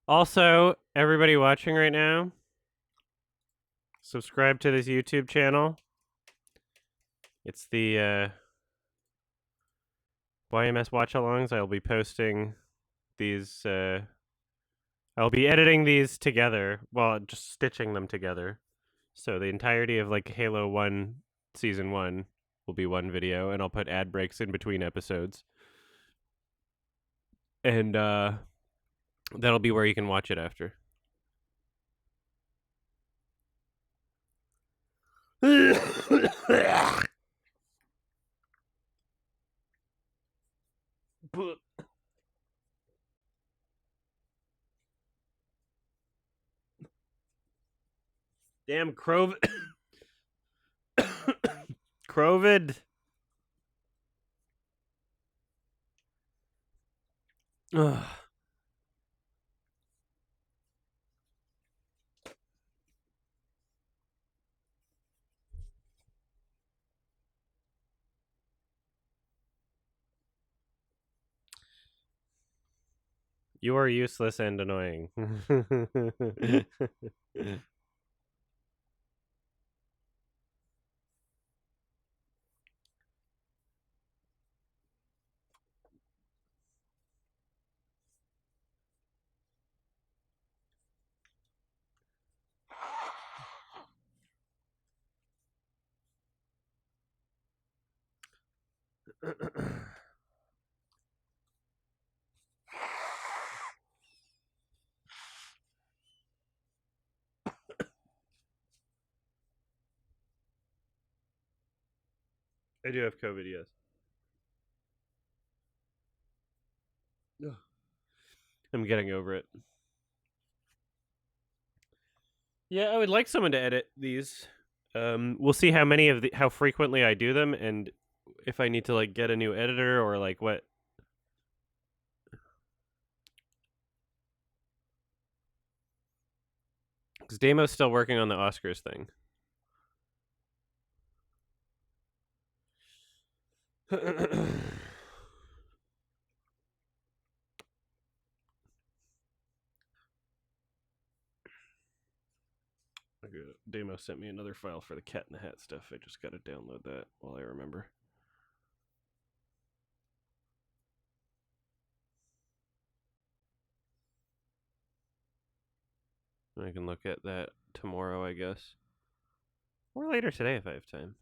Also, everybody watching right now, subscribe to this YouTube channel. It's the YMS watch-alongs. I'll be posting these. I'll be editing these together. Well, just stitching them together. So the entirety of like Halo 1 Season 1 will be one video, and I'll put ad breaks in between episodes. And that'll be where you can watch it after. Damn, Crovid. Ugh. You are useless and annoying. I do have COVID, yes. Ugh. I'm getting over it. Yeah, I would like someone to edit these. We'll see how frequently I do them, and if I need to like get a new editor or like what. Because Damo's still working on the Oscars thing. Damo sent me another file for the Cat in the Hat stuff. I just got to download that while I remember. I can look at that tomorrow, I guess. Or later today if I have time.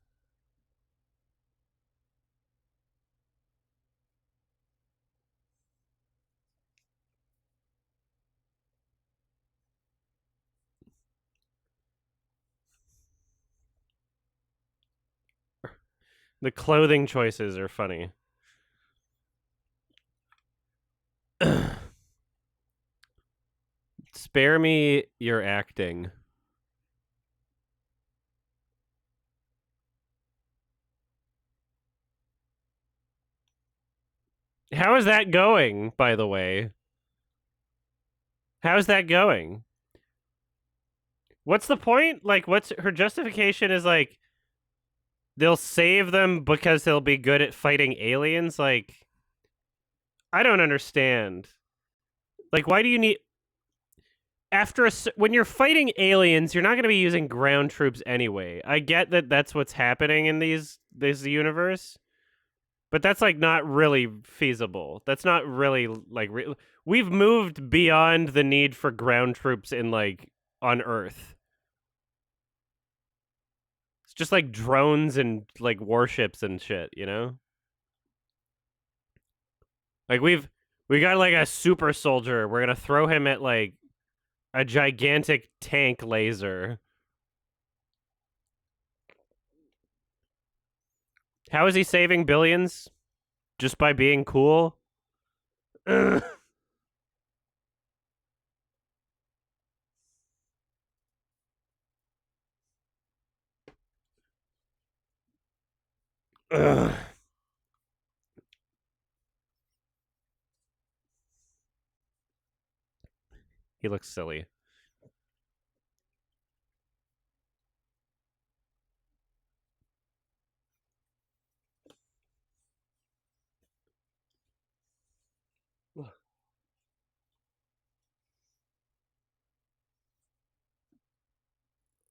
The clothing choices are funny. Spare me your acting. How is that going, by the way? How's that going? What's the point? Like, what's her justification is like they'll save them because they'll be good at fighting aliens? Like, I don't understand. Like, why do you need when you're fighting aliens, you're not going to be using ground troops anyway. I get that that's what's happening in this universe, but that's like not really feasible. That's not really like we've moved beyond the need for ground troops in like on Earth. It's just like drones and like warships and shit, you know? Like we got like a super soldier. We're going to throw him at like a gigantic tank laser. How is he saving billions? Just by being cool? Ugh. Ugh. He looks silly.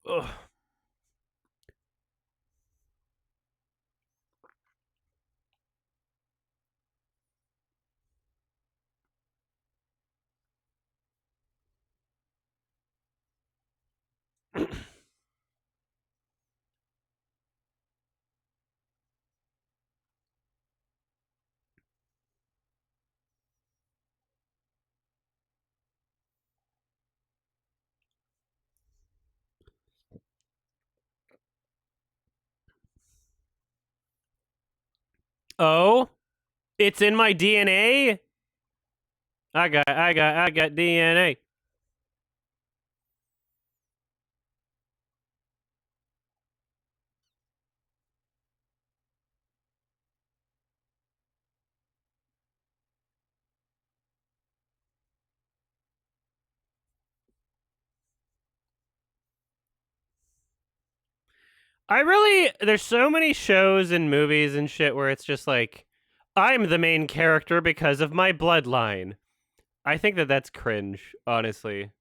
Ugh. Oh, it's in my DNA. I got DNA. There's so many shows and movies and shit where it's just like, I'm the main character because of my bloodline. I think that that's cringe, honestly.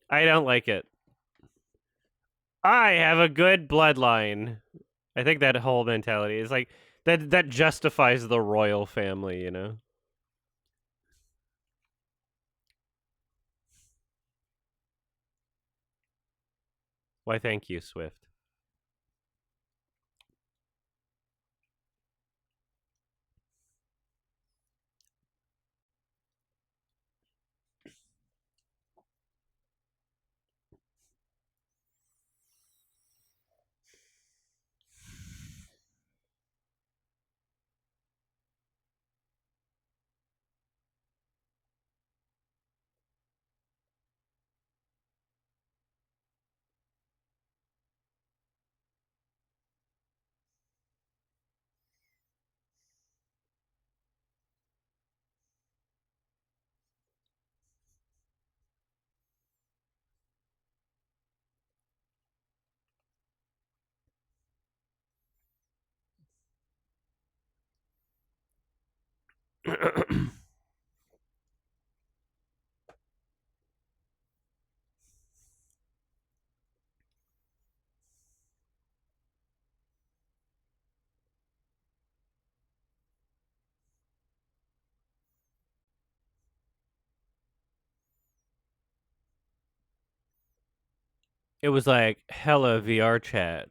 I don't like it. I have a good bloodline. I think that whole mentality is like that justifies the royal family, you know? Why, thank you, Swift. It was like hella VR chat.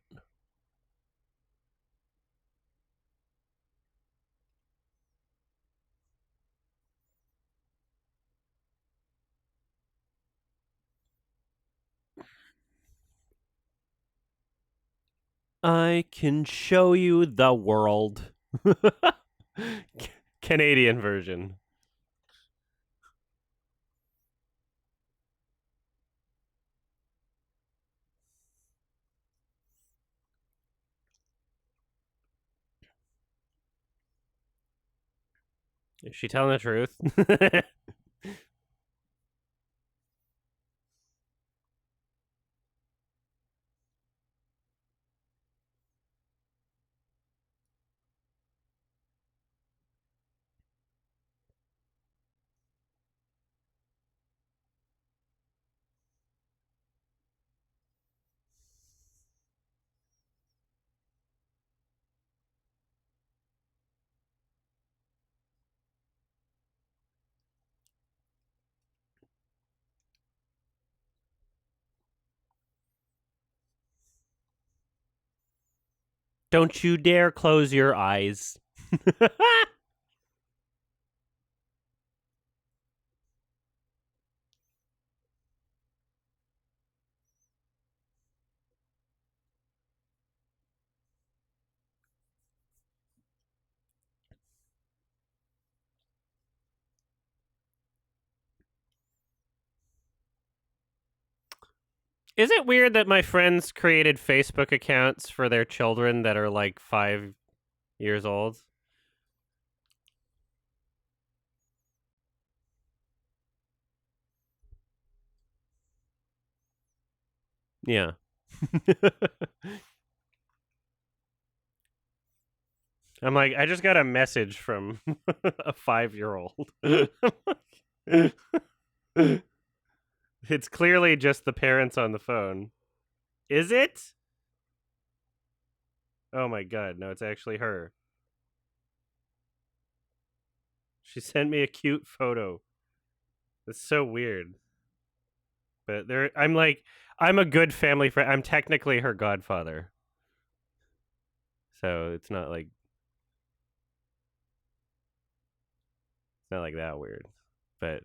I can show you the world. Canadian version. Is she telling the truth? Don't you dare close your eyes. Is it weird that my friends created Facebook accounts for their children that are like 5 years old? Yeah. I'm like, I just got a message from a 5-year-old. It's clearly just the parents on the phone. Is it? Oh my god, no, it's actually her. She sent me a cute photo. It's so weird. But I'm like, I'm a good family friend. I'm technically her godfather. So it's not like that weird. But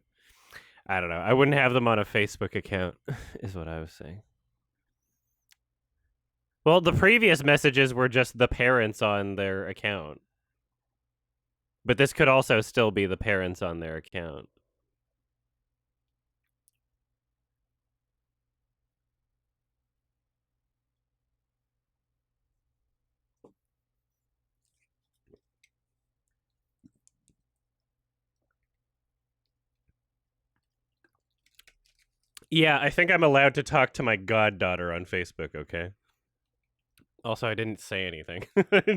I don't know. I wouldn't have them on a Facebook account, is what I was saying. Well, the previous messages were just the parents on their account. But this could also still be the parents on their account. Yeah, I think I'm allowed to talk to my goddaughter on Facebook, okay? Also, I didn't say anything.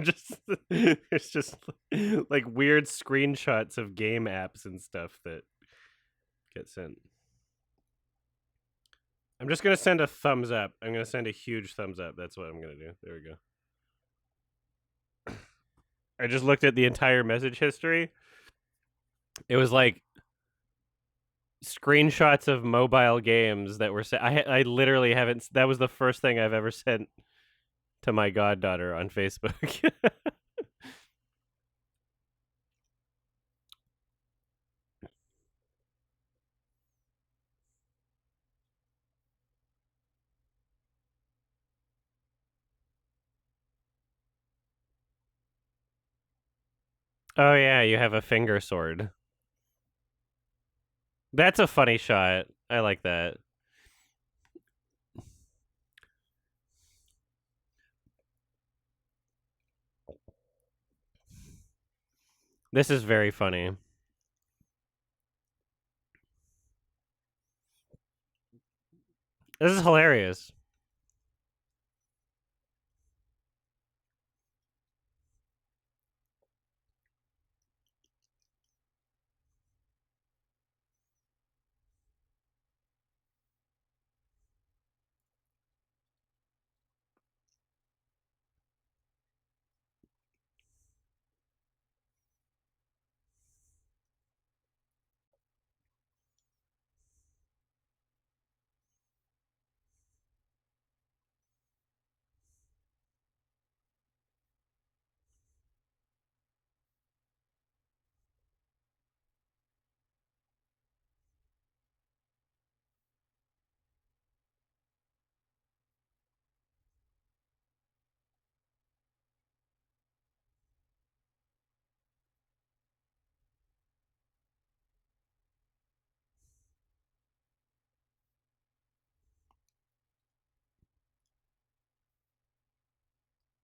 Just it's just like weird screenshots of game apps and stuff that get sent. I'm just gonna send a thumbs up. I'm gonna send a huge thumbs up. That's what I'm gonna do. There we go. I just looked at the entire message history. It was like screenshots of mobile games that were sent. I literally haven't. That was the first thing I've ever sent to my goddaughter on Facebook. Oh yeah, you have a finger sword. That's a funny shot. I like that. This is very funny. This is hilarious.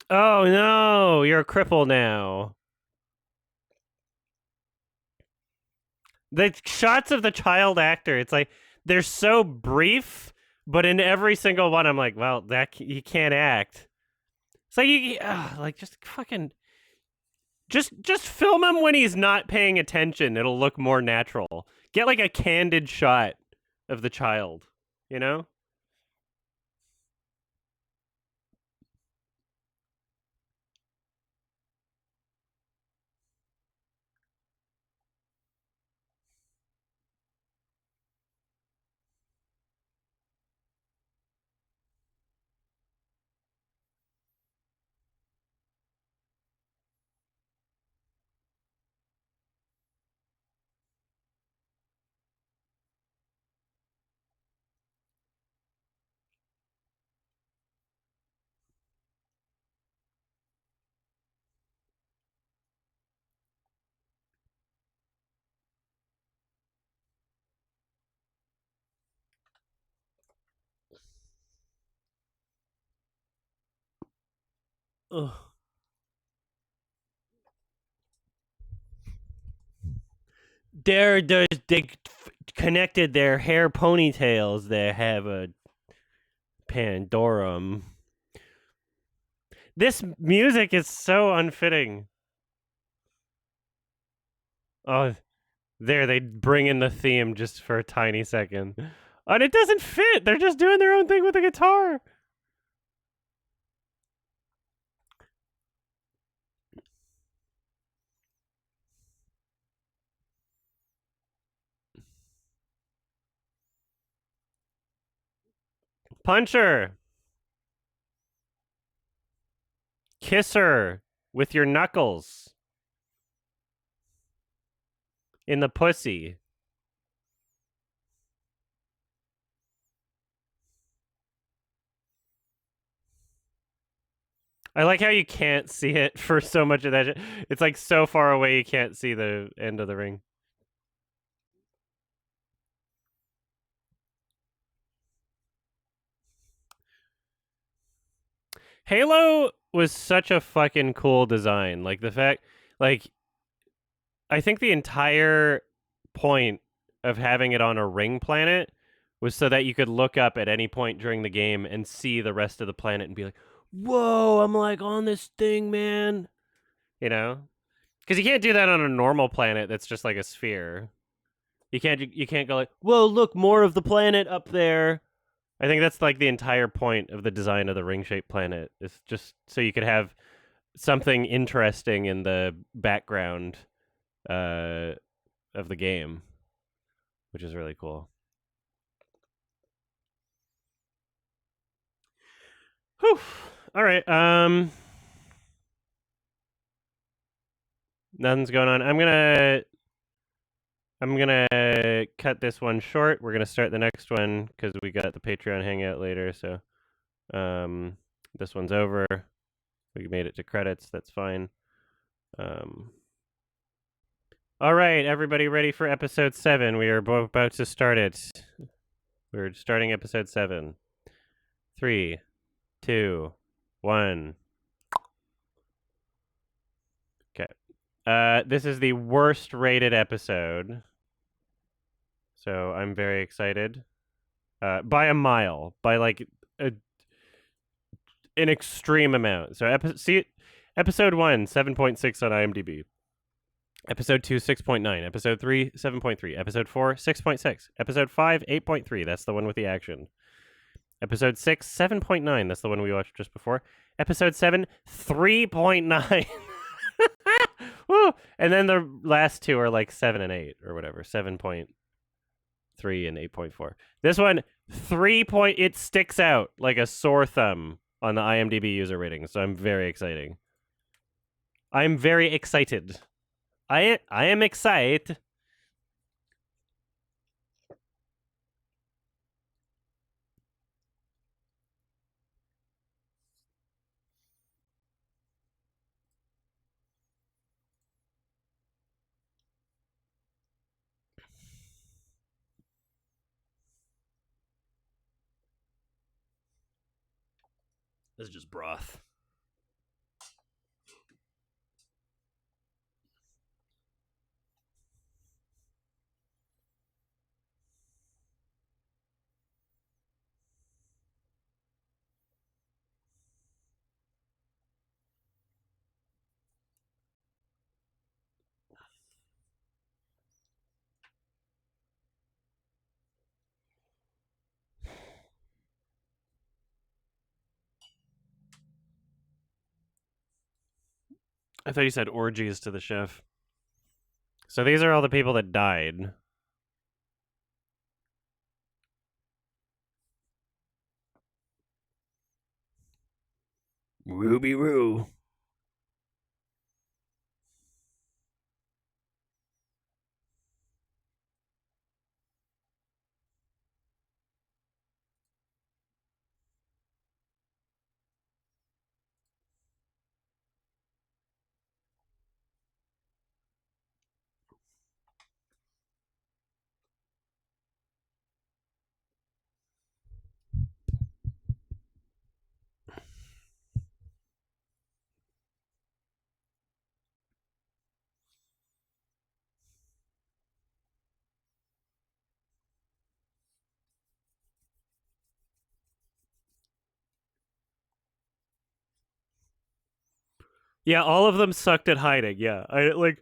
Oh no, you're a cripple now. The shots of the child actor, it's like they're so brief, but in every single one, I'm like, well, that he can't act. It's like like just fucking just film him when he's not paying attention. It'll look more natural. Get like a candid shot of the child, you know? Ugh. They connected their hair ponytails. They have a Pandorum. This music is so unfitting. Oh, there they bring in the theme just for a tiny second. And it doesn't fit. They're just doing their own thing with the guitar. Punch her. Kiss her with your knuckles in the pussy. I like how you can't see it for so much of that. It's like so far away you can't see the end of the ring. Halo was such a fucking cool design. Like the fact, like I think the entire point of having it on a ring planet was so that you could look up at any point during the game and see the rest of the planet and be like, "Whoa, I'm like on this thing, man." You know? Cuz you can't do that on a normal planet that's just like a sphere. You can't go like, "Whoa, look, more of the planet up there." I think that's like the entire point of the design of the ring-shaped planet is just so you could have something interesting in the background uh, of the game, which is really cool. Whew. All right. Nothing's going on. I'm gonna cut this one short. We're gonna start the next one because we got the Patreon hangout later. So um, this one's over. We made it to credits. That's fine. Um, all right, everybody, ready for episode 7? We are about to start it. We're starting episode 7. 3, 2, 1. Okay. This is the worst rated episode, so I'm very excited. By a mile, by like an extreme amount. So episode 1, 7.6 on IMDb. Episode 2, 6.9. Episode 3, 7.3. Episode 4, 6.6. Episode 5, 8.3. That's the one with the action. Episode 6, 7.9. That's the one we watched just before. Episode 7, 3.9. Woo! And then the last two are like 7 and 8 or whatever. 7.3 and 8.4. This one, 3 point. It sticks out like a sore thumb on the IMDb user rating. So I'm very excited. I'm very excited. I am excited. This is just broth. I thought you said orgies to the chef. So these are all the people that died. Ruby Roo. Yeah, all of them sucked at hiding. Yeah, I like.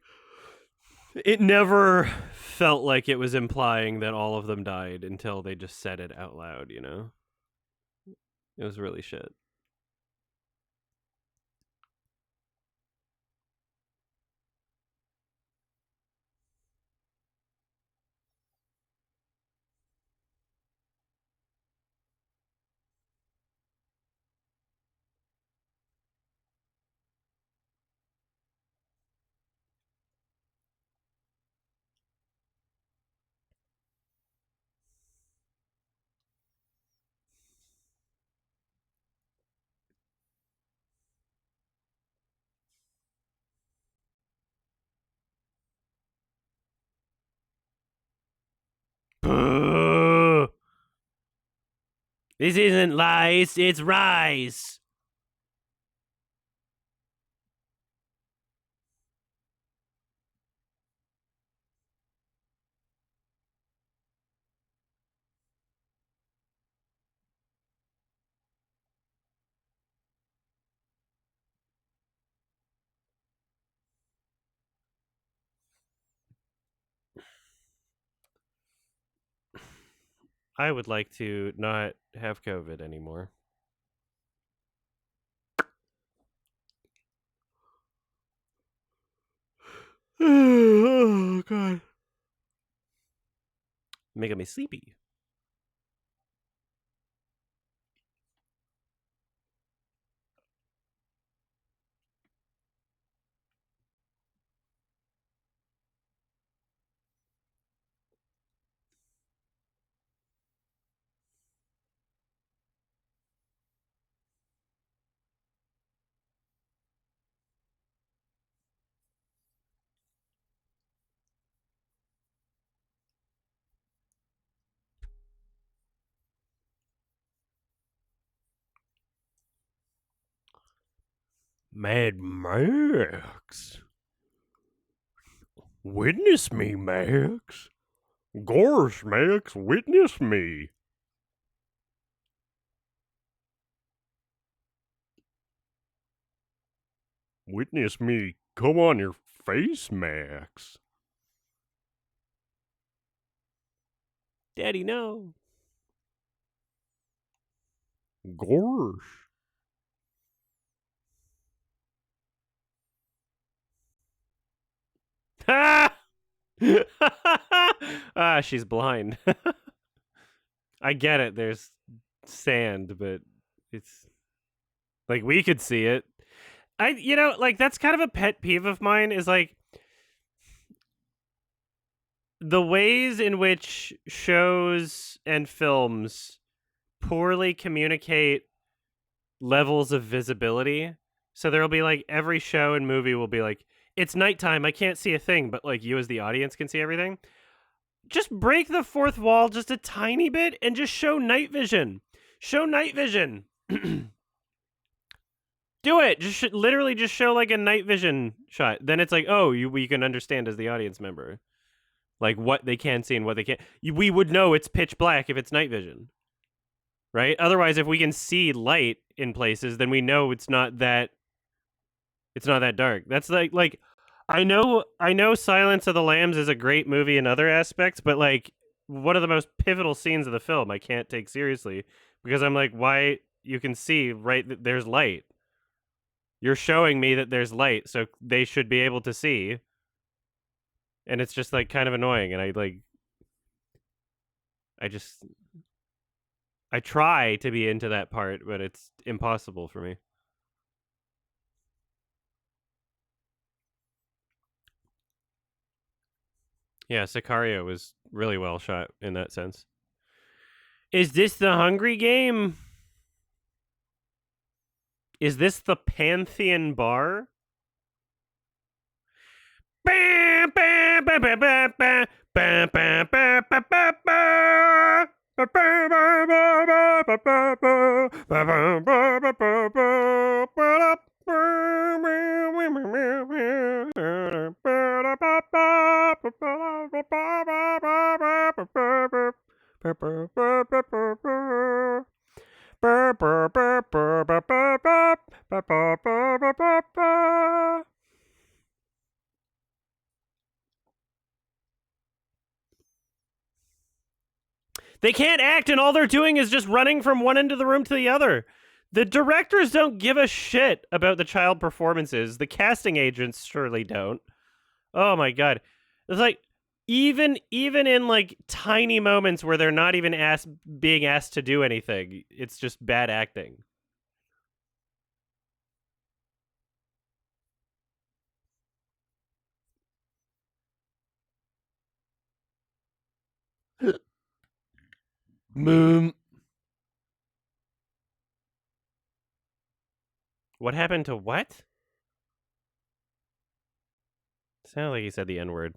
It never felt like it was implying that all of them died until they just said it out loud. You know, it was really shit. Boo! This isn't lies, it's rise. I would like to not have COVID anymore. Oh god, making me sleepy. Mad Max. Witness me, Max. Gosh, Max, witness me. Witness me. Come on your face, Max. Daddy, no. Gosh. Ha! Ah, she's blind. I get it. There's sand, but it's like we could see it. Like that's kind of a pet peeve of mine is like the ways in which shows and films poorly communicate levels of visibility. So there'll be like every show and movie will be like, it's nighttime, I can't see a thing, but like you as the audience can see everything. Just break the fourth wall just a tiny bit and just show night vision. Show night vision. Do it. Literally just show like a night vision shot. Then it's like, oh, we can understand as the audience member, like what they can see and what they can't. We would know it's pitch black if it's night vision, right? Otherwise, if we can see light in places, then we know it's not that dark. That's like I know Silence of the Lambs is a great movie in other aspects, but like one of the most pivotal scenes of the film I can't take seriously because I'm like, why you can see right there's light. You're showing me that there's light, so they should be able to see. And it's just like kind of annoying, and I just I try to be into that part, but it's impossible for me. Yeah, Sicario was really well shot in that sense. Is this the Hungry Game? Is this the Pantheon Bar? They can't act, and all they're doing is just running from one end of the room to the other. The directors don't give a shit about the child performances. The casting agents surely don't. Oh my god. It's like even in like tiny moments where they're not even being asked to do anything, it's just bad acting. Moon. What happened to what? Sounded like he said the N-word.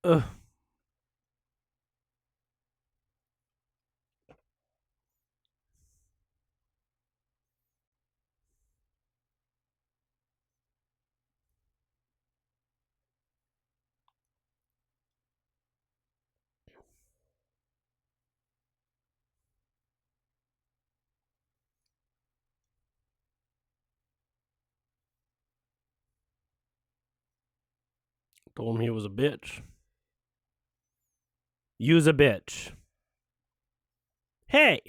Ugh. Told him he was a bitch. Use a bitch. Hey!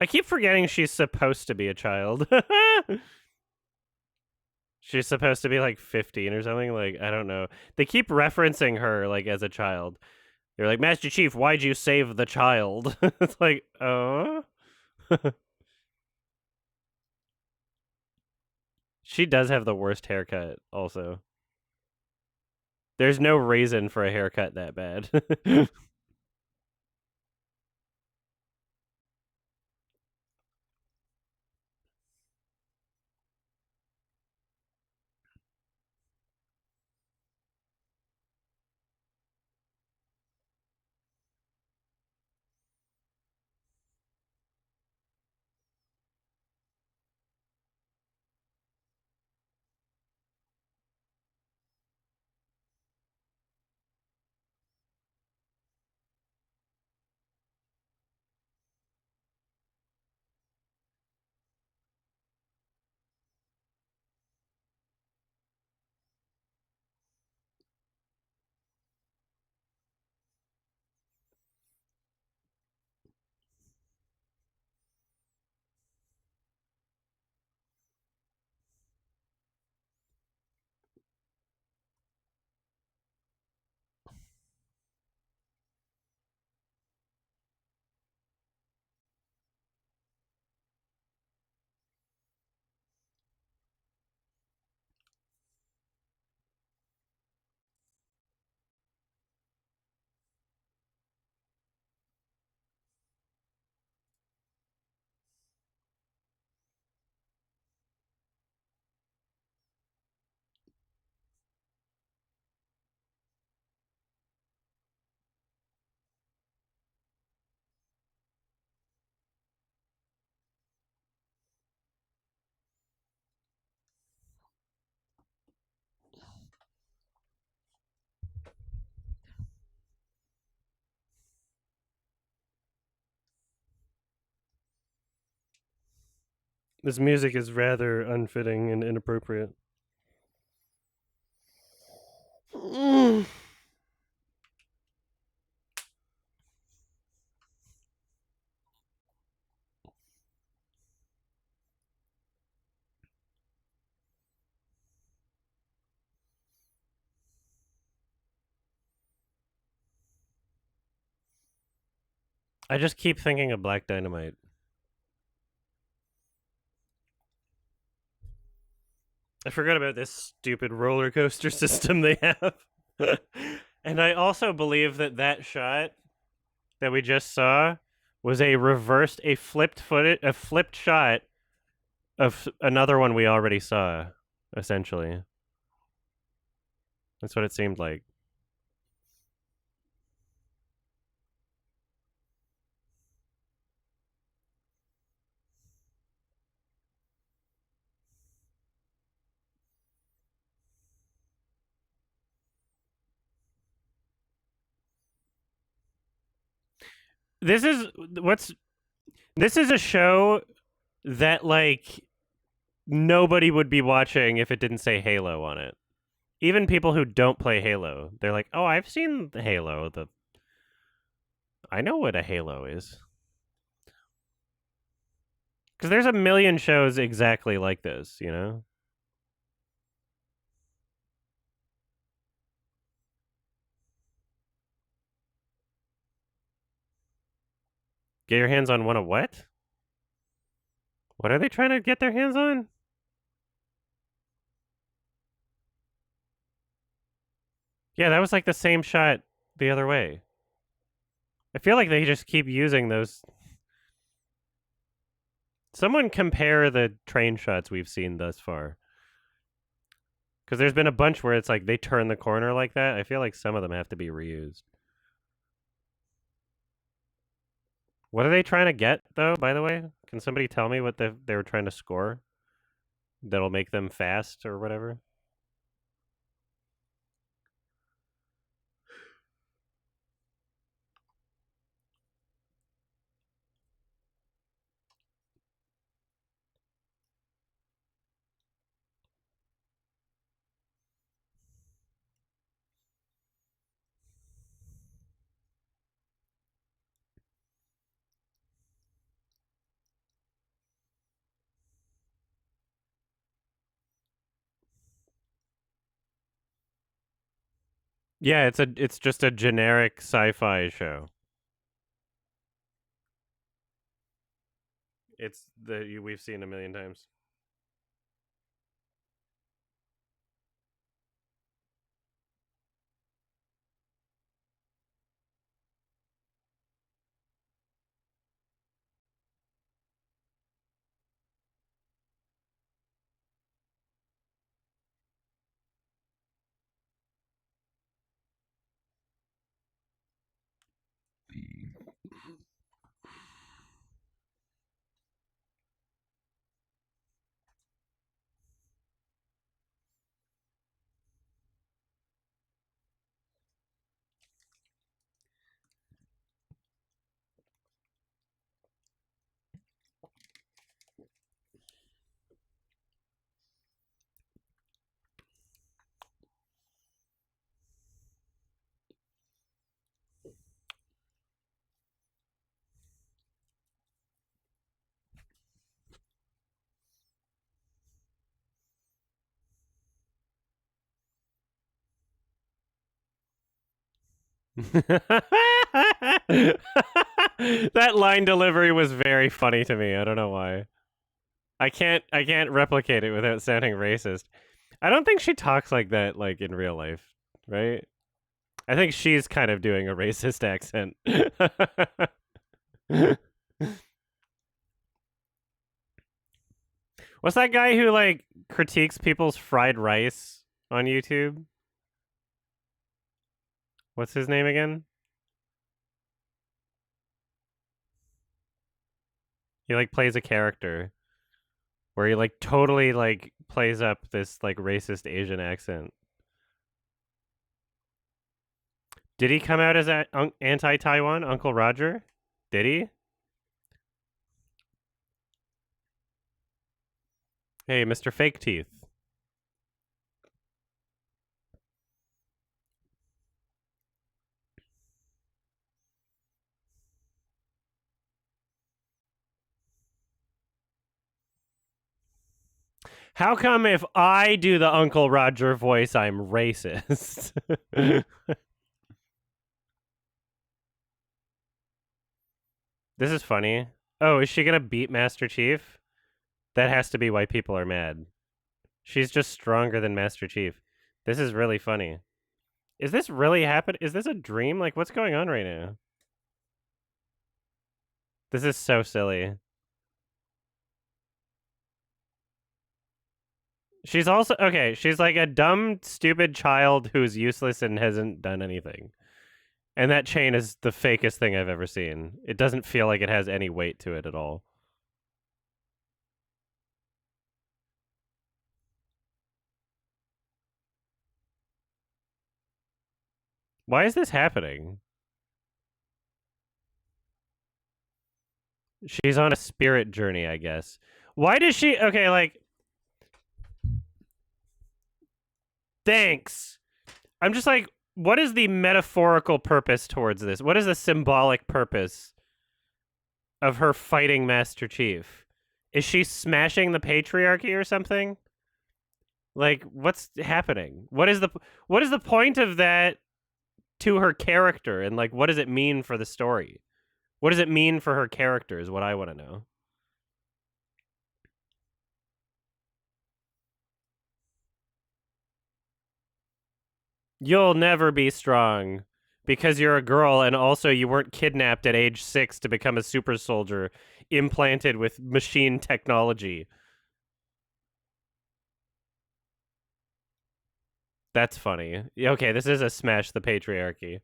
I keep forgetting she's supposed to be a child. She's supposed to be like 15 or something. Like, I don't know. They keep referencing her like as a child. They're like, Master Chief, why'd you save the child? It's like, oh. She does have the worst haircut, also. There's no reason for a haircut that bad. This music is rather unfitting and inappropriate. I just keep thinking of Black Dynamite. I forgot about this stupid roller coaster system they have. And I also believe that that shot that we just saw was a flipped shot of another one we already saw, essentially. That's what it seemed like. This is what's this is a show that like nobody would be watching if it didn't say Halo on it. Even people who don't play Halo, they're like, "Oh, I've seen the Halo. I know what a Halo is." Because there's a million shows exactly like this, you know? Get your hands on one of what? What are they trying to get their hands on? Yeah, that was like the same shot the other way. I feel like they just keep using those. Someone compare the train shots we've seen thus far. Because there's been a bunch where it's like they turn the corner like that. I feel like some of them have to be reused. What are they trying to get, though, by the way? Can somebody tell me what they were trying to score that'll make them fast or whatever? Yeah, it's just a generic sci-fi show. It's the we've seen a million times. That line delivery was very funny to me. I don't know why. I can't replicate it without sounding racist. I don't think she talks like that like in real life, right? I think she's kind of doing a racist accent. What's that guy who like critiques people's fried rice on YouTube? What's his name again? He like plays a character where he like totally like plays up this like racist Asian accent. Did he come out as anti-Taiwan, Uncle Roger? Did he? Hey, Mr. Fake Teeth. How come if I do the Uncle Roger voice, I'm racist? This is funny. Oh, is she gonna beat Master Chief? That has to be why people are mad. She's just stronger than Master Chief. This is really funny. Is this really happen? Is this a dream? Like, what's going on right now? This is so silly. She's also okay. She's like a dumb, stupid child who's useless and hasn't done anything. And that chain is the fakest thing I've ever seen. It doesn't feel like it has any weight to it at all. Why is this happening? She's on a spirit journey, I guess. Why does she? Okay, like, thanks. I'm just like, what is the metaphorical purpose towards this? What is the symbolic purpose of her fighting Master Chief? Is she smashing the patriarchy or something? Like, what's happening? What is the point of that to her character, and like, what does it mean for the story? What does it mean for her character? Is what I want to know. You'll never be strong because you're a girl, and also you weren't kidnapped at age 6 to become a super soldier implanted with machine technology. That's funny. Okay, this is a smash the patriarchy.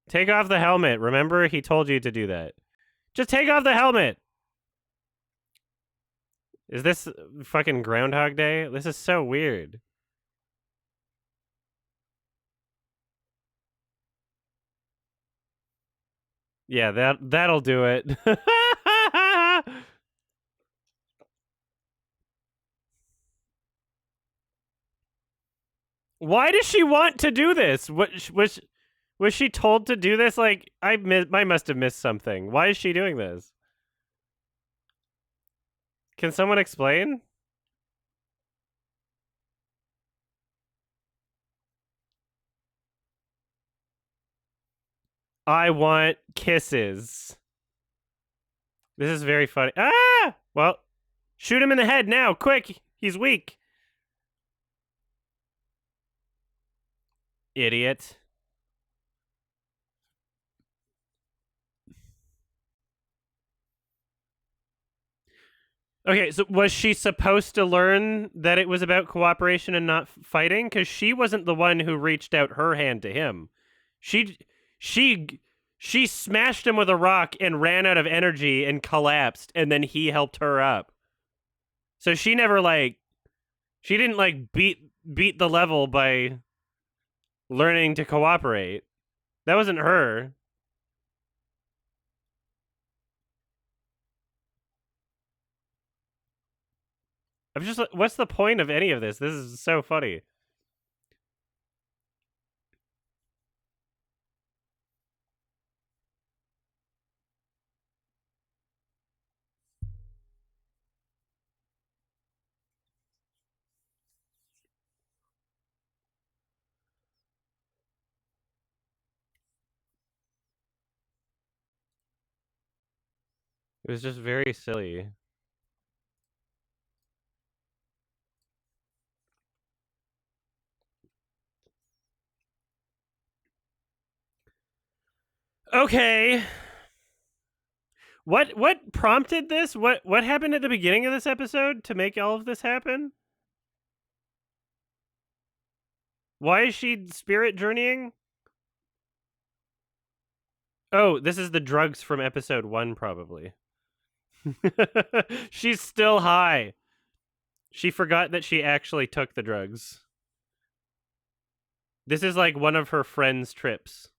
Take off the helmet. Remember, he told you to do that. Just take off the helmet. Is this fucking Groundhog Day? This is so weird. Yeah, that'll do it. Why does she want to do this? What was she told to do this? Like I must have missed something. Why is she doing this? Can someone explain? I want kisses. This is very funny. Ah! Well, shoot him in the head now, quick. He's weak. Idiot. Okay, so was she supposed to learn that it was about cooperation and not fighting? Because she wasn't the one who reached out her hand to him. She she she smashed him with a rock and ran out of energy and collapsed, and then he helped her up. So she never she didn't beat the level by learning to cooperate. That wasn't her. I'm just like, what's the point of any of this? This is so funny. It was just very silly. Okay. What prompted this? What happened at the beginning of this episode to make all of this happen? Why is she spirit journeying? Oh, this is the drugs from episode 1 probably. She's still high. She forgot that she actually took the drugs. This is like one of her friend's trips.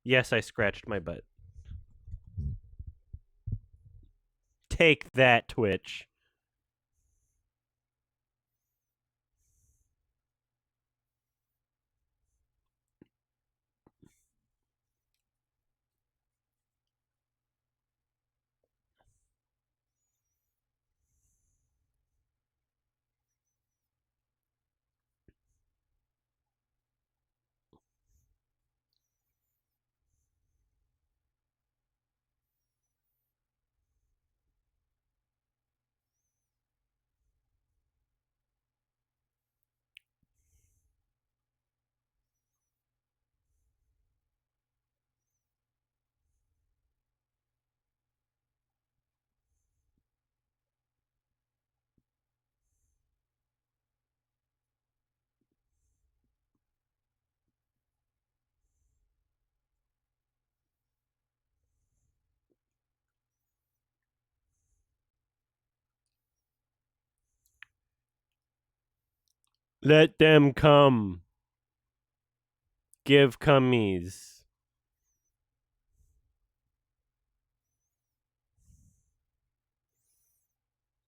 Yes, I scratched my butt. Take that, Twitch. Let them come. Give cummies.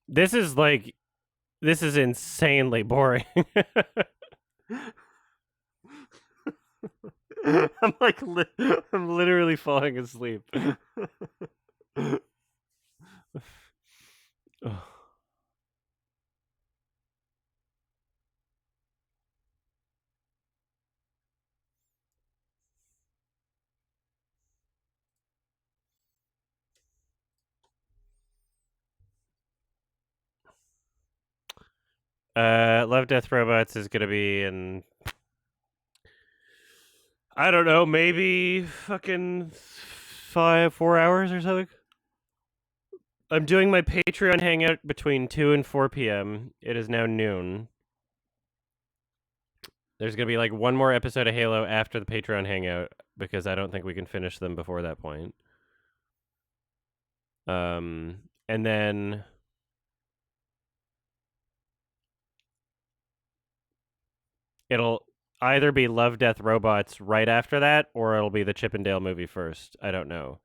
This is insanely boring. I'm I'm literally falling asleep. Love Death Robots is gonna be in, I don't know, maybe fucking 4 hours or something. I'm doing my Patreon hangout between 2 and 4 p.m. It is now noon. There's gonna be like one more episode of Halo after the Patreon hangout because I don't think we can finish them before that point. And then it'll either be Love, Death, Robots right after that, or it'll be the Chippendale movie first. I don't know.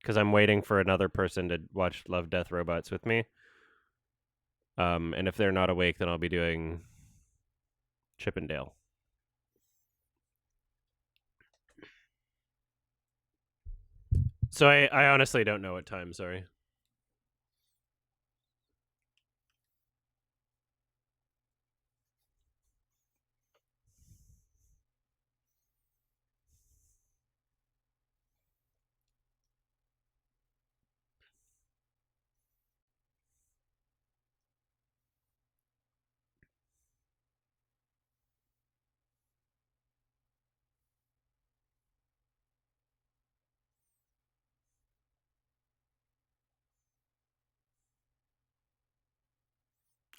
Because I'm waiting for another person to watch Love, Death, Robots with me. And if they're not awake, then I'll be doing Chippendale. So I honestly don't know what time. Sorry.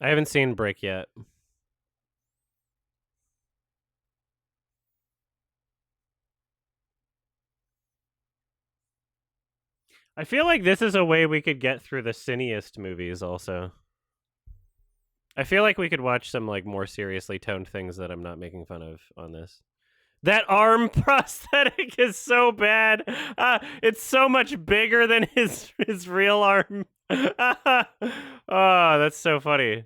I haven't seen Brick yet. I feel like this is a way we could get through the Cineast movies also. I feel like we could watch some like more seriously toned things that I'm not making fun of on this. That arm prosthetic is so bad. It's so much bigger than his real arm. Oh, that's so funny.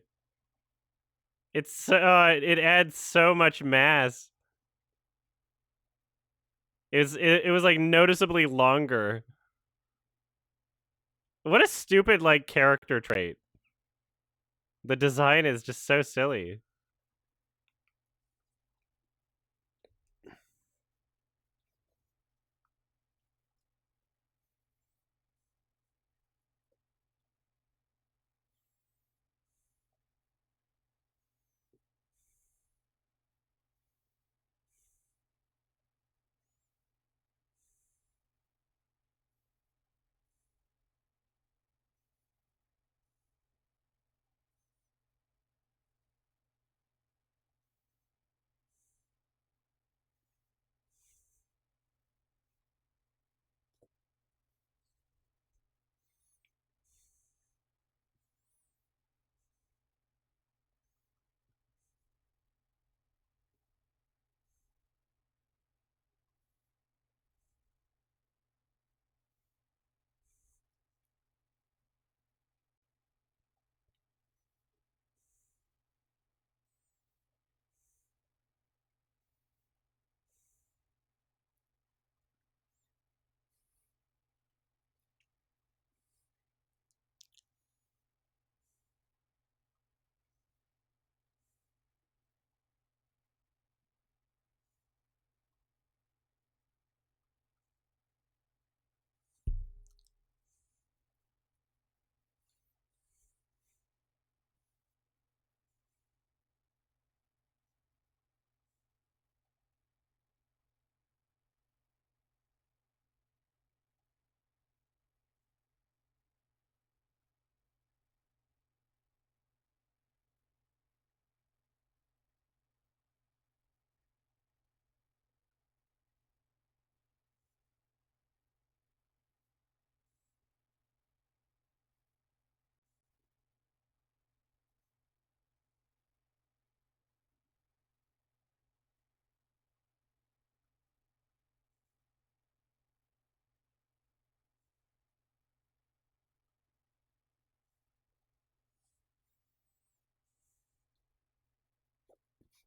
It adds so much mass. It was like noticeably longer. What a stupid like character trait. The design is just so silly.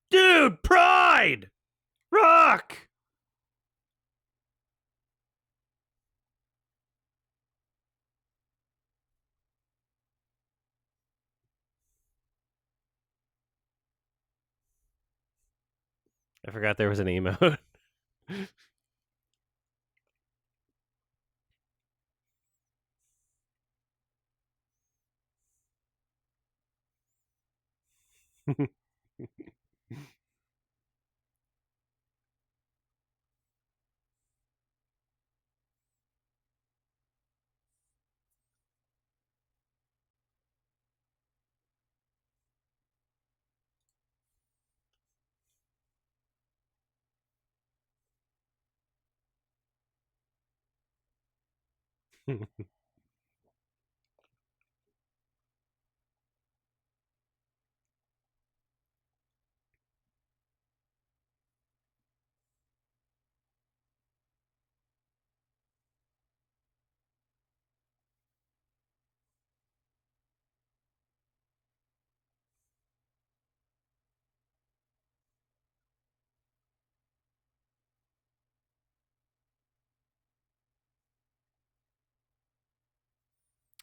Dude, Pride! Rock! I forgot there was an emote.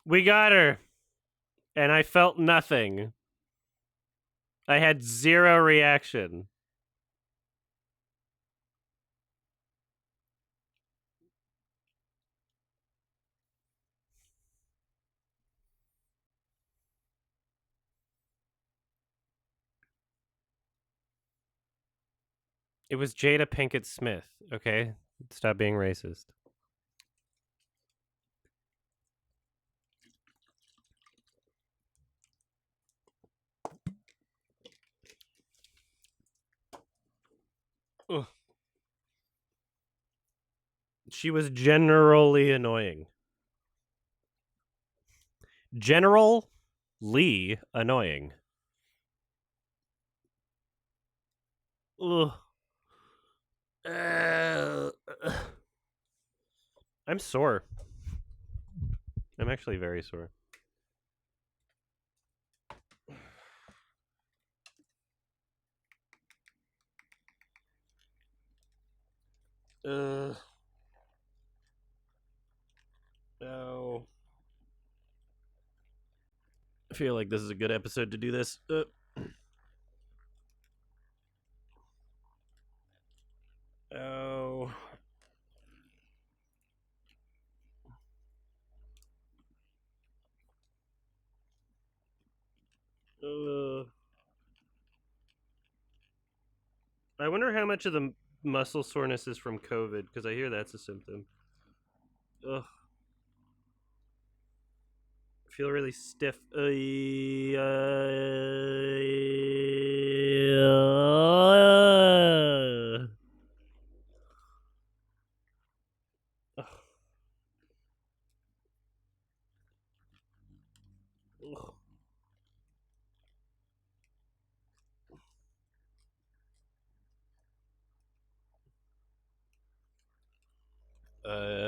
We got her, and I felt nothing. I had zero reaction. It was Jada Pinkett Smith, okay? Stop being racist. Ugh. She was generally annoying. General Lee annoying. Ugh. I'm sore. I'm actually very sore. Oh. I feel like this is a good episode to do this. Oh. I wonder how much of the muscle soreness is from COVID, because I hear that's a symptom. Ugh. I feel really stiff. Ugh. Ugh.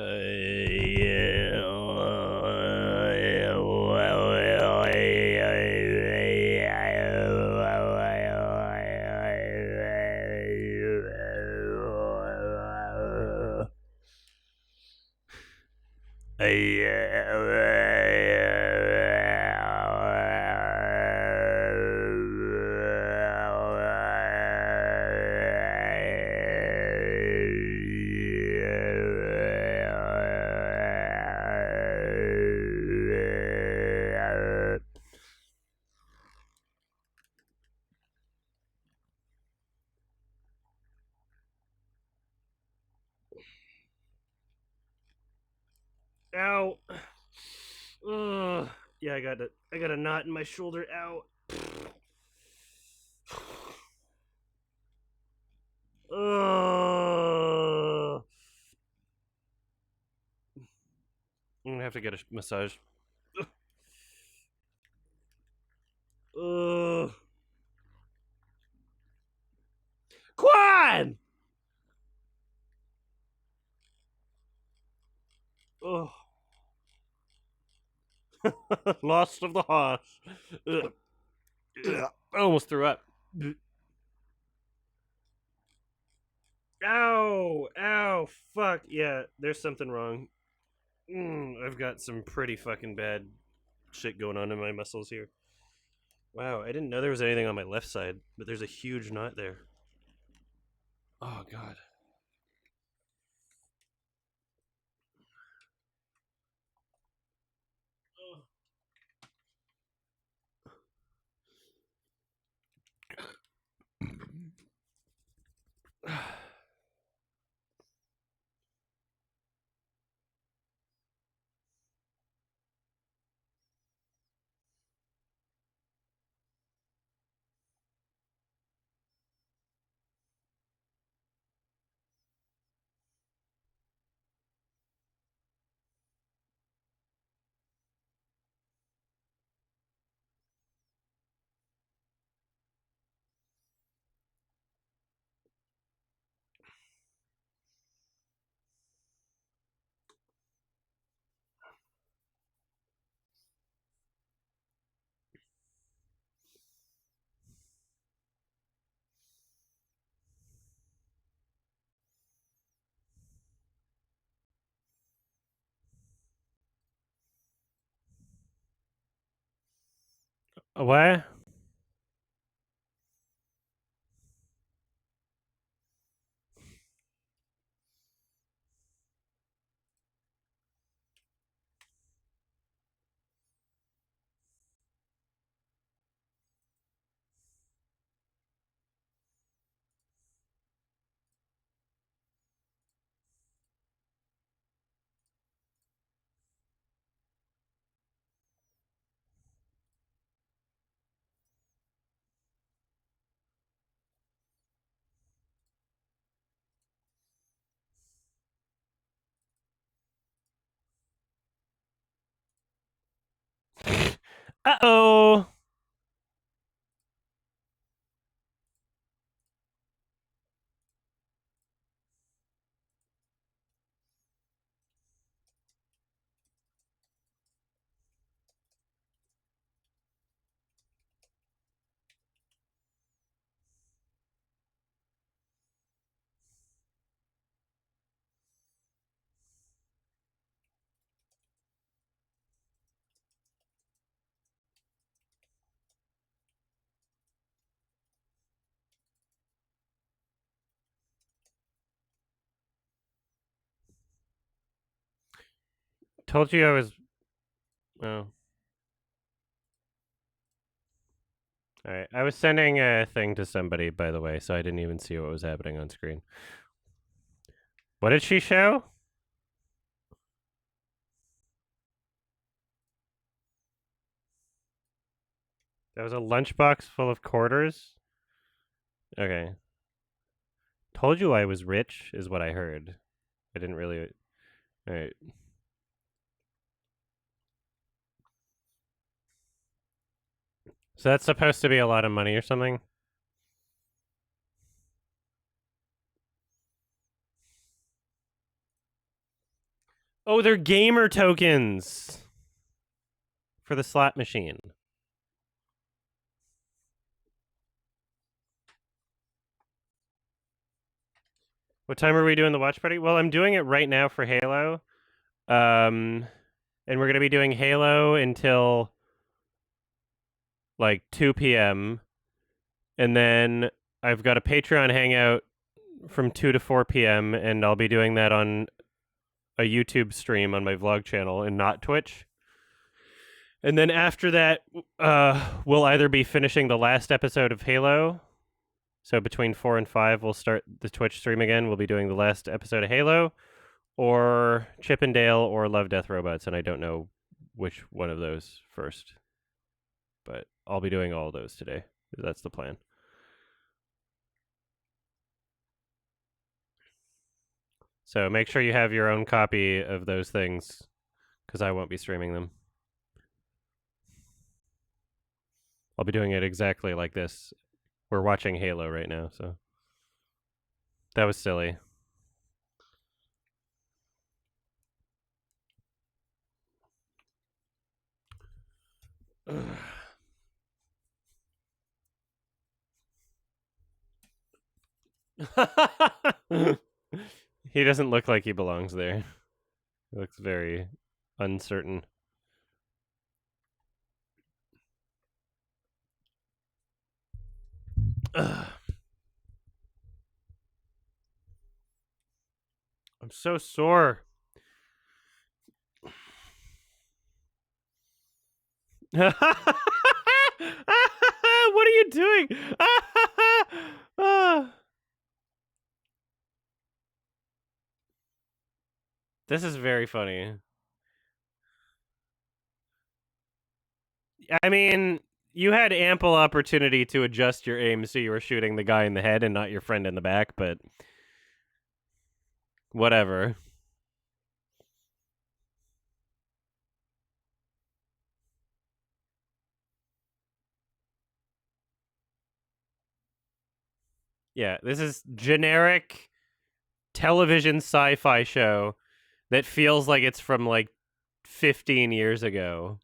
Ow. Ugh. Yeah, I got a knot in my shoulder. Ow. Ugh. I'm gonna have to get a massage. Ugh. Quan! Ugh. Lost of the horse. Ugh. Ugh. I almost threw up. Ow! Ow! Fuck! Yeah, there's something wrong. I've got some pretty fucking bad shit going on in my muscles here. Wow, I didn't know there was anything on my left side, but there's a huge knot there. Oh god. What? Uh-oh. Told you I was. Oh. All right. I was sending a thing to somebody, by the way, so I didn't even see what was happening on screen. What did she show? That was a lunchbox full of quarters? Okay. Told you I was rich, is what I heard. I didn't really. All right. So that's supposed to be a lot of money or something? Oh, they're gamer tokens for the slot machine. What time are we doing the watch party? Well, I'm doing it right now for Halo. And we're going to be doing Halo until like 2 p.m. And then I've got a Patreon hangout from 2 to 4 p.m. And I'll be doing that on a YouTube stream on my vlog channel and not Twitch. And then after that, we'll either be finishing the last episode of Halo. So between 4 and 5, we'll start the Twitch stream again. We'll be doing the last episode of Halo, or Chip and Dale, or Love, Death, Robots. And I don't know which one of those first. But I'll be doing all of those today. That's the plan. So make sure you have your own copy of those things, because I won't be streaming them. I'll be doing it exactly like this. We're watching Halo right now, so that was silly. He doesn't look like he belongs there. He looks very uncertain. I'm so sore. What are you doing? This is very funny. I mean, you had ample opportunity to adjust your aim so you were shooting the guy in the head and not your friend in the back, but whatever. Yeah, this is generic television sci-fi show that feels like it's from like 15 years ago.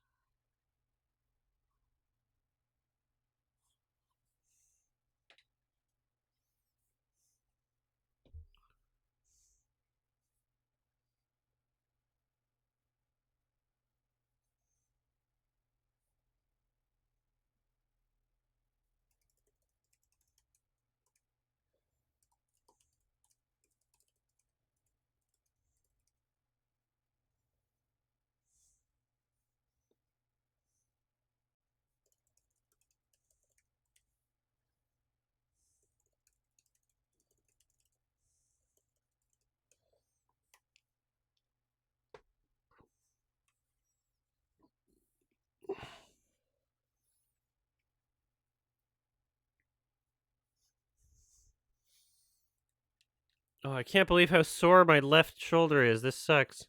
Oh, I can't believe how sore my left shoulder is. This sucks.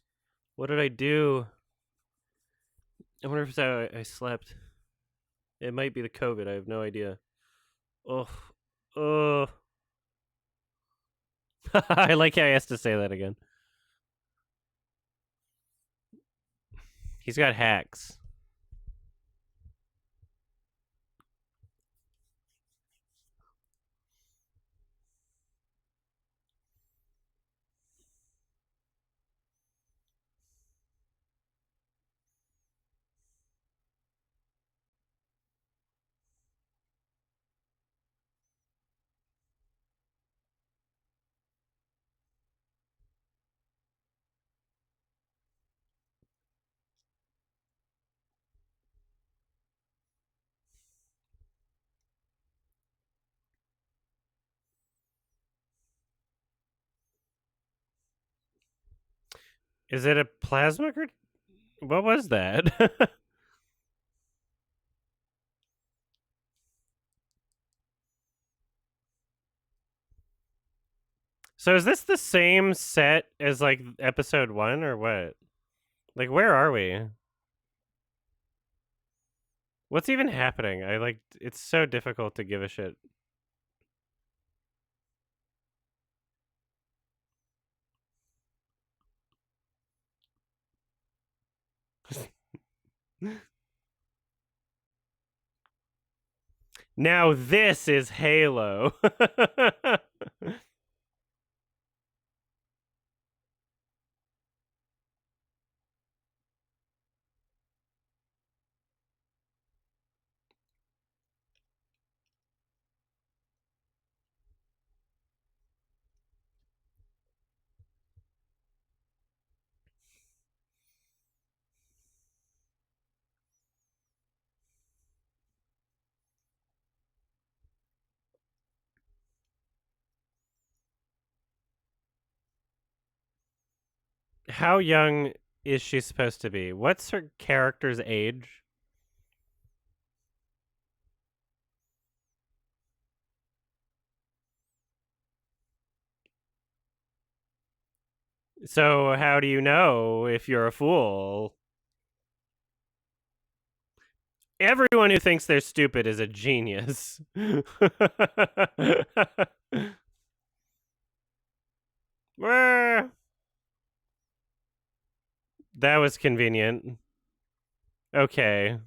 What did I do? I wonder if it's how I slept. It might be the COVID. I have no idea. Oh, oh. I like how he has to say that again. He's got hacks. Is it a plasma? What was that? So is this the same set as like episode 1 or what? Like where are we? What's even happening? It's so difficult to give a shit. Now this is Halo. How young is she supposed to be? What's her character's age? So how do you know if you're a fool? Everyone who thinks they're stupid is a genius. That was convenient. Okay.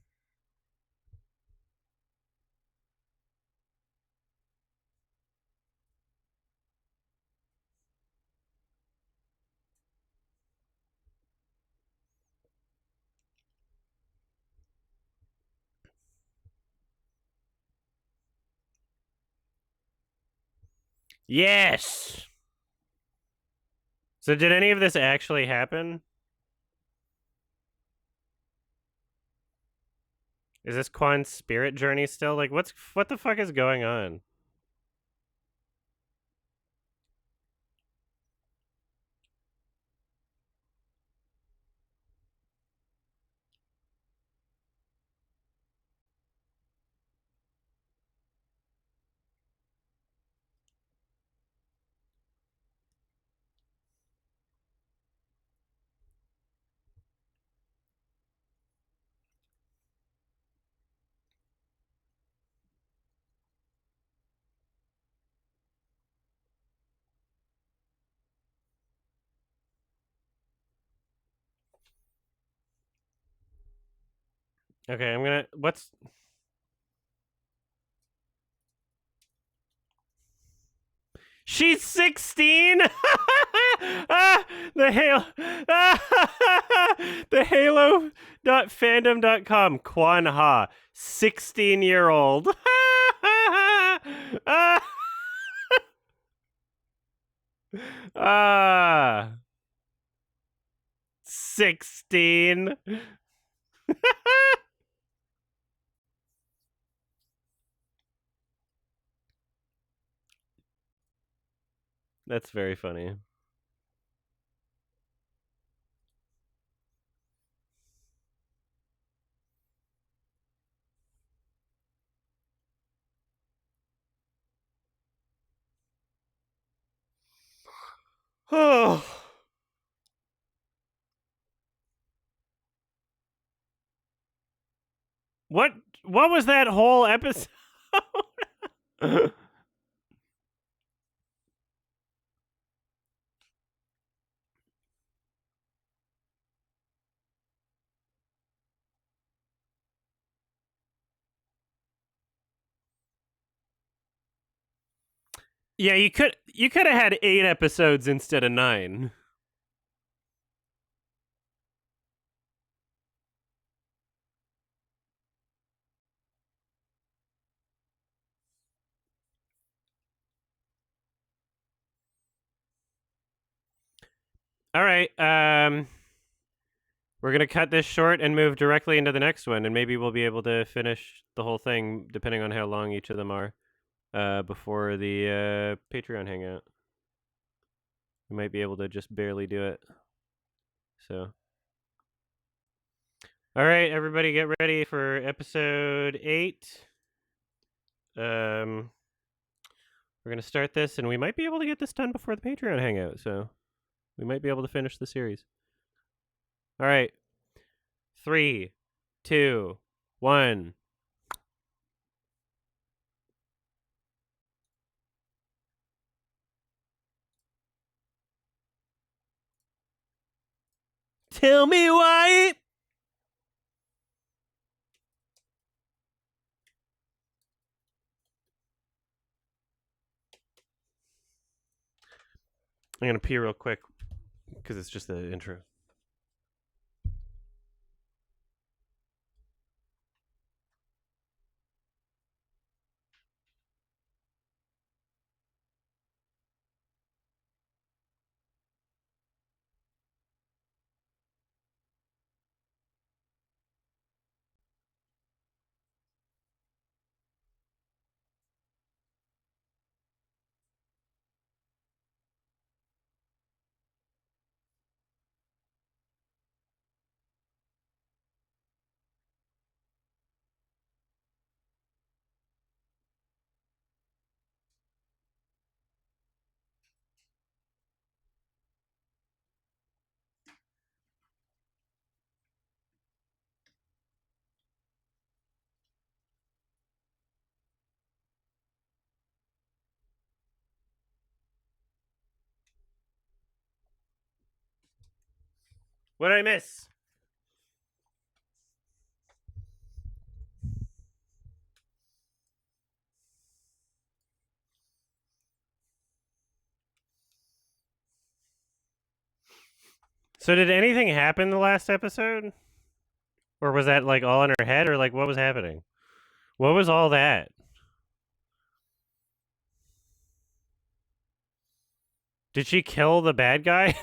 Yes. So did any of this actually happen? Is this Quan's spirit journey still? Like what the fuck is going on? Okay, I'm gonna what's She's 16. The Halo, the Halo.fandom.com Quan Ha, 16-year-old. Ah, 16. That's very funny. Oh. What was that whole episode? Yeah, you could have had 8 episodes instead of 9. All right. We're gonna cut this short and move directly into the next one, and maybe we'll be able to finish the whole thing, depending on how long each of them are, before the Patreon hangout. We might be able to just barely do it. So, all right, everybody, get ready for episode 8. We're gonna start this, and we might be able to get this done before the Patreon hangout. So, we might be able to finish the series. All right, 3, 2, 1. Tell me why. I'm gonna pee real quick because it's just the intro. What did I miss? So did anything happen the last episode? Or was that like all in her head, or like what was happening? What was all that? Did she kill the bad guy?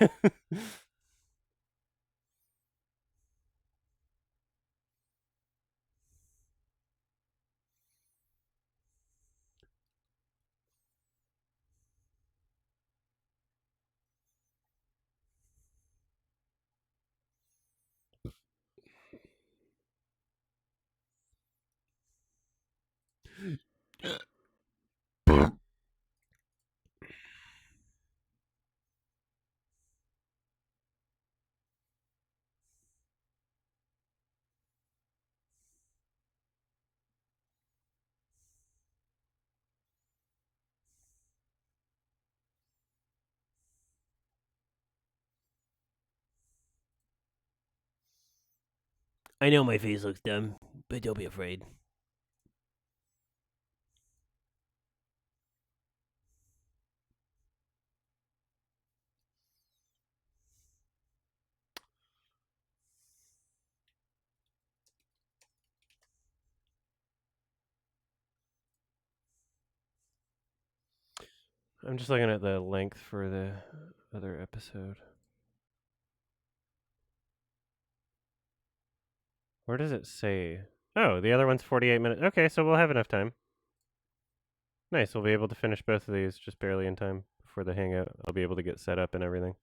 I know my face looks dumb, but don't be afraid. I'm just looking at the length for the other episode. Where does it say? Oh, the other one's 48 minutes. Okay, so we'll have enough time. Nice, we'll be able to finish both of these just barely in time before the hangout. I'll be able to get set up and everything.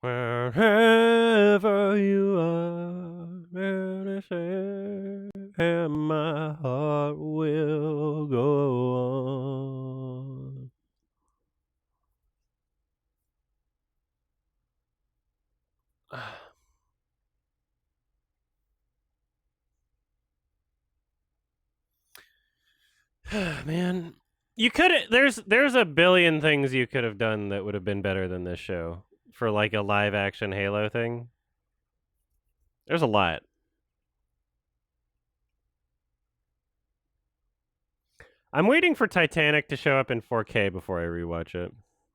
Wherever you are, and my heart will go on. Man, you could there's a billion things you could have done that would have been better than this show for like a live action Halo thing. There's a lot. I'm waiting for Titanic to show up in 4K before I rewatch it,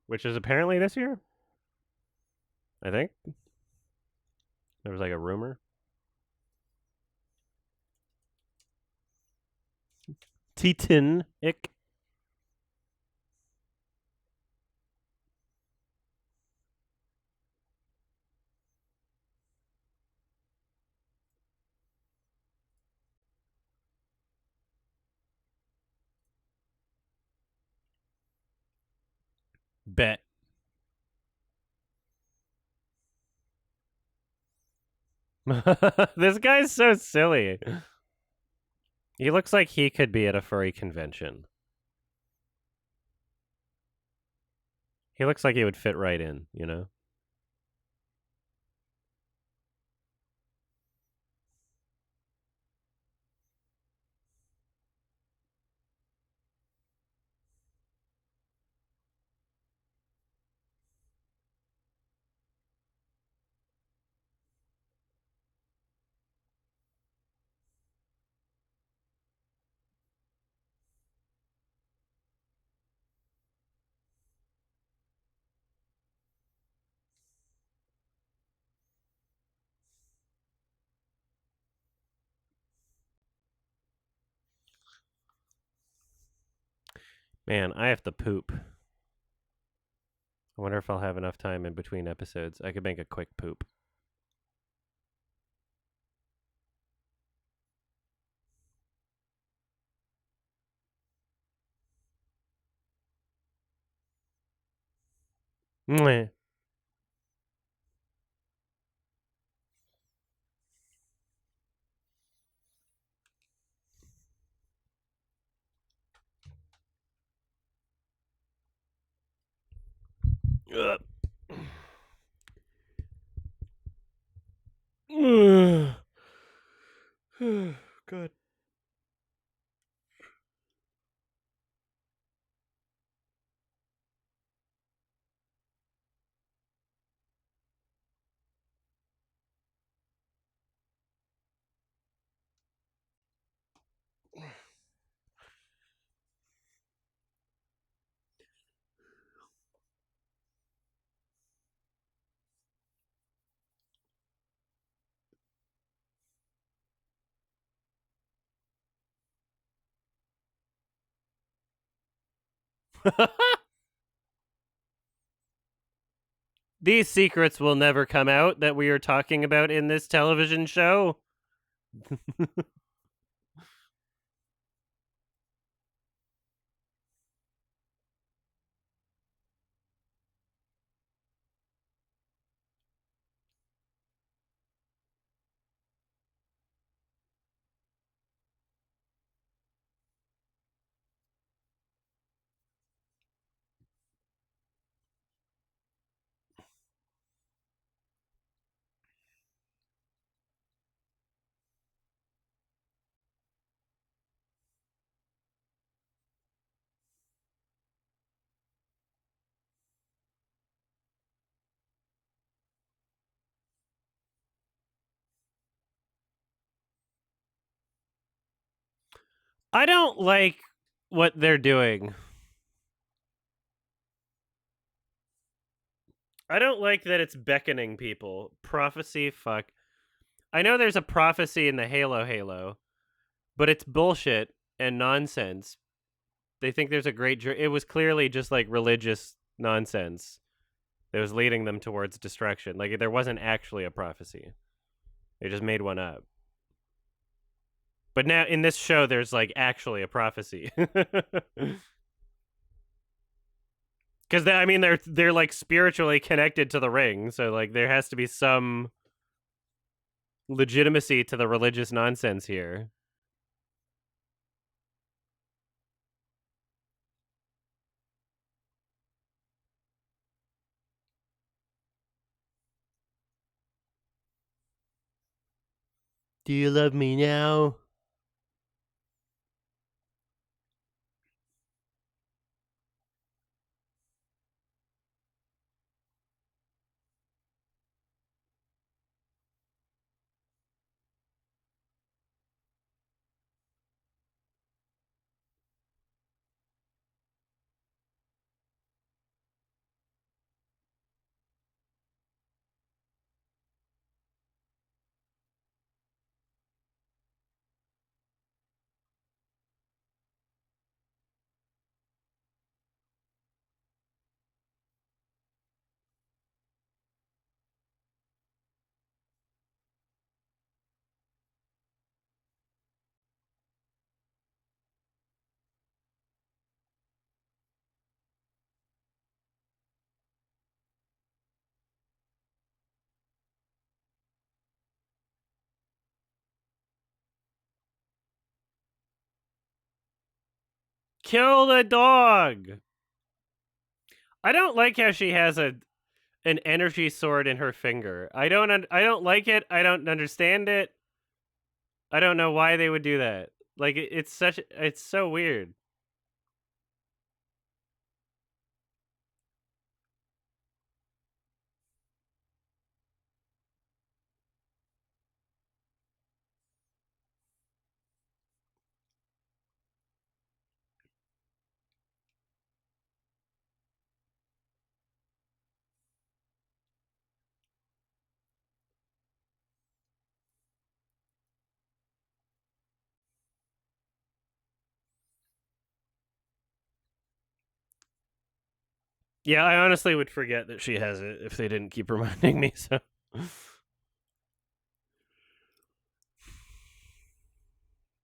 which is apparently this year. I think there was like a rumor. Titanic. Bet. This guy's so silly. He looks like he could be at a furry convention. He looks like he would fit right in, you know? Man, I have to poop. I wonder if I'll have enough time in between episodes. I could make a quick poop. Mwah. Ugh. God. These secrets will never come out that we are talking about in this television show. I don't like what they're doing. I don't like that it's beckoning people. Prophecy, fuck. I know there's a prophecy in the Halo, but it's bullshit and nonsense. They think there's a great. It was clearly just like religious nonsense that was leading them towards destruction. Like there wasn't actually a prophecy. They just made one up. But now in this show, there's like actually a prophecy. Because I mean, they're like spiritually connected to the ring, so like there has to be some legitimacy to the religious nonsense here. Do you love me now? Kill the dog. I don't like how she has an energy sword in her finger. I don't like it. I don't understand it. I don't know why they would do that. Like it's so weird. Yeah, I honestly would forget that she has it if they didn't keep reminding me. So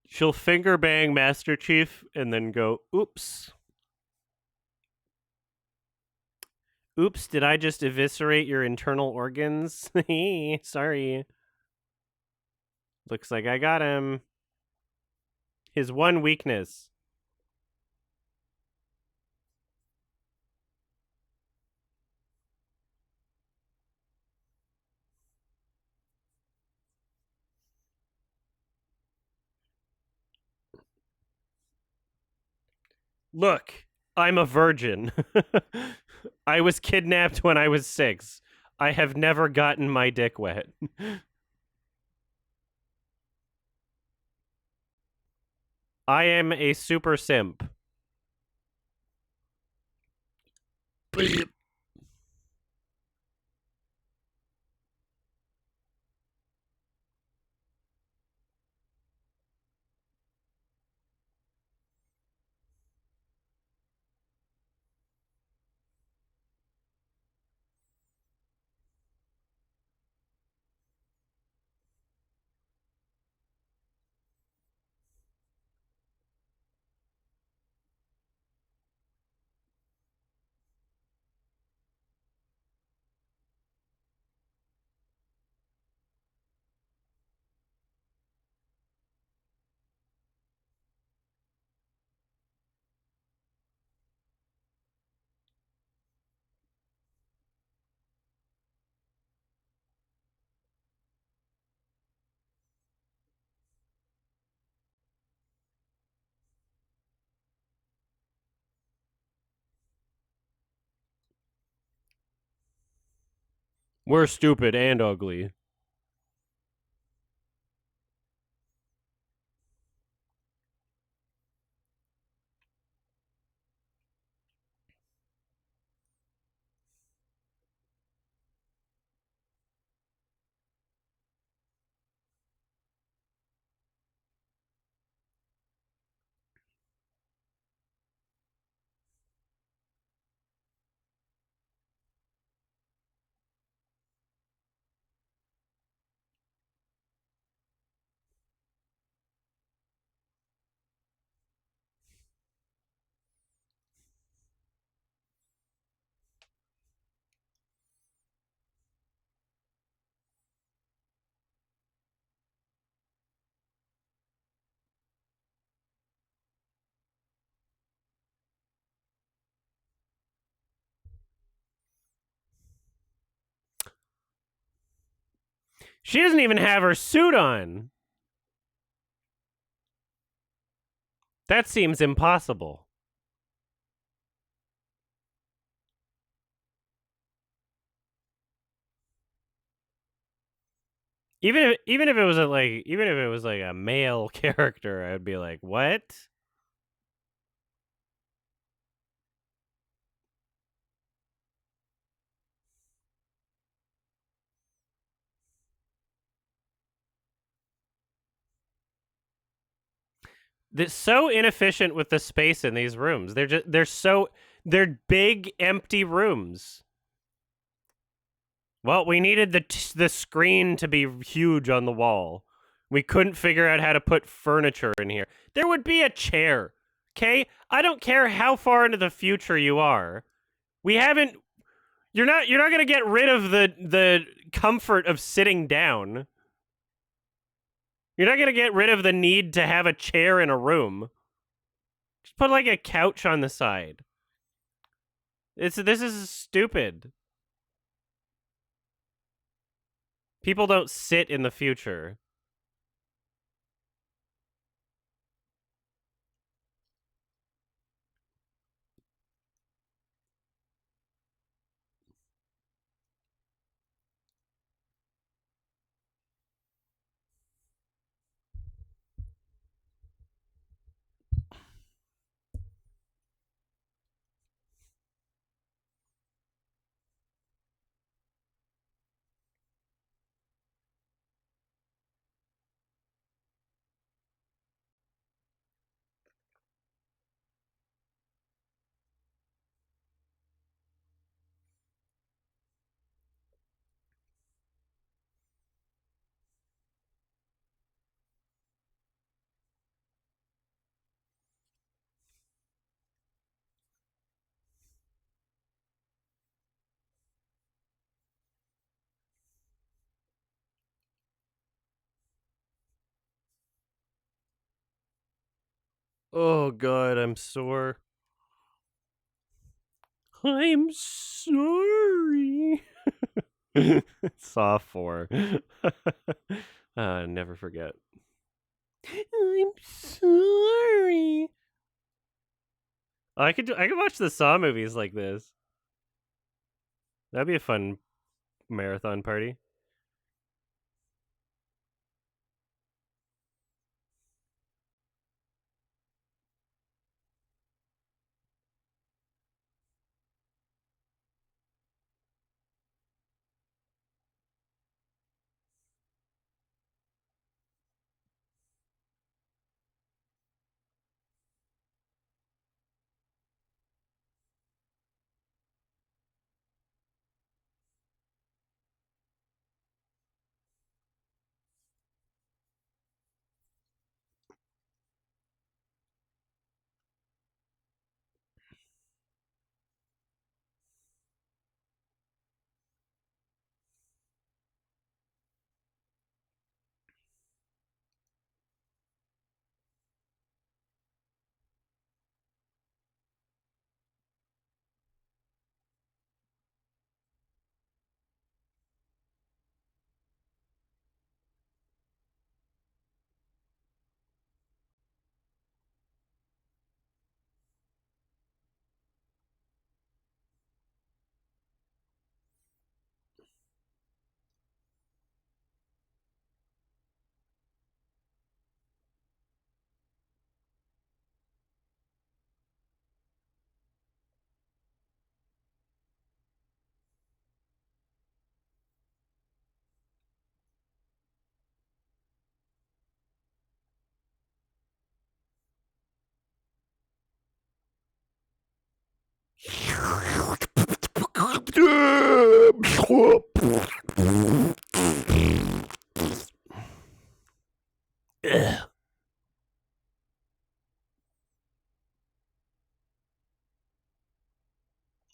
she'll finger bang Master Chief and then go, "Oops, oops, did I just eviscerate your internal organs? Sorry. Looks like I got him. His one weakness." Look, I'm a virgin. I was kidnapped when I was 6. I have never gotten my dick wet. I am a super simp. We're stupid and ugly. She doesn't even have her suit on. That seems impossible. Even if it was a male character, I'd be like, what? They're so inefficient with the space in these rooms. They're big empty rooms. Well, we needed the screen to be huge on the wall. We couldn't figure out how to put furniture in here. There would be a chair. Okay? I don't care how far into the future you are. We haven't you're not going to get rid of the comfort of sitting down. You're not going to get rid of the need to have a chair in a room. Just put like a couch on the side. This is stupid. People don't sit in the future. Oh god, I'm sore. I'm sorry. Saw 4. Never forget. I'm sorry. I could watch the Saw movies like this. That'd be a fun marathon party.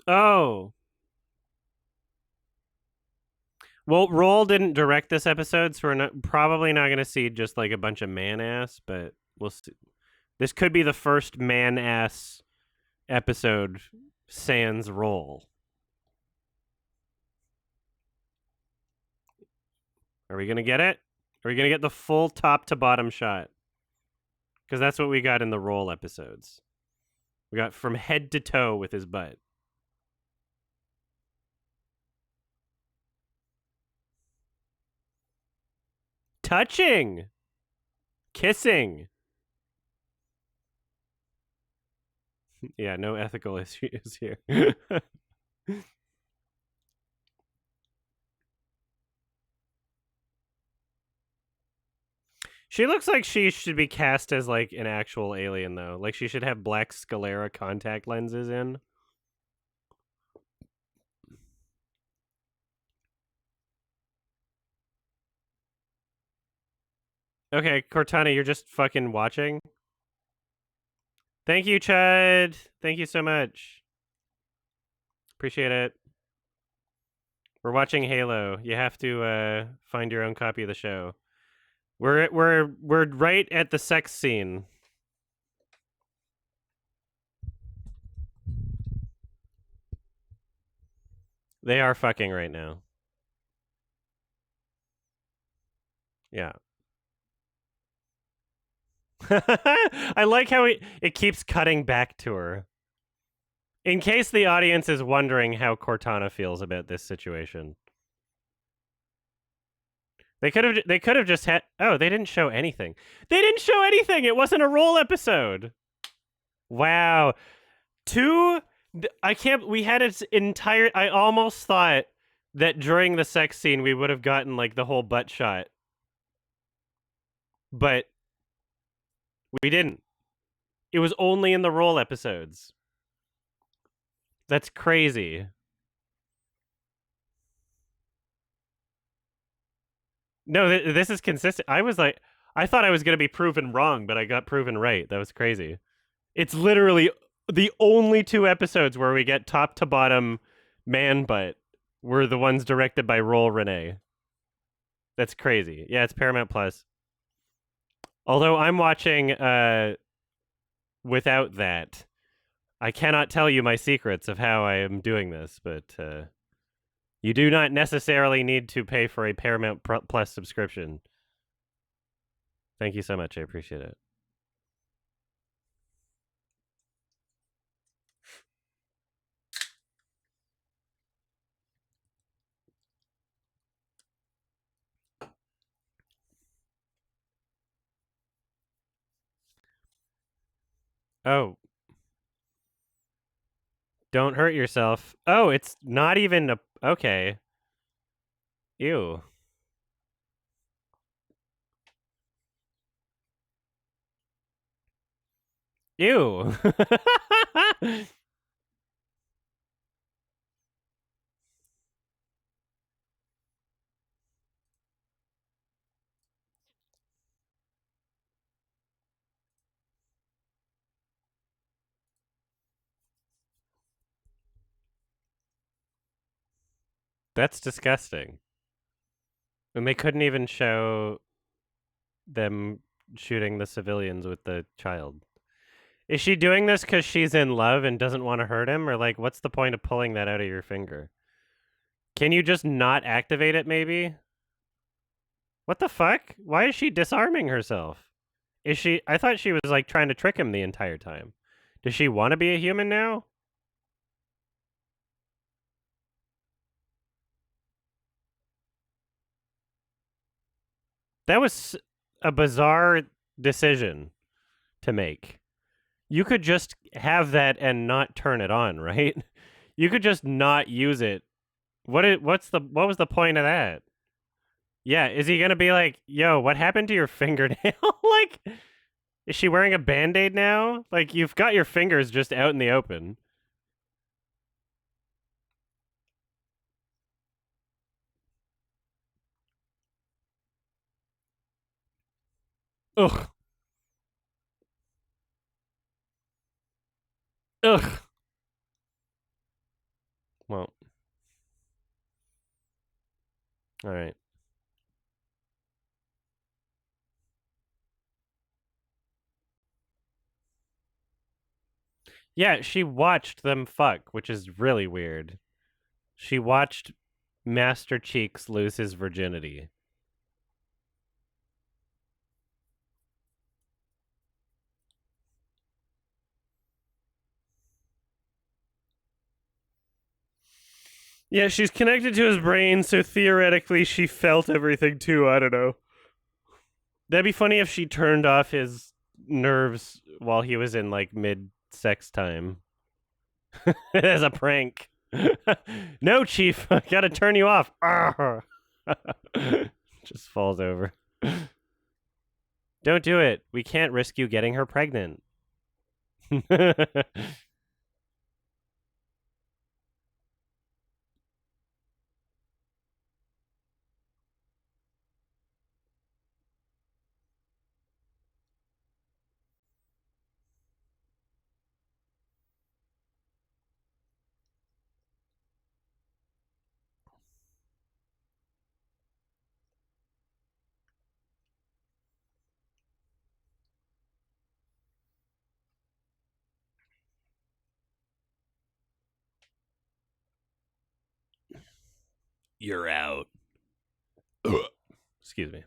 Oh. Well, Roll didn't direct this episode, so we're probably not going to see just like a bunch of man ass, but we'll see. This could be the first man ass episode sans Roll. Are we gonna get it? Are we gonna get the full top to bottom shot? Because that's what we got in the roll episodes. We got from head to toe with his butt. Touching! Kissing! Yeah, no ethical issues here. She looks like she should be cast as, like, an actual alien, though. Like, she should have black sclera contact lenses in. Okay, Cortana, you're just fucking watching? Thank you, Chud! Thank you so much. Appreciate it. We're watching Halo. You have to find your own copy of the show. We're right at the sex scene. They are fucking right now. Yeah. I like how it keeps cutting back to her. In case the audience is wondering how Cortana feels about this situation. They could have just had oh, they didn't show anything. They didn't show anything. It wasn't a roll episode. Wow. I can't we had its entire I almost thought that during the sex scene we would have gotten like the whole butt shot. But we didn't. It was only in the roll episodes. That's crazy. No, this is consistent. I thought I was going to be proven wrong, but I got proven right. That was crazy. It's literally the only 2 episodes where we get top to bottom man butt were the ones directed by Roll Renee. That's crazy. Yeah, it's Paramount Plus. Although I'm watching without that. I cannot tell you my secrets of how I am doing this, but you do not necessarily need to pay for a Paramount Plus subscription. Thank you so much. I appreciate it. Oh, don't hurt yourself. Oh, it's not even a... Okay. Ew. Ew. That's disgusting. And they couldn't even show them shooting the civilians with the child. Is she doing this because she's in love and doesn't want to hurt him? Or, like, what's the point of pulling that out of your finger? Can you just not activate it, maybe? What the fuck? Why is she disarming herself? Is she... I thought she was, like, trying to trick him the entire time. Does she want to be a human now? That was a bizarre decision to make. You could just have that and not turn it on, right? You could just not use it. What was the point of that? Yeah, is he gonna be like, yo, what happened to your fingernail? Like, is she wearing a band-aid now? Like, you've got your fingers just out in the open. Ugh. Ugh. Well. All right. Yeah, she watched them fuck, which is really weird. She watched Master Cheeks lose his virginity. Yeah, she's connected to his brain, so theoretically she felt everything too. I don't know. That'd be funny if she turned off his nerves while he was in like mid sex time as a prank. No, Chief, I gotta turn you off. Just falls over. Don't do it. We can't risk you getting her pregnant. You're out. Excuse me.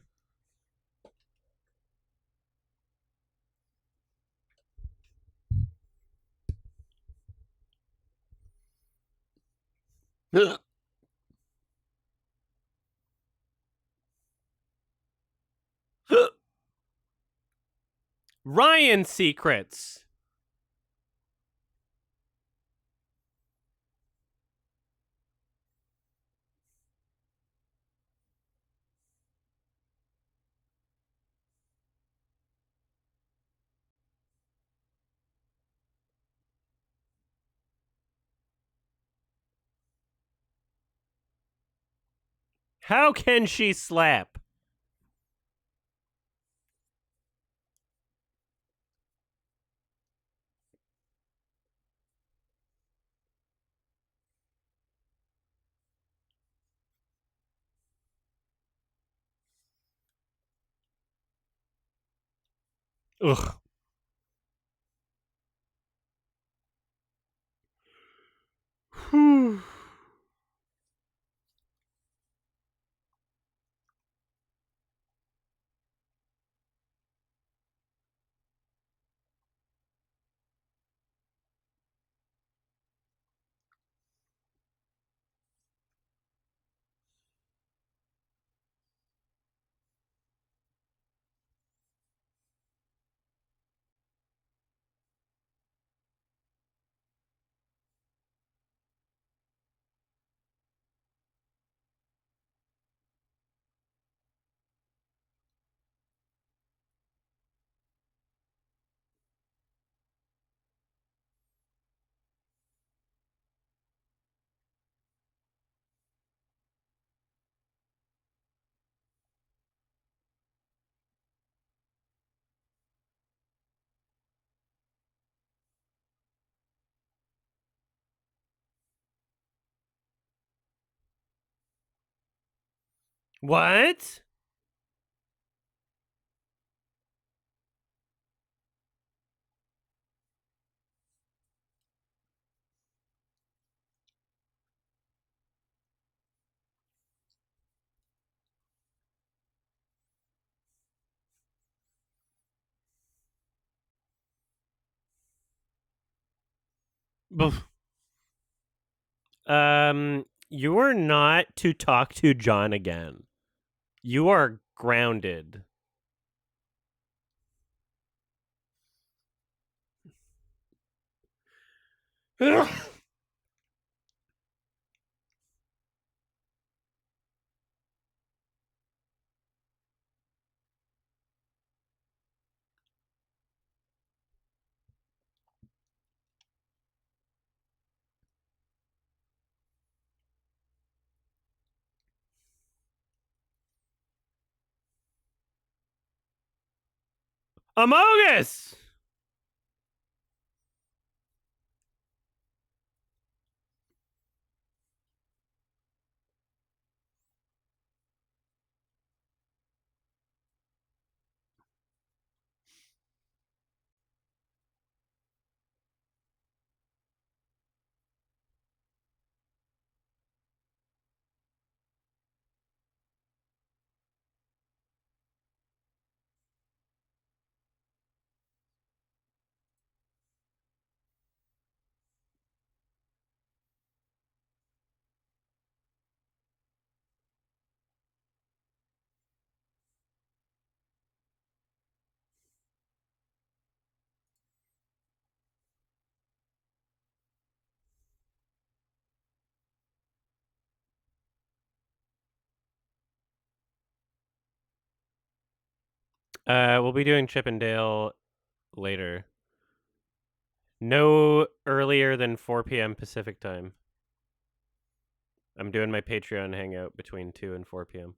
Ryan secrets. How can she slap? Ugh. What? You're not to talk to John again. You are grounded. Amogus! We'll be doing Chippendale later. No earlier than 4 p.m. Pacific time. I'm doing my Patreon hangout between 2 and 4 p.m.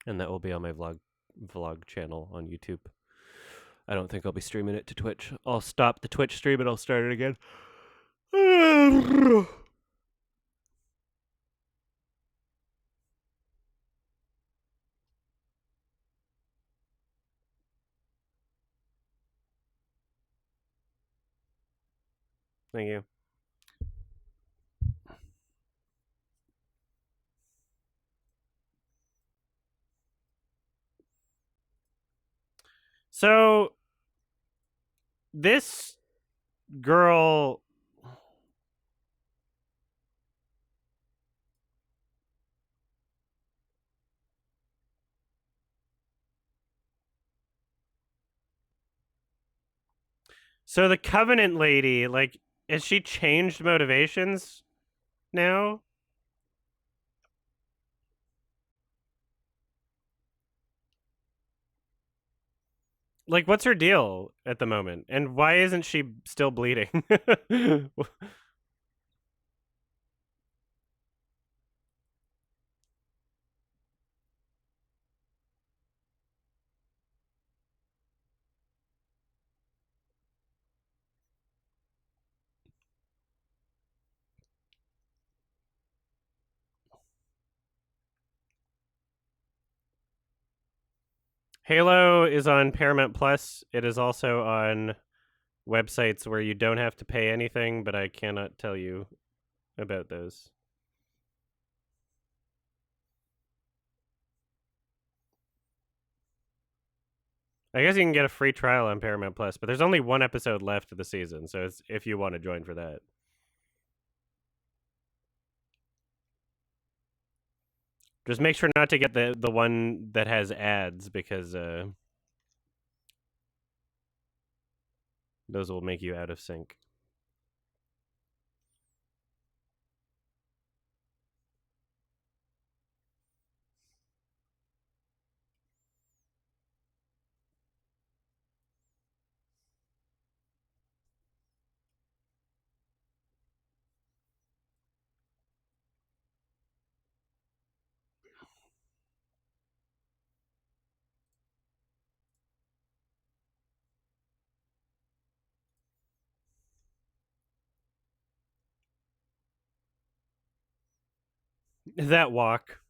And that will be on my vlog channel on YouTube. I don't think I'll be streaming it to Twitch. I'll stop the Twitch stream and I'll start it again. Thank you. So this girl So the Covenant lady, like, has she changed motivations now? Like, what's her deal at the moment? And why isn't she still bleeding? Halo is on Paramount Plus. It is also on websites where you don't have to pay anything, but I cannot tell you about those. I guess you can get a free trial on Paramount Plus, but there's only one episode left of the season, so it's if you want to join for that. Just make sure not to get the one that has ads because those will make you out of sync. That walk.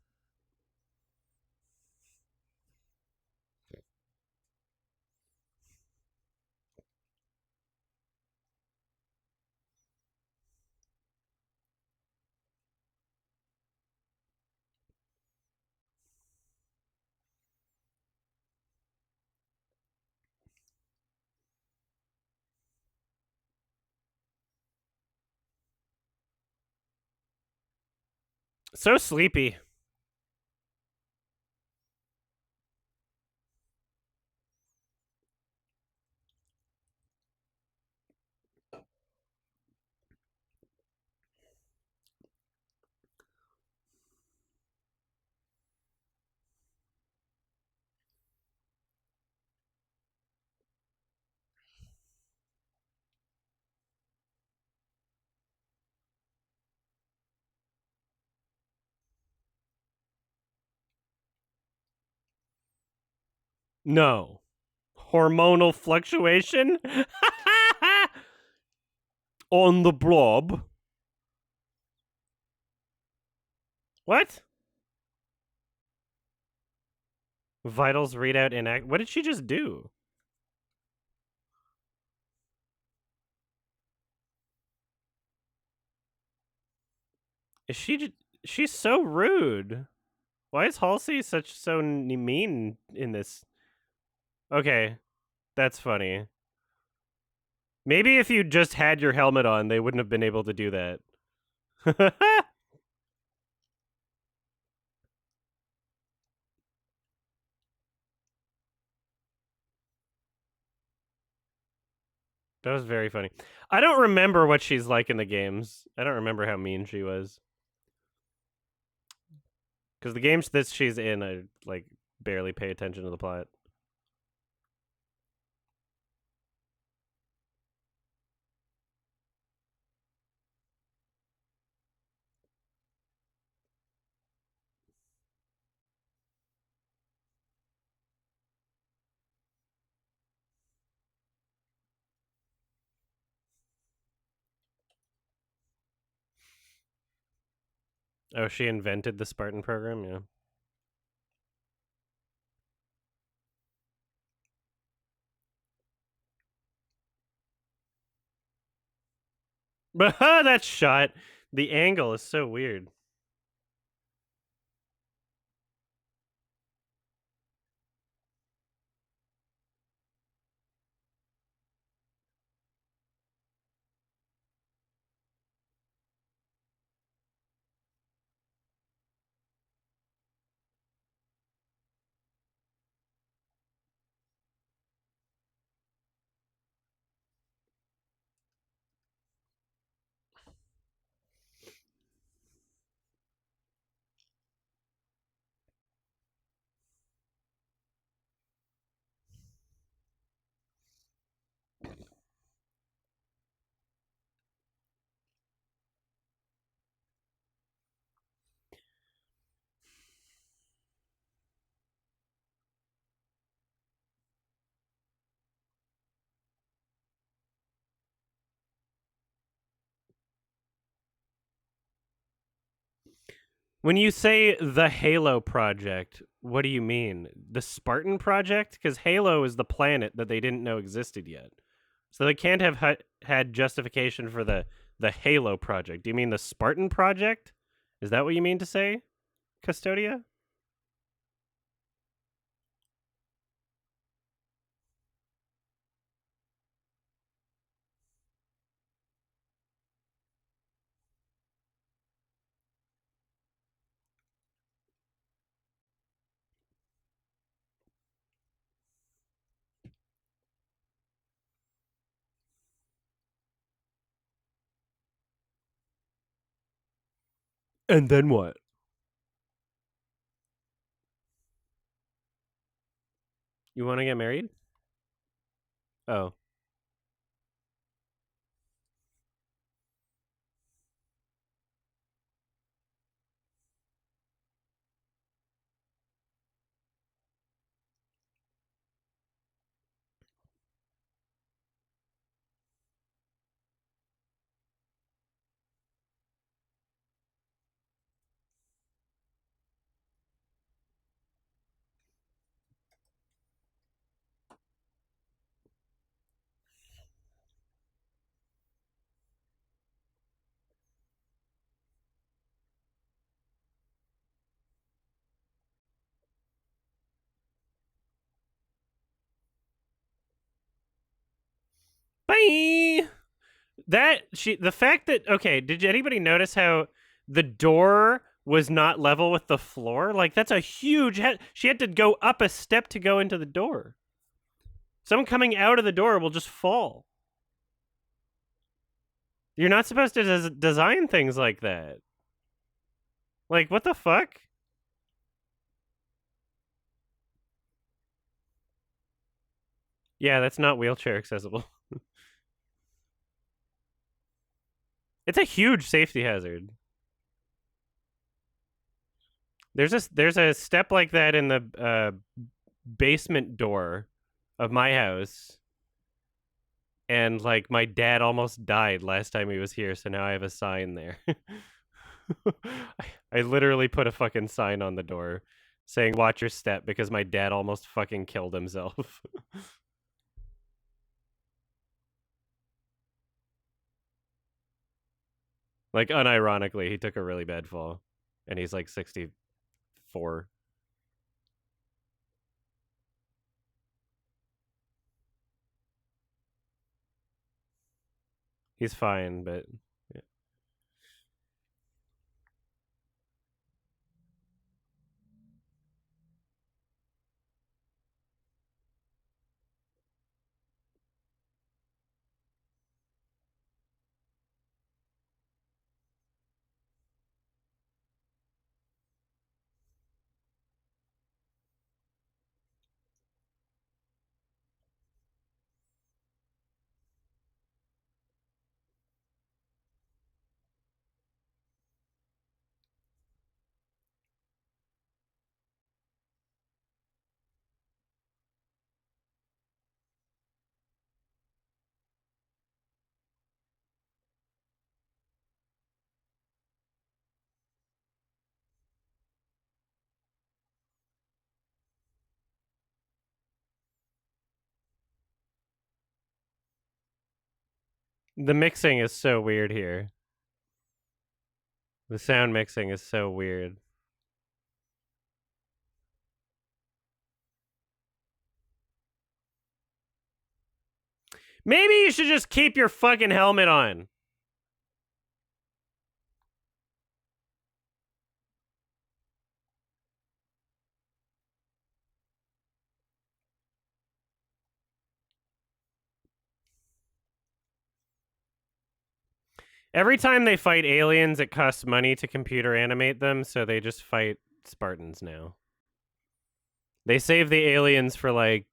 So sleepy. No. Hormonal fluctuation? On the blob. What? Vitals readout inact. What did she just do? Is she? She's so rude. Why is Halsey so mean in this? Okay, that's funny. Maybe if you just had your helmet on, they wouldn't have been able to do that. That was very funny. I don't remember what she's like in the games. I don't remember how mean she was. Because the games that she's in, I like barely pay attention to the plot. Oh, she invented the Spartan program. Yeah. But that shot, the angle is so weird. When you say the Halo project, what do you mean? The Spartan project? Because Halo is the planet that they didn't know existed yet. So they can't have had justification for the Halo project. Do you mean the Spartan project? Is that what you mean to say, Custodia? And then what? You want to get married? Oh. Bye. The fact that okay, did anybody notice how the door was not level with the floor? Like that's a huge she had to go up a step to go into the door. Someone coming out of the door will just fall. You're not supposed to design things like that. Like what the fuck? Yeah, that's not wheelchair accessible. It's a huge safety hazard. There's a step like that in the basement door of my house, and like my dad almost died last time he was here, so now I have a sign there. I literally put a fucking sign on the door saying "Watch your step" because my dad almost fucking killed himself. Like unironically, he took a really bad fall, and he's like 64. He's fine, but yeah. The mixing is so weird here. The sound mixing is so weird. Maybe you should just keep your fucking helmet on. Every time they fight aliens, it costs money to computer animate them, so they just fight Spartans now. They save the aliens for like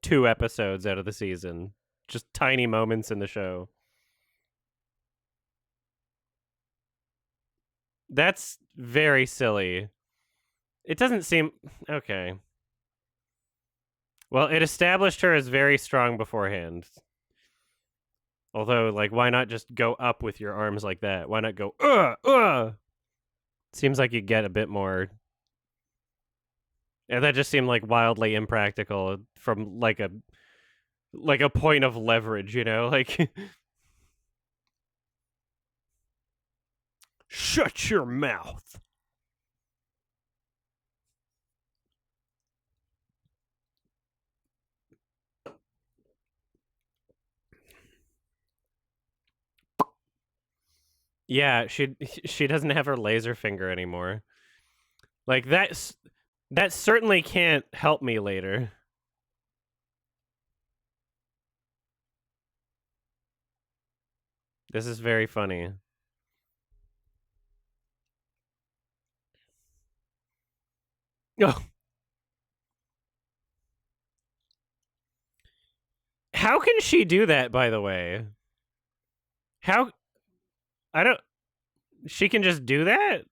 2 episodes out of the season. Just tiny moments in the show. That's very silly. It doesn't seem... Okay. Well, it established her as very strong beforehand. Although, like, why not just go up with your arms like that? Why not go, Seems like you get a bit more... And that just seemed, like, wildly impractical from, like a point of leverage, you know? Like... Shut your mouth! Yeah, she doesn't have her laser finger anymore. Like, that certainly can't help me later. This is very funny. Oh. How can she do that, by the way? How... I don't... She can just do that?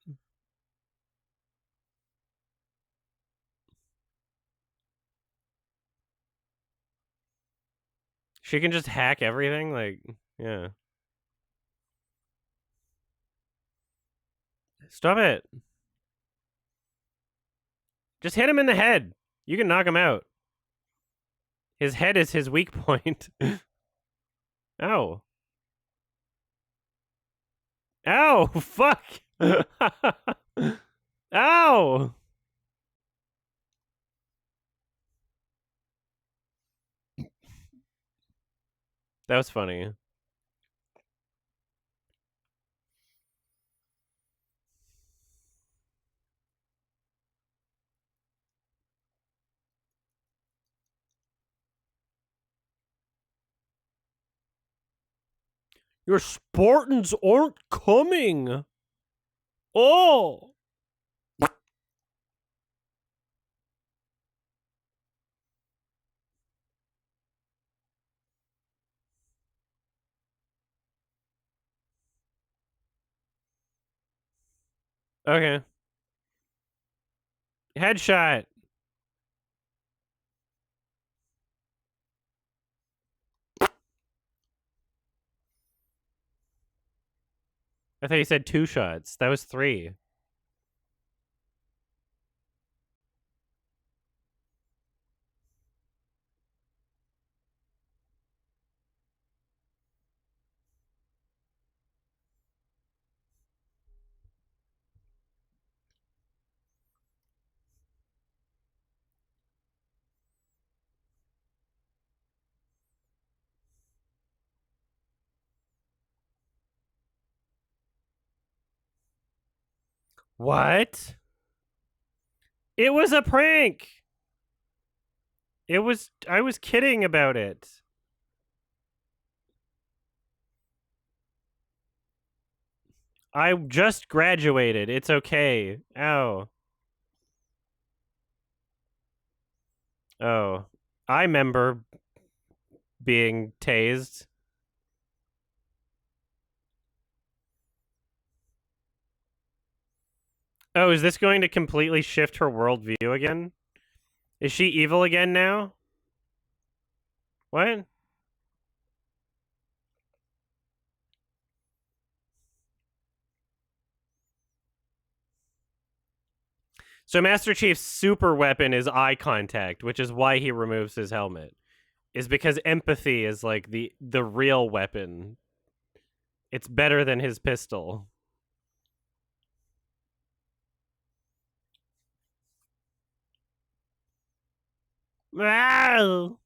She can just hack everything? Like, yeah. Stop it. Just hit him in the head. You can knock him out. His head is his weak point. Ow. Ow! Fuck! Ow! That was funny. Your Spartans aren't coming! Oh! Okay. Headshot. I thought you said 2 shots. That was 3. What? It was a prank! I was kidding about it. I just graduated. It's okay. Ow. Oh. I remember being tased. Oh, is this going to completely shift her worldview again? Is she evil again now? What? So Master Chief's super weapon is eye contact, which is why he removes his helmet. Is because empathy is like the real weapon It's better than his pistol. Wow.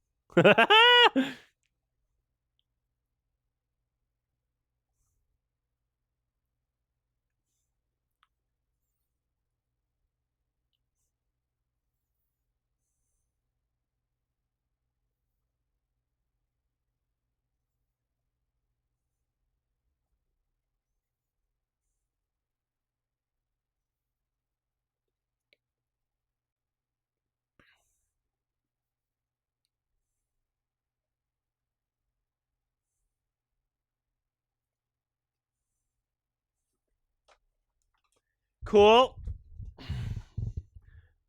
Cool.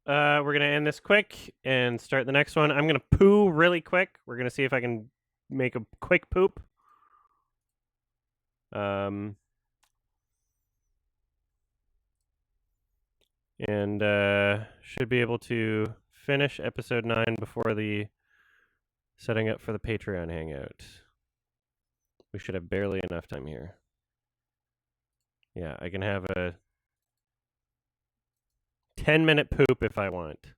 We're gonna end this quick and start the next one. I'm gonna poo really quick. We're gonna see if I can make a quick poop. And should be able to finish episode 9 before the setting up for the Patreon hangout. We should have barely enough time here. Yeah, I can have a 10-minute poop if I want.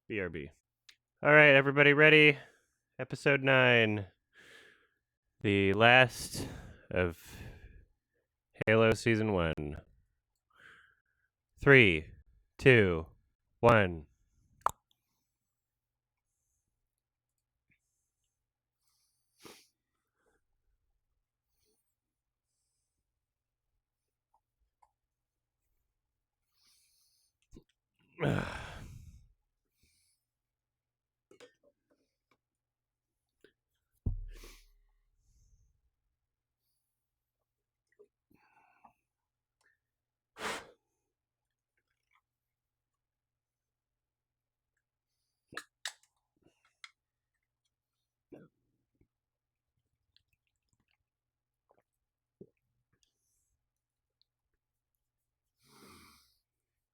BRB. All right, everybody ready? Episode 9. The last of Halo Season 1. 3, 2, 1.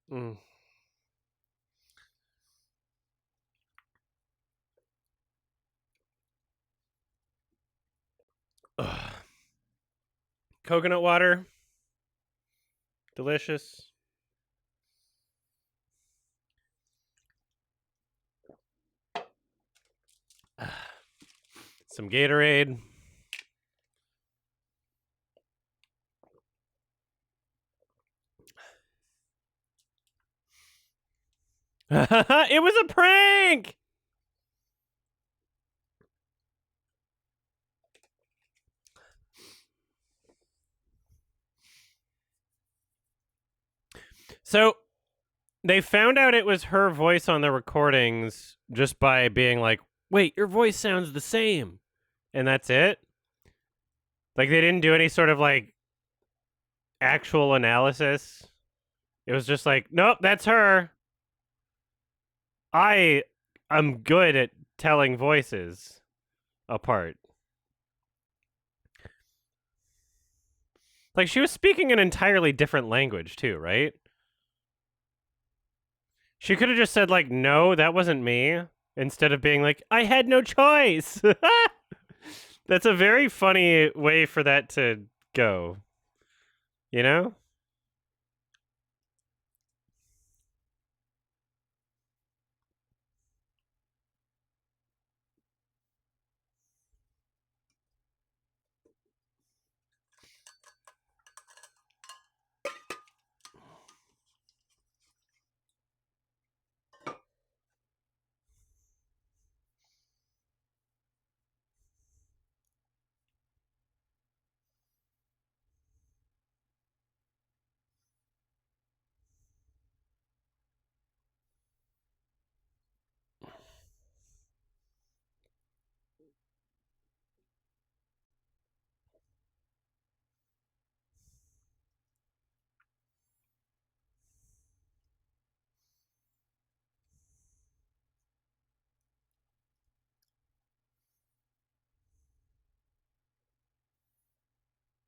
Mm. Coconut water. Delicious. Some Gatorade. It was a prank! So they found out it was her voice on the recordings just by being like, wait, your voice sounds the same. And that's it. Like they didn't do any sort of like actual analysis. It was just like, nope, that's her. I'm good at telling voices apart. Like she was speaking an entirely different language too, right? She could have just said like, "No, that wasn't me," instead of being like, "I had no choice." That's a very funny way for that to go. You know?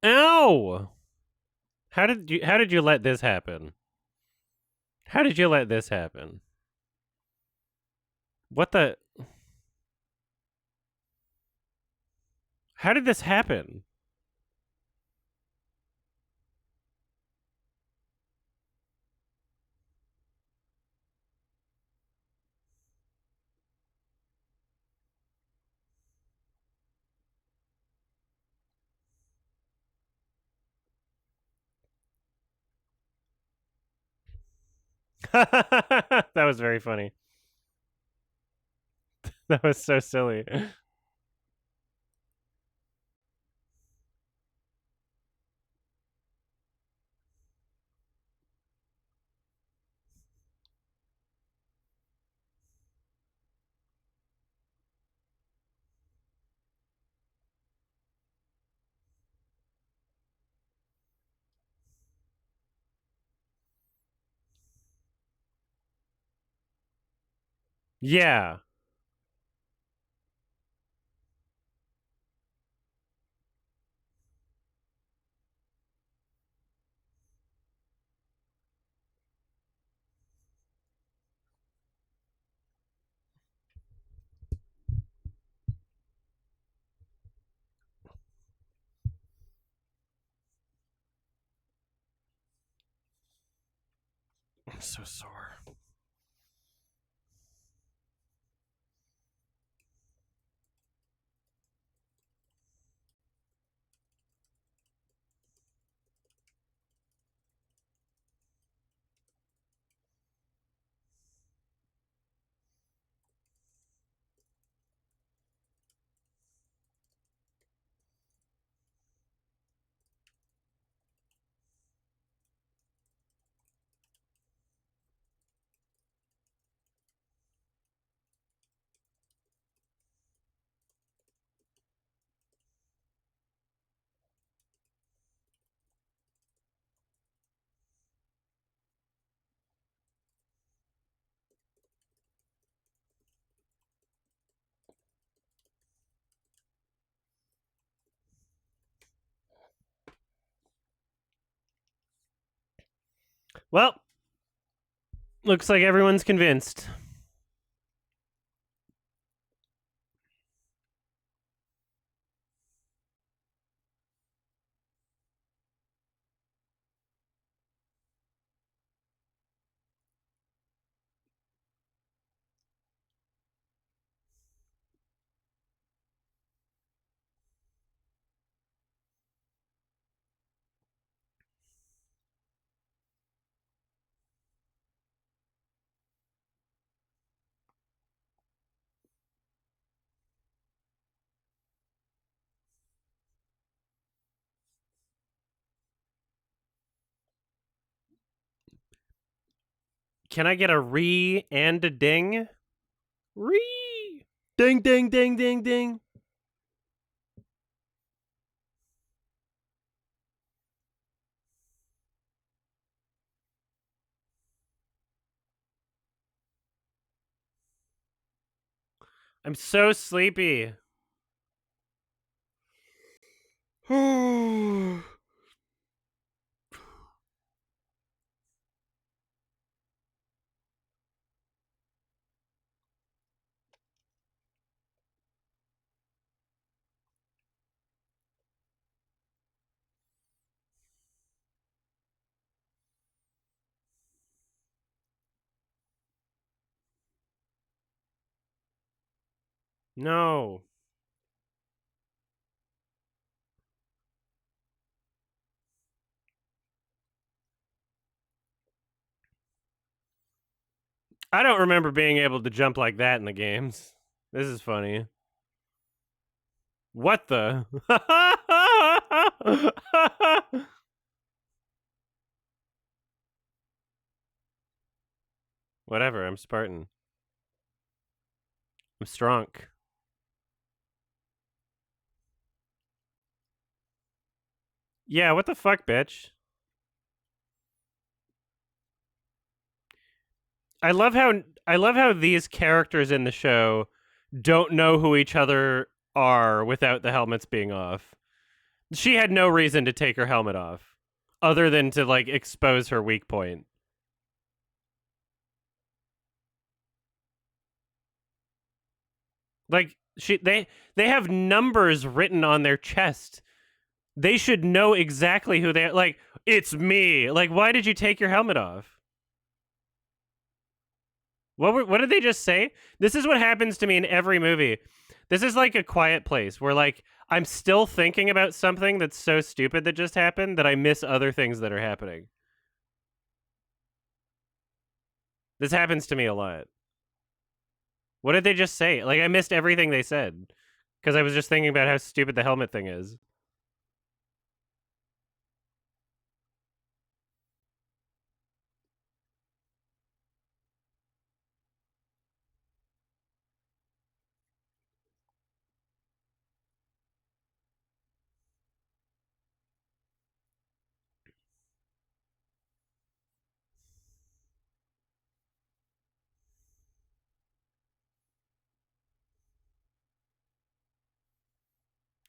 Ow! How did you let this happen? How did you let this happen? What the? How did this happen? That was very funny. That was so silly. Yeah. I'm so sore. Well, looks like everyone's convinced. Can I get a re and a ding? Re! Ding, ding, ding, ding, ding. I'm so sleepy. No. I don't remember being able to jump like that in the games. This is funny. What the? Whatever, I'm Spartan. I'm strong. Yeah, what the fuck, bitch? I love how these characters in the show don't know who each other are without the helmets being off. She had no reason to take her helmet off other than to like expose her weak point. Like they have numbers written on their chest. They should know exactly who they are. Like, it's me. Like, why did you take your helmet off? What did they just say? This is what happens to me in every movie. This is like A Quiet Place, where like I'm still thinking about something that's so stupid that just happened that I miss other things that are happening. This happens to me a lot. What did they just say? Like, I missed everything they said because I was just thinking about how stupid the helmet thing is.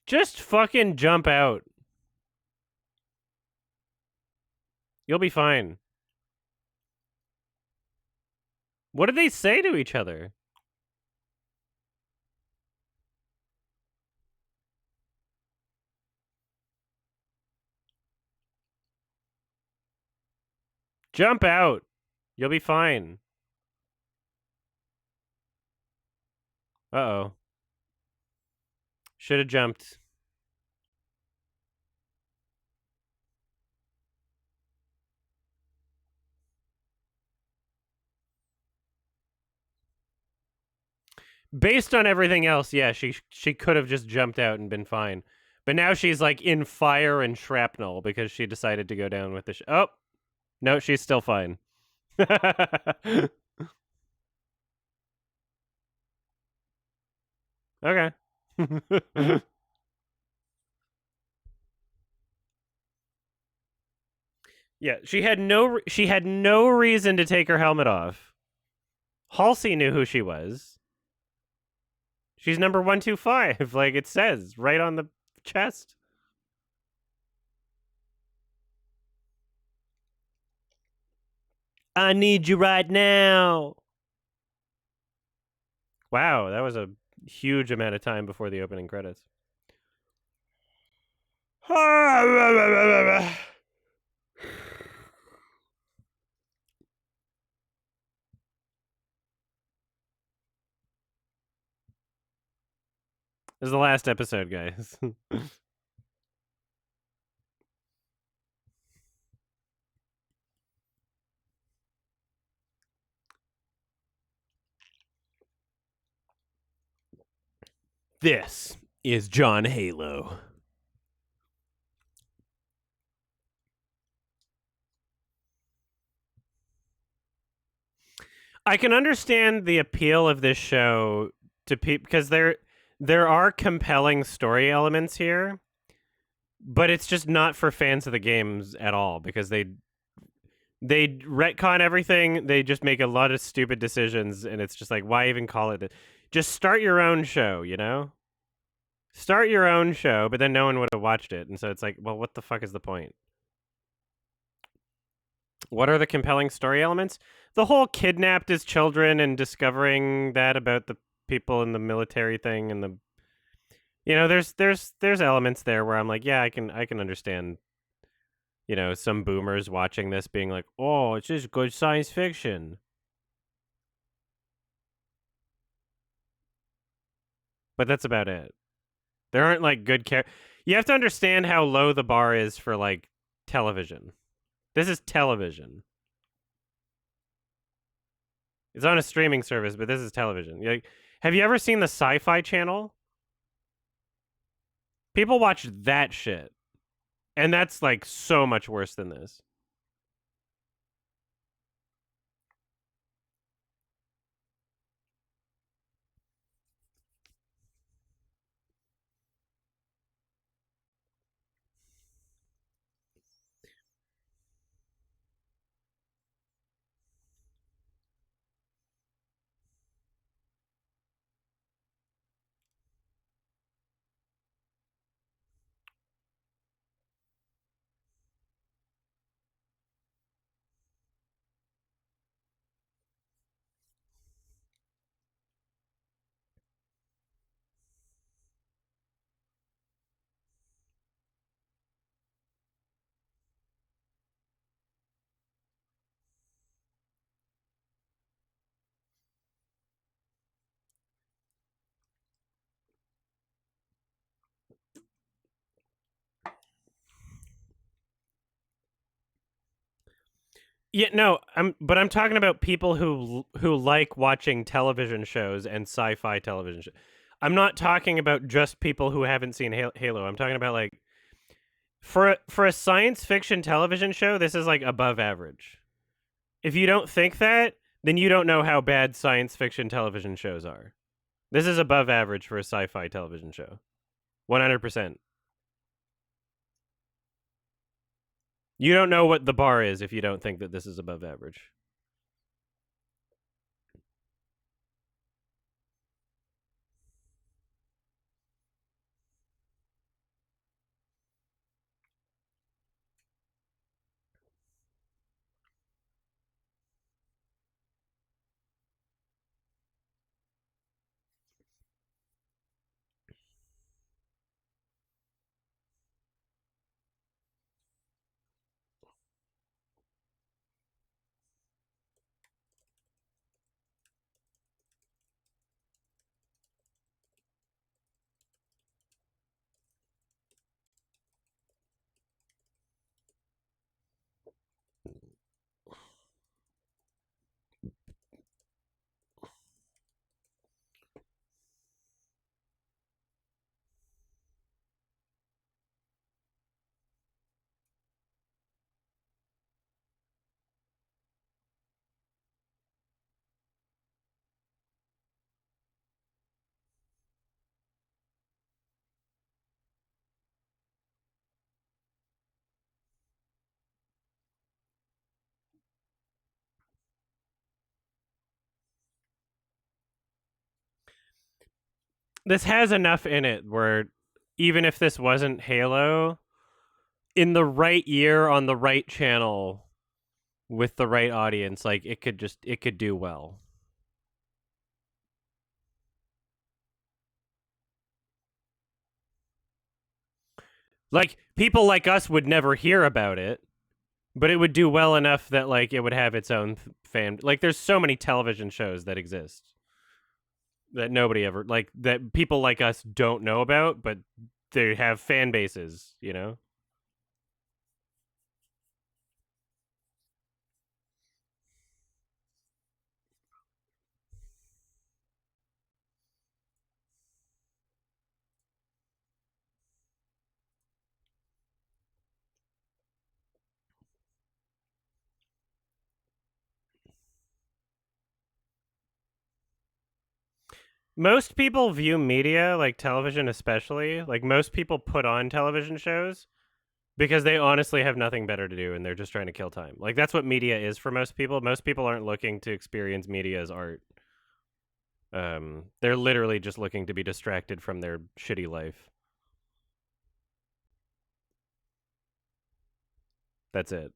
Just fucking jump out. You'll be fine. What did they say to each other? Jump out. You'll be fine. Uh-oh. Should have jumped. Based on everything else, yeah, she could have just jumped out and been fine. But now she's like in fire and shrapnel because she decided to go down with the oh, no, she's still fine. Okay. Yeah, she had no reason to take her helmet off. Halsey knew who she was. She's number 125, like it says right on the chest. I need you right now. Wow, that was a huge amount of time before the opening credits. This is the last episode, guys. This is John Halo. I can understand the appeal of this show to people because there are compelling story elements here, but it's just not for fans of the games at all because they retcon everything. They just make a lot of stupid decisions, and it's just like, why even call it? Just start your own show, you know? Start your own show, but then no one would have watched it, and so it's like, well, what the fuck is the point? What are the compelling story elements? The whole kidnapped as children and discovering that about the people in the military thing and the there's elements there where I'm like, yeah, I can understand, some boomers watching this being like, "Oh, it's just good science fiction." But that's about it. There aren't like good You have to understand how low the bar is for like television. This is television. It's on a streaming service, but this is television. Like, have you ever seen the Sci-Fi Channel? People watch that shit. And that's like so much worse than this. Yeah, no, I'm talking about people who like watching television shows and sci-fi television shows. I'm not talking about just people who haven't seen Halo. I'm talking about like for a science fiction television show, this is like above average. If you don't think that, then you don't know how bad science fiction television shows are. This is above average for a sci-fi television show. 100%. You don't know what the bar is if you don't think that this is above average. This has enough in it where even if this wasn't Halo, in the right year on the right channel with the right audience, like it could do well. Like people like us would never hear about it, but it would do well enough that like it would have its own fan. Like there's so many television shows that exist that nobody ever like that people like us don't know about, but they have fan bases, you know? Most people view media, like television especially, like most people put on television shows because they honestly have nothing better to do and they're just trying to kill time. Like that's what media is for most people. Most people aren't looking to experience media as art. They're literally just looking to be distracted from their shitty life. That's it.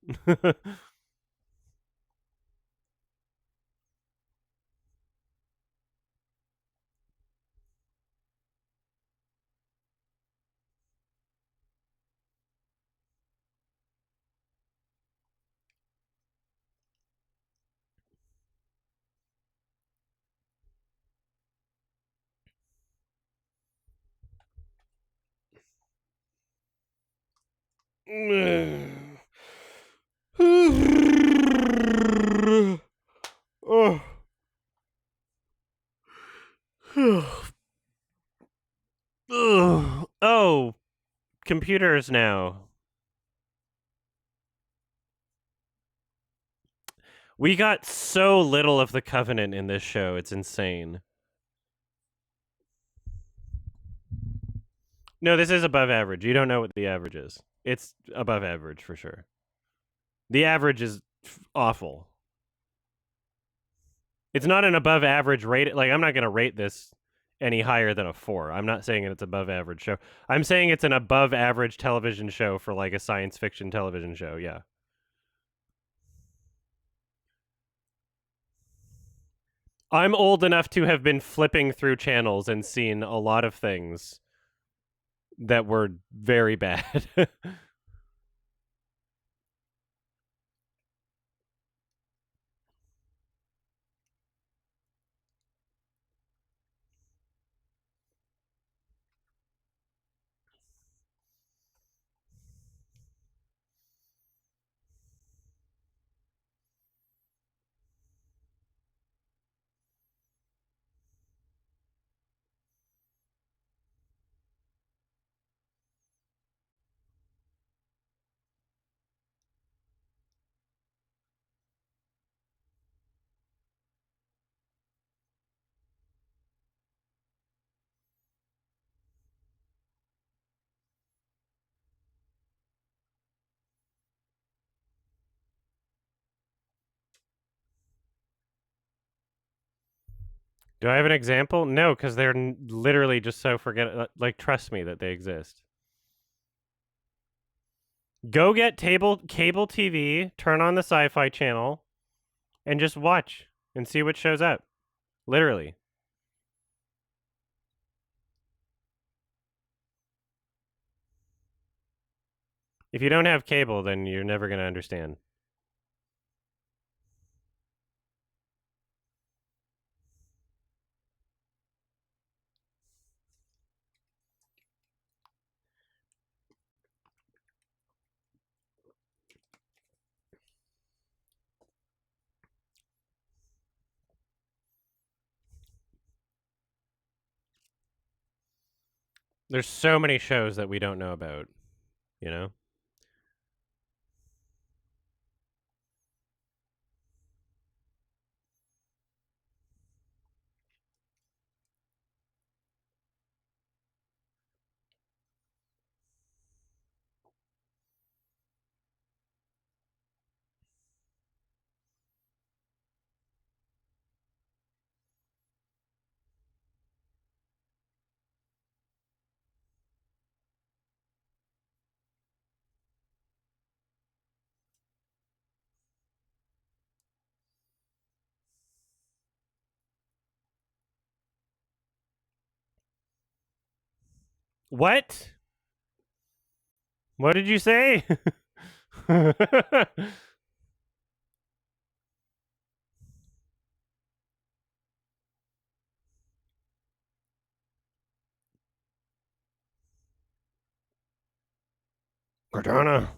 Oh, computers now. We got so little of the Covenant in this show. It's insane. No, this is above average. You don't know what the average is. It's above average for sure. The average is awful. It's not an above average rate. Like I'm not going to rate this any higher than a 4. I'm not saying it's above average show. I'm saying it's an above average television show for like a science fiction television show. Yeah. I'm old enough to have been flipping through channels and seen a lot of things that were very bad. Do I have an example? No, because they're literally just so like, trust me that they exist. Go get cable TV, turn on the Sci-Fi Channel, and just watch and see what shows up. Literally. If you don't have cable, then you're never going to understand. There's so many shows that we don't know about, you know? What? What did you say? Cortana.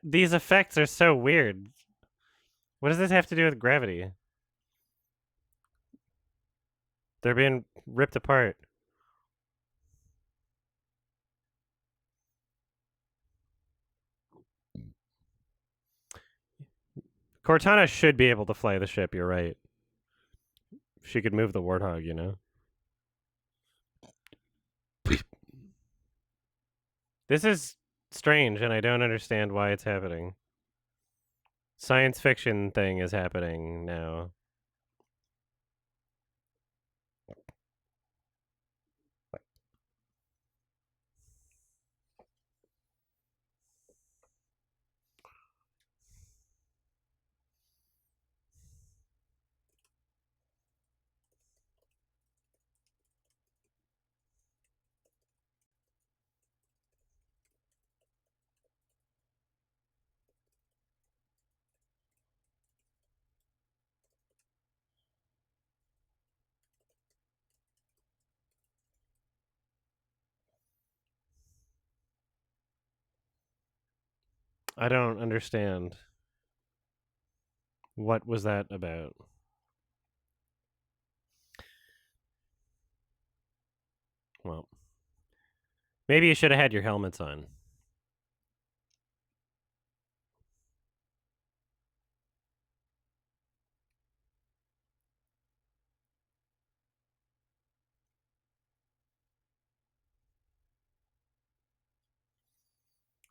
These effects are so weird. What does this have to do with gravity? They're being ripped apart. Cortana should be able to fly the ship, you're right. She could move the warthog, you know? This is strange, and I don't understand why it's happening. Science fiction thing is happening now. I don't understand. What was that about? Well, maybe you should have had your helmets on.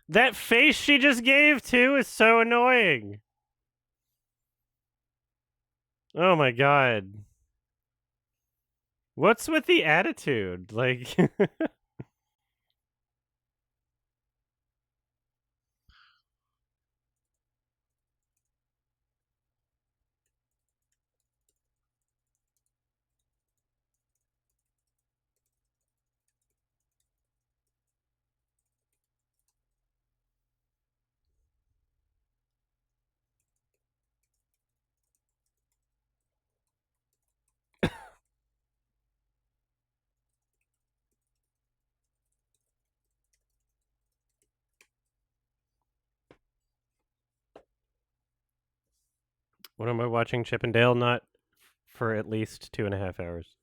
That face she just gave, too, is so annoying. Oh my god. What's with the attitude? Like... What am I watching? Chip and Dale? Not for at least 2.5 hours.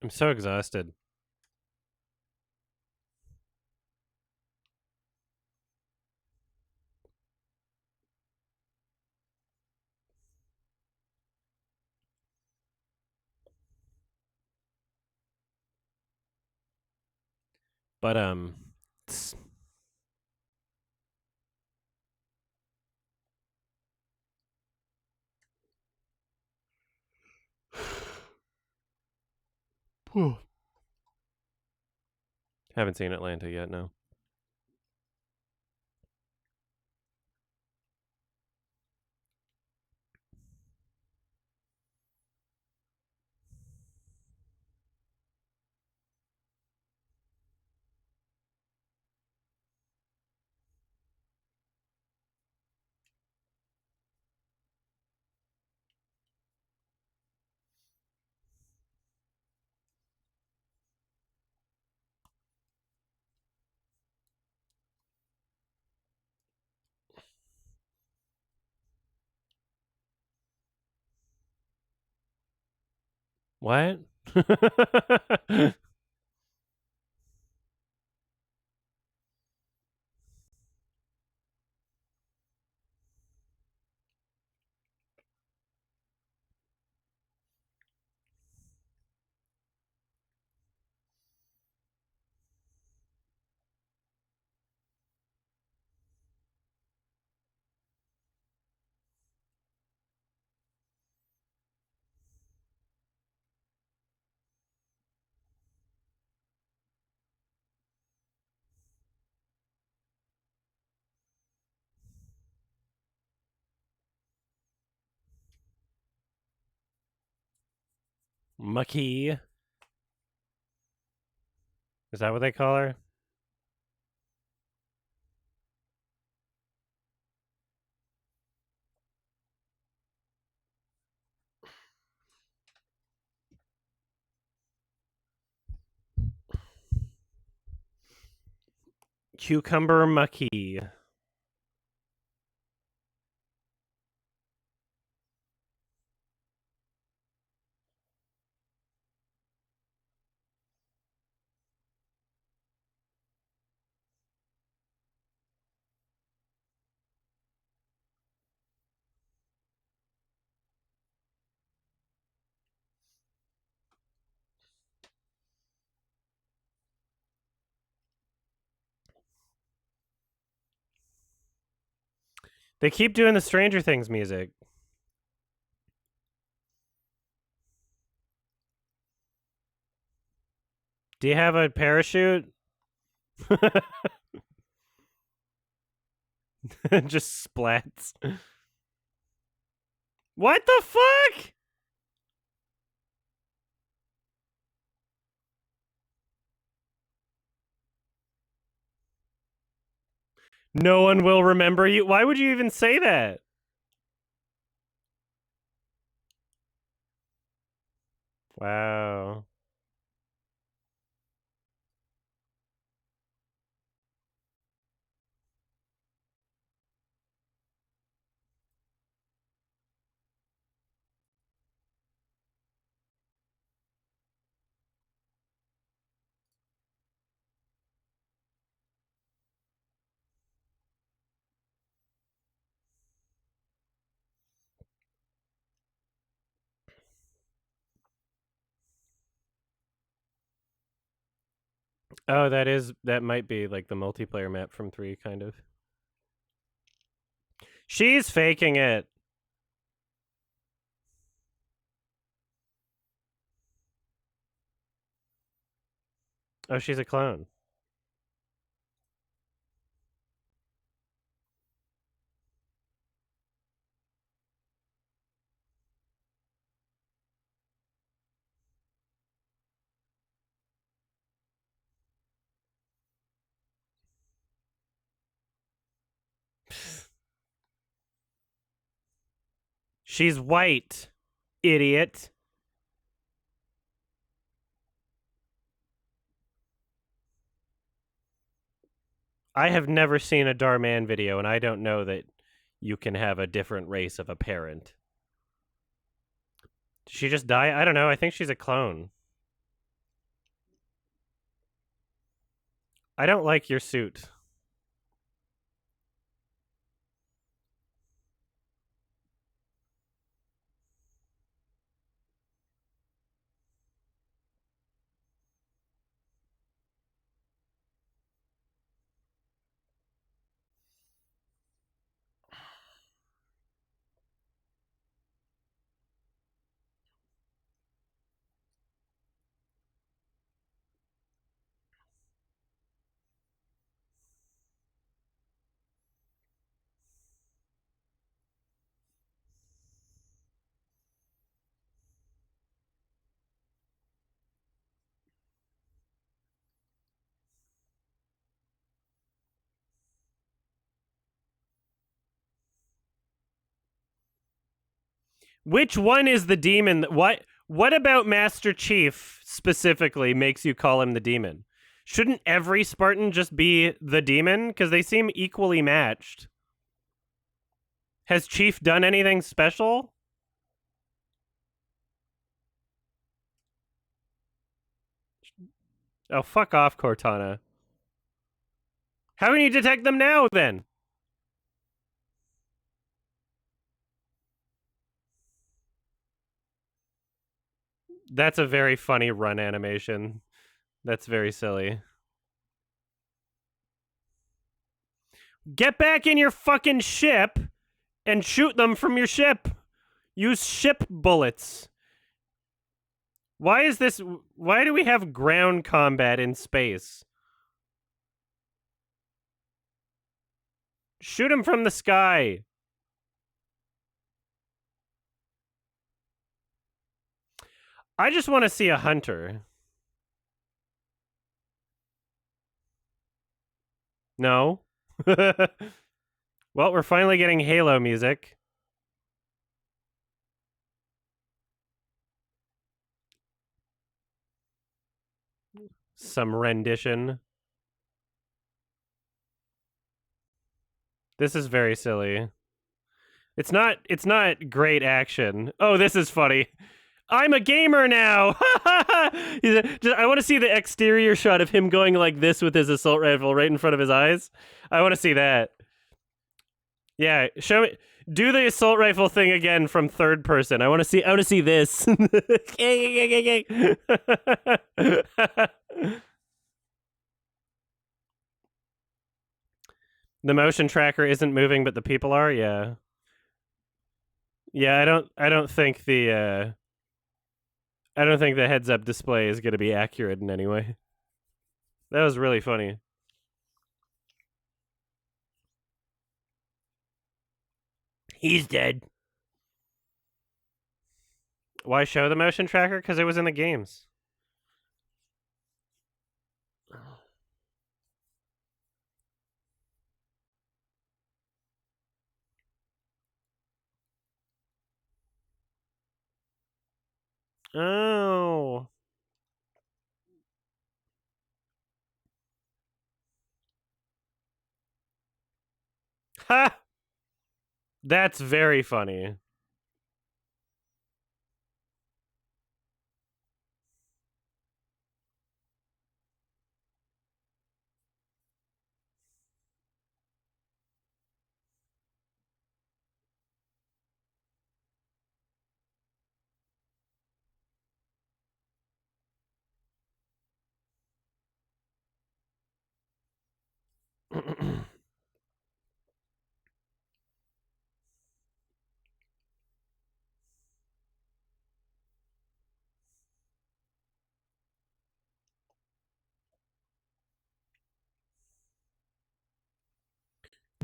I'm so exhausted. But haven't seen Atlanta yet. No. What? Mucky. Is that what they call her? Cucumber Mucky. They keep doing the Stranger Things music. Do you have a parachute? Just splats. What the fuck? No one will remember you. Why would you even say that? Wow. Oh, that might be like the multiplayer map from 3, kind of. She's faking it. Oh, she's a clone. She's white, idiot. I have never seen a Darman video, and I don't know that you can have a different race of a parent. Did she just die? I don't know. I think she's a clone. I don't like your suit. Which one is the demon? What about Master Chief specifically makes you call him the demon? Shouldn't every Spartan just be the demon? Because they seem equally matched. Has Chief done anything special? Oh, fuck off, Cortana. How can you detect them now, then? That's a very funny run animation. That's very silly. Get back in your fucking ship and shoot them from your ship. Use ship bullets. Why is this? Why do we have ground combat in space? Shoot him from the sky. I just want to see a hunter. No. Well, we're finally getting Halo music. Some rendition. This is very silly. It's not great action. Oh, this is funny. I'm a gamer now. I want to see the exterior shot of him going like this with his assault rifle right in front of his eyes. I want to see that. Yeah, show me. Do the assault rifle thing again from third person. I want to see. I want to see this. The motion tracker isn't moving, but the people are. Yeah. Yeah. I don't think the. I don't think the heads-up display is going to be accurate in any way. That was really funny. He's dead. Why show the motion tracker? Because it was in the games. Oh. Ha! That's very funny.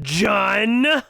John.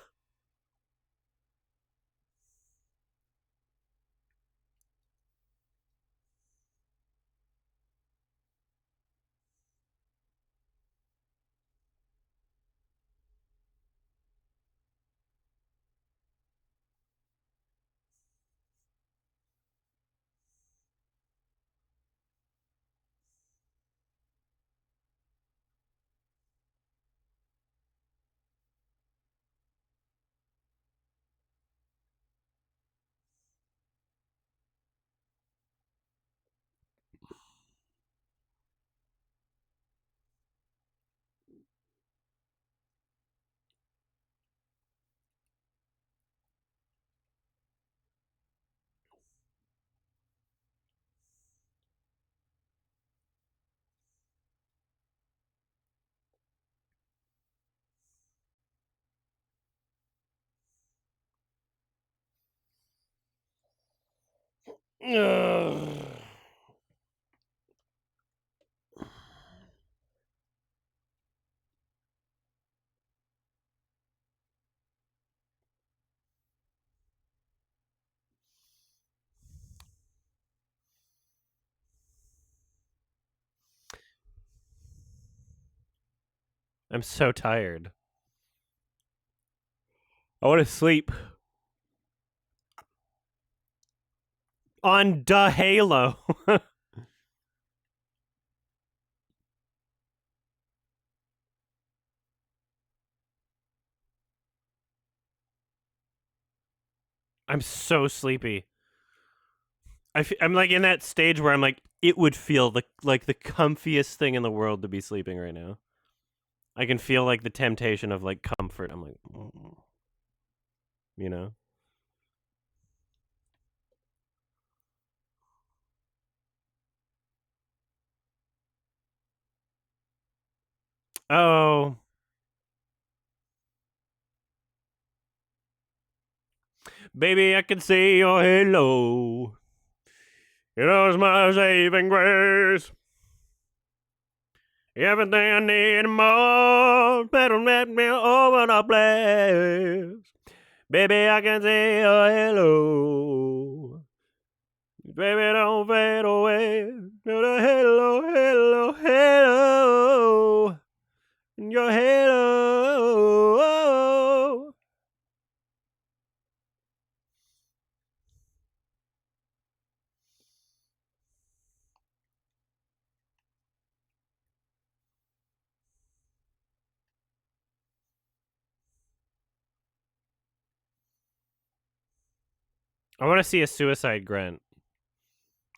Ugh. I'm so tired. I want to sleep. On the Halo. I'm so sleepy. I'm like in that stage where I'm like, it would feel like the comfiest thing in the world to be sleeping right now. I can feel like the temptation of like comfort. I'm like, you know. Oh, baby, I can see your halo. You know it's my saving grace. Everything I need and more. Better let me over the place. Baby, I can see your halo. Baby, don't fade away. To the halo, halo, halo. Your halo. I want to see a suicide grunt.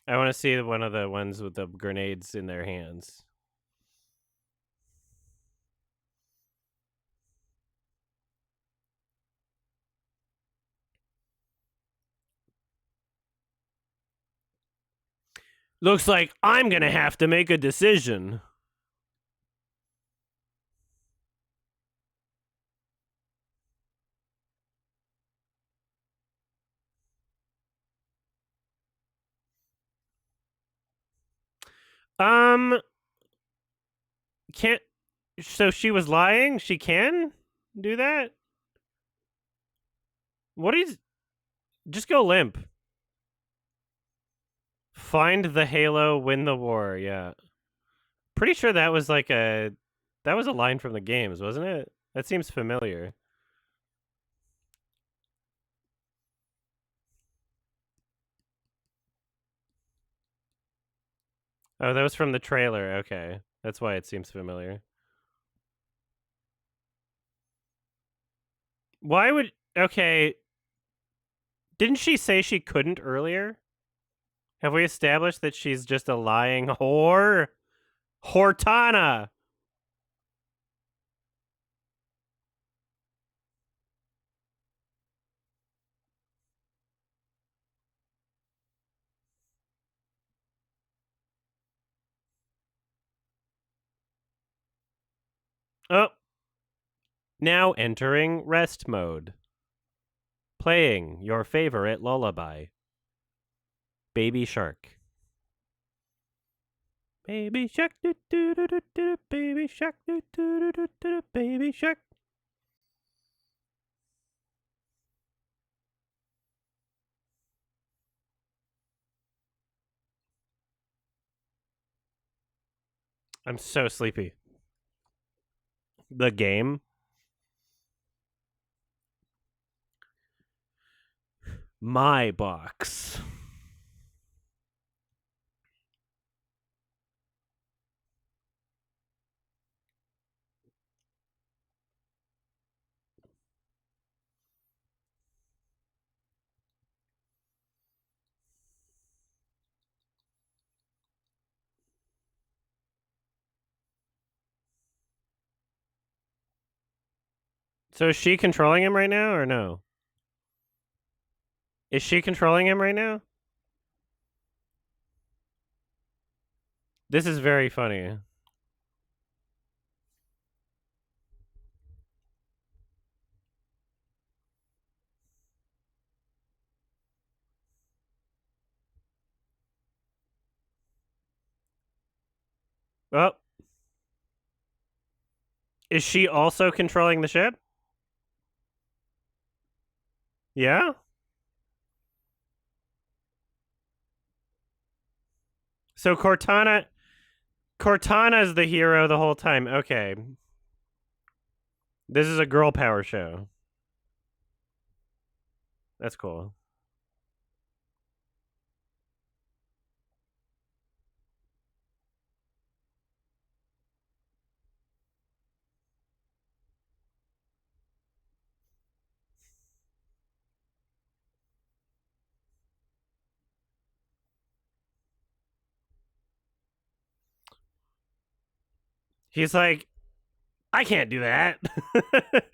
I want to see one of the ones with the grenades in their hands. Looks like I'm gonna have to make a decision. Um, can't. So she was lying. She can do that. What is? Just go limp. Find the halo, win the war. Yeah, pretty sure that was like that was a line from the games, wasn't it? That seems familiar. Oh, that was from the trailer. Okay, that's why it seems familiar. Why would? Okay, didn't she say she couldn't earlier? Have we established that she's just a lying whore? Hortana. Oh, Now entering rest mode. Playing your favorite lullaby. Baby Shark. Baby Shark, do do do do do, Baby Shark, do do do do, Baby Shark. I'm so sleepy. The game. My box. So is she controlling him right now or no? Is she controlling him right now? This is very funny. Oh, is she also controlling the ship? Yeah? So Cortana's the hero the whole time. Okay. This is a girl power show. That's cool. He's like, I can't do that.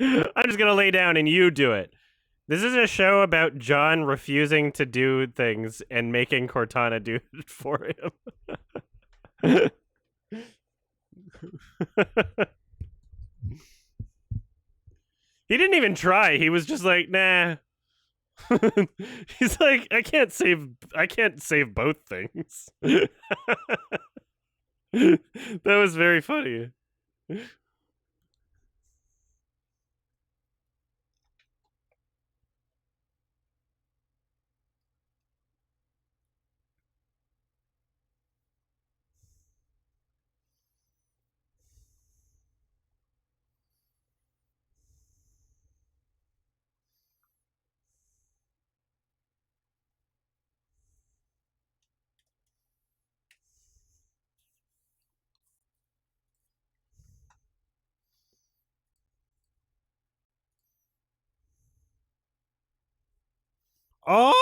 I'm just gonna lay down and you do it. This is a show about John refusing to do things and making Cortana do it for him. He didn't even try. He was just like, nah. He's like, I can't save both things. That was very funny. Oh!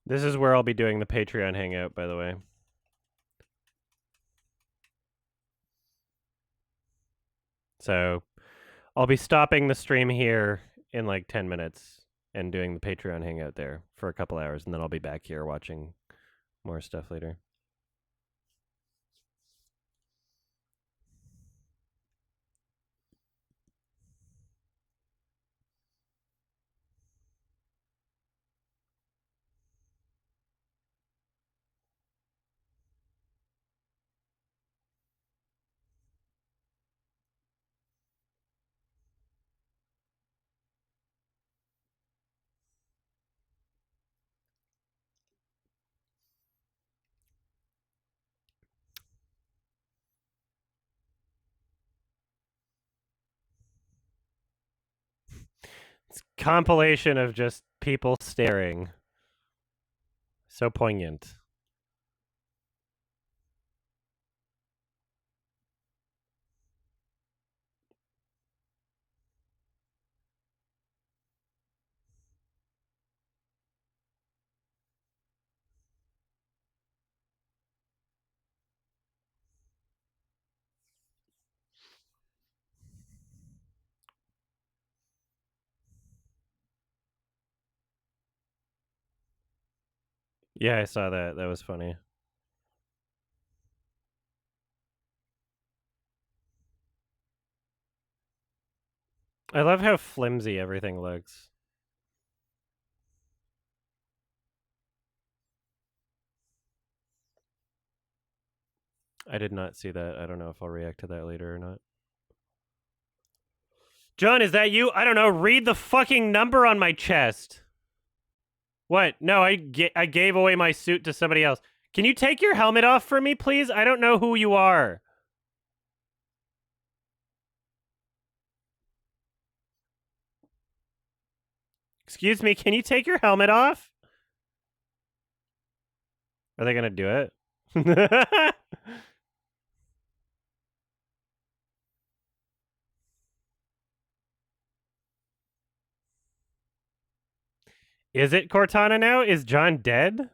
This is where I'll be doing the Patreon hangout, by the way. So I'll be stopping the stream here in like 10 minutes and doing the Patreon hangout there for a couple hours, and then I'll be back here watching more stuff later. compilation of just people staring. So poignant. Yeah, I saw that. That was funny. I love how flimsy everything looks. I did not see that. I don't know if I'll react to that later or not. John, is that you? I don't know. Read the fucking number on my chest. What? No, I gave away my suit to somebody else. Can you take your helmet off for me, please? I don't know who you are. Excuse me, can you take your helmet off? Are they gonna do it? Is it Cortana now? Is John dead?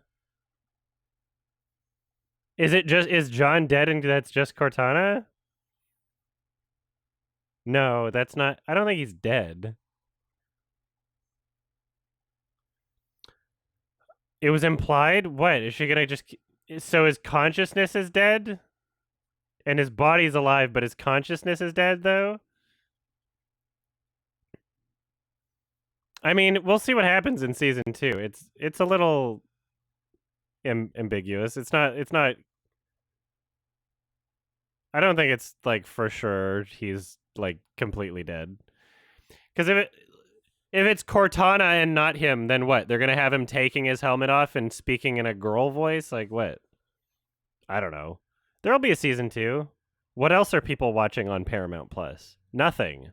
Is John dead and that's just Cortana? No, that's not. I don't think he's dead. It was implied? What? Is she gonna just. So his consciousness is dead? And his body's alive, but his consciousness is dead, though? I mean, we'll see what happens in season 2. It's a little ambiguous. It's not. I don't think it's like for sure he's like completely dead. Because if it's Cortana and not him, then what? They're gonna have him taking his helmet off and speaking in a girl voice? Like what? I don't know. There'll be a season 2. What else are people watching on Paramount Plus? Nothing.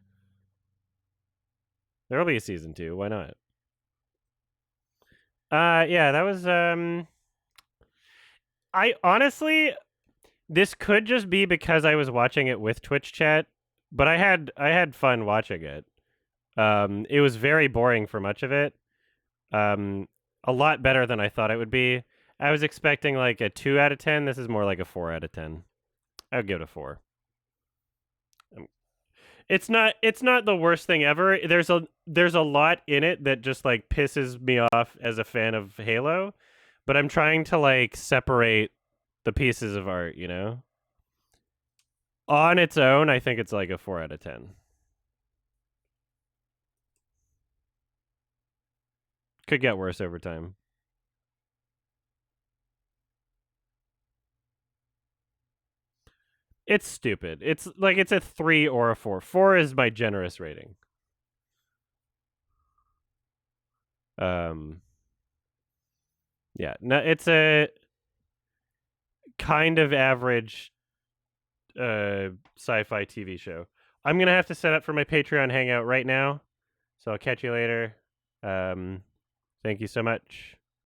There'll be a season 2. Why not? Yeah, that was I honestly, this could just be because I was watching it with Twitch chat, but I had fun watching it. It was very boring for much of it. A lot better than I thought it would be. I was expecting like a 2 out of 10. This is more like a 4 out of 10. I would give it a 4. It's not the worst thing ever. There's a lot in it that just like pisses me off as a fan of Halo, but I'm trying to like separate the pieces of art, you know? On its own, I think it's like a 4 out of 10. Could get worse over time. It's stupid. It's like it's a 3 or a 4. 4 is my generous rating. Yeah, no, it's a kind of average sci-fi TV show. I'm gonna have to set up for my Patreon hangout right now, so I'll catch you later. Thank you so much.